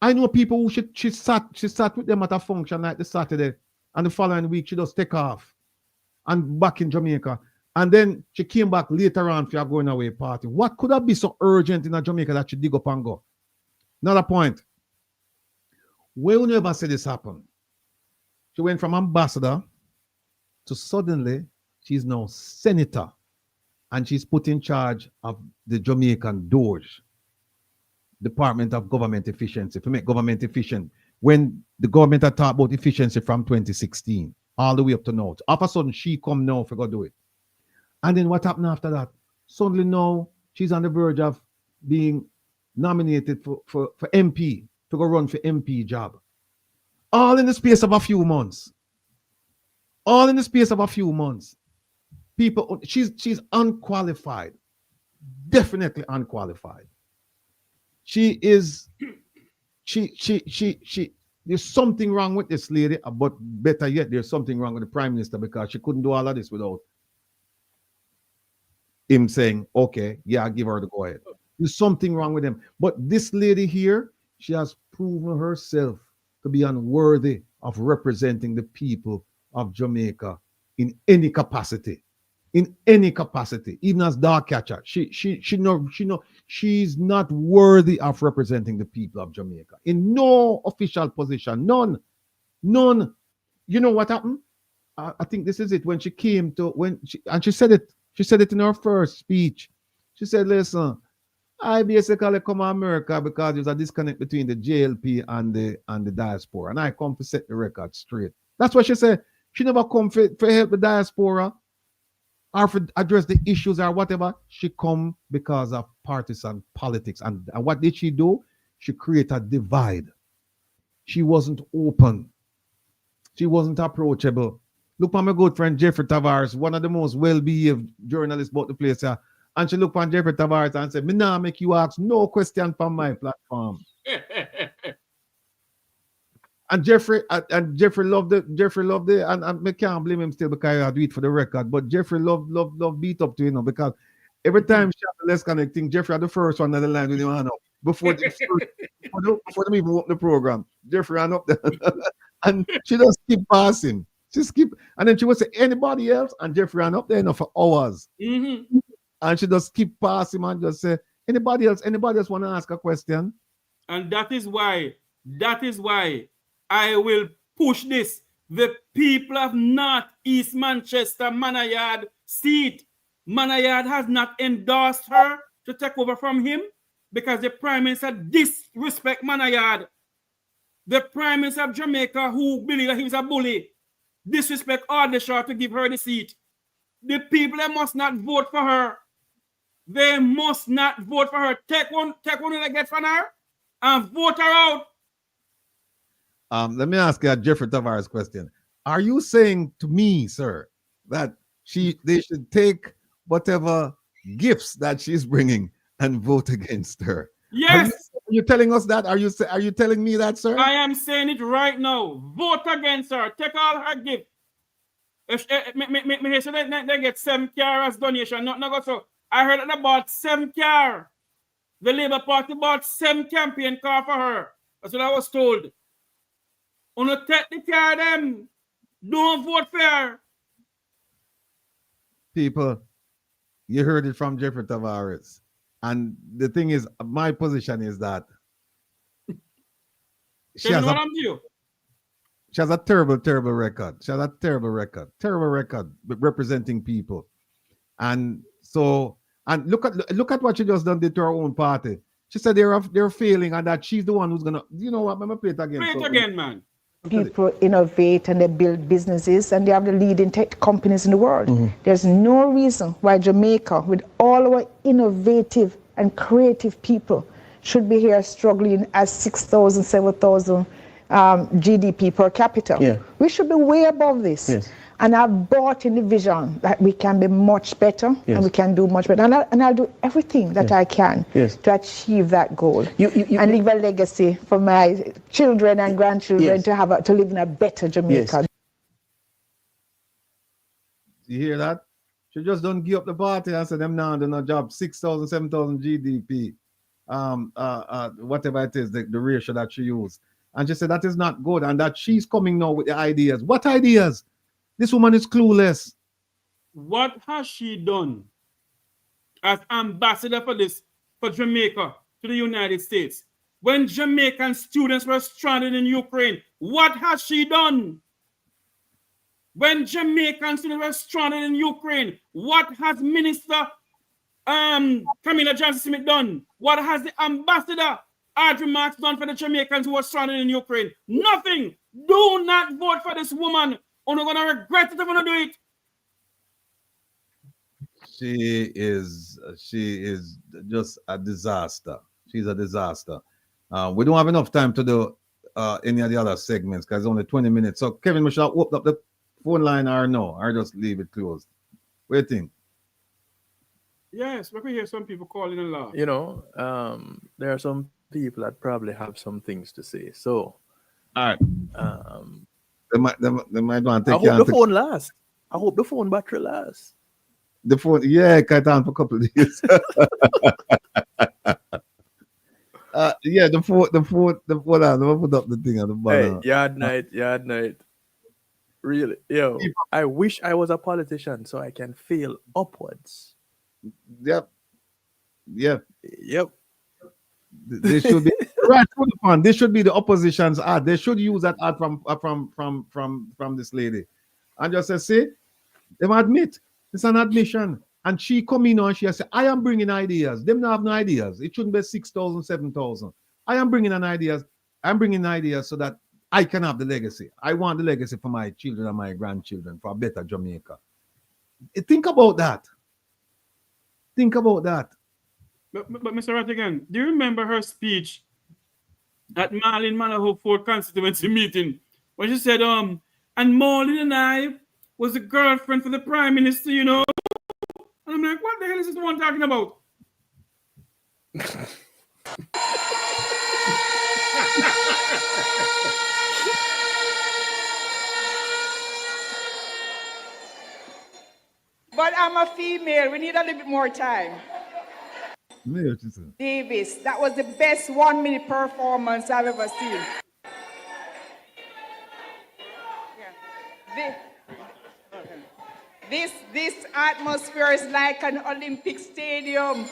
I know people who she sat with them at a function like the Saturday, and the following week she just take off and back in Jamaica. And then she came back later on for a going away party. What could have been so urgent in a Jamaica that she dig up and go? Another point. Where we never see this happen. She went from ambassador to suddenly she's now senator, and she's put in charge of the Jamaican DOGE, Department of Government Efficiency, to make government efficient. When the government had talked about efficiency from 2016 all the way up to now, all of a sudden she come now for go do it. And then what happened after that? Suddenly now she's on the verge of being nominated for MP, to go run for MP job. All in the space of a few months. All in the space of a few months. People, she's unqualified. Definitely unqualified. There's something wrong with this lady, but better yet, there's something wrong with the Prime Minister, because she couldn't do all of this without him saying, okay, yeah, I'll give her the go ahead. There's something wrong with him. But this lady here, she has proven herself to be unworthy of representing the people of Jamaica in any capacity. In any capacity, even as dog catcher, she's not worthy of representing the people of Jamaica in no official position, none. You know what happened? I think this is it. When she came to she said it in her first speech. She said, "Listen, I basically come to America because there's a disconnect between the JLP and the diaspora, and I come to set the record straight." That's what she said. She never come for help the diaspora or for address the issues or whatever. She come because of partisan politics. And what did she do? She created a divide. She wasn't open. She wasn't approachable. Look at my good friend Jeffrey Tavares, one of the most well-behaved journalists about the place here. And she looked at Jeffrey Tavares and said, "Me nah make you ask no question from my platform." And Jeffrey loved it. And I can't blame him still, because I do it for the record. But Jeffrey loved beat up to because every time she had the less connecting, Jeffrey had the first one on the line with him hand up before them even open the program. Jeffrey ran up there, and she just keep passing. And then she would say anybody else, and Jeffrey ran up there for hours. Mm-hmm. And she just keep passing and just say anybody else want to ask a question. And that is why I will push this. The people of North East Manchester, Manayard seat. Manayard has not endorsed her to take over from him because the Prime Minister disrespect Manayard. The Prime Minister of Jamaica, who believe that he was a bully, disrespect Auditor to give her the seat. The people, they must not vote for her. They must not vote for her. Take one they get from her and vote her out. Let me ask you a Jeffrey Tavares question. Are you saying to me, sir, that they should take whatever gifts that she's bringing and vote against her? Yes. Are you telling us that? Are you telling me that, sir? I am saying it right now. Vote against her. Take all her gifts. If they get 7 cars as donation, not go so. I heard that about 7 cars. the Labour Party bought 7 campaign cars for her. That's what I was told. On a take the car them. Don't vote for her. People, you heard it from Jeffrey Tavares. And the thing is, my position is that she has a terrible, terrible record. She has a terrible record representing people. And so, and look at what she just done did to her own party. She said they're failing and that she's the one who's gonna, you know what, I'm gonna play it again. Play it again, man. People innovate and they build businesses and they have the leading tech companies in the world. There's no reason why Jamaica, with all our innovative and creative people, should be here struggling at 6,000, 7,000 GDP per capita. Yeah. We should be way above this. Yes. And I've bought in the vision that we can be much better and we can do much better. And I'll do everything that I can to achieve that goal and leave a legacy for my children and grandchildren to live in a better Jamaica. You hear that? She just don't give up the party and say them now doing a job 6,000, 7,000 GDP, whatever it is, the ratio that she used. And she said that is not good and that she's coming now with the ideas. What ideas? This woman is clueless. What has she done as ambassador for Jamaica to the United States? When Jamaican students were stranded in Ukraine, what has she done? When Jamaican students were stranded in Ukraine, what has Minister Camilla Johnson-Smith done? What has the ambassador Audrey Marks done for the Jamaicans who were stranded in Ukraine? Nothing. Do not vote for this woman. Or you're gonna regret it if you don't do it. She is just a disaster. She's a disaster. We don't have enough time to do any of the other segments because it's only 20 minutes. So Kevin, we should open up the phone line or no, or just leave it closed. What do you think? Yes, we can hear some people calling and laugh. You know, there are some people that probably have some things to say. So, all right. They might want to take I hope the phone lasts. I hope the phone battery lasts. The phone, yeah, cut on for a couple of days. Yeah, the phone. I'm gonna put up the thing on the bottom. Hey, yard night. Really, yo, I wish I was a politician so I can fail upwards. Yep. This should be right. This should be the opposition's ad. They should use that ad from this lady, and just say, see, them admit it's an admission. And she come in and she said, I am bringing ideas. Them not have no ideas. It shouldn't be 6,000, 7,000. I am bringing an ideas. I'm bringing ideas so that I can have the legacy. I want the legacy for my children and my grandchildren for a better Jamaica. Think about that. Think about that. But Mr. Rattigan, do you remember her speech at Marlene Manor Ford constituency meeting when she said, and Marlene and I was a girlfriend for the Prime Minister, you know? And I'm like, what the hell is this one talking about? But I'm a female. We need a little bit more time. Davis, that was the best 1 minute performance I've ever seen. This atmosphere is like an Olympic stadium.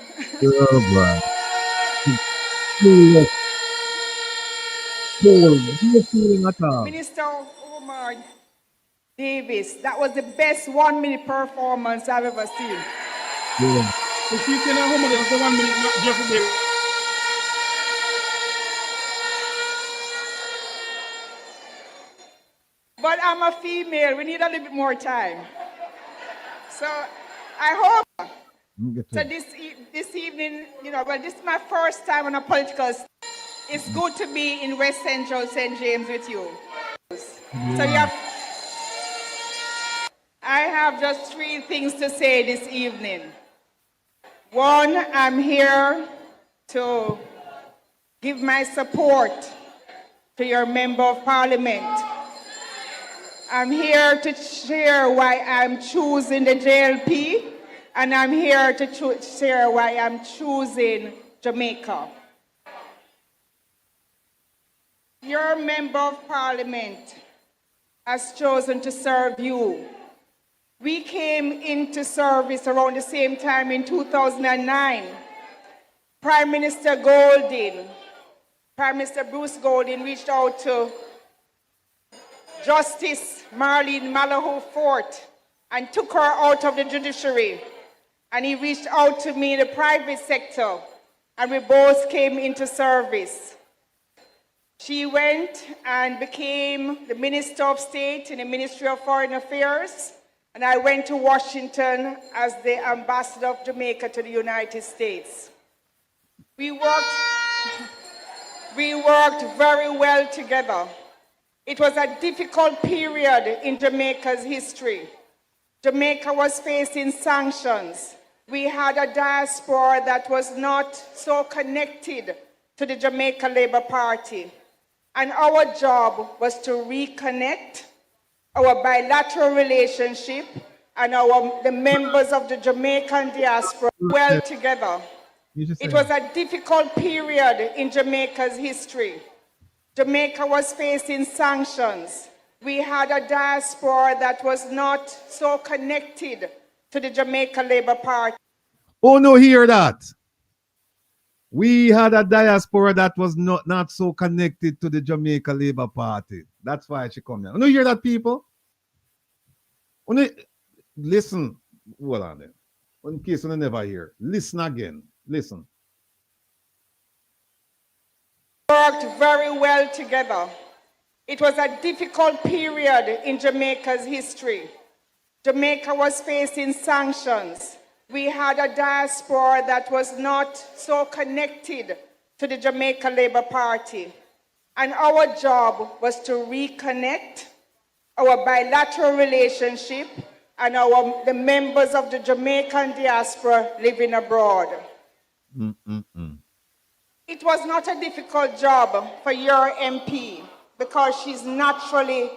Minister Omar Davis, that was the best 1 minute performance I've ever seen. Yeah. So she said at home, it was the 1 minute, not just a day. But I'm a female. We need a little bit more time. So I hope so this evening, you know, well, this is my first time on a political stage. It's good to be in West Central St. James with you. So I have just 3 things to say this evening. One, I'm here to give my support to your Member of Parliament. I'm here to share why I'm choosing the JLP, and I'm here to share why I'm choosing Jamaica. Your member of parliament has chosen to serve you. We came into service around the same time in 2009. Prime Minister Bruce Golding reached out to Justice Marlene Malahoo Fort and took her out of the judiciary. And he reached out to me in the private sector, and we both came into service. She went and became the Minister of State in the Ministry of Foreign Affairs, and I went to Washington as the Ambassador of Jamaica to the United States. We worked very well together. It was a difficult period in Jamaica's history. Jamaica was facing sanctions. We had a diaspora that was not so connected to the Jamaica Labour Party. And our job was to reconnect our bilateral relationship and the members of the Jamaican diaspora well together. It was a difficult period in Jamaica's history. Jamaica was facing sanctions. We had a diaspora that was not so connected to the Jamaica Labour Party. Oh, no, hear that. We had a diaspora that was not so connected to the Jamaica Labour Party. That's why she come here. No, hear that, people? Listen. Hold on then. In case you never hear. Listen again. Listen. Worked very well together. It was a difficult period in Jamaica's history. Jamaica was facing sanctions. We had a diaspora that was not so connected to the Jamaica Labour Party. And our job was to reconnect our bilateral relationship and the members of the Jamaican diaspora living abroad. It was not a difficult job for your MP because she's naturally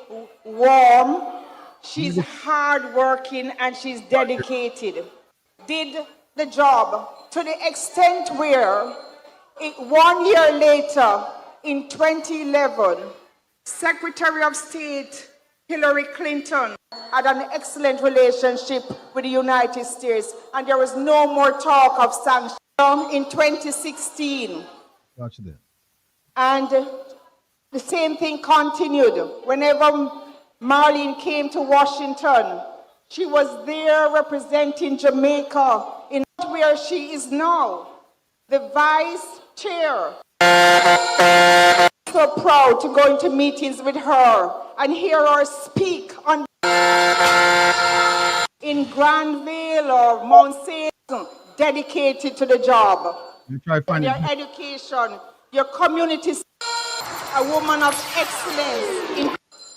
warm, she's hardworking, and she's dedicated. Did the job to the extent where 1 year later, in 2011, Secretary of State Hillary Clinton had an excellent relationship with the United States, and there was no more talk of sanctions. In 2016, watch that. And the same thing continued. Whenever Marlene came to Washington, she was there representing Jamaica in where she is now, the vice chair. So proud to go into meetings with her and hear her speak on in Granville or Mount St. dedicated to the job. You try finding your education, your community, a woman of excellence.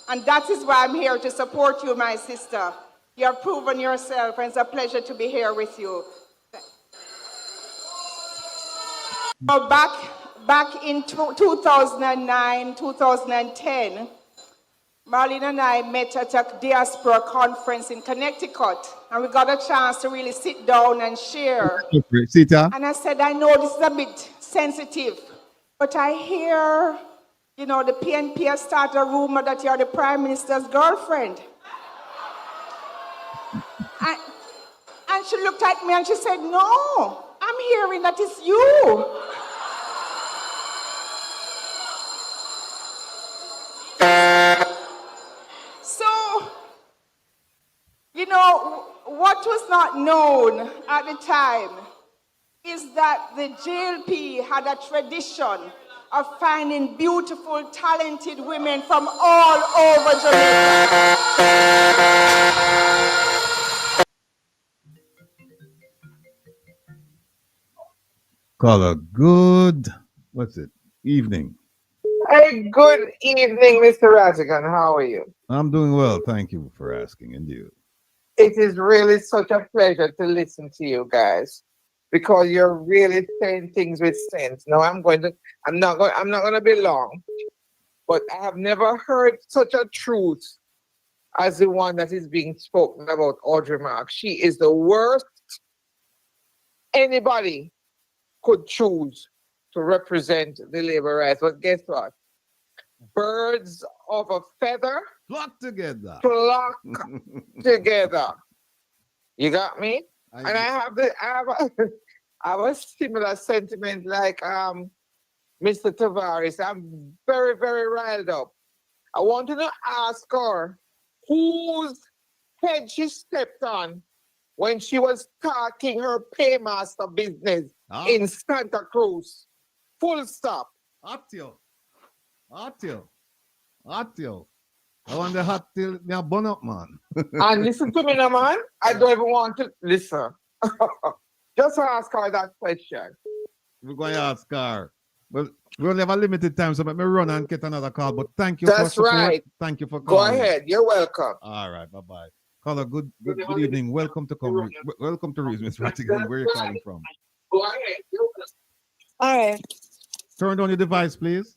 And that is why I'm here to support you, my sister. You have proven yourself, and it's a pleasure to be here with you. Back in 2009, 2010, Marlene and I met at a diaspora conference in Connecticut, and we got a chance to really sit down and share. And I said, I know this is a bit sensitive, but I hear, the PNP has started a rumor that you're the Prime Minister's girlfriend. And she looked at me and she said, no, I'm hearing that it's you. So, what was not known at the time is that the JLP had a tradition of finding beautiful, talented women from all over Jamaica. Call a good, evening. Hey, good evening, Mr. Ratigan. How are you? I'm doing well. Thank you for asking. And you? It is really such a pleasure to listen to you guys because you're really saying things with sense. Now I'm not going to be long, but I have never heard such a truth as the one that is being spoken about Audrey Marks. She is the worst anybody could choose to represent the labor rights. But guess what? Birds of a feather flock together. Flock together. You got me? I have a similar sentiment like Mr. Tavares. I'm very, very riled up. I wanted to ask her whose head she stepped on when she was starting her paymaster business in Santa Cruz. Full stop. Atio. I want the hot till me a bun up, man. And listen to me now, man. I don't even want to listen. Just ask her that question. We're going to ask her. Well, we only have a limited time, so let me run and get another call. But thank you That's for support. right. Thank you for Go calling. ahead. You're welcome. All right. Bye-bye. Caller, good evening. Welcome to welcome to Reason with Rattigan. Where are you calling from? Go ahead. All right. Turn on your device, please.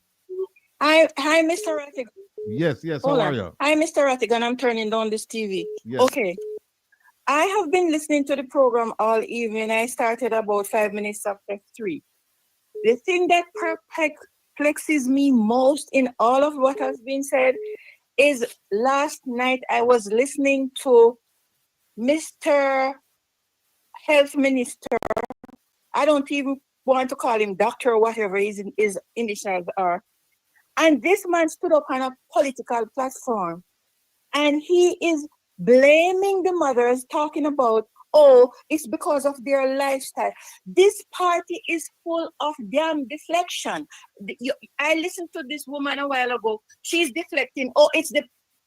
Hi, Mr. Rattigan. Yes. How are you? Hi, Mr. Rattigan. I'm turning down this TV. Yes. Okay. I have been listening to the program all evening. I started about 5 minutes after 3. The thing that perplexes me most in all of what has been said is last night I was listening to Mr. Health Minister. I don't even want to call him doctor or whatever his initials are. And this man stood up on a political platform and he is blaming the mothers, talking about, oh, it's because of their lifestyle. This party is full of damn deflection. I listened to this woman a while ago. She's deflecting. Oh, it's the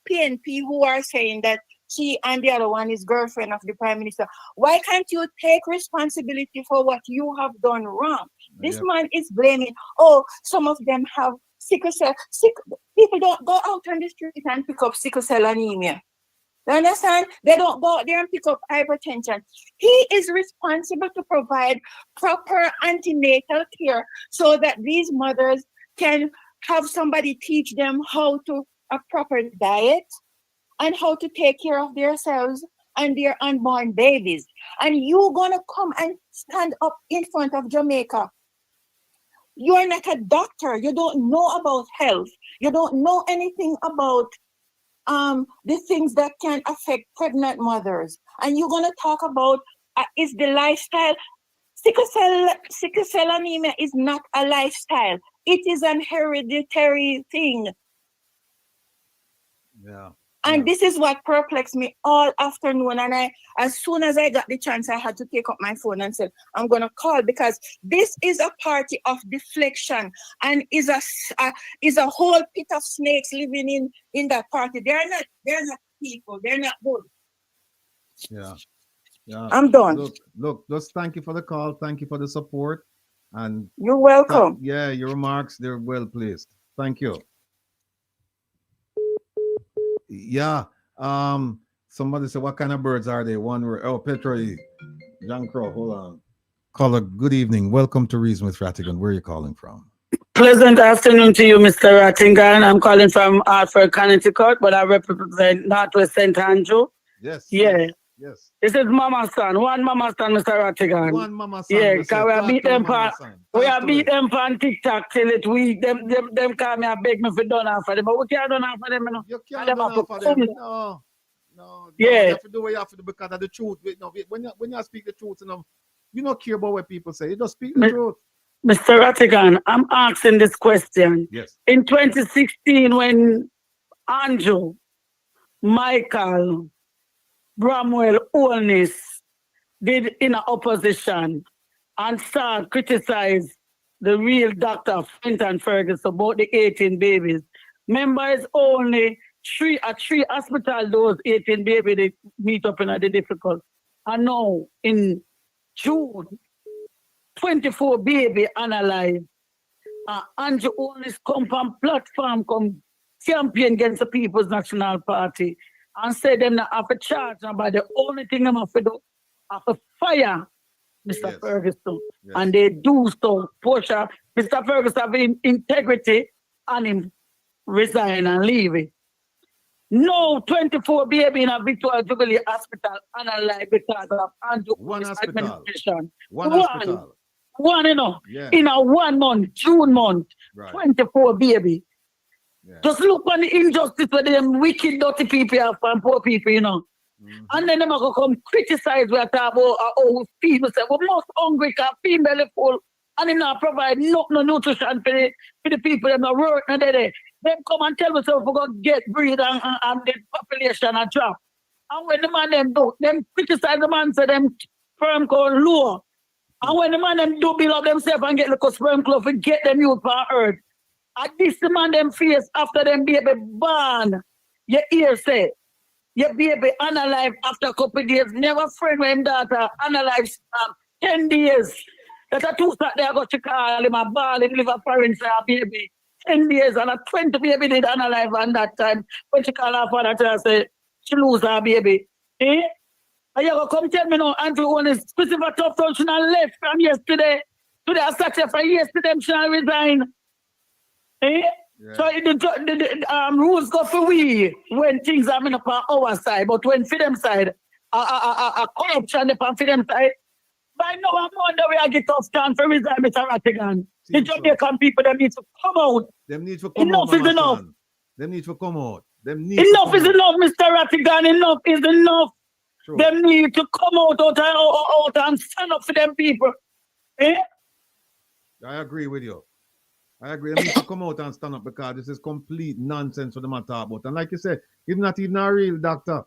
PNP who are saying that she and the other one is girlfriend of the prime minister. Why can't you take responsibility for what you have done wrong? This man is blaming, oh, some of them have sickle cell. People don't go out on the street and pick up sickle cell anemia. You understand? They don't go out there and pick up hypertension. He is responsible to provide proper antenatal care so that these mothers can have somebody teach them how to a proper diet and how to take care of themselves and their unborn babies. And you're gonna come and stand up in front of Jamaica. You're not a doctor. You don't know about health. You don't know anything about the things that can affect pregnant mothers. And you're gonna talk about is the lifestyle. Sickle cell anemia is not a lifestyle. It is an hereditary thing. Yeah. And this is what perplexed me all afternoon. And as soon as I got the chance, I had to pick up my phone and said, I'm going to call, because this is a party of deflection and is a whole pit of snakes living in that party. They're not people. They're not good. Yeah. I'm done. Look, just thank you for the call. Thank you for the support. And you're welcome. Your remarks, they're well placed. Thank you. Yeah. Somebody said, what kind of birds are they? One word. Oh, Petro, John Crow. Hold on. Caller, good evening. Welcome to Reason with Rattigan. Where are you calling from? Pleasant afternoon to you, Mr. Rattigan. I'm calling from Hartford, Connecticut, but I represent Northwest St. Andrew. Yes. Yeah. Yes. This is Mama Son. One Mama Son, Mr. Rattigan. One Mama Son. Yeah, because we have beat them on TikTok till it week. Them call me and beg me for done after them. But we can't done after them, you know. You can't done after them. No. Yeah. You have to do what you have to do because of the truth. When you speak the truth, you don't care about what people say. You just speak the truth. Mr. Rattigan, I'm asking this question. Yes. In 2016, when Andrew, Michael, Bramwell Holness did in opposition and started criticize the real Dr. Fenton Ferguson about the 18 babies. Remember, it's only three hospitals those 18 babies they meet up in the difficult. And now in June, 24 baby unalive. Andrew Holness come from platform, come champion against the People's National Party and say them not have a charge, but the only thing them have to do have to fire Mr. Ferguson. Yes. And they do so. Portia, Mr. Ferguson have integrity and him resign and leave it. No 24 baby in a Victoria Jubilee Hospital unalive because of Andrew Holness administration. One hospital. One, Yeah. in a 1 month, June month, Right. 24 baby. Yeah. Just look on the injustice for them wicked, dirty people have and poor people, And then them go come criticize what about how we feed ourselves. We're most hungry because female full and they not provide no nutrition for the people that are working there. Them come and tell us we're going to get breed and the population a drop. And when the man them do, them criticize the man say them sperm count low. And when the man them do build up themselves and get the sperm count to get them youth on earth. And this the man them face after them baby born. Your ear say, your baby unalive after a couple of days. Never friend with him daughter unalive 10 days. That's a 2 Saturday I got to call him a ball and live a parents a baby. 10 days and a 20 baby did unalive on that time. When she call her father to say she lose her baby. Eh? And you go come tell me now, Andrew Holness, Christopher Tufton should not left from yesterday. Today I sat here for yesterday, she not resign. Eh? Yeah. So the rules go for we when things are up on our side, but when for them side, a corruption upon for them side. By now I'm wonder where I get off stand for resign, Mr. Rattigan. The Jamaican people that need to come out. Them need to come enough out. Is enough. Son. Them need to come out. Them need enough is out. enough, Mr. Rattigan. Enough is enough. True. Them need to come out and stand up for them people. Eh? I agree with you. I agree. They need to come out and stand up because this is complete nonsense for them to talk about. And like you said, he's not even a real doctor.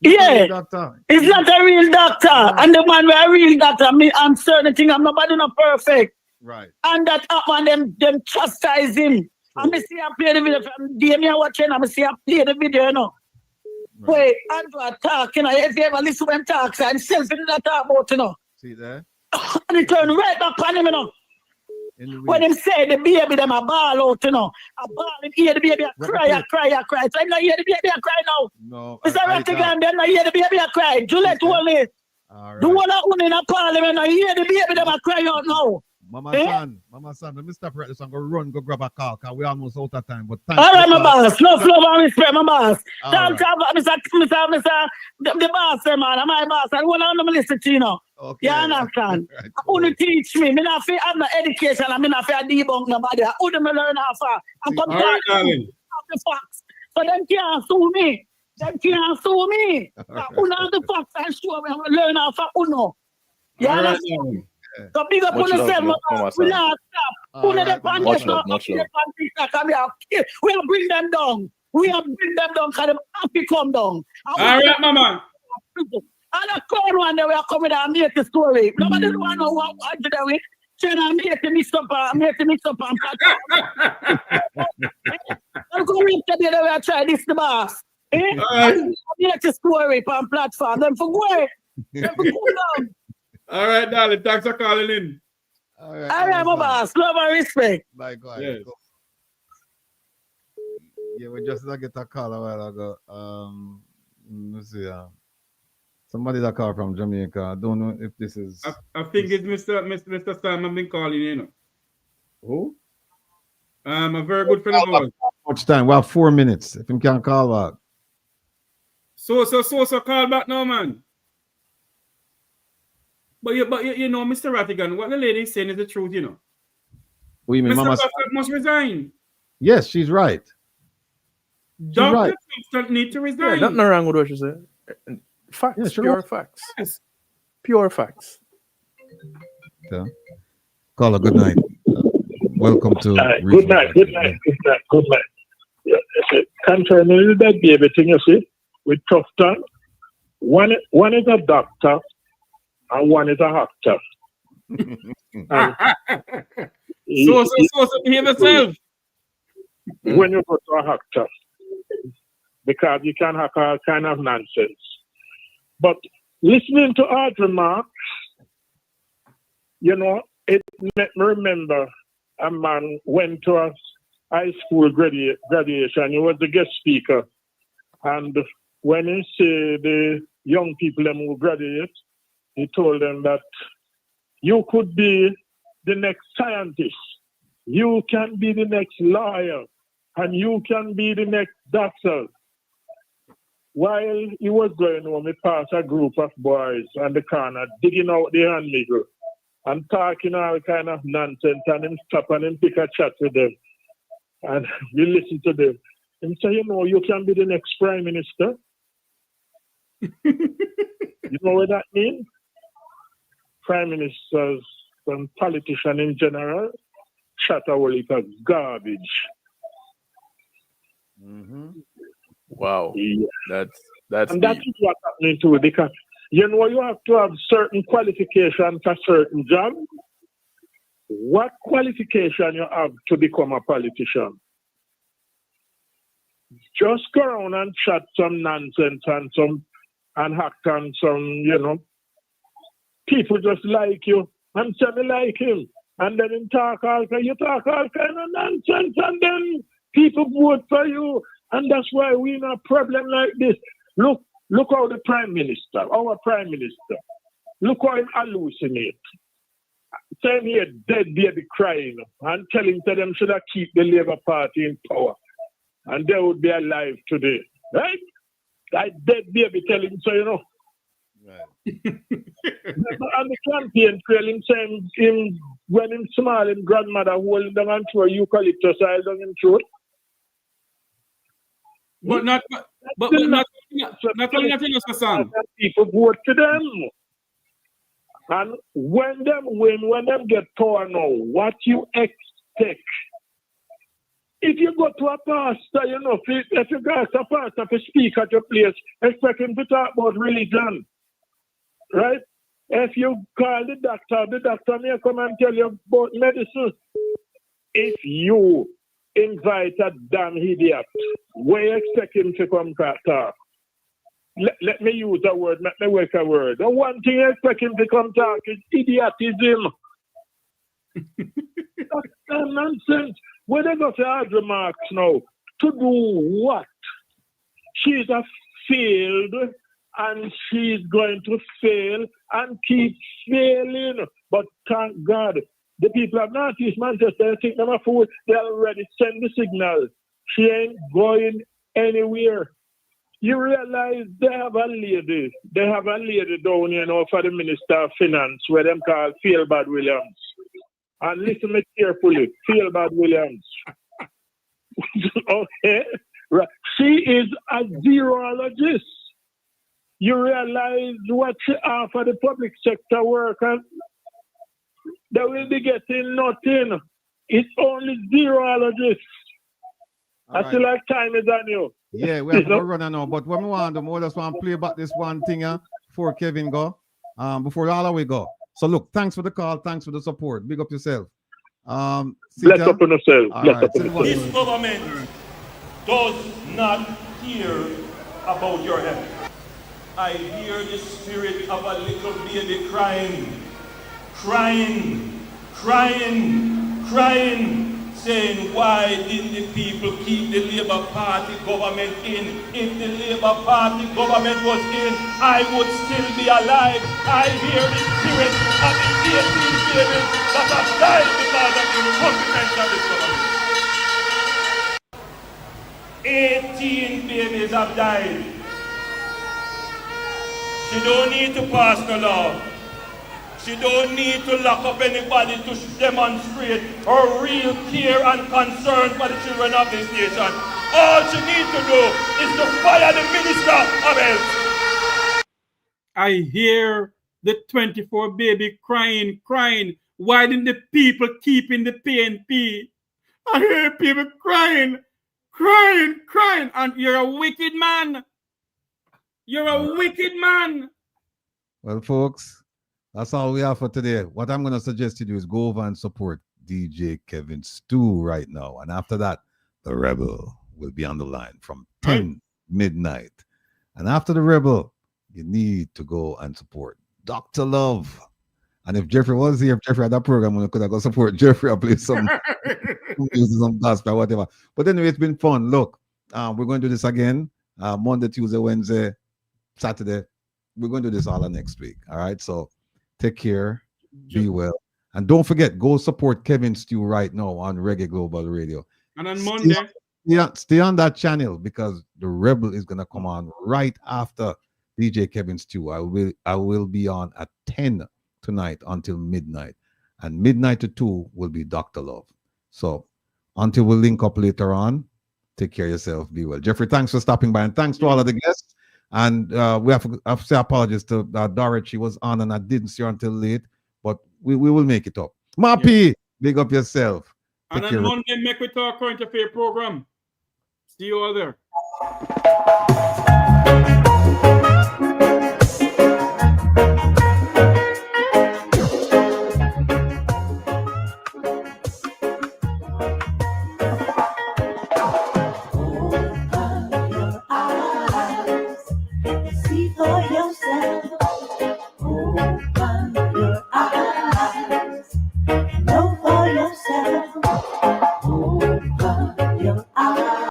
He's not a real doctor. Yeah. And the man with a real doctor, I'm certain thing, I'm nobody not perfect. Right. And that man, them chastise him. I'm see I play the video from Damien watching, I'm see I play the video, Right. Wait, Andrew talk, if you ever listen to him talk, and self in that talk about, See there? And he turn right back on him, When him say the baby them a ball out, a ball and hear the baby a cry. So I'm not hear the baby a cry now. No. Mr. Rattigan, then I hear the baby a cry. Juliet Holness. Right. The one that in a parliament, I hear the baby them a cry out now. Mama son, let me stop right this and go grab a car because we're almost out of time. But thanks. All right, my boss. No flow and respect, my boss. Thank you, Mr. The boss, man. My boss. I want to listen to you. Okay. You understand? Right, cool. Who teach me? I not have no education. I not debunk nobody. Who do me learn how far? I'm come back to the facts. So them can't sue me. Who know the facts and show me how to learn how far. Who know? You understand? So big up on yourself, we not stop. Who let them on this now? We'll bring them down. We'll bring them down because them happy come down. All right, mama. And a crown one day we are coming down and make the story. Nobody don't want to know what to do with. Trying to make the mix up and I'm going to be there try this the boss. Make the story on platform. Them for go. Them for go down. All right, darling. Thanks for calling in. All right, my boss. Love and respect. My God. Yes. Yeah, we just get a call a while ago. Let's see. Somebody that called from Jamaica. I don't know if this is. I think it's Mr. Simon been calling in. Who? A very good friend of ours. Much time? We have 4 minutes. If him can call back. So call back now, man. But you know, Mr. Rattigan, what the lady is saying is the truth, What you mean, Mr. Mama? must resign. Yes, she's right. Dr. Tufton need to resign. Yeah, nothing wrong with what she said. Facts, yeah, pure facts. Yes. Pure facts. Yeah. Caller, good night. Welcome to good night. Yeah, concerning that baby thing, you see, with Tufton, one is a doctor and one is a actor. So behave yourself. When you go to a actor, because you can have all kind of nonsense. But listening to our remarks, it made me remember a man went to a high school graduation. He was the guest speaker. And when he said the young people who graduate, he told them that you could be the next scientist, you can be the next lawyer, and you can be the next doctor. While he was going home, he passed a group of boys on the corner digging out the hand needle and talking all kind of nonsense, and him stop and him pick a chat with them. And you listen to them. And say, you know, you can be the next prime minister. You know what that means? Prime ministers and politicians in general shut a whole heap of garbage. Wow. Yeah. That's and that is what's happening too, because you know you have to have certain qualifications for certain jobs. What qualification you have to become a politician? Just go around and chat some nonsense and act on some, you know. People just like you and say they like him. And then you talk all kind of nonsense, and then people vote for you. And that's why we in a problem like this. Look how the Prime Minister, our Prime Minister, look how him hallucinate. Same here, dead baby crying and telling them should I keep the Labour Party in power. And they would be alive today. Right? That dead baby telling so, you know. Right. And the campaign trail him saying him when him small, him grandmother holding them and throw eucalyptus oil down him throat. But not only that in a song. People vote for them. And when them win, when them get power now, what you expect? If you go to a pastor, you know, if you go to a pastor to speak at your place, expect him to talk about religion. Right? If you call the doctor may come and tell you about medicine. If you invite a damn idiot, where you expect him to come talk? Let me use a word, let me work a word. The one thing I expect him to come talk is idiotism. That's nonsense. Where they go to hard remarks now? To do what? She's a failed and she's going to fail and keep failing. But thank God, the people of Northeast Manchester think they're a fool. They already send the signal. She ain't going anywhere. You realize they have a lady down here now for the Minister of Finance, where them call Feelbad Williams. And listen me carefully, Feelbad Williams. Okay? Right. She is a zeroologist. You realize what she offer the public sector workers? They will be getting nothing. It's only zeroologists. I feel like time is on you. Yeah, we have to run now. But when we want to, we just want to play about this one thing before Kevin go. Before all of we go. So look, thanks for the call, thanks for the support. Big up yourself. Bless up on yourself. This government does not hear about your health. I hear the spirit of a little baby crying, saying, why didn't the people keep the Labour Party government in? If the Labour Party government was in, I would still be alive. I hear the spirit of the 18 babies that have died because of the incompetence of this government. 18 babies have died. She don't need to pass the law. She don't need to lock up anybody to demonstrate her real care and concern for the children of this nation. All she needs to do is to fire the Minister of Health. I hear the 24 baby crying. Why didn't the people keep in the PNP? I hear people crying. And you're a wicked man. You're a wicked man. Well, folks, that's all we have for today. What I'm going to suggest you do is go over and support DJ Kevin Stew right now. And after that, the Rebel will be on the line from 10 midnight. And after the Rebel, you need to go and support Dr. Love. And if Jeffrey was here, if Jeffrey had that program, we could have go support Jeffrey or play some gospel or whatever. But anyway, it's been fun. Look, we're going to do this again Monday, Tuesday, Wednesday, Saturday. We're going to do this all next week. All right. So take care. Be well. And don't forget, go support Kevin Stew right now on Reggae Global Radio. And on Monday. Stay on that channel because the Rebel is going to come on right after DJ Kevin Stew. I will be on at 10 tonight until midnight. and midnight to 2 will be Dr. Love. So until we link up later on, take care of yourself. Be well. Jeffrey, thanks for stopping by, and thanks to all of the guests. And we have to say apologies to Dorrit. She was on and I didn't see her until late, but we will make it up. Mappy, big up yourself. And on Monday, make we talk current affair program. See you all there. See for yourself.